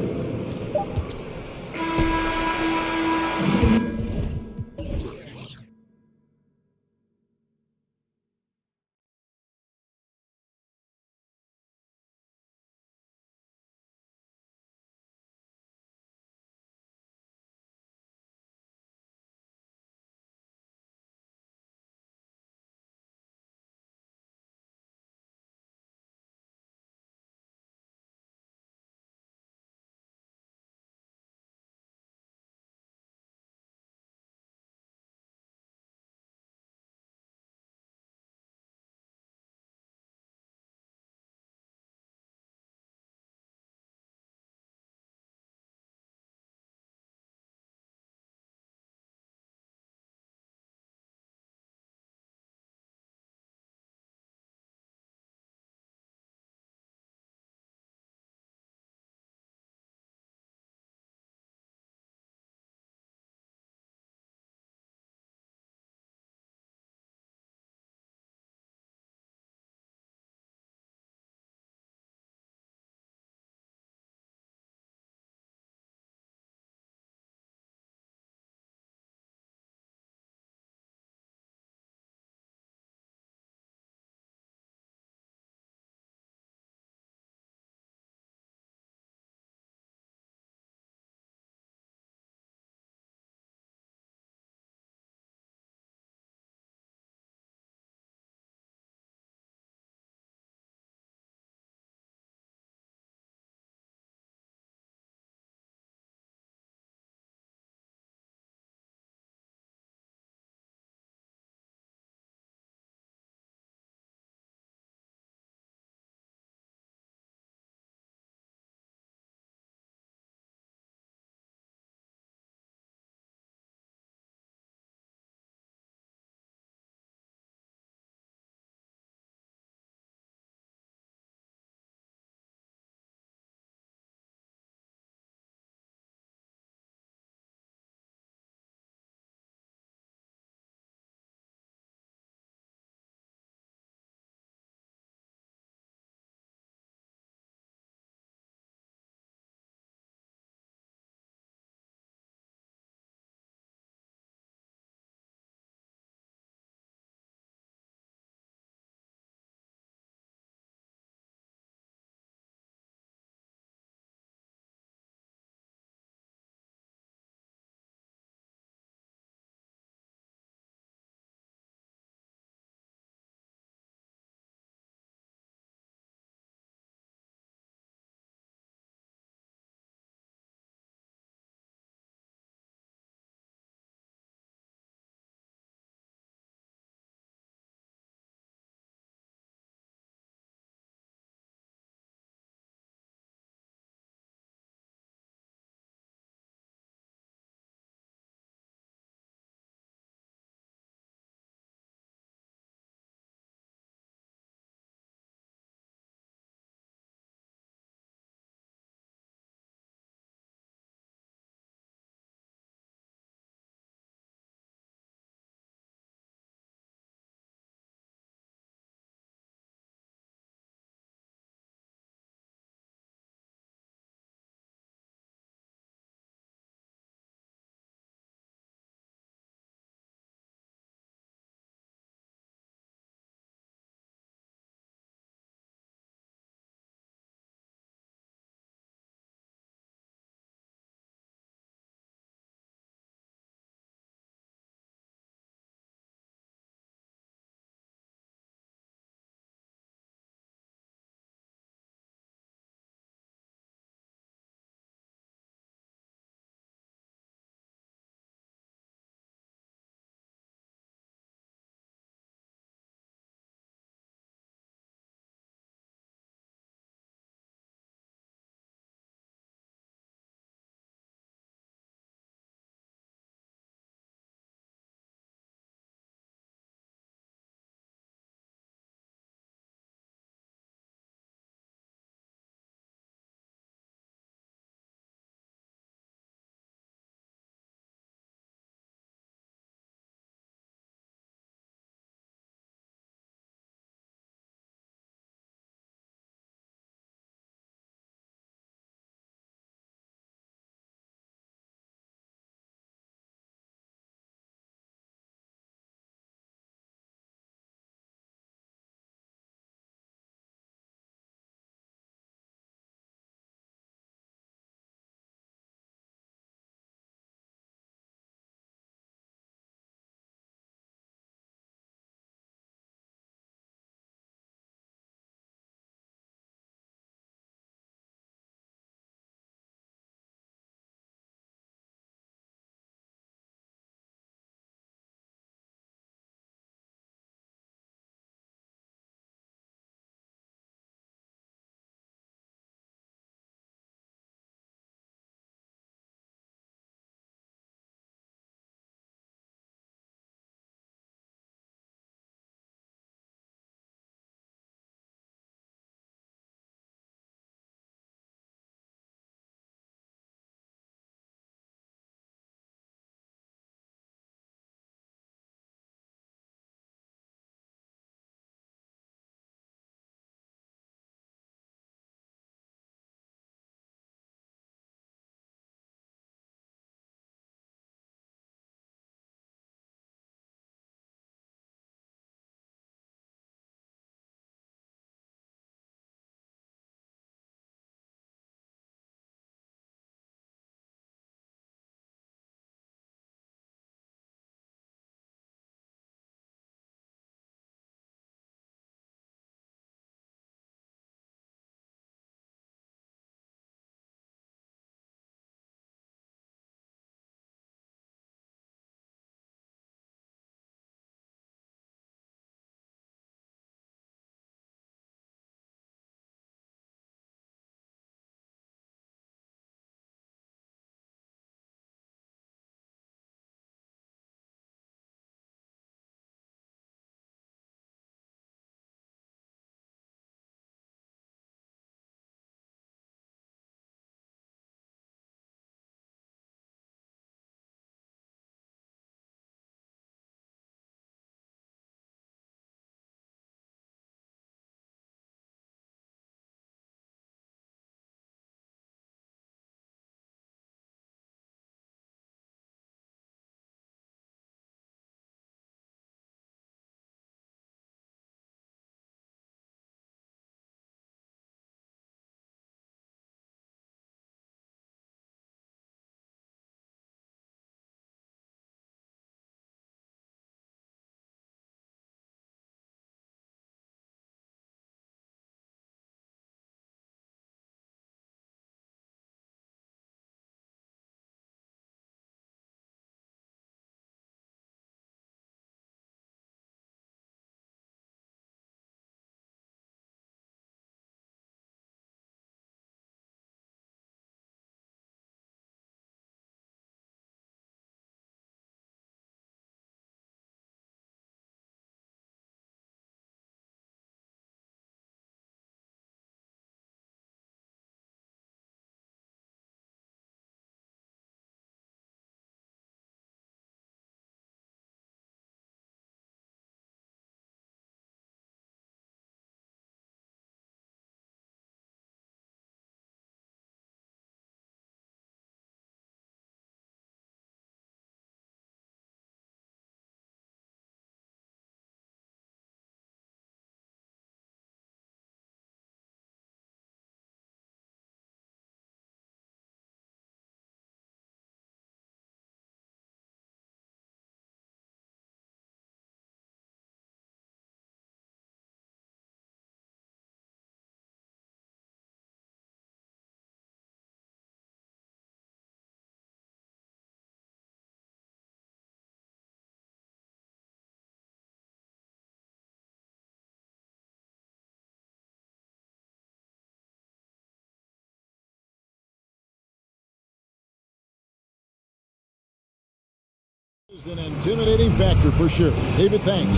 It's an intimidating factor for sure. David, thanks.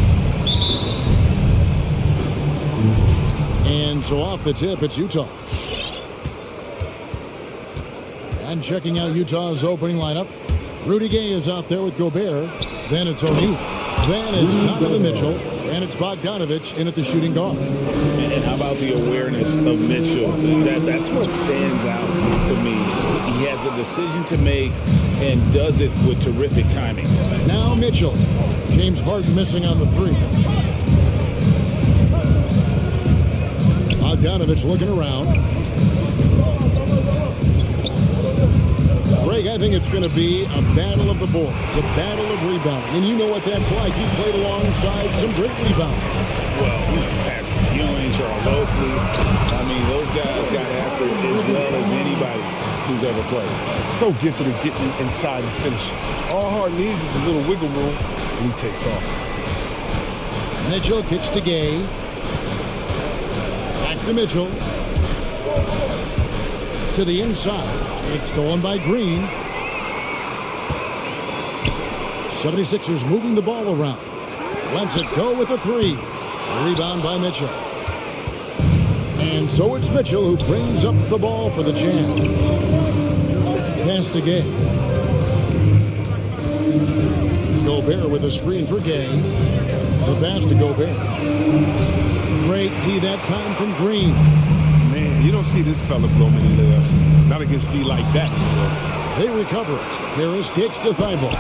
And so off the tip, it's Utah. And checking out Utah's opening lineup, Rudy Gay is out there with Gobert. Then it's O'Neal. Then it's Donovan Mitchell. And it's Bogdanovich in at the shooting guard. And how about the awareness of Mitchell? That's what stands out to me. He has a decision to make and does it with terrific timing. Now Mitchell. James Harden missing on the three. Bogdanovich looking around. Greg, I think it's going to be a battle of the boards, the battle of rebounding. And you know what that's like. You played alongside some great rebounding. Well, Patrick Ewing, Charles Oakley. I mean, those guys got after it as well as anybody who's ever played. So gifted at getting inside and finishing. All Hard needs is a little wiggle room, and he takes off. Mitchell kicks to Gay. Back to Mitchell. To the inside. It's stolen by Green. 76ers moving the ball around. Lets it go with a three. Rebound by Mitchell. And so it's Mitchell who brings up the ball for the Jazz. Pass to Gay. Gobert with a screen for Gay. The pass to Gobert. Great D that time from Green. Man, you don't see this fella blow many layups. Not against D like that. They recover it. Harris kicks to Thibault.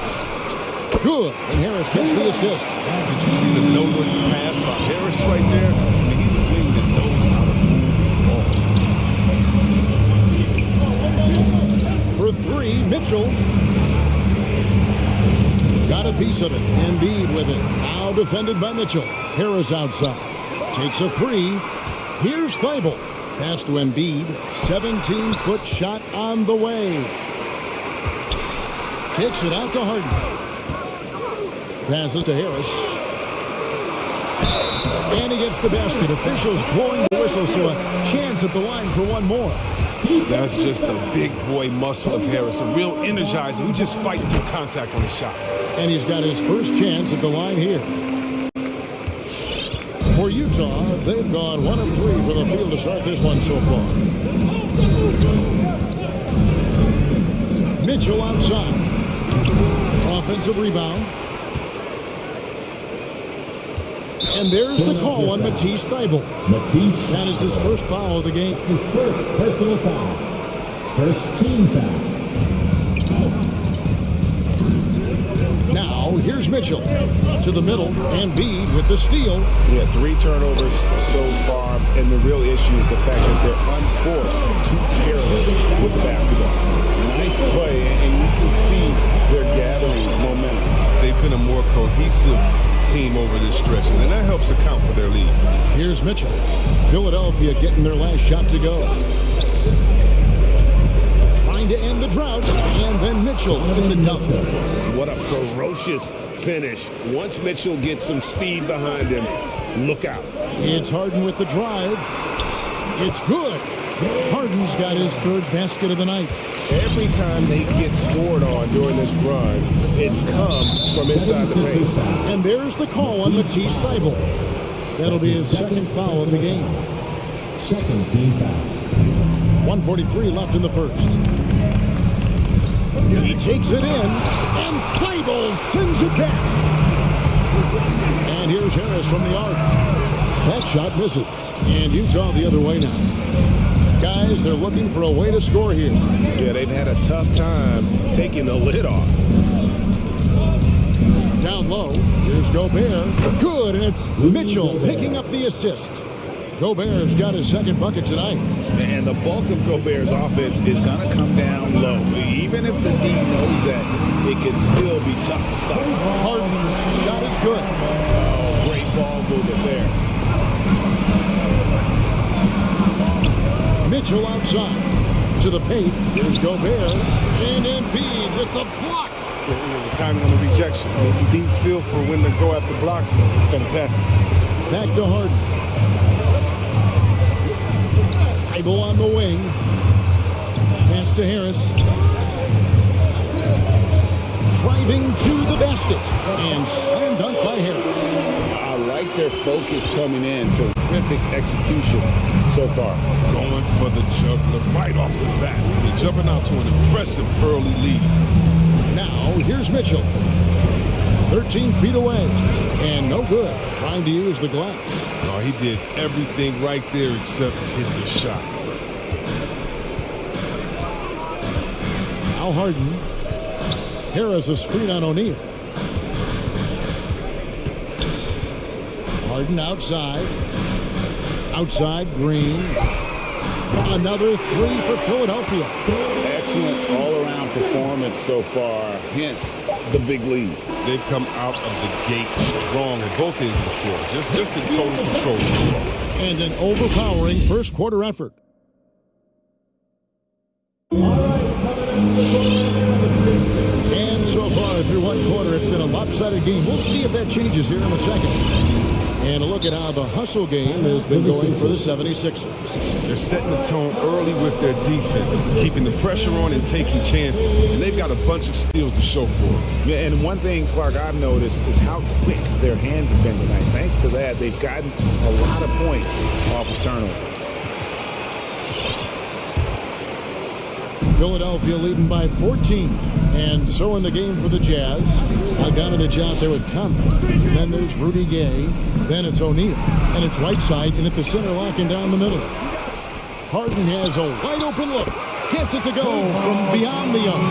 Good. And Harris gets the assist. Did you see the no-look pass by Harris right there? I mean, he's a wing that knows how to move the ball. For three, Mitchell. Got a piece of it. Embiid with it. Now defended by Mitchell. Harris outside. Takes a three. Here's Thibault. Pass to Embiid. 17-foot shot on the way. Kicks it out to Harden. Passes to Harris. And he gets the basket. Officials blowing the whistle, so a chance at the line for one more. That's just the big boy muscle of Harris. A real energizer who just fights through contact on his shots. And he's got his first chance at the line here. For Utah, they've gone 1 of 3 from the field to start this one so far. Mitchell outside. Offensive rebound. And there's the call on Matisse Thybulle. That is his first foul of the game. His first personal foul. First team foul. Now, here's Mitchell to the middle, and Embiid with the steal. Yeah, 3 turnovers so far, and the real issue is the fact that they're unforced, too careless with the basketball. Nice play, and you can see they're gathering momentum. They've been a more cohesive team over this stretch, and that helps account for their lead. Here's Mitchell. Philadelphia getting their last shot to go. Trying to end the drought, and then Mitchell in the dunk. What a ferocious finish. Once Mitchell gets some speed behind him, look out. It's Harden with the drive. It's good. Harden's got his 3rd basket of the night. Every time they get scored on during this run, it's come from inside the paint. And there's the call on Matisse Thybulle. That'll be his 2nd foul of the game. Second team foul. 1:43 left in the first. He takes it in, and Thybulle sends it back. And here's Harris from the arc. That shot misses. And Utah the other way now. Guys, they're looking for a way to score here. Yeah, they've had a tough time taking the lid off. Down low, here's Gobert. Good, and it's Mitchell picking up the assist. Gobert's got his 2nd bucket tonight. And the bulk of Gobert's offense is going to come down low. Even if the D knows that, it can still be tough to stop. Harden's shot is good. Oh, great ball movement there. Mitchell outside. To the paint. Here's Gobert. And Embiid with the block. The timing on the rejection. Embiid's feel for when to go after blocks is fantastic. Back to Harden. Thybulle on the wing. Pass to Harris. Driving to the basket. missed it. And slam dunk by Harris. I like their focus coming in. Terrific execution so far. Going for the juggler right off the bat. They're jumping out to an impressive early lead. Now, here's Mitchell. 13 feet away. And no good. Trying to use the glass. No, he did everything right there except hit the shot. Al Harden. Harris a screen on O'Neal. Harden outside. Outside, Green. Another three for Philadelphia. Excellent all-around performance so far, hence the big lead. They've come out of the gate strong at both ends of the floor. Just in total control so far. And an overpowering first quarter effort. And so far through one quarter, it's been a lopsided game. We'll see if that changes here in a second. And a look at how the hustle game has been going for the 76ers. They're setting the tone early with their defense, keeping the pressure on and taking chances. And they've got a bunch of steals to show for it. Yeah, and one thing, Clark, I've noticed is how quick their hands have been tonight. Thanks to that, they've gotten a lot of points off of turnover. Philadelphia leading by 14. And so in the game for the Jazz. Bogdanovich out there with Conley. Then there's Rudy Gay. Then it's O'Neal. And it's Whiteside in at the center, locking down the middle. Harden has a wide open look. Gets it to go from beyond the arc.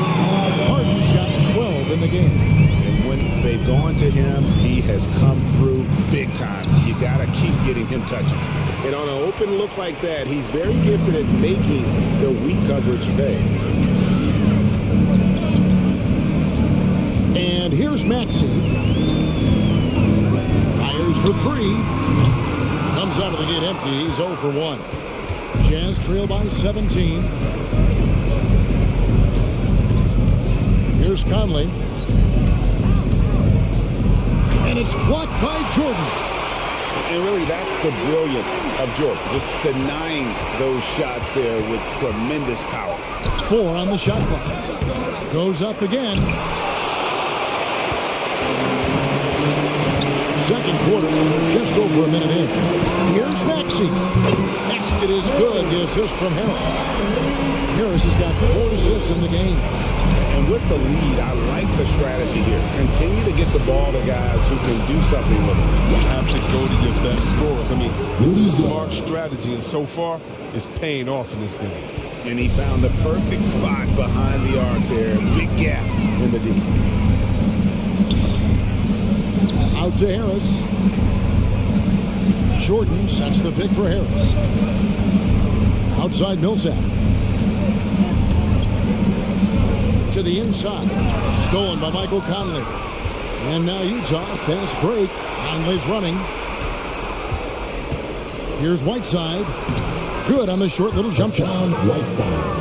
Harden's got 12 in the game. And when they've gone to him, he has come through big time. You got to keep getting him touches. And on an open look like that, he's very gifted at making the weak coverage pay. And here's Maxey. Fires for three. Comes out of the gate empty. He's 0 for 1. Jazz trail by 17. Here's Conley. And it's blocked by Jordan. And really, that's the brilliance of Jordan. Just denying those shots there with tremendous power. 4 on the shot clock. Goes up again. Second quarter, just over a minute in. Here's Maxey. Basket is good. The assist from Harris. Harris has got 4 assists in the game. And with the lead, I like the strategy here. Continue to get the ball to guys who can do something with it. You have to go to your best scorers. I mean, it's a smart strategy, and so far, it's paying off in this game. And he found the perfect spot behind the arc there. Big gap in the D. Out to Harris. Jordan sets the pick for Harris. Outside Millsap. To the inside. Stolen by Michael Conley. And now Utah, fast break. Conley's running. Here's Whiteside. Good on the short little jump shot.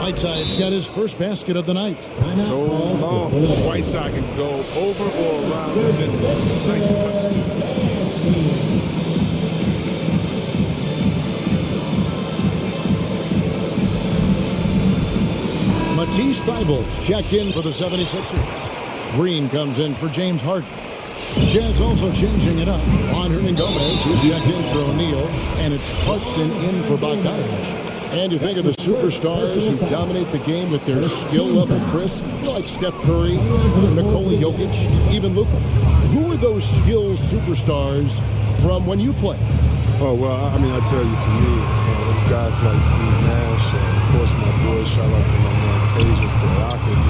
Whiteside's got his first basket of the night. So long. Whiteside can go over or around the finish. Nice touch, too. Matisse Thybulle checked in for the 76ers. Green comes in for James Harden. Jazz also changing it up. On Hernangomez, who's checked in for O'Neal, and it's Clarkson in for Bogdanovich. And you think of the superstars who dominate the game with their skill level, Chris, like Steph Curry, Nikola Jokic, even Luka. Who are those skills superstars from when you play? Oh, well, I mean, I tell you, for me, those guys like Steve Nash, of course, my boy, shout out to my man Page, Mr. Rockett,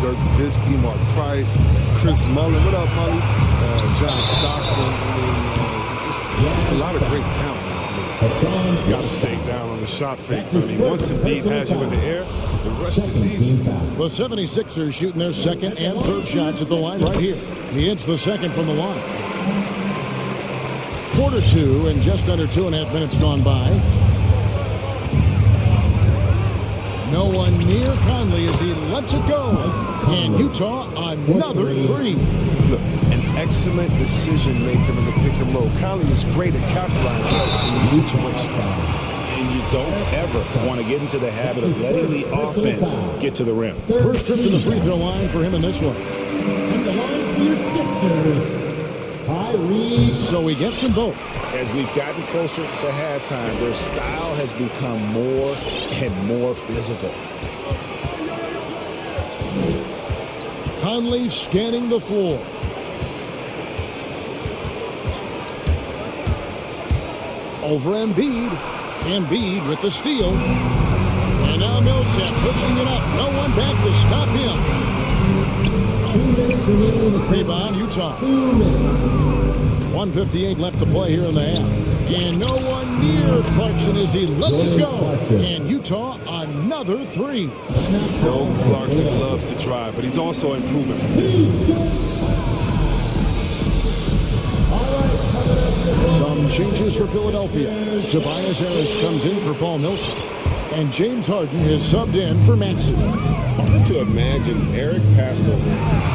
Dirk Nowitzki, Mark Price, Chris Mullin. What up, Mully? John Stockton. I mean, just a lot of great talent. You got to stay down on the shot fake. I mean, once the beat has you in the air, the rest is easy. The 76ers shooting their second and third shots at the line right here. He hits the second from the line. Quarter 2 and just under 2.5 minutes gone by. No one near Conley as he lets it go. And Utah another three. Look, an excellent decision maker in the pick and roll. Conley is great at capitalizing in these situations. And you don't ever want to get into the habit of letting the offense get to the rim. First trip to the free throw line for him in this one. So he gets them both. As we've gotten closer to halftime, their style has become more and more physical. Conley scanning the floor. Over Embiid. Embiid with the steal. And now Millsap pushing it up. No one back to stop him. Rebound, Utah. 1:58 left to play here in the half. And no one near Clarkson as he lets it go. And Utah, another three. No, Clarkson loves to drive, but he's also improving from distance. Some changes for Philadelphia. Tobias Harris comes in for Paul Millsap. And James Harden has subbed in for Maxey. Hard to imagine Eric Pascal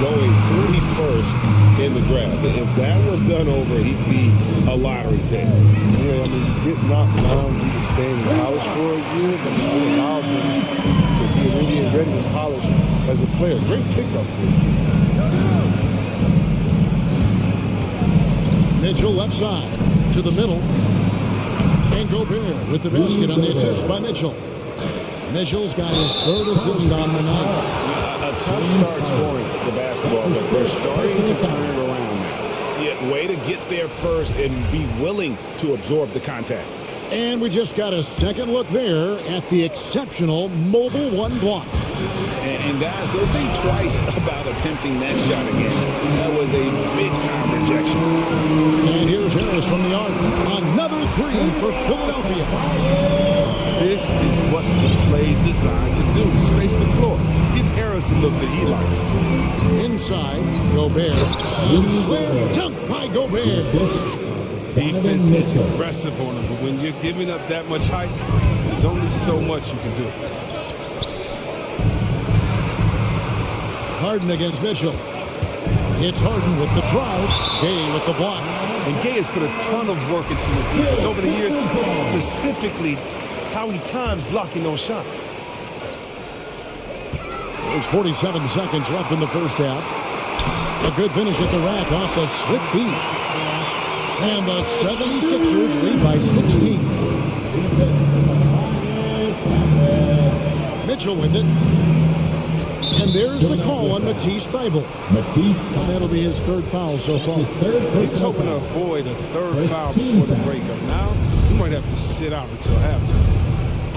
going 41st in the draft. If that was done over, he'd be a lottery pick. Yeah, I mean, you get knocked down, you just stay in college for a year, but you allowed him to be really ready in college as a player. Great pickup for his team. Mitchell left side to the middle. And Gobert with the basket on the assist by Mitchell. Mitchell's got his third assist on the night. A tough start scoring the basketball, but they're starting to turn it around now. Yeah, way to get there first and be willing to absorb the contact. And we just got a second look there at the exceptional mobile one block. And guys, they'll think twice about attempting that shot again. That was a big-time rejection. And here's Harris from the arc. Another three for Philadelphia. This is what the play is designed to do. Space the floor. Give Harris a look that he likes. Inside, Gobert. Slam dunk by Gobert. Defense is aggressive on him, but when you're giving up that much height, there's only so much you can do. Harden against Mitchell. It's Harden with the drive. Gay with the block. And Gay has put a ton of work into his defense over the years, specifically how he times blocking those shots. There's 47 seconds left in the first half. A good finish at the rack off the slip feed. And the 76ers lead by 16. Mitchell with it. And there's the call on Matisse Thybulle. And that'll be his third foul so far. He's hoping to avoid a third foul before the breakup. Now, he might have to sit out until halftime.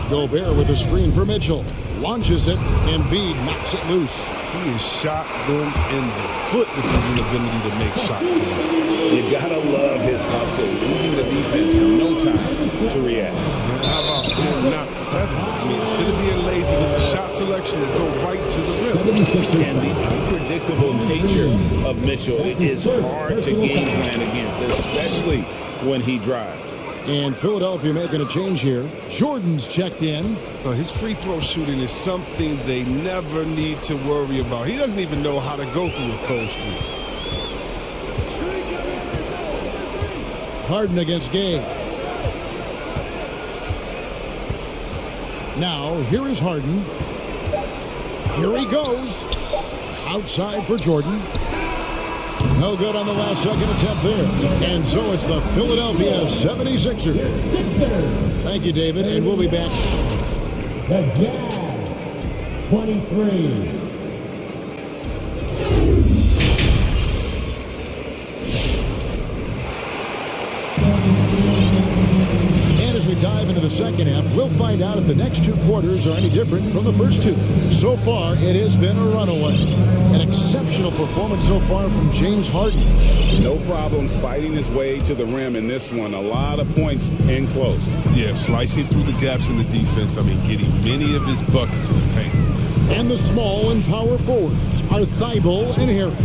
Gobert with a screen for Mitchell. Launches it. Embiid knocks it loose. He has shot them in the foot with his inability to make shots tonight. You gotta love his hustle, leaving the defense no time to react. And how about him not settling? I mean, instead of being lazy with the shot selection, to go right to the rim. And the unpredictable nature of Mitchell is hard to game plan against, especially when he drives. And Philadelphia making a change here. Jordan's checked in. His free throw shooting is something they never need to worry about. He doesn't even know how to go through a cold streak. Harden against Gay. Now, here is Harden. Here he goes. Outside for Jordan. No good on the last second attempt there. And so it's the Philadelphia 76ers. Thank you, David, and we'll be back. The Jazz, 23. And as we dive into the second half, we'll find out if the next two quarters are any different from the first two. So far, it has been a runaway. An exceptional performance so far from James Harden. No problems fighting his way to the rim in this one. A lot of points in close. Yeah, slicing through the gaps in the defense. I mean, getting many of his buckets in the paint. And the small and power forwards are Thybulle and Harris.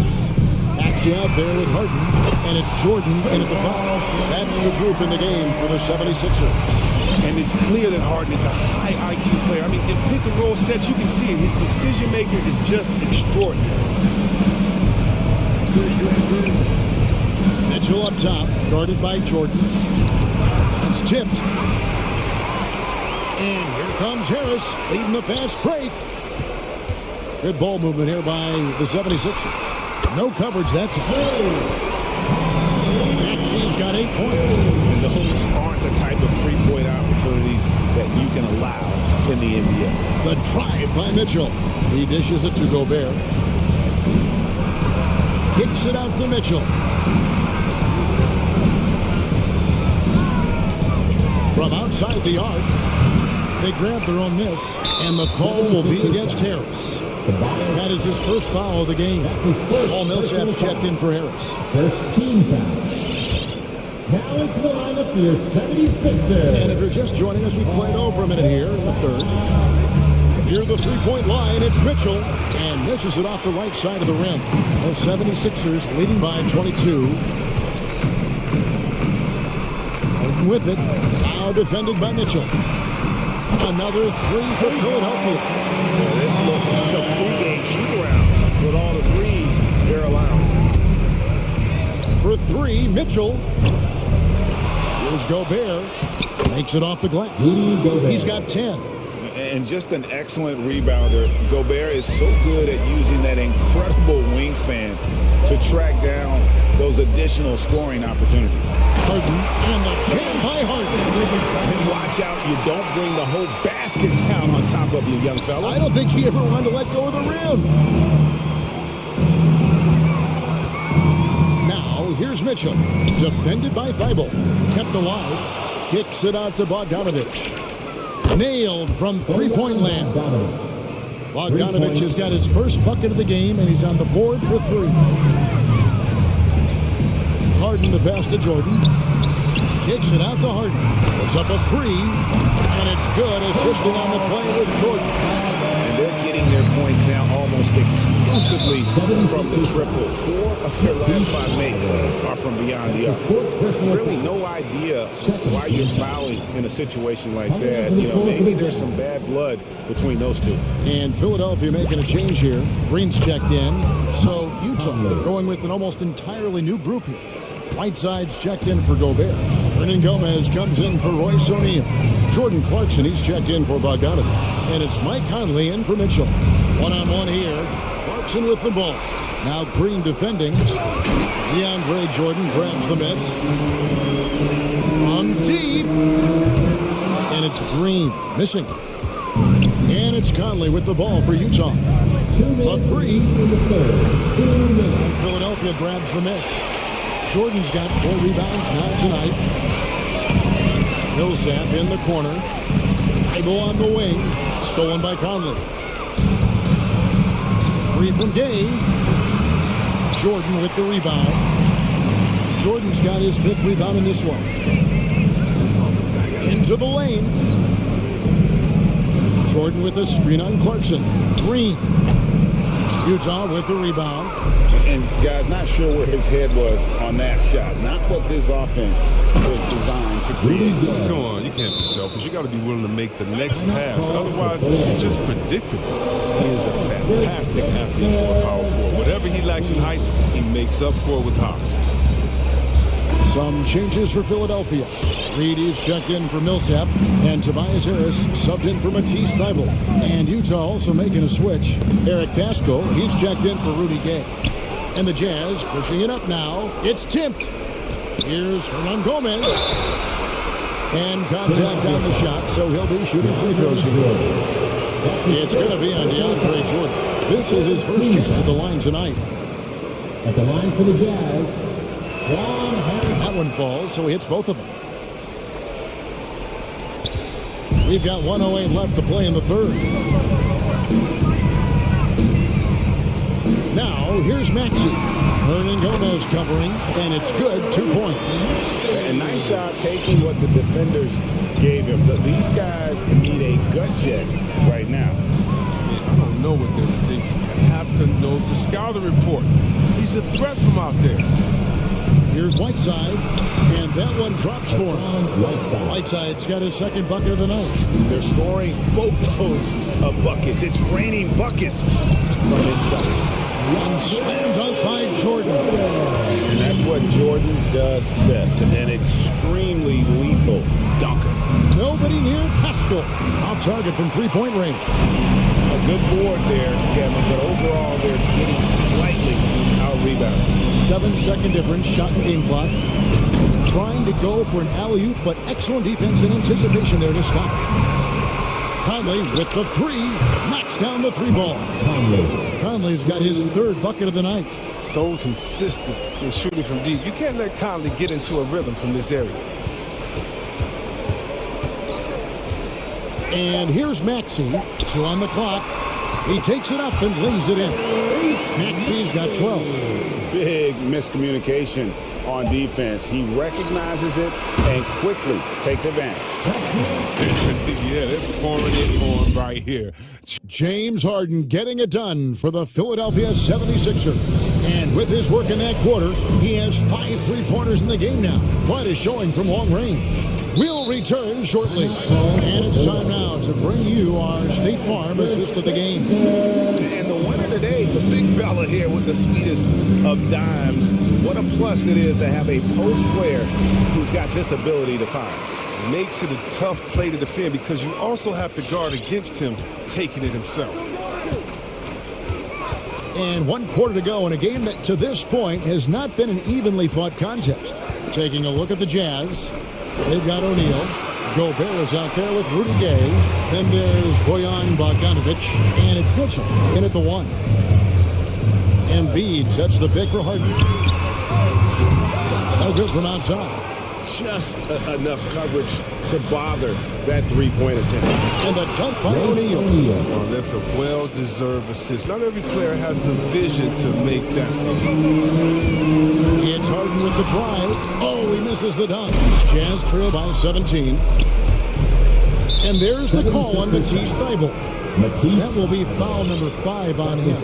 Actually out there with Harden, and it's Jordan in at the foul. That's the group in the game for the 76ers. And it's clear that Harden is a high IQ player. I mean, in pick and roll sets, you can see it. His decision making is just extraordinary. Mitchell up top, guarded by Jordan. It's tipped. And here comes Harris, leading the fast break. Good ball movement here by the 76ers. No coverage, that's Maxi's got 8 points. And those aren't the type of three-point opportunities that you can allow in the NBA. The drive by Mitchell. He dishes it to Gobert. Kicks it out to Mitchell. From outside the arc, they grab their own miss, and the call will be against Harris. That is his first foul of the game. Paul Millsap's checked in for Harris. First team foul. Now into the lineup for your 76ers. And if you're just joining us, we played over a minute here in the third. Near the three-point line, it's Mitchell, and misses it off the right side of the rim. The 76ers leading by 22. Harden with it. Now defended by Mitchell. Another three for Philadelphia. This looks like a pregame shoot-around with all the threes they're allowing. For three, Mitchell. Here's Gobert. Makes it off the glass. He's got 10. And just an excellent rebounder. Gobert is so good at using that incredible wingspan to track down those additional scoring opportunities. Harden and the jam by Harden. And watch out, you don't bring the whole basket down on top of you, young fella. I don't think he ever wanted to let go of the rim. Now, here's Mitchell. Defended by Thibault. Kept alive. Kicks it out to Bogdanovich. Nailed from three-point land. Bogdanovich has got his first bucket of the game, and he's on the board for three. Harden the pass to Jordan. Kicks it out to Harden. It's up a three, and it's good. Assisting on the play with Jordan. And they're getting their points now almost exclusively from the triple. 4 of their last 5 makes are from beyond the arc. Really no idea why you're fouling in a situation like that. You know, maybe there's some bad blood between those two. And Philadelphia making a change here. Green's checked in. So Utah going with an almost entirely new group here. Whiteside's checked in for Gobert. Hernan Gomez comes in for Royce O'Neal. Jordan Clarkson, he's checked in for Bogdanovich. And it's Mike Conley in for Mitchell. One-on-one here. Clarkson with the ball. Now Green defending. DeAndre Jordan grabs the miss. From deep. And it's Green missing. And it's Conley with the ball for Utah. A three. And Philadelphia grabs the miss. Jordan's got 4 rebounds now tonight. Millsap in the corner. Thibault on the wing. Stolen by Conley. Three from Gay. Jordan with the rebound. Jordan's got his 5th rebound in this one. Into the lane. Jordan with a screen on Clarkson. Green. Utah with the rebound. And guys, not sure where his head was on that shot. Not what this offense was designed to create. Come on, you can't be selfish. You got to be willing to make the next pass. Otherwise, it's just predictable. He is a fantastic athlete for a power forward. Whatever he lacks in height, he makes up for it with hops. Some changes for Philadelphia. Reed is checked in for Millsap, and Tobias Harris subbed in for Matisse Thibault. And Utah also making a switch. Eric Pascal, he's checked in for Rudy Gay. And the Jazz pushing it up now. It's tipped. Here's Hernan Gomez. And contact on the shot, so he'll be shooting free throws here. It's going to be on DeAndre Jordan. This is his first chance at the line tonight. At the line for the Jazz, that one falls, so he hits both of them. We've got 1:08 left to play in the third. Now, here's Maxey. Hernan Gomez covering, and it's good. 2 points. A nice shot taking what the defenders gave him. But these guys need a gut check right now. I don't know what they're thinking. You have to know the scouting report. He's a threat from out there. Here's Whiteside, and that one drops for him. Whiteside's got his 2nd bucket of the night. They're scoring boatloads of buckets. It's raining buckets from inside. One slam dunk by Jordan. And that's what Jordan does best. An extremely lethal dunker. Nobody near Pascal. Off target from three-point range. A good board there, Kevin, but overall they're getting slightly out 7-second difference, shot and game clock. Trying to go for an alley-oop, but excellent defense and anticipation there to stop. Conley with the three, knocks down the three ball. Conley's got his third bucket of the night. So consistent in shooting from deep. You can't let Conley get into a rhythm from this area. And here's Maxey, 2 on the clock. He takes it up and lays it in. Maxey's got 12. Big miscommunication on defense. He recognizes it and quickly takes advantage. Yeah, they're pouring it on right here. James Harden getting it done for the Philadelphia 76ers. And with his work in that quarter, he has 5 three-pointers in the game now. Quite a showing from long range. We'll return shortly. And it's time now to bring you our State Farm assist of the game. And the winner today, the big fella here with the sweetest of dimes. What a plus it is to have a post player who's got this ability to find. Makes it a tough play to defend because you also have to guard against him taking it himself. And 1 quarter to go in a game that to this point has not been an evenly fought contest. Taking a look at the Jazz. They've got O'Neal. Gobert is out there with Rudy Gay. Then there's Bojan Bogdanovic. And it's Mitchell in at the 1. Embiid sets the pick for Harden. No good from outside. Just enough coverage to bother that three-point attempt. And the dunk by O'Neal. Oh, that's a well-deserved assist. Not every player has the vision to make that. It's Harden with the drive. Oh, he misses the dunk. Jazz trail by 17. And there's the call on Matisse Thybulle. That will be foul number 5 on him.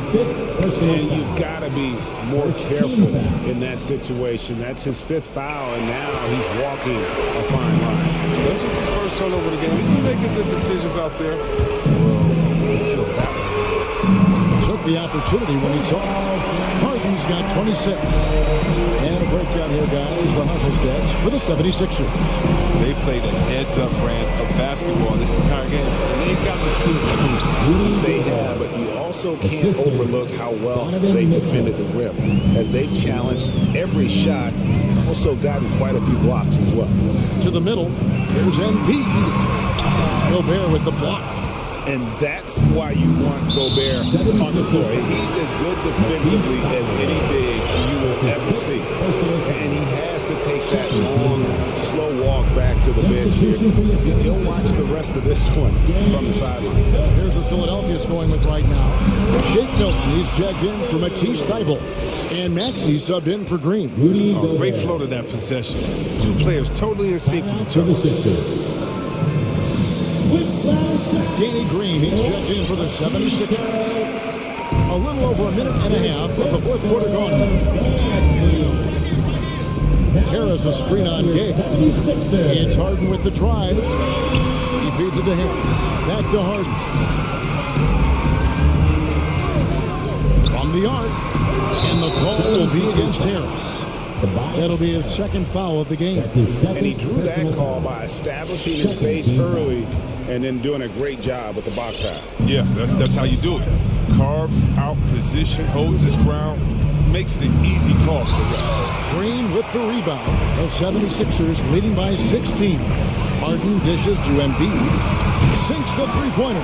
And you've got to be more careful in that situation. That's his 5th foul, and now he's walking a fine line. That's just his first turnover of the game. He's been making good decisions out there. Well, until that one. Took the opportunity when he saw it. Harden's got 26. And a breakdown here, guys. The hustle stats for the 76ers. They played a heads-up brand of basketball this entire game, and they got the student. They have, but you also can't overlook how well they defended the rim as they challenged every shot, also gotten quite a few blocks as well. To the middle, there's Embiid. Gobert with the block. And that's why you want Gobert on the floor. He's as good defensively as any big you will ever see. And he has to take that long, slow walk back to the bench here. He'll watch the rest of this one from the sideline. Here's what Philadelphia's going with right now. Shake Milton, he's checked in for Matisse Thybulle. And Maxey subbed in for Green. Oh, great flow to that possession. 2 players totally in sync with each other. Danny Green, he's checked in for the 76ers. A little over a minute and a half of the 4th quarter gone. Harris a screen on Gay. It's Harden with the drive. He feeds it to Harris. Back to Harden. From the arc. And the call will be against Harris. That'll be his 2nd foul of the game. And he drew that call by establishing his base early and then doing a great job with the box out. Yeah, that's how you do it. Carves out position, holds his ground, makes it an easy call for the ref. Green with the rebound. The 76ers leading by 16. Harden dishes to Embiid. Sinks the three-pointer.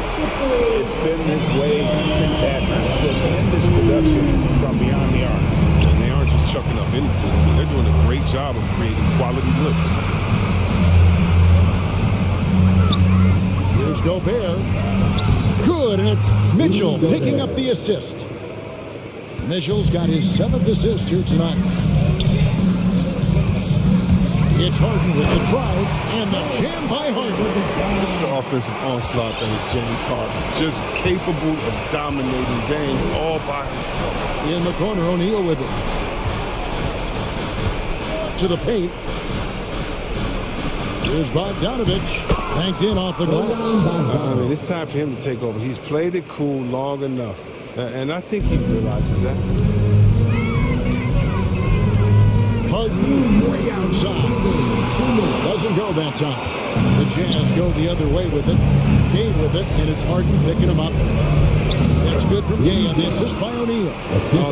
It's been this way since halftime. Tremendous production from beyond the arc. And they aren't just chucking up anything. They're doing a great job of creating quality looks. Here's Gobert. Good, and it's Mitchell picking up the assist. Mitchell's got his 7th assist here tonight. It's Harden with the drive, and the jam by Harden. This is the offensive onslaught that is James Harden. Just capable of dominating games all by himself. In the corner, O'Neal with it. To the paint. Here's Bogdanovic. Banked in off the glass. I mean, it's time for him to take over. He's played it cool long enough. And I think he realizes that. Harden way outside. Doesn't go that time. The Jazz go the other way with it. Gay with it, and it's Harden picking him up. Then That's good from Gay on the assist by O'Neal.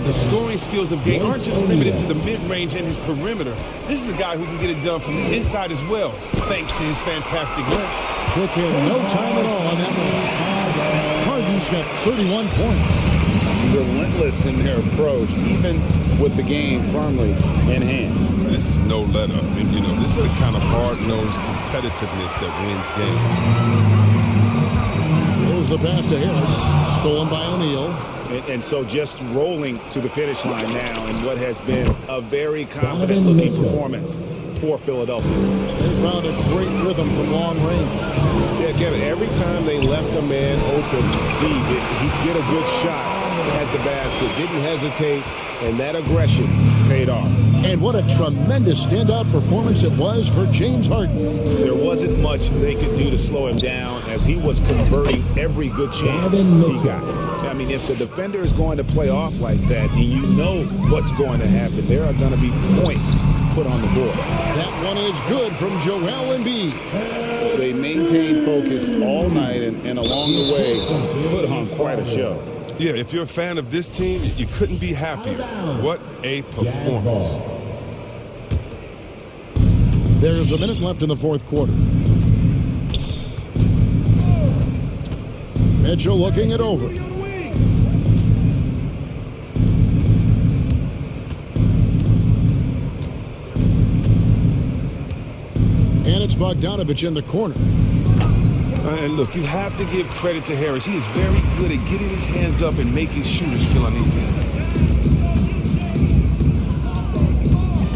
The scoring skills of Gay aren't just limited to the mid-range and his perimeter. This is a guy who can get it done from the inside as well, thanks to his fantastic length. Took him no time at all on that one. Harden's got 31 points. Relentless in their approach, even with the game firmly in hand. This is no let-up. And, this is the kind of hard-nosed competitiveness that wins games. Here's the pass to Harris, stolen by O'Neal. And so just rolling to the finish line now in what has been a very confident-looking performance for Philadelphia. They found a great rhythm from long range. Yeah, Kevin, every time they left a man open deep, he'd get a good shot at the basket, didn't hesitate, and that aggression paid off. And what a tremendous standout performance it was for James Harden. There wasn't much they could do to slow him down as he was converting every good chance he got. I mean, if the defender is going to play off like that, and you know what's going to happen, there are going to be points put on the board. That one is good from Joel Embiid. They maintained focus all night and along the way put on quite a show. Yeah, if you're a fan of this team, you couldn't be happier. What a performance. There's a minute left in the fourth quarter. Mitchell looking it over. And it's Bogdanovich in the corner. And look, you have to give credit to Harris. He is very good at getting his hands up and making shooters feel uneasy.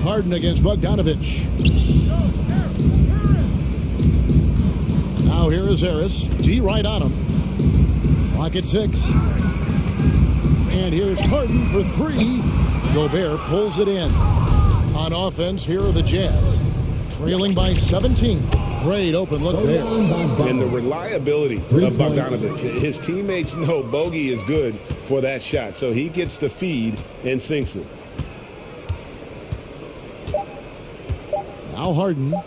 Harden against Bogdanovich. Now here is Harris. D right on him. Clock at 6. And here's Harden for 3. Gobert pulls it in. On offense, here are the Jazz. Trailing by 17. Great open look there. And the reliability of Bogdanovich. His teammates know Bogey is good for that shot, so he gets the feed and sinks it. Now Harden.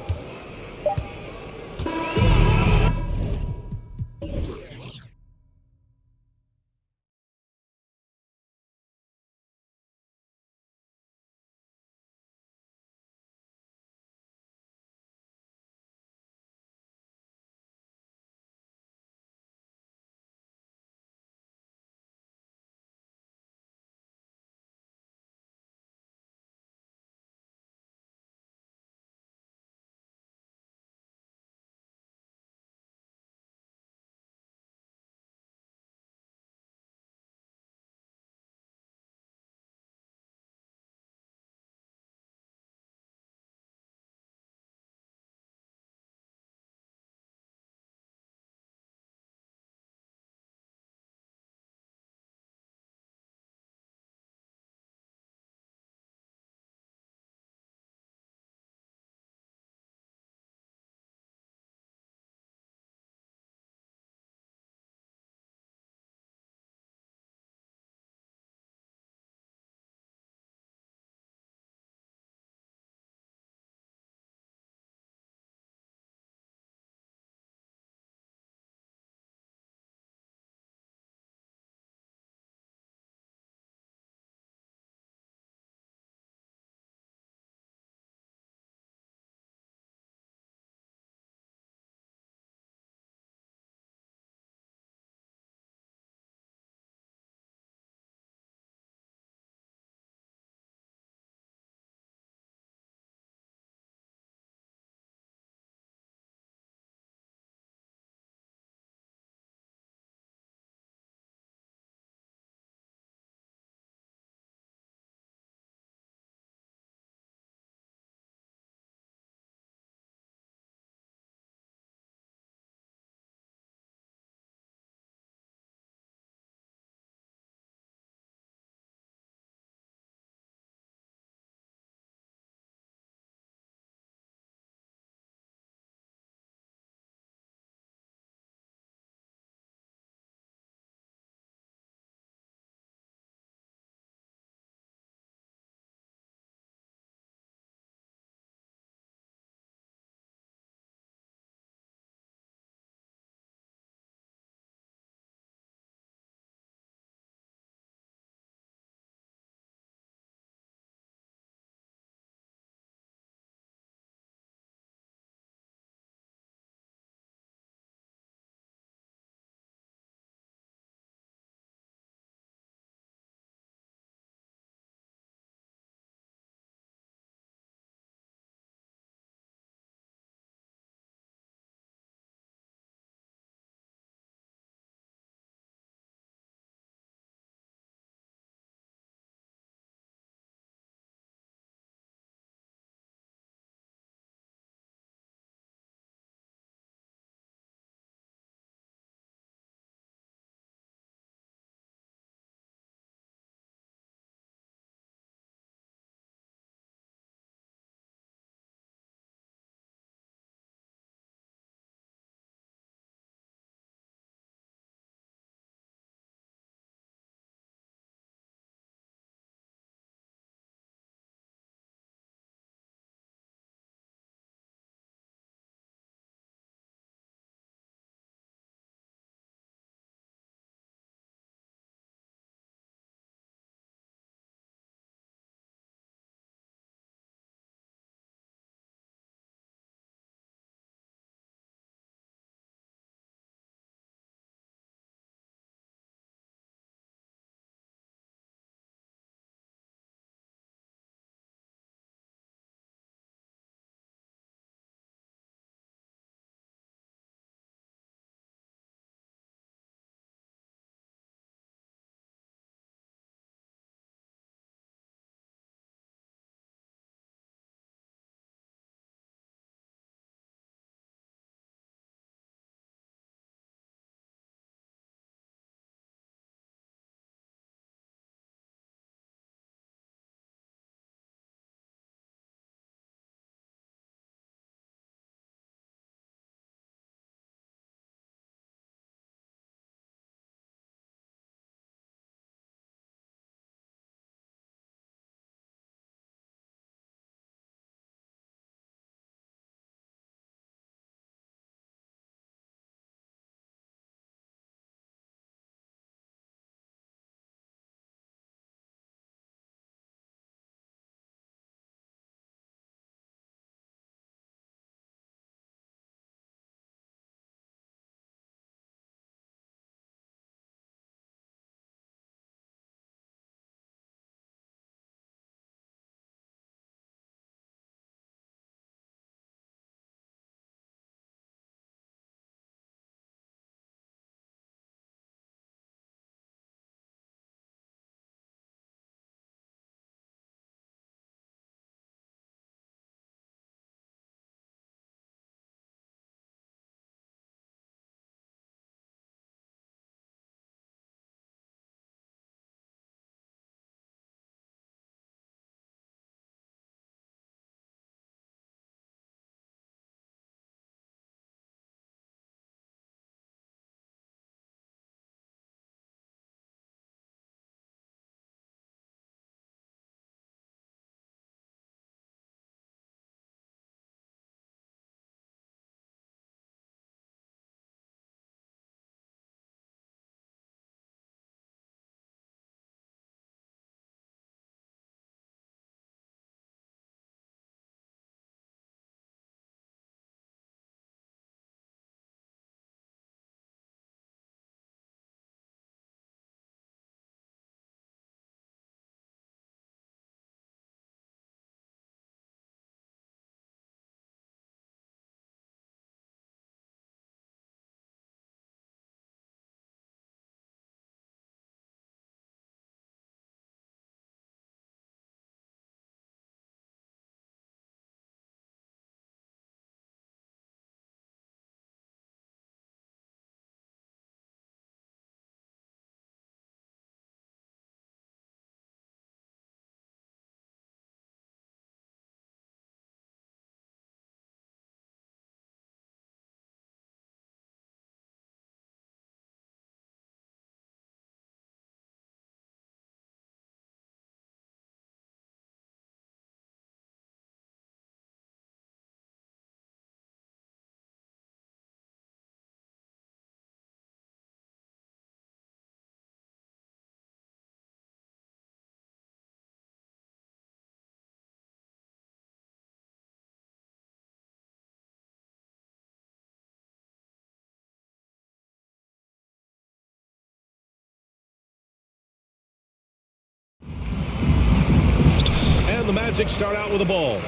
the Magic start out with a ball.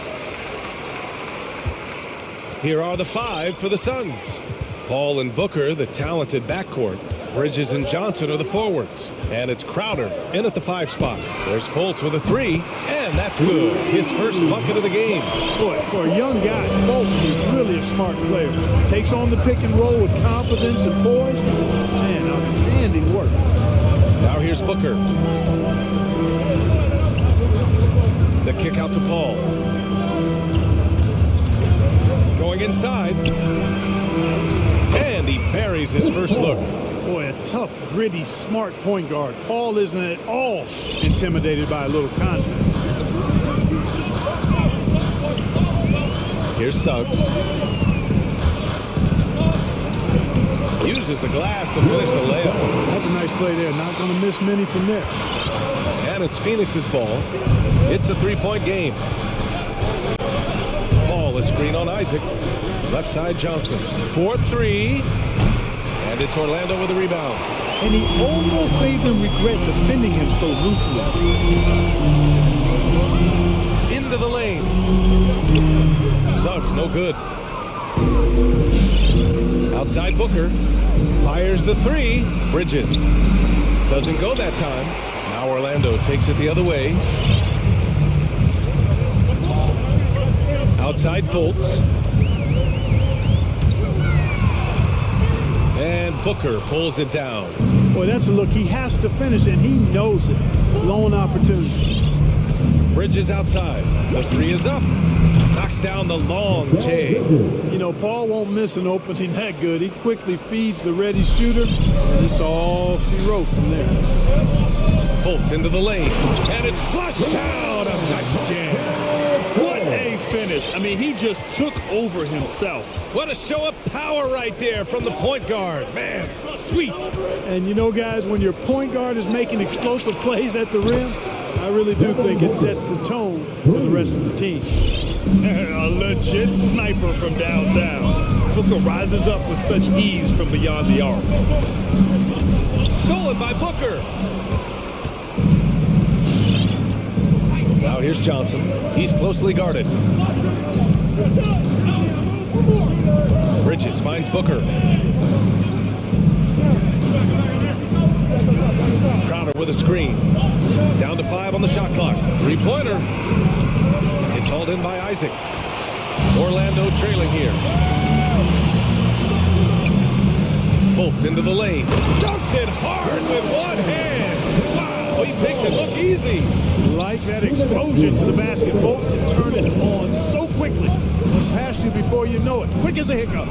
Here are the 5 for the Suns. Paul and Booker, the talented backcourt. Bridges and Johnson are the forwards. And it's Crowder in at the 5 spot. There's Fultz with a 3, and that's good. His first bucket of the game. Boy, for a young guy, Fultz is really a smart player. Takes on the pick and roll with confidence and poise. Man, outstanding work. Now here's Booker. The kick out to Paul. Going inside. And he buries his first look. Boy, a tough, gritty, smart point guard. Paul isn't at all intimidated by a little contact. Here's Suggs. Uses the glass to finish the layup. That's a nice play there. Not going to miss many from there. And it's Phoenix's ball. It's a 3-point game. Paul, a screen on Isaac. Left side Johnson. 4-3. And it's Orlando with a rebound. And he almost made them regret defending him so loosely. Into the lane. Suggs, no good. Outside Booker. Fires the 3. Bridges. Doesn't go that time. Now Orlando takes it the other way. Outside Fultz. And Booker pulls it down. Boy, that's a look he has to finish, and he knows it. Lone opportunity. Bridges outside. The 3 is up. Knocks down the long J. You know, Paul won't miss an opening that good. He quickly feeds the ready shooter, and it's all she wrote from there. Fultz into the lane, and it's flushed down. A nice jam. What a finish. I mean, he just took over himself. What a show of power right there from the point guard. Man, sweet. And you know, guys, when your point guard is making explosive plays at the rim, I really do think it sets the tone for the rest of the team. A legit sniper from downtown. Booker rises up with such ease from beyond the arc. Stolen by Booker. Now here's Johnson. He's closely guarded. Bridges finds Booker. Crowder with a screen. Down to 5 on the shot clock. 3-pointer. It's hauled in by Isaac. Orlando trailing here. Fultz into the lane. Dunks it hard with one hand. Wow, he makes it look easy. Like that explosion to the basket. Fultz can turn it on so quickly. He's past you before you know it. Quick as a hiccup.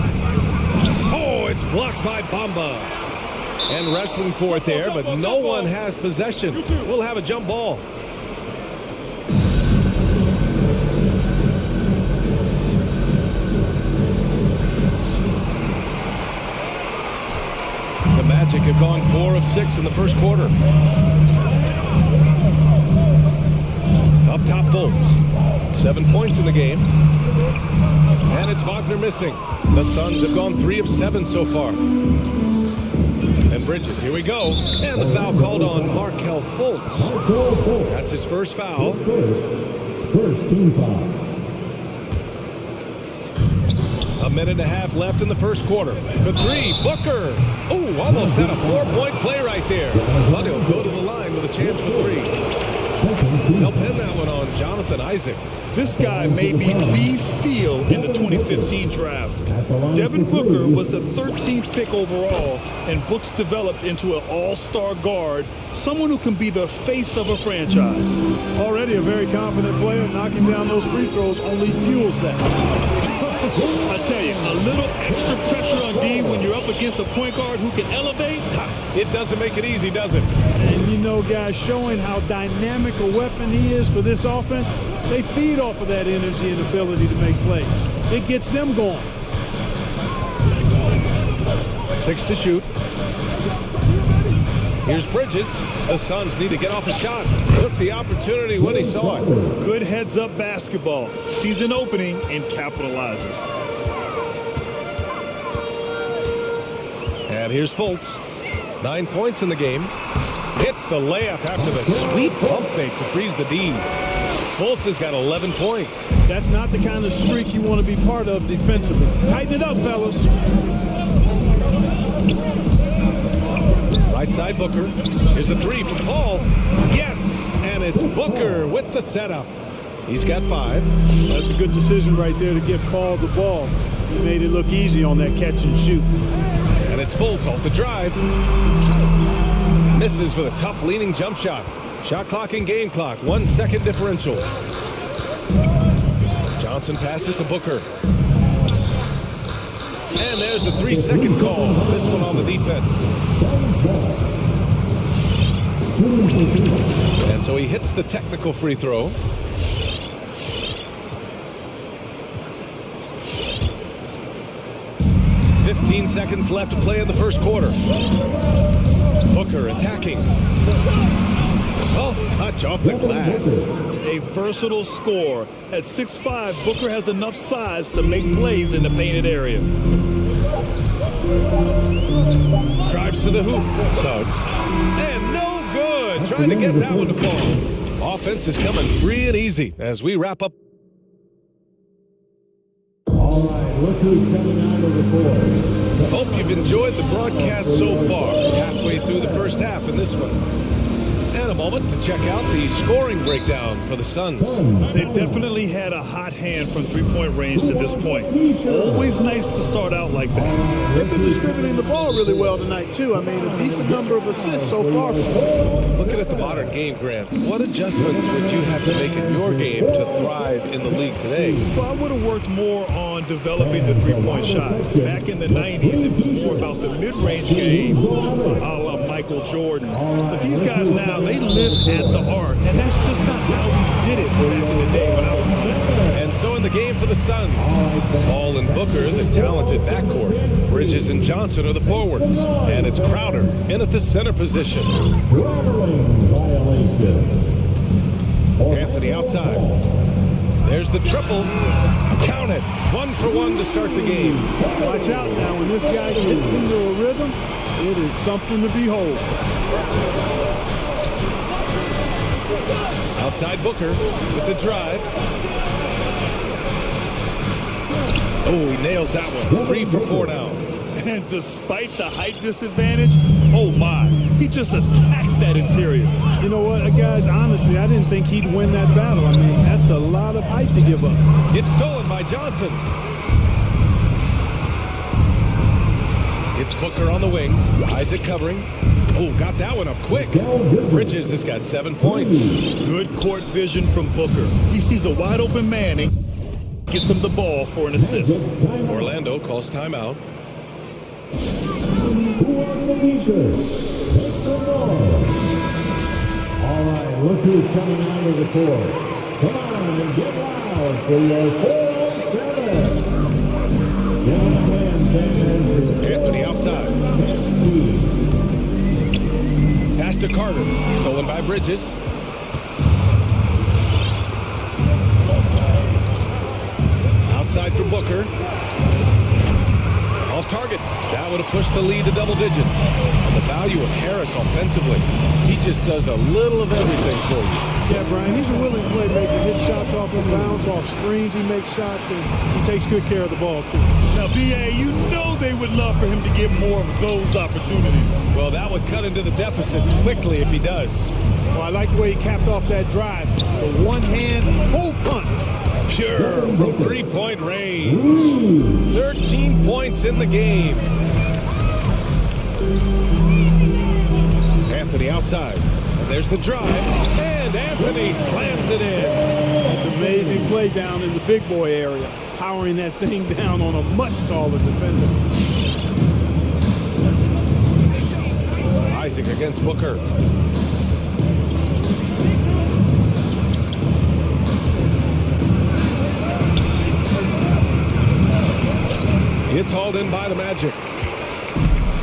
Oh, it's blocked by Bamba. And wrestling for it there, but no one has possession. We'll have a jump ball. The Magic have gone 4 of 6 in the first quarter. Up top, Fultz. 7 points in the game. And it's Wagner missing. The Suns have gone 3 of 7 so far. And Bridges, here we go. And the foul called on Markelle Fultz. That's his first foul. First team foul. A minute and a half left in the first quarter. For 3, Booker. Oh, almost had a 4-point play right there. But he'll go to the line with a chance for 3. They'll pin that one on Jonathan Isaac. This guy may be the steal in the 2015 draft. Devin Booker was the 13th pick overall, and Brooks developed into an all-star guard, someone who can be the face of a franchise. Already a very confident player, knocking down those free throws only fuels that. I tell you, a little extra pressure on D when you're up against a point guard who can elevate. It doesn't make it easy, does it? And you know, guys, showing how dynamic a weapon he is for this offense, they feed off of that energy and ability to make plays. It gets them going. 6 to shoot. Here's Bridges. The Suns need to get off a shot. Took the opportunity when he saw it. Good heads-up basketball. Sees an opening and capitalizes. And here's Fultz. 9 points in the game. Hits the layup after the sweet pump fake to freeze the D. Fultz has got 11 points. That's not the kind of streak you want to be part of defensively. Tighten it up, fellas. Right side Booker. Here's a three from Paul. Yes, and it's Booker with the setup. He's got 5. That's a good decision right there to give Paul the ball. He made it look easy on that catch and shoot. And it's Fultz off the drive. Misses with a tough leaning jump shot. Shot clock and game clock, 1 second differential. Johnson passes to Booker. And there's a 3-second call. This one on the defense. And so he hits the technical free throw. "15 seconds left to play in the first quarter. Booker attacking. Soft touch off the glass. A versatile scorer. At 6'5", Booker has enough size to make plays in the painted area. Drives to the hoop. Tugs. And no good. Trying to get that one to fall. Offense is coming free and easy as we wrap up. All right, look who's coming out of the court. Hope you've enjoyed the broadcast so far. Halfway through the first half in this one. And a moment to check out the scoring breakdown for the Suns. They've definitely had a hot hand from three-point range to this point. Always nice to start out like that. They've been distributing the ball really well tonight, too. I mean, a decent number of assists so far. Looking at the modern game, Grant, what adjustments would you have to make in your game to thrive in the league today? Well, I would have worked more on developing the three-point shot. Back in the 90s, it was more about the mid-range game, a la Michael Jordan. But these guys now, they live at the arc, and that's just not how we did it back in the day when I was playing. And so in the game for the Suns, Paul and Booker, the talented backcourt. Bridges and Johnson are the forwards. And it's Crowder in at the center position. Anthony outside. There's the triple. Count it. 1 for 1 to start the game. Watch out now. When this guy gets into a rhythm, it is something to behold. Outside Booker with the drive. Oh, he nails that one. 3 for 4 now. And despite the height disadvantage, oh my, he just attacks that interior. You know what, guys, honestly, I didn't think he'd win that battle. I mean, that's a lot of height to give up. It's stolen by Johnson. It's Booker on the wing. Isaac covering. Oh, got that one up quick. Bridges has got 7 points. Good court vision from Booker. He sees a wide open man and gets him the ball for an assist. Orlando calls timeout. Who wants a t-shirt? Make some noise. All right, look who's coming out of the court. Come on and get loud for your 407. Anthony outside. Pass to Carter. Stolen by Bridges. Outside for Booker. Off target. That would have pushed the lead to double digits. And the value of Harris offensively. He just does a little of everything for you. Yeah, Brian, he's a willing playmaker. Hits shots off the bounce, off screens. He makes shots, and he takes good care of the ball, too. Now, B.A., you know they would love for him to get more of those opportunities. Well, that would cut into the deficit quickly if he does. Well, I like the way he capped off that drive. The one-hand hole punch. Pure from three-point range. 13 points in the game. Anthony outside. And there's the drive. And Anthony slams it in. That's amazing play down in the big boy area. Powering that thing down on a much taller defender. Isaac against Booker. It's hauled in by the Magic.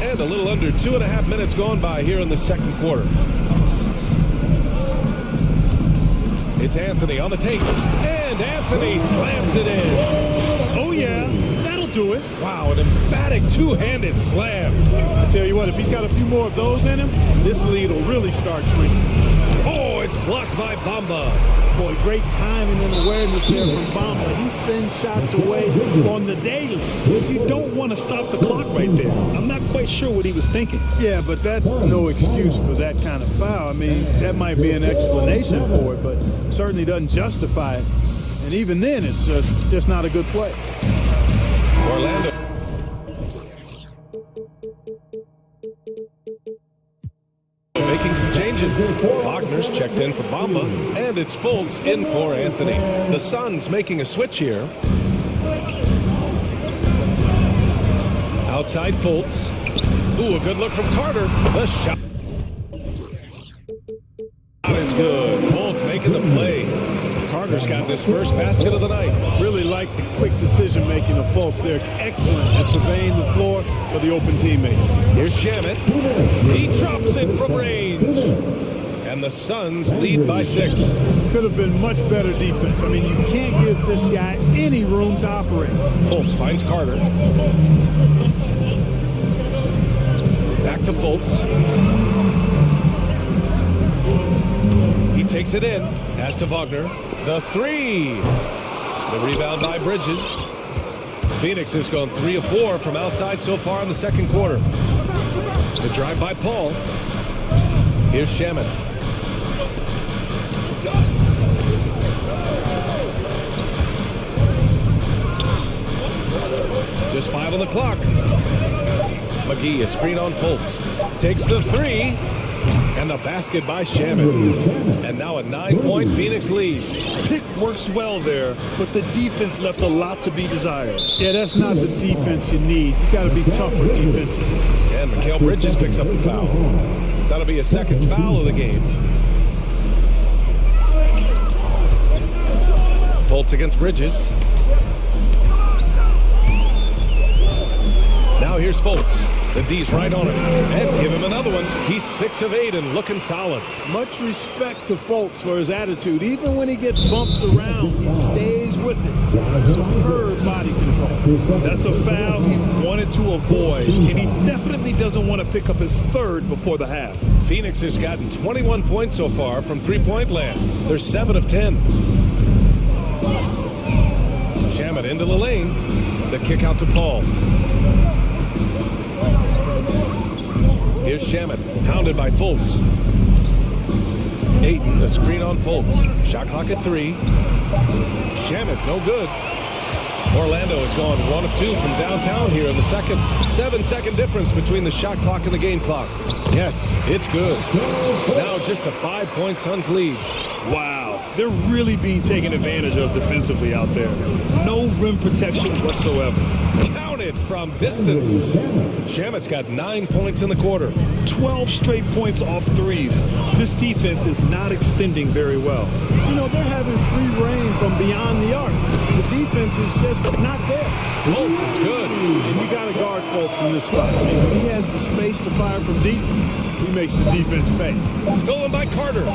And a little under 2.5 minutes gone by here in the second quarter. It's Anthony on the take. And Anthony slams it in. Oh, yeah. That'll do it. Wow, an emphatic two-handed slam. I tell you what, if he's got a few more of those in him, this lead will really start shrinking. Oh, it's blocked by Bamba. Boy, great timing and awareness there from Bamba. He sends shots away on the daily. You don't want to stop the clock right there. I'm not quite sure what he was thinking. Yeah, but that's no excuse for that kind of foul. I mean, that might be an explanation for it, but certainly doesn't justify it. And even then, it's just not a good play. Orlando. Making some changes. Wagner's checked in for Bamba, and it's Fultz in for Anthony. The Suns making a switch here. Outside Fultz. Ooh, a good look from Carter. The shot is good. Fultz making the play. Carter's got this first basket of the night. Really like the quick decision-making of Fultz. They're excellent at surveying the floor for the open teammate. Here's Shamit. He drops it from range. And the Suns lead by 6. Could have been much better defense. I mean, you can't give this guy any room to operate. Fultz finds Carter. Back to Fultz. He takes it in. Pass to Wagner. The 3. The rebound by Bridges. Phoenix has gone 3 of 4 from outside so far in the second quarter. The drive by Paul. Here's Shamit. Just 5 on the clock. McGee, a screen on Fultz. Takes the 3. And the basket by Shamit. And now a 9-point Phoenix lead. Pick works well there, but the defense left a lot to be desired. Yeah, that's not the defense you need. You got to be tougher defensively. And Mikal Bridges picks up the foul. That'll be a second foul of the game. Fultz against Bridges. Now here's Fultz. The D's right on him. And give him another one. He's 6 of 8 and looking solid. Much respect to Fultz for his attitude. Even when he gets bumped around, he stays with it. Superb body control. That's a foul he wanted to avoid. And he definitely doesn't want to pick up his 3rd before the half. Phoenix has gotten 21 points so far from three-point land. They're 7 of 10. Shamit into the lane. The kick out to Paul. Here's Shamit, hounded by Fultz. Ayton, the screen on Fultz. Shot clock at 3. Shamit, no good. Orlando has gone 1 of 2 from downtown here in the second. 7-second difference between the shot clock and the game clock. Yes, it's good. Now just a 5-point Suns lead. Wow, they're really being taken advantage of defensively out there. No rim protection whatsoever. Counted from distance. Shamit's got 9 points in the quarter. 12 straight points off threes. This defense is not extending very well. You know, they're having free reign from beyond the arc. The defense is just not there. Fultz is good. And you got to guard Fultz from this spot. I mean, when he has the space to fire from deep, he makes the defense pay. Stolen by Carter.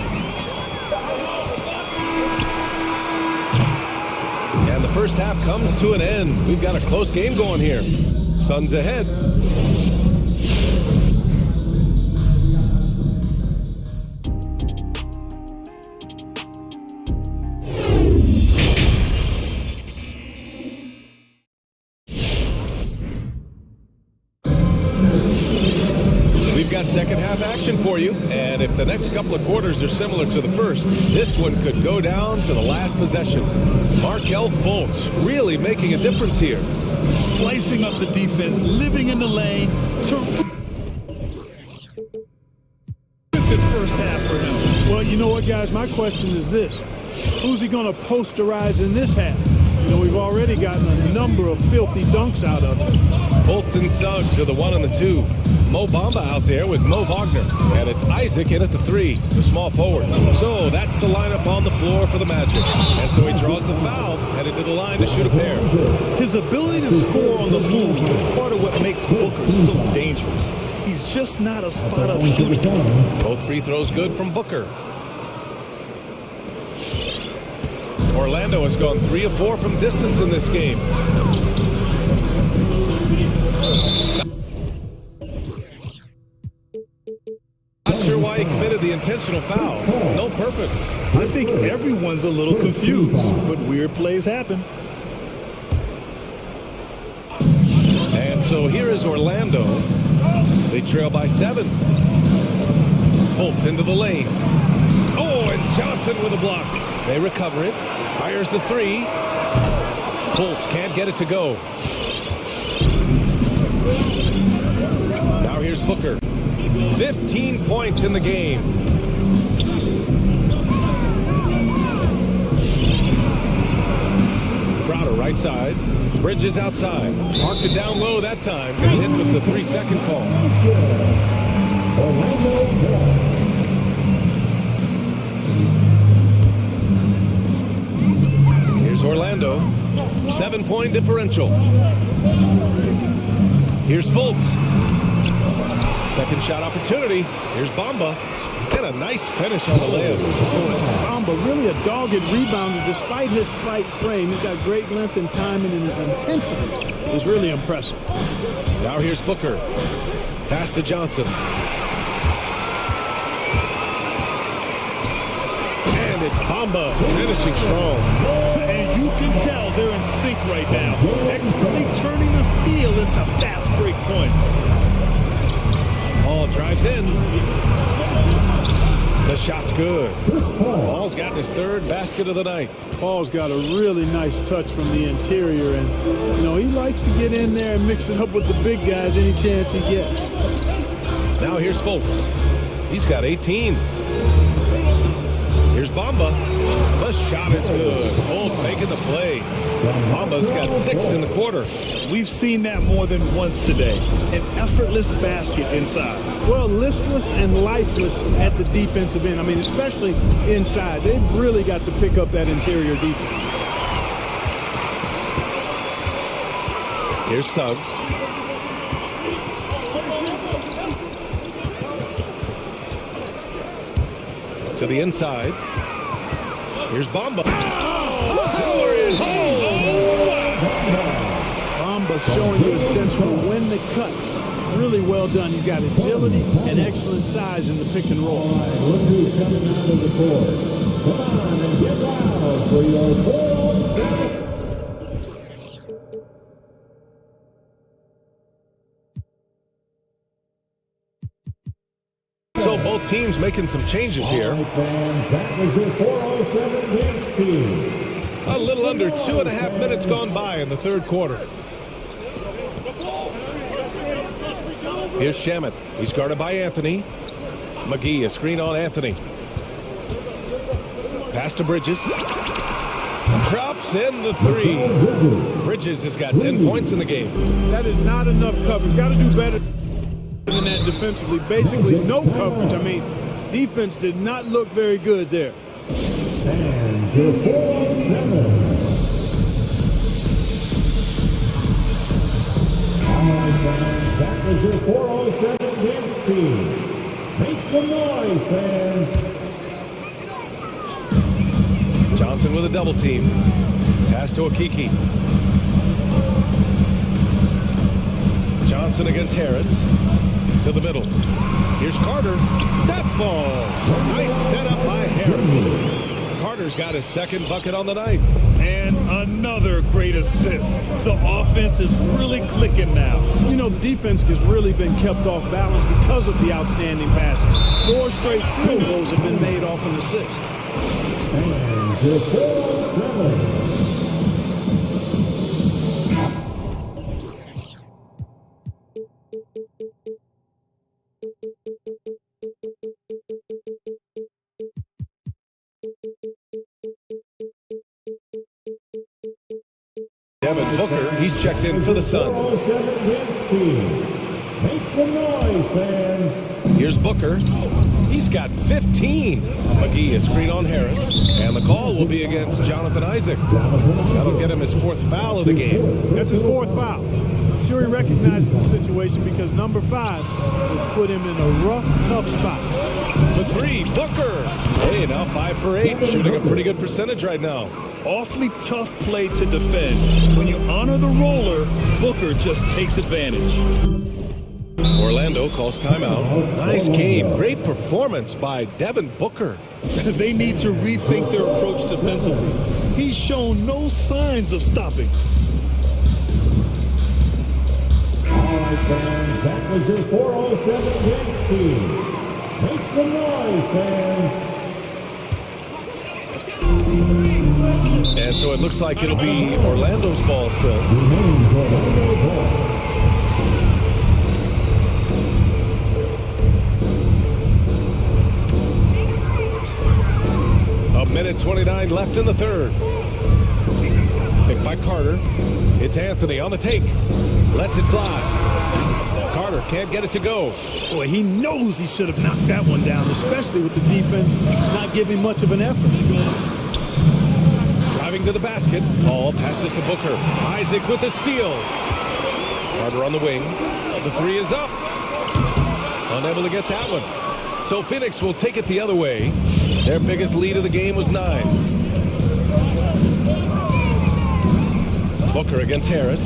And the first half comes to an end. We've got a close game going here. Suns ahead. We've got second half action for you, and if the next couple of quarters are similar to the first, this one could go down to the last possession. Markelle Fultz really making a difference here. Slicing up the defense, living in the lane. Terrific first half for him. Well, you know what, guys? My question is this. Who's he going to posterize in this half? You know, we've already gotten a number of filthy dunks out of him. Fultz and Suggs are the 1 and the 2. Mo Bamba out there with Mo Wagner. And it's Isaac in at the 3, the small forward. So that's the lineup on the floor for the Magic. And so he draws the foul, headed to the line to shoot a pair. His ability to score on the move is part of what makes Booker so dangerous. He's just not a spot-up shooter. Both free throws good from Booker. Orlando has gone 3 of 4 from distance in this game. Not sure why he committed the intentional foul. No nervous. I think everyone's a little confused, but weird plays happen. And so here is Orlando. They trail by 7. Fultz into the lane. Oh, and Johnson with a block. They recover it. Fires the 3. Fultz can't get it to go. Now here's Booker. 15 points in the game. Crowder right side. Bridges outside. Marked it down low that time. Got hit with the 3-second call. Here's Orlando. 7-point differential. Here's Fultz. Second shot opportunity. Here's Bamba. And a nice finish on the layup. Bamba, really a dogged rebounder despite his slight frame. He's got great length and timing, and his intensity is really impressive. Now here's Booker. Pass to Johnson. And it's Bamba finishing strong. And you can tell they're in sync right now. Expertly turning the steal into fast break points. Ball drives in. The shot's good. Paul's gotten his 3rd basket of the night. Paul's got a really nice touch from the interior, and you know he likes to get in there and mix it up with the big guys any chance he gets. Now here's Fultz. He's got 18. Here's Bamba. The shot is good. Fultz making the play. Bamba's got 6 in the quarter. We've seen that more than once today. An effortless basket inside. Well, listless and lifeless at the defensive end. I mean, especially inside. They've really got to pick up that interior defense. Here's Suggs. To the inside. Here's Bamba. Power is Bamba showing you a sense for when to cut. Really well done. He's got agility and excellent size in the pick and roll. Look who's coming out of the court. Come on and get loud for your 4-on-7. So both teams making some changes here. That was your 4-on-7 game team. A little under 2.5 minutes gone by in the 3rd quarter. Here's Shamet. He's guarded by Anthony. McGee, a screen on Anthony. Pass to Bridges. Drops in the 3. Bridges has got 10 points in the game. That is not enough coverage. Got to do better than that defensively. Basically no coverage. I mean, defense did not look very good there. And your 4-on-7. That was your 4-on-7 game team. Make some noise, fans. Johnson with a double team. Pass to Okiki. Johnson against Harris. To the middle. Here's Carter. That falls. Nice setup by Harris. Carter's got his 2nd bucket on the night. And another great assist. The offense is really clicking now. You know, the defense has really been kept off balance because of the outstanding passes. 4 straight field goals have been made off an assist. And your 4-on-7. Devin Booker, he's checked in for the Suns. Make some noise, fans. Here's Booker. He's got 15. McGee, a screen on Harris. And the call will be against Jonathan Isaac. That'll get him his 4th foul of the game. That's his 4th foul. I'm sure he recognizes the situation because number 5 will put him in a rough, tough spot. The 3, Booker. Hey, now 5 for 8. Shooting a pretty good percentage right now. Awfully tough play to defend. When you honor the roller, Booker just takes advantage. Orlando calls timeout. Nice game. Great performance by Devin Booker. They need to rethink their approach defensively. He's shown no signs of stopping. All right, fans, that was your 407 Yanks team. Make some noise, fans. And so it looks like it'll be Orlando's ball still. A minute 29 left in the third. Picked by Carter. It's Anthony on the take. Lets it fly. Carter can't get it to go. Boy, he knows he should have knocked that one down, especially with the defense not giving much of an effort. Driving to the basket. Ball passes to Booker. Isaac with the steal. Carter on the wing. The three is up. Unable to get that one. So Phoenix will take it the other way. Their biggest lead of the game was 9. Booker against Harris.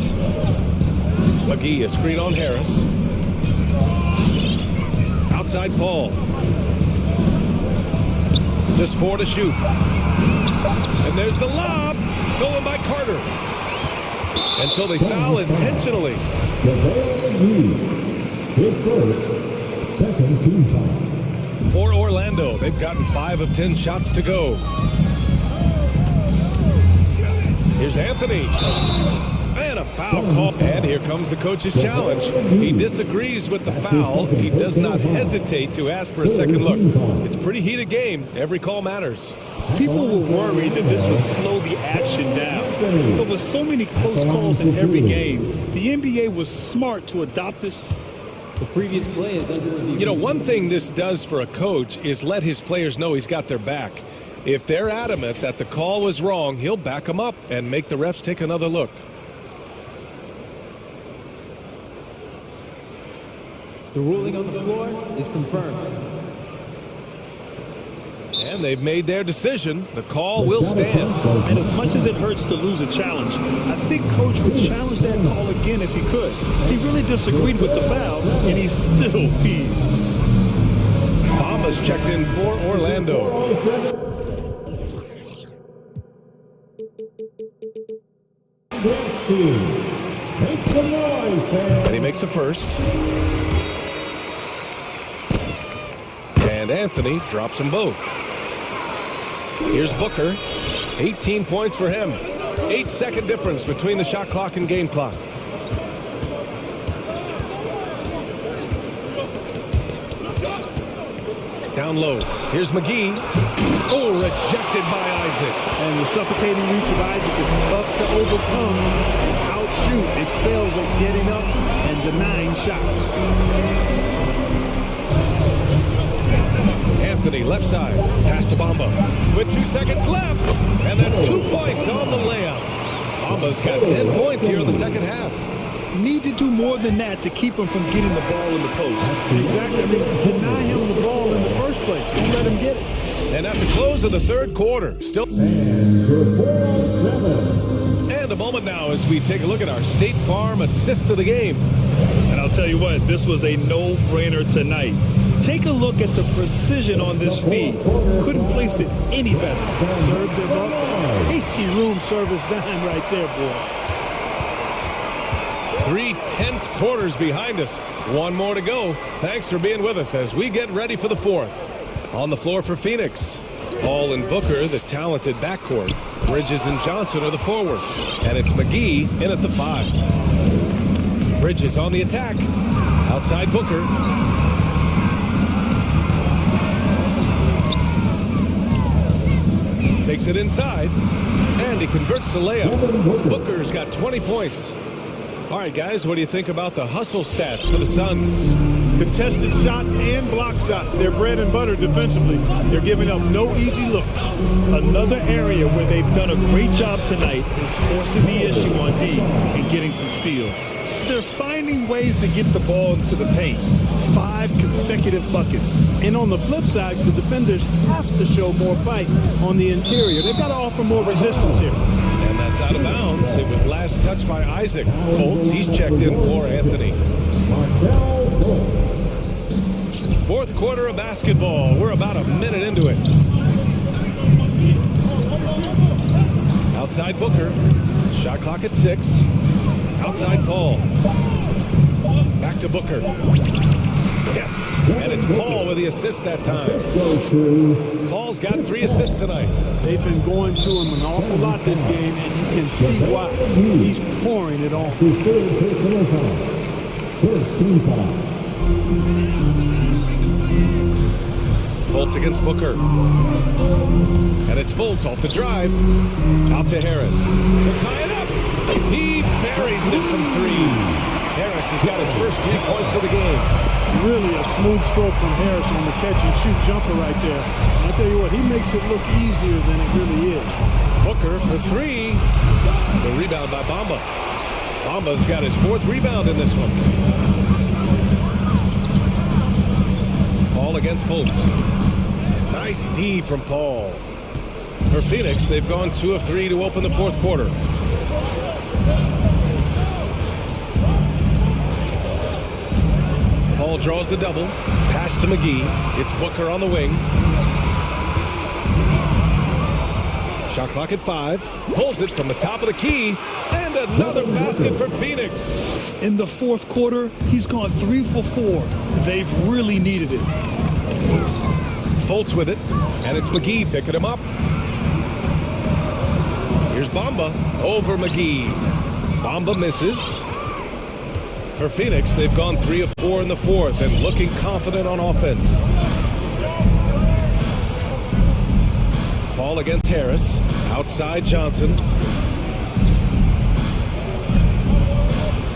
McGee, a screen on Harris. Outside Paul. Just 4 to shoot. And there's the lob. Stolen by Carter. And so they foul intentionally. His first, second team foul. For Orlando, they've gotten 5 of 10 shots to go. Here's Anthony. And a foul call. And here comes the coach's challenge. He disagrees with the foul. He does not hesitate to ask for a second look. It's a pretty heated game. Every call matters. People were worried that this would slow the action down. But with so many close calls in every game, the NBA was smart to adopt this. The previous play is under review. You know, one thing this does for a coach is let his players know he's got their back. If they're adamant that the call was wrong, he'll back them up and make the refs take another look. The ruling on the floor is confirmed. And they've made their decision. The call will stand. And as much as it hurts to lose a challenge, I think Coach would challenge that call again if he could. He really disagreed with the foul, and he's still peeved. Bamba's checked in for Orlando. And he makes a first. And Anthony drops them both. Here's Booker. 18 points for him. 8-second difference between the shot clock and game clock. Down low. Here's McGee. Oh, rejected by Isaac. And the suffocating reach of Isaac is tough to overcome and outshoot. Excels at getting up and denying shots. Anthony, left side. Pass to Bamba. With 2 seconds left. And that's 2 points on the layup. Bamba's got 10 points here in the second half. Need to do more than that to keep him from getting the ball in the post. Exactly. I mean, deny him the ball in the first place. Don't let him get it. And at the close of the third quarter, still... And a moment now as we take a look at our State Farm assist of the game. And I'll tell you what, this was a no-brainer tonight. Take a look at the precision on this feed. Couldn't place it any better. Served him up. Tasty room service dime right there, boy. 3 tense quarters behind us. One more to go. Thanks for being with us as we get ready for the fourth. On the floor for Phoenix, Paul and Booker, the talented backcourt. Bridges and Johnson are the forwards. And it's McGee in at the 5. Bridges on the attack. Outside Booker. Takes it inside. And he converts the layup. Booker's got 20 points. All right, guys, what do you think about the hustle stats for the Suns? Contested shots and block shots. They're bread and butter defensively. They're giving up no easy looks. Another area where they've done a great job tonight is forcing the issue on D and getting some steals. They're finding ways to get the ball into the paint. 5 consecutive buckets. And on the flip side, the defenders have to show more fight on the interior. They've got to offer more resistance here. And that's out of bounds. It was last touched by Isaac. Fultz, he's checked in for Anthony. Fourth quarter of basketball. We're about a minute into it. Outside Booker. Shot clock at 6. Outside Paul. Back to Booker. Yes. And it's Paul with the assist that time. Paul's got 3 assists tonight. They've been going to him an awful lot this game, and you can see why. He's pouring it on. Fultz against Booker. And it's Fultz off the drive. Out to Harris. To tie it up. He buries it from 3. Harris has got his first 3 points of the game. Really a smooth stroke from Harris on the catch-and-shoot jumper right there. And I'll tell you what, he makes it look easier than it really is. Booker for 3. The rebound by Bamba. Bamba's got his 4th rebound in this one. Paul against Fultz. Nice D from Paul. For Phoenix, they've gone 2 of 3 to open the 4th quarter. Paul draws the double. Pass to McGee. It's Booker on the wing. Shot clock at 5. Pulls it from the top of the key. And another basket for Phoenix. In the 4th quarter, he's gone 3 for 4. They've really needed it. Fultz with it. And it's McGee picking him up. Here's Bamba over McGee. Bamba misses. For Phoenix, they've gone 3 of 4 in the 4th and looking confident on offense. Paul against Harris. Outside Johnson.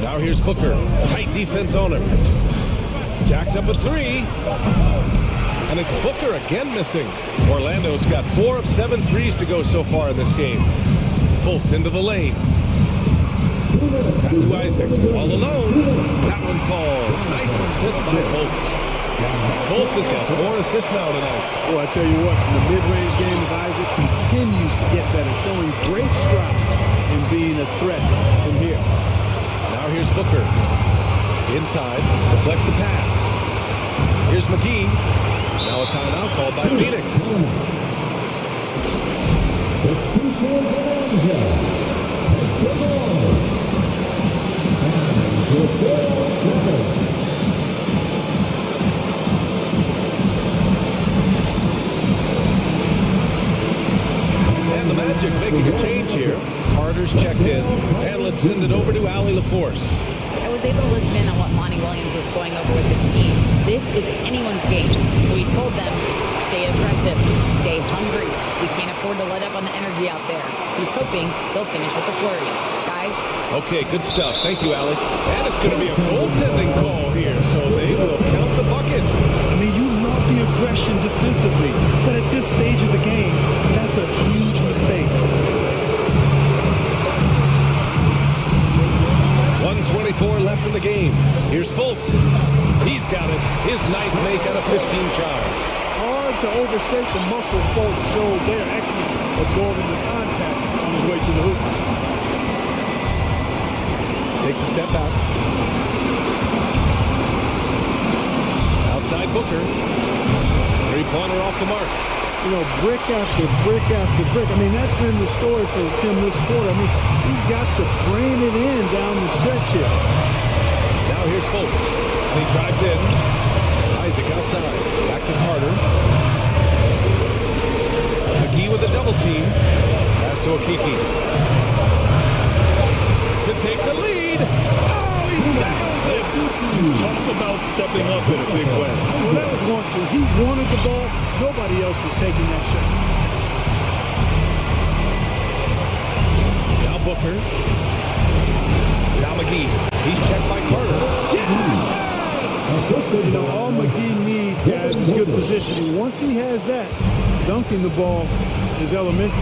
Now here's Booker. Tight defense on him. Jacks up a 3. And it's Booker again missing. Orlando's got 4 of 7 threes to go so far in this game. Fultz into the lane. Pass to Isaac. All alone. That one falls. Nice assist by Fultz. Fultz has got 4 assists now tonight. Well, I tell you what, the mid-range game of Isaac continues to get better, showing great stride in being a threat from here. Now here's Booker. Inside. Deflects the pass. Here's McGee. Now a timeout called by Phoenix. And the Magic making a change here. Carter's checked in. And let's send it over to Allie LaForce. I was able to listen in on what Monty Williams was going over with his team. This is anyone's game. So he told them, stay aggressive, stay hungry. We can't afford to let up on the energy out there. He's hoping they'll finish with a flurry. Guys? Okay, good stuff. Thank you, Allie. And it's going to be a goaltending call here, so they will count the bucket. I mean, you love the aggression defensively, but at this stage of the game, that's a huge mistake. 1:24 left in the game. Here's Fultz. He's got it. His 9th make out of 15 tries. Hard to overstate the muscle Fultz showed there, actually absorbing the contact on his way to the hoop. Takes a step back. Outside Booker. 3-pointer off the mark. You know, brick after brick after brick. I mean, that's been the story for him this quarter. I mean, he's got to brain it in down the stretch here. Now here's Fultz. And he drives in. Isaac outside. Back to Carter. McGee with a double team. Pass to Okiki. To take the lead. Oh, he nails it. Talk about stepping up in a big way. Well, that was 1-2. He wanted the ball. Nobody else was taking that shot. Now Booker. Now McGee. He's checked by Carter. You know, all McGee needs, guys, is good positioning. Once he has that, dunking the ball is elementary.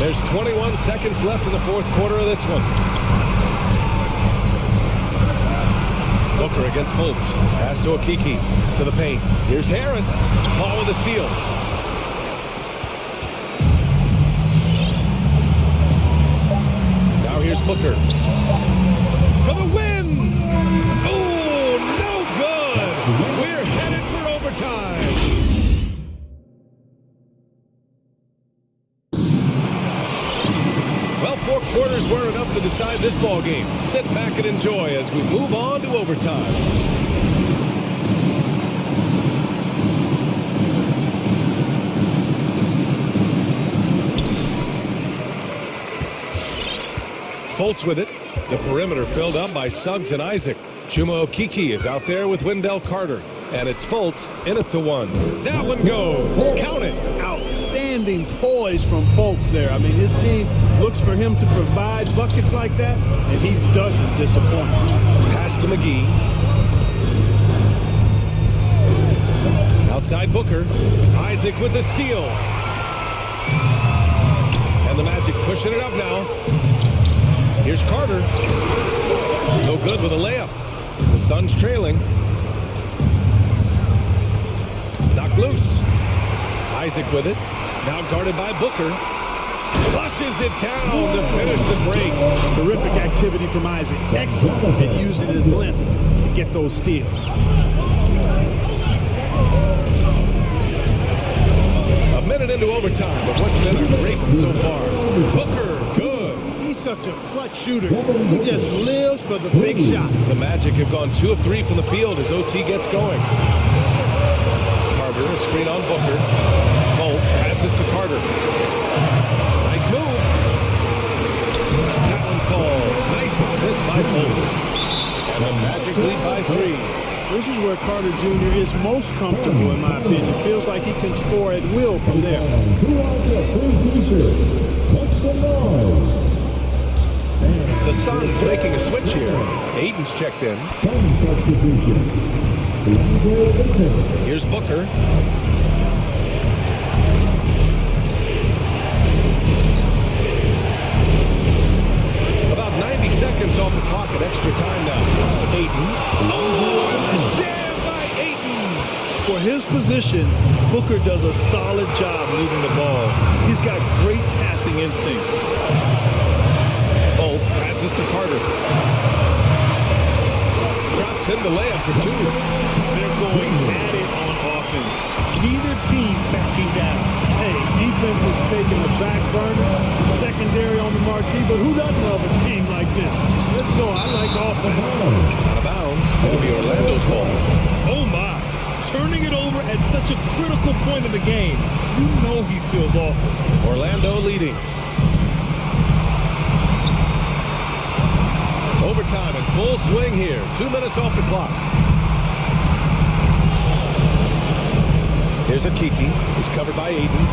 There's 21 seconds left in the 4th quarter of this one. Booker against Fultz. Pass to Okiki. To the paint. Here's Harris. Paul with a steal. Now here's Booker. Booker. For the win! Oh, no good! We're headed for overtime. Well, 4 quarters weren't enough to decide this ball game. Sit back and enjoy as we move on to overtime. Fultz with it. The perimeter filled up by Suggs and Isaac. Chuma Okeke is out there with Wendell Carter. And it's Fultz in at the 1. That one goes. Count it. Outstanding poise from Fultz there. I mean, his team looks for him to provide buckets like that, and he doesn't disappoint. Pass to McGee. Outside Booker. Isaac with the steal. And the Magic pushing it up now. Here's Carter. No good with a layup. The Suns trailing. Knocked loose. Isaac with it. Now guarded by Booker. Flushes it down to finish the break. Terrific activity from Isaac. Excellent at using his length to get those steals. A minute into overtime, but what's been a great one so far. Booker, good. He's such a clutch shooter. He just lives for the big shot. The Magic have gone 2 of 3 from the field as OT gets going. Carter, a screen on Booker. Fultz passes to Carter. Nice move. That one falls. Nice assist by Fultz. And the Magic lead by 3. This is where Carter Jr. is most comfortable, in my opinion. Feels like he can score at will from there. The Suns making a switch here. Aiden's checked in. Here's Booker. About 90 seconds off the clock at extra time now. Aiden. Oh, and the jam by Aiden. For his position, Booker does a solid job moving the ball. He's got great passing instincts. Fultz passes to Carter. Drops in the layup for 2. They're going at it on offense. Neither team backing down. Hey, defense is taking a back burner, secondary on the marquee, but who doesn't love a game like this? Let's go. I like offense. Out of bounds. It'll be Orlando's ball. Oh, my. Turning it over at such a critical point in the game. You know he feels awful. Orlando leading. Overtime in full swing here. 2 minutes off the clock. Here's Okeke. He's covered by Aiden.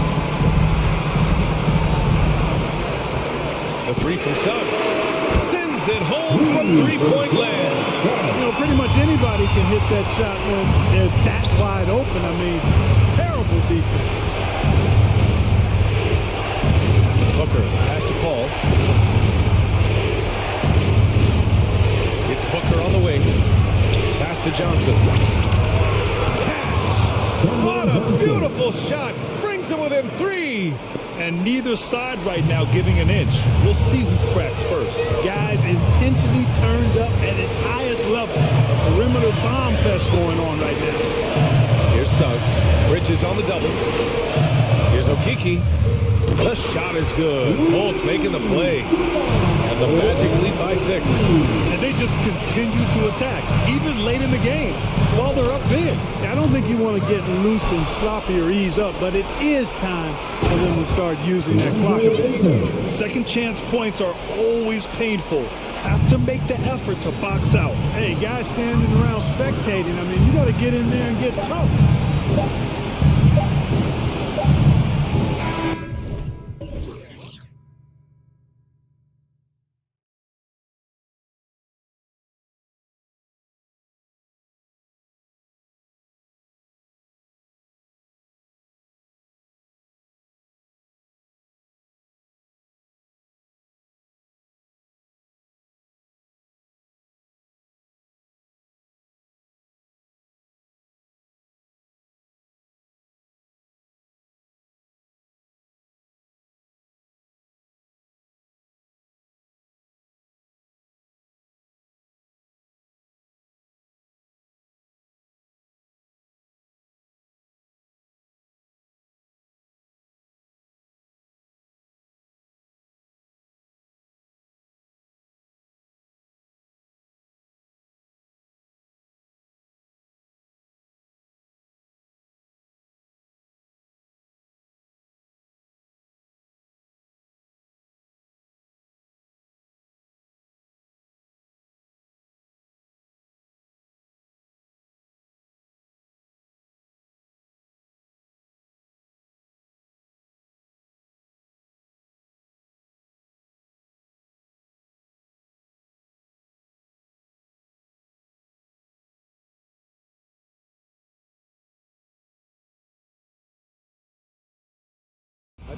The 3 from Suggs. Sends it home from 3-point land. You know, pretty much anybody can hit that shot when they're that wide open. I mean, terrible defense. Booker, pass to Paul. It's Booker on the wing. Pass to Johnson. Catch! What a beautiful shot! Brings him within 3! And neither side right now giving an inch. We'll see who cracks first. Guys, intensity turned up at its highest level. A perimeter bomb fest going on right now. Here's Suggs. Bridges on the double. Here's Okeke. The shot is good. Fultz making the play. And the Magic lead by 6. And they just continue to attack, even late in the game, while they're up big. I don't think you want to get loose and sloppy or ease up, but it is time for them to start using that clock a bit. Second chance points are always painful. Have to make the effort to box out. Hey, guys standing around spectating, I mean, you got to get in there and get tough.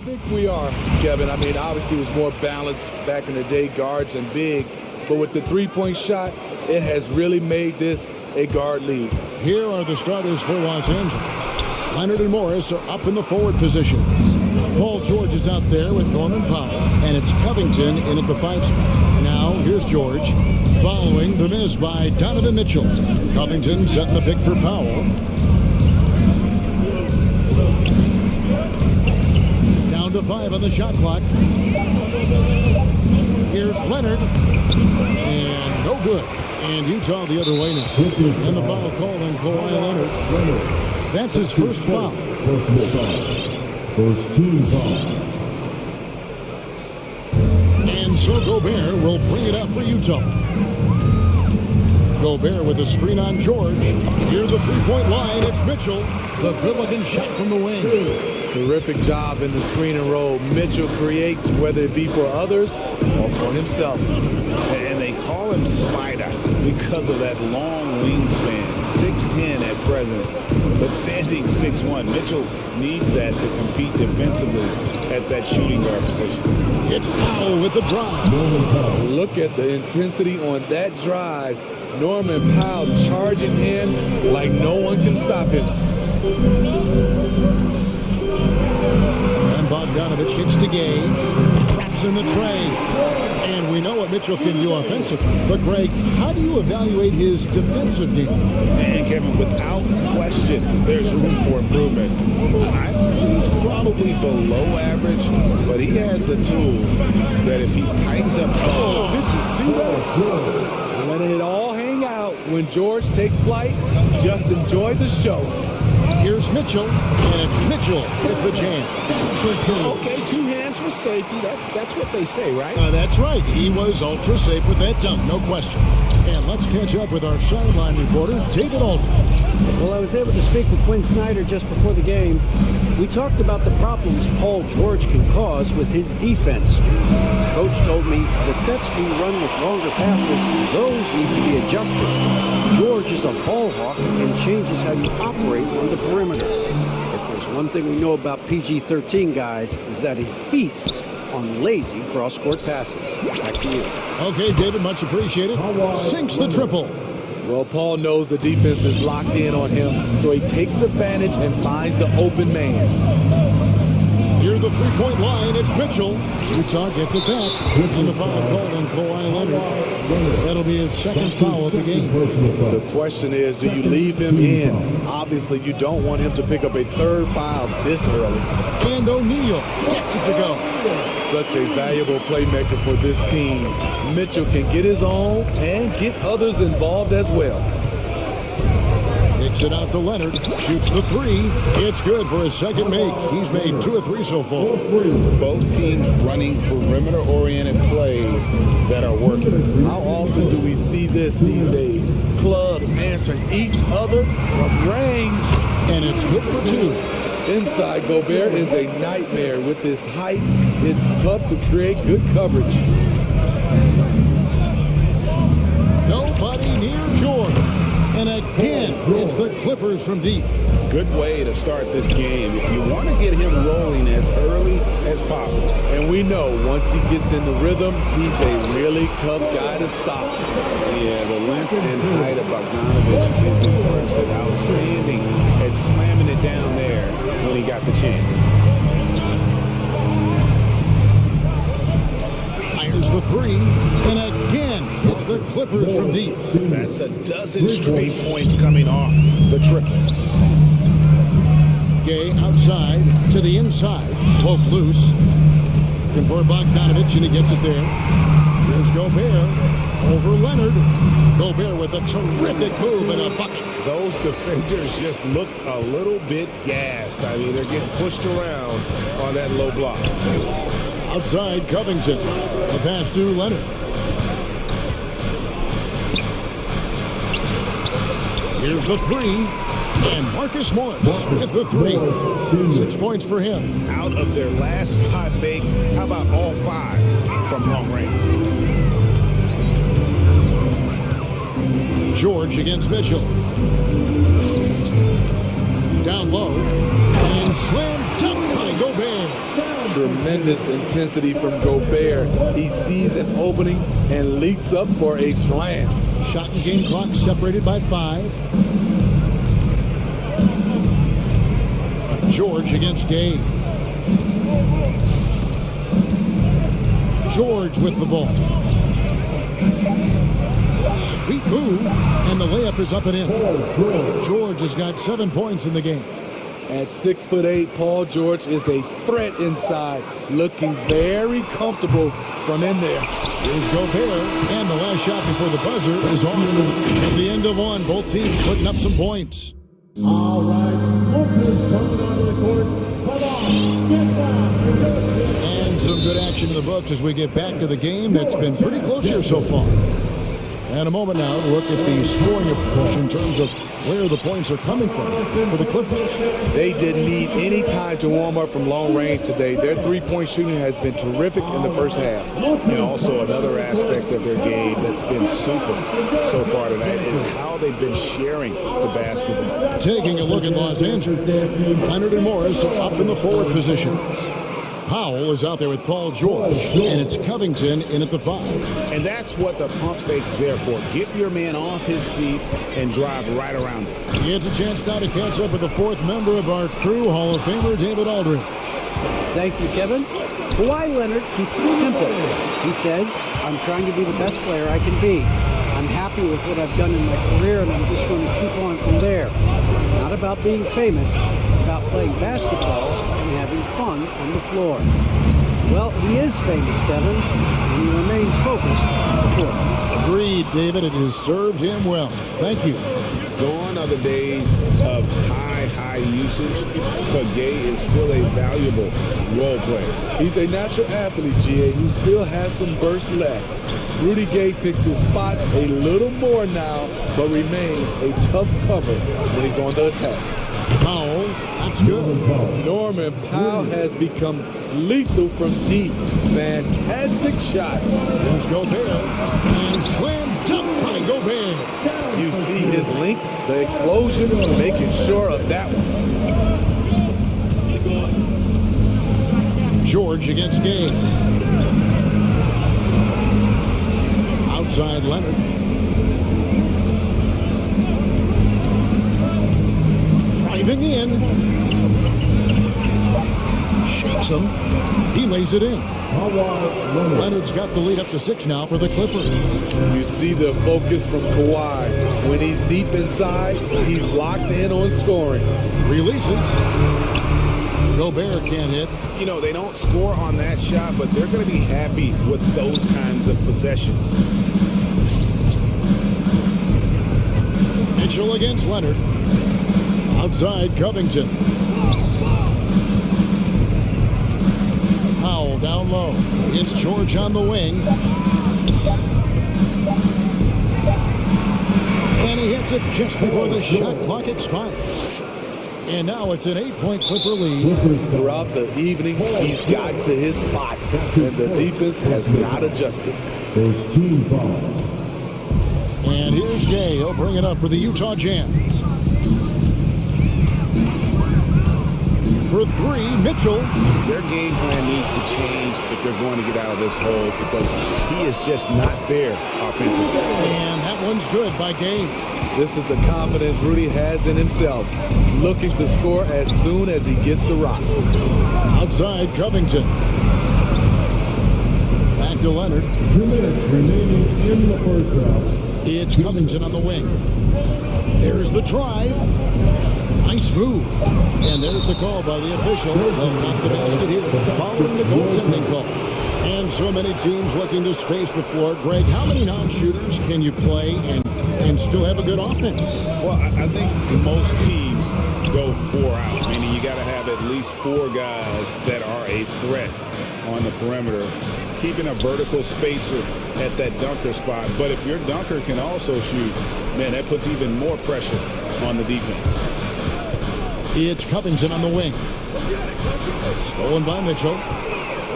think we are, Kevin. I mean, obviously it was more balanced back in the day, guards and bigs. But with the three-point shot, it has really made this a guard league. Here are the starters for Los Angeles. Leonard and Morris are up in the forward positions. Paul George is out there with Norman Powell, and it's Covington in at the 5 spot. Now, here's George, following the miss by Donovan Mitchell. Covington setting the pick for Powell. Down to 5 on the shot clock. Here's Leonard, and no good. And Utah the other way now. And the foul call on Kawhi Leonard. That's his first foul. First team foul. And so Gobert will bring it up for Utah. Gobert with a screen on George. Near the three-point line, it's Mitchell. The good-looking shot from the wing. Terrific job in the screen and roll. Mitchell creates, whether it be for others or for himself. And they call him Spider because of that long wingspan, 6'10" at present, but standing 6'1". Mitchell needs that to compete defensively at that shooting guard position. It's Powell with the drive. Look at the intensity on that drive. Norman Powell charging in like no one can stop him. And Bogdanovich kicks to Gay. Traps in the tray. And we know what Mitchell can do offensively. But, Greg, how do you evaluate his defensive game? And, Kevin, without question, there's room for improvement. I'd say he's probably below average, but he has the tools that if he tightens up... Oh, did you see that? Letting it all hang out when George takes flight. Just enjoy the show. Here's Mitchell, and it's Mitchell with the jam. Okay, 2 hands for safety. That's what they say, right? That's right. He was ultra safe with that dunk, no question. And let's catch up with our sideline reporter, David Aldridge. Well, I was able to speak with Quinn Snyder just before the game. We talked about the problems Paul George can cause with his defense. Coach told me the sets we run with longer passes, those need to be adjusted. George is a ball hawk and changes how you operate on the perimeter. If there's one thing we know about PG-13 guys, is that he feasts on lazy cross-court passes. Back to you. Okay, David, much appreciated. Sinks the triple. Well, Paul knows the defense is locked in on him, so he takes advantage and finds the open man. Near the three-point line, it's Mitchell. Utah gets it back. And the foul called on Kawhi Leonard. That'll be his second foul of the game. The question is, do you leave him in? Obviously, you don't want him to pick up a third foul this early. And O'Neal gets it to go. Such a valuable playmaker for this team. Mitchell can get his own and get others involved as well. Kicks it out to Leonard. Shoots the three. It's good for his second make. He's made 2 of 3 so far. Both teams running perimeter-oriented plays that are working. How often do we see this these days? Clubs answering each other from range. And it's good for 2. Inside, Gobert is a nightmare with his height. It's tough to create good coverage. Nobody near George. And again, it's the Clippers from deep. Good way to start this game. If you want to get him rolling as early as possible. And we know once he gets in the rhythm, he's a really tough guy to stop. Yeah, the length and height of Bogdanovich is impressive. Outstanding at slamming it down there when he got the chance. Fires the three, and again, it's the Clippers from deep. That's a dozen straight points coming off the triple. Gay outside to the inside, poked loose. Looking for Bogdanovich, and he gets it there. Here's Gobert over Leonard. Gobert with a terrific move and a bucket. Those defenders just look a little bit gassed. I mean, they're getting pushed around on that low block. Outside, Covington. The pass to Leonard. Here's the three. And Marcus Morris with the three. 6 points for him. Out of their last 5 makes, how about all 5 from long range? George against Mitchell. Down low. And slam dunk by Gobert. Tremendous intensity from Gobert. He sees an opening and leaps up for a slam. Shot and game clock separated by 5. George against Gay. George with the ball. Sweet move, and the layup is up and in. George has got 7 points in the game. At 6'8", Paul George is a threat inside, looking very comfortable from in there. Here's Gobert, and the last shot before the buzzer is off. At the end of one, both teams putting up some points. All right, Lucas coming onto the court. Come on, get down. And some good action in the books as we get back to the game that's been pretty close here so far. And a moment now to look at the scoring approach in terms of where the points are coming from for the Clippers. They didn't need any time to warm up from long range today. Their three-point shooting has been terrific in the first half. And also another aspect of their game that's been super so far tonight is how they've been sharing the basketball. Taking a look at Los Angeles, Leonard and Morris are up in the forward positions. Powell is out there with Paul George, and it's Covington in at the 5. And that's what the pump fake's there for. Get your man off his feet and drive right around him. It's a chance now to catch up with the 4th member of our crew, Hall of Famer David Aldridge. Thank you, Kevin. Kawhi Leonard keeps it simple. He says, I'm trying to be the best player I can be. I'm happy with what I've done in my career, and I'm just going to keep on from there. It's not about being famous. It's about playing basketball and having fun on the floor. Well, he is famous, Kevin, and he remains focused on the court. Agreed, David. It has served him well. Thank you. Gone are the days of high usage, but Gay is still a valuable role player. He's a natural athlete, GA, who still has some burst left. Rudy Gay picks his spots a little more now, but remains a tough cover when he's on the attack. Powell, that's good. Norman Powell has become lethal from deep. Fantastic shot. There's Gobert, and slam dunk by Gobert. You see his length, the explosion, making sure of that one. George against Gay. Outside Leonard. Driving in. Shakes him. He lays it in. Leonard's got the lead up to 6 now for the Clippers. You see the focus from Kawhi. When he's deep inside, he's locked in on scoring. Releases. Gobert can't hit. You know, they don't score on that shot, but they're going to be happy with those kinds of possessions. Mitchell against Leonard. Outside Covington. Powell down low. It's George on the wing. And he hits it just before the shot clock expires. And now it's an 8-point Clipper lead. Throughout the evening, he's got to his spots, and the defense has not adjusted. First team foul. And here's Gay. He'll bring it up for the Utah Jazz. For 3, Mitchell. Their game plan needs to change if they're going to get out of this hole because he is just not there offensively. And that one's good by Gay. This is the confidence Rudy has in himself, looking to score as soon as he gets the rock. Outside Covington. Back to Leonard. 2 minutes remaining in the first round. It's Covington on the wing. There's the drive. Nice move. And there's the call by the official. They'll knock the basket here following the goaltending call. And so many teams looking to space the floor. Greg, how many non-shooters can you play and still have a good offense? Well, I think most teams go 4 out, meaning you got to have at least 4 guys that are a threat on the perimeter, keeping a vertical spacer at that dunker spot. But if your dunker can also shoot, man, that puts even more pressure on the defense. It's Covington on the wing. Stolen by Mitchell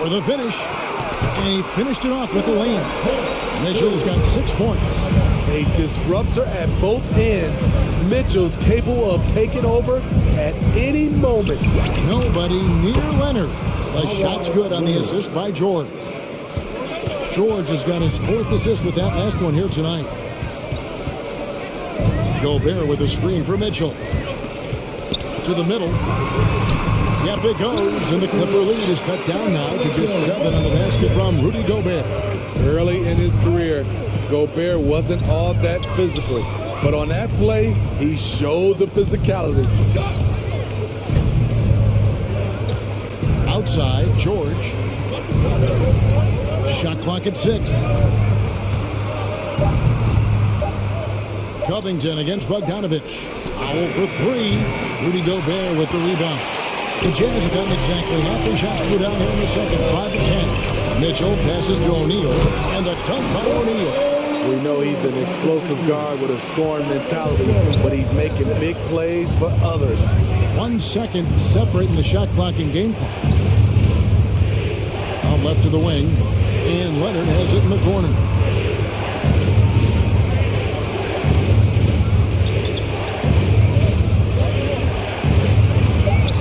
for the finish. And he finished it off with a layup. Mitchell's got 6 points. A disruptor at both ends. Mitchell's capable of taking over at any moment. Nobody near Leonard. The shot's good on the assist by George. George has got his 4th assist with that last one here tonight. Gobert with a screen for Mitchell. To the middle. Yep, it goes, and the Clipper lead is cut down now to just 7 on the basket from Rudy Gobert. Early in his career, Gobert wasn't all that physical, but on that play, he showed the physicality. Outside, George. Shot clock at 6. Covington against Bogdanovich. Foul for 3. Rudy Gobert with the rebound. The Jazz have done exactly half their shots to go down here in the second, 5-10. Mitchell passes to O'Neal, and the dunk by O'Neal. We know he's an explosive guard with a scoring mentality, but he's making big plays for others. 1 second separating the shot clock and game clock. Out left to the wing, and Leonard has it in the corner.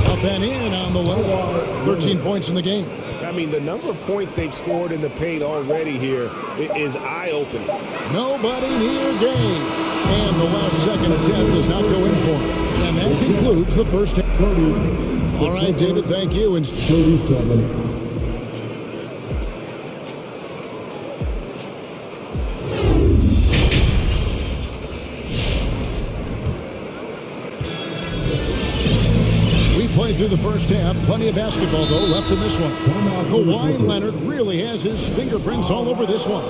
Up and in on the way. 13 points in the game. I mean, the number of points they've scored in the paint already here is eye-opening. Nobody near game. And the last second attempt does not go in for him. And that concludes the first half. All right, David, thank you. And 37. Played through the first half. Plenty of basketball, though, left in this one. Kawhi Leonard really has his fingerprints all over this one.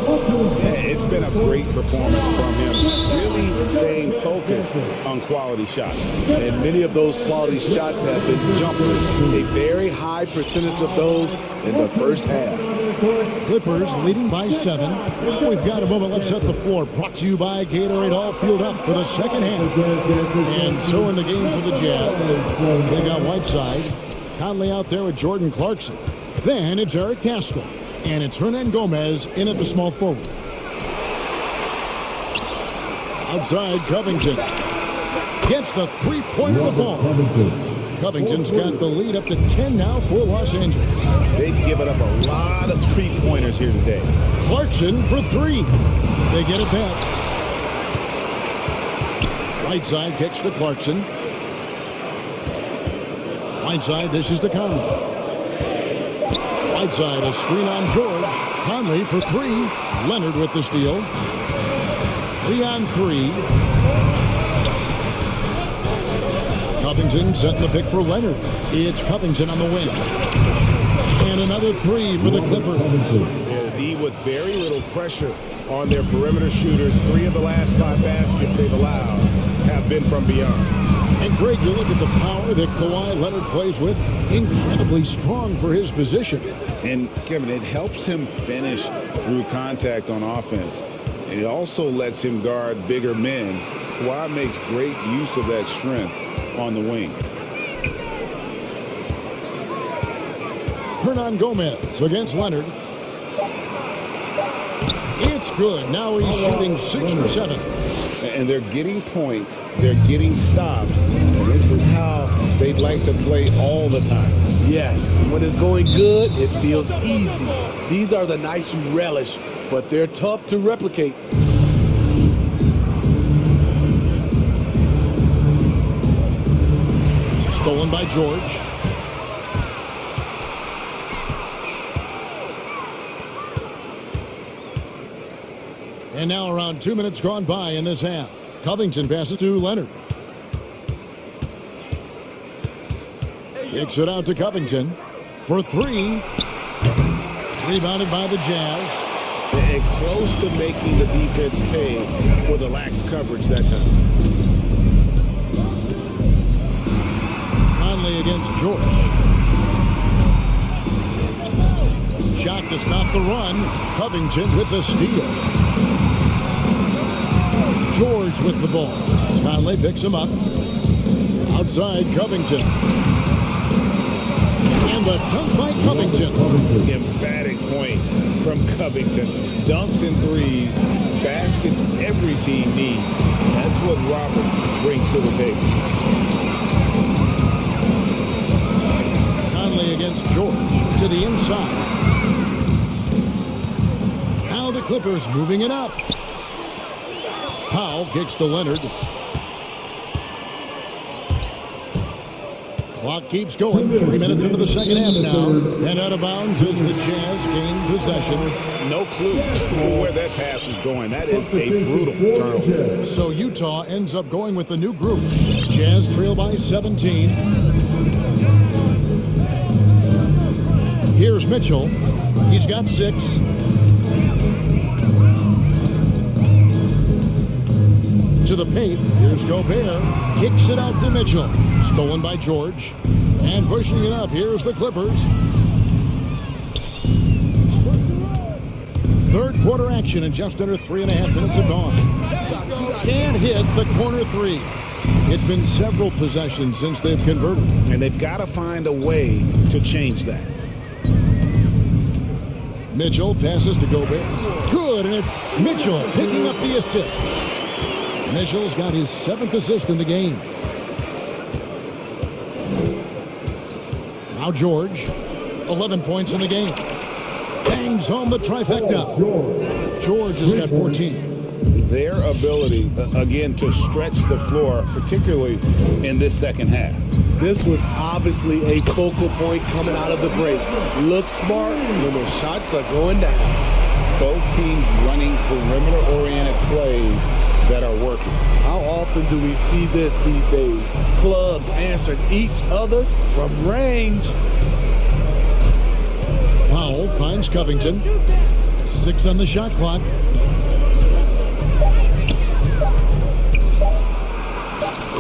Yeah, it's been a great performance from him. Really staying focused on quality shots. And many of those quality shots have been jumpers. A very high percentage of those in the first half. Clippers leading by 7. We've got a moment. Let's set the floor. Brought to you by Gatorade. All fueled up for the second half. And so in the game for the Jazz, they got Whiteside. Conley out there with Jordan Clarkson. Then it's Eric Castro. And it's Hernan Gomez in at the small forward. Outside, Covington. Gets the three-pointer to fall. Covington's got the lead up to 10 now for Los Angeles. They've given up a lot of three-pointers here today. Clarkson for 3. They get it back. Whiteside kicks to Clarkson. Whiteside dishes to Conley. Whiteside a screen on George. Conley for 3. Leonard with the steal. 3 on 3. Covington setting the pick for Leonard. It's Covington on the wing. And another 3 for the Clippers. Yeah, with very little pressure on their perimeter shooters. 3 of the last 5 baskets they've allowed have been from beyond. And Greg, you look at the power that Kawhi Leonard plays with. Incredibly strong for his position. And Kevin, it helps him finish through contact on offense. And it also lets him guard bigger men. Kawhi makes great use of that strength on the wing. Hernan Gomez against Leonard. It's good. Now he's shooting 6 for 7. And they're getting points. They're getting stops. This is how they'd like to play all the time. Yes, when it's going good, it feels easy. These are the nights you relish, but they're tough to replicate. Stolen by George. And now around 2 minutes gone by in this half. Covington passes to Leonard. Kicks it out to Covington for 3. Rebounded by the Jazz. And close to making the defense pay for the lax coverage that time. Conley against George. Shot to stop the run. Covington with the steal. George with the ball. Conley picks him up. Outside Covington. And And the dunk by Covington. Emphatic points from Covington. Dunks and threes. Baskets every team needs. That's what Robert brings to the table. Conley against George to the inside. Now the Clippers moving it up. Powell kicks to Leonard. Clock keeps going. 3 minutes into the second half now. And out of bounds as the Jazz gain possession. No clue where that pass was going. That is a brutal turnover. So Utah ends up going with the new group. Jazz trail by 17. Here's Mitchell. He's got 6. To the paint. Here's Gobert. Kicks it out to Mitchell. Stolen by George. And pushing it up. Here's the Clippers. Third quarter action in just under 3.5 minutes have gone. Can't hit the corner three. It's been several possessions since they've converted. And they've got to find a way to change that. Mitchell passes to Gobert. Good, and it's Mitchell picking up the assist. Mitchell's got his 7th assist in the game. Now George, 11 points in the game. Bangs home the trifecta. George has got 14. Their ability, again, to stretch the floor, particularly in this second half. This was obviously a focal point coming out of the break. Look smart when the shots are going down. Both teams running perimeter-oriented plays that are working. How often do we see this these days? Clubs answering each other from range. Powell finds Covington. 6 on the shot clock.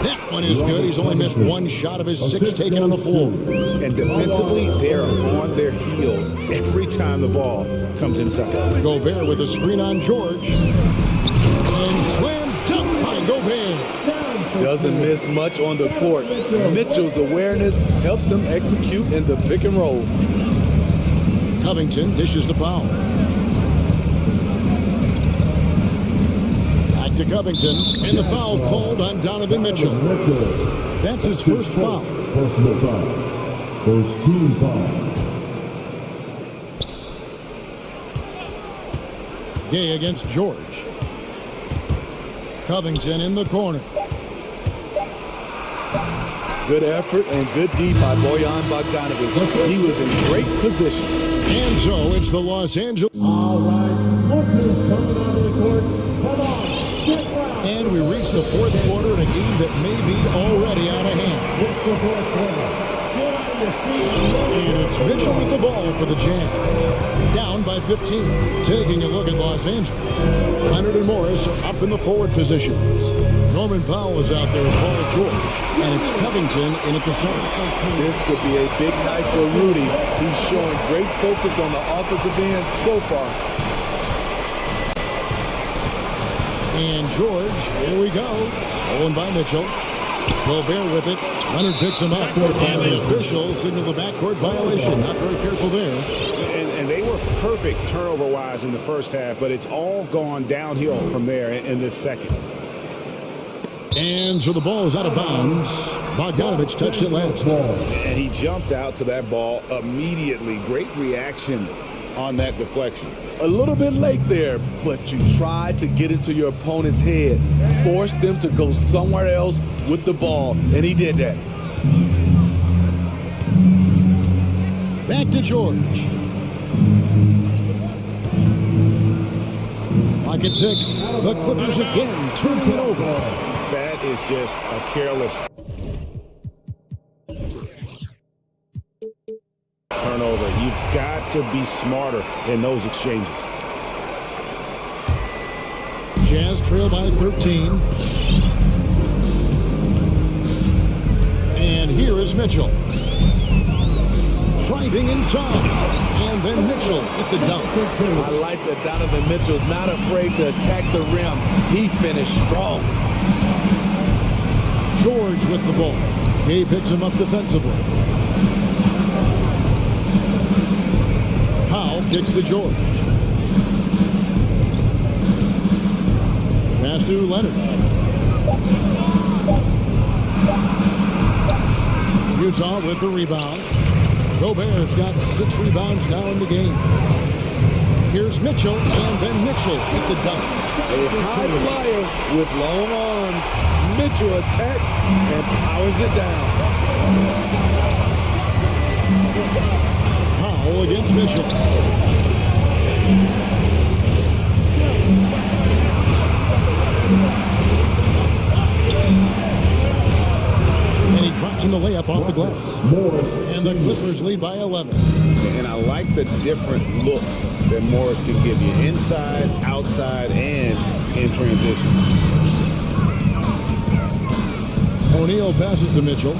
That one is good. He's only missed 1 shot of his 6 taken on the floor. And defensively, they're on their heels every time the ball comes inside. Gobert with a screen on George. And slam dunk by Gobert. Doesn't miss much on the court. Mitchell's awareness helps him execute in the pick and roll. Covington dishes to Powell. Back to Covington. And the foul called on Donovan Mitchell. That's his first foul. Personal foul. First team foul. Gay against George. Covington in the corner. Good effort and good D by Bojan Bogdanovic. He was in great position. And so it's the Los Angeles. All right. Lookers coming onto the court. Come on. Get round. And we reach the 4th quarter in a game that may be already out of hand. It's the 4th quarter. Get on your feet. And it's Mitchell with the ball for the Jazz. Down by 15. Taking a look at Los Angeles. Leonard and Morris up in the forward positions. Norman Powell is out there with Paul George. And it's Covington in at the center. This could be a big night for Rudy. He's showing great focus on the offensive end so far. And George, here we go. Stolen by Mitchell. Gobert with it. Leonard picks him up. And the officials signal the backcourt violation. Not very careful there. And they were perfect turnover-wise in the first half, but it's all gone downhill from there in this second. And so the ball is out of bounds. Bogdanovic touched it last. And he jumped out to that ball immediately. Great reaction on that deflection. A little bit late there, but you tried to get into your opponent's head. Force them to go somewhere else with the ball, and he did that. Back to George. Clock at 6. The Clippers again turning it over. That is just a careless turnover. You've got to be smarter in those exchanges. Jazz trail by 13. And here is Mitchell. Driving inside. And then Mitchell at the dunk. I like that Donovan Mitchell's not afraid to attack the rim. He finished strong. George with the ball. Gay picks him up defensively. kicks to George. Pass to Leonard. Utah with the rebound. Gobert's got 6 rebounds now in the game. Here's Mitchell, and then Mitchell with the dunk. A high flyer with long arms. Mitchell attacks and powers it down. Powell against Mitchell. And he drops in the layup off the glass. And the Clippers lead by 11. And I like the different looks that Morris can give you. Inside, outside, and in transition. O'Neal passes to Mitchell.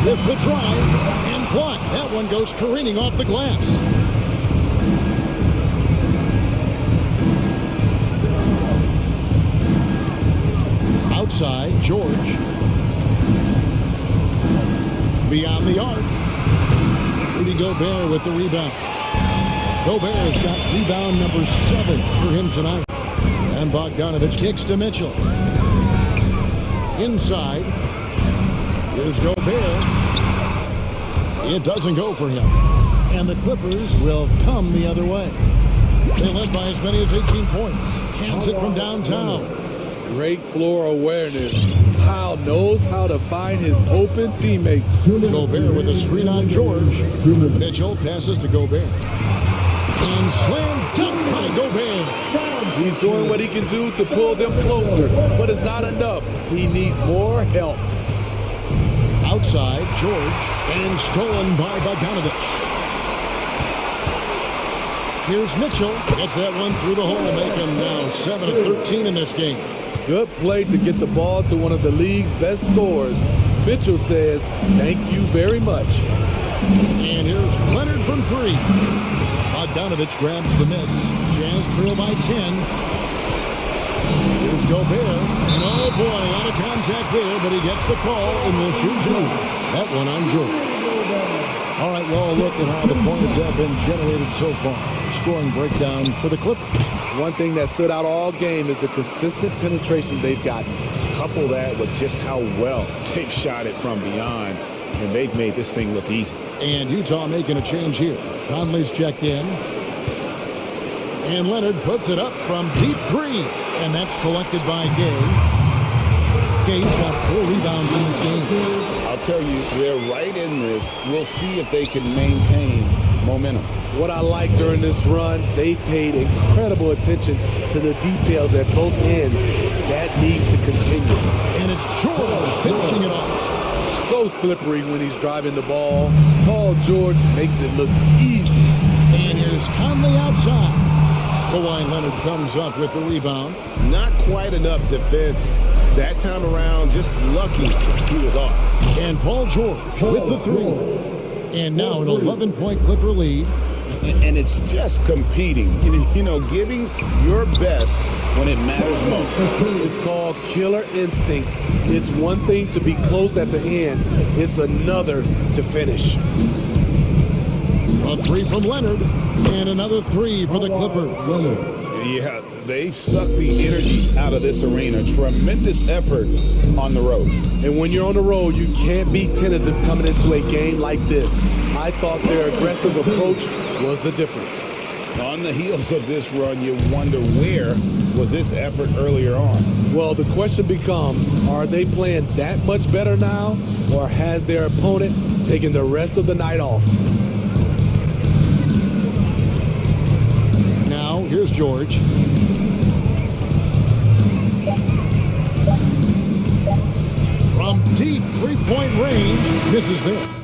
With the drive and block. That one goes careening off the glass. Outside, George. Beyond the arc. Rudy Gobert with the rebound. Gobert's got rebound number 7 for him tonight. And Bogdanovich kicks to Mitchell. Inside. Here's Gobert. It doesn't go for him. And the Clippers will come the other way. They led by as many as 18 points. Cans it from downtown. Great floor awareness. Powell knows how to find his open teammates. Gobert with a screen on George. Mitchell passes to Gobert. And slam dunk by Gobert. He's doing what he can do to pull them closer, but it's not enough. He needs more help. Outside, George, and stolen by Bogdanovich. Here's Mitchell. Gets that one through the hole, making now 7 of 13 in this game. Good play to get the ball to one of the league's best scorers. Mitchell says, thank you very much. And here's Leonard from 3. Bogdanovich grabs the miss. Jazz trail by 10. Here's Gobert. And oh boy, a lot of contact there, but he gets the call and will shoot 2. That one on George. All right, well, look at how the points have been generated so far. Scoring breakdown for the Clippers. One thing that stood out all game is the consistent penetration they've gotten. Couple that with just how well they've shot it from beyond, and they've made this thing look easy. And Utah making a change here. Conley's checked in. And Leonard puts it up from deep 3. And that's collected by Gay. Gay's got 4 rebounds in this game. I'll tell you, they're right in this. We'll see if they can maintain momentum. What I like during this run, they paid incredible attention to the details at both ends. That needs to continue. And it's George finishing it off. So slippery when he's driving the ball. Paul George makes it look easy. And here's Conley outside. Kawhi Leonard comes up with the rebound. Not quite enough defense. That time around, just lucky he was off. And Paul George with the 3. And now an 11-point Clipper lead. And it's just competing. You know, giving your best when it matters most. It's called killer instinct. It's one thing to be close at the end. It's another to finish. A 3 from Leonard. And another 3 for the Clippers. Yeah, they've sucked the energy out of this arena. Tremendous effort on the road. And when you're on the road, you can't be tentative coming into a game like this. I thought their aggressive approach was the difference. On the heels of this run, you wonder where was this effort earlier on? Well, the question becomes, are they playing that much better now, or has their opponent taken the rest of the night off? Now, here's George. From deep 3-point range, misses there.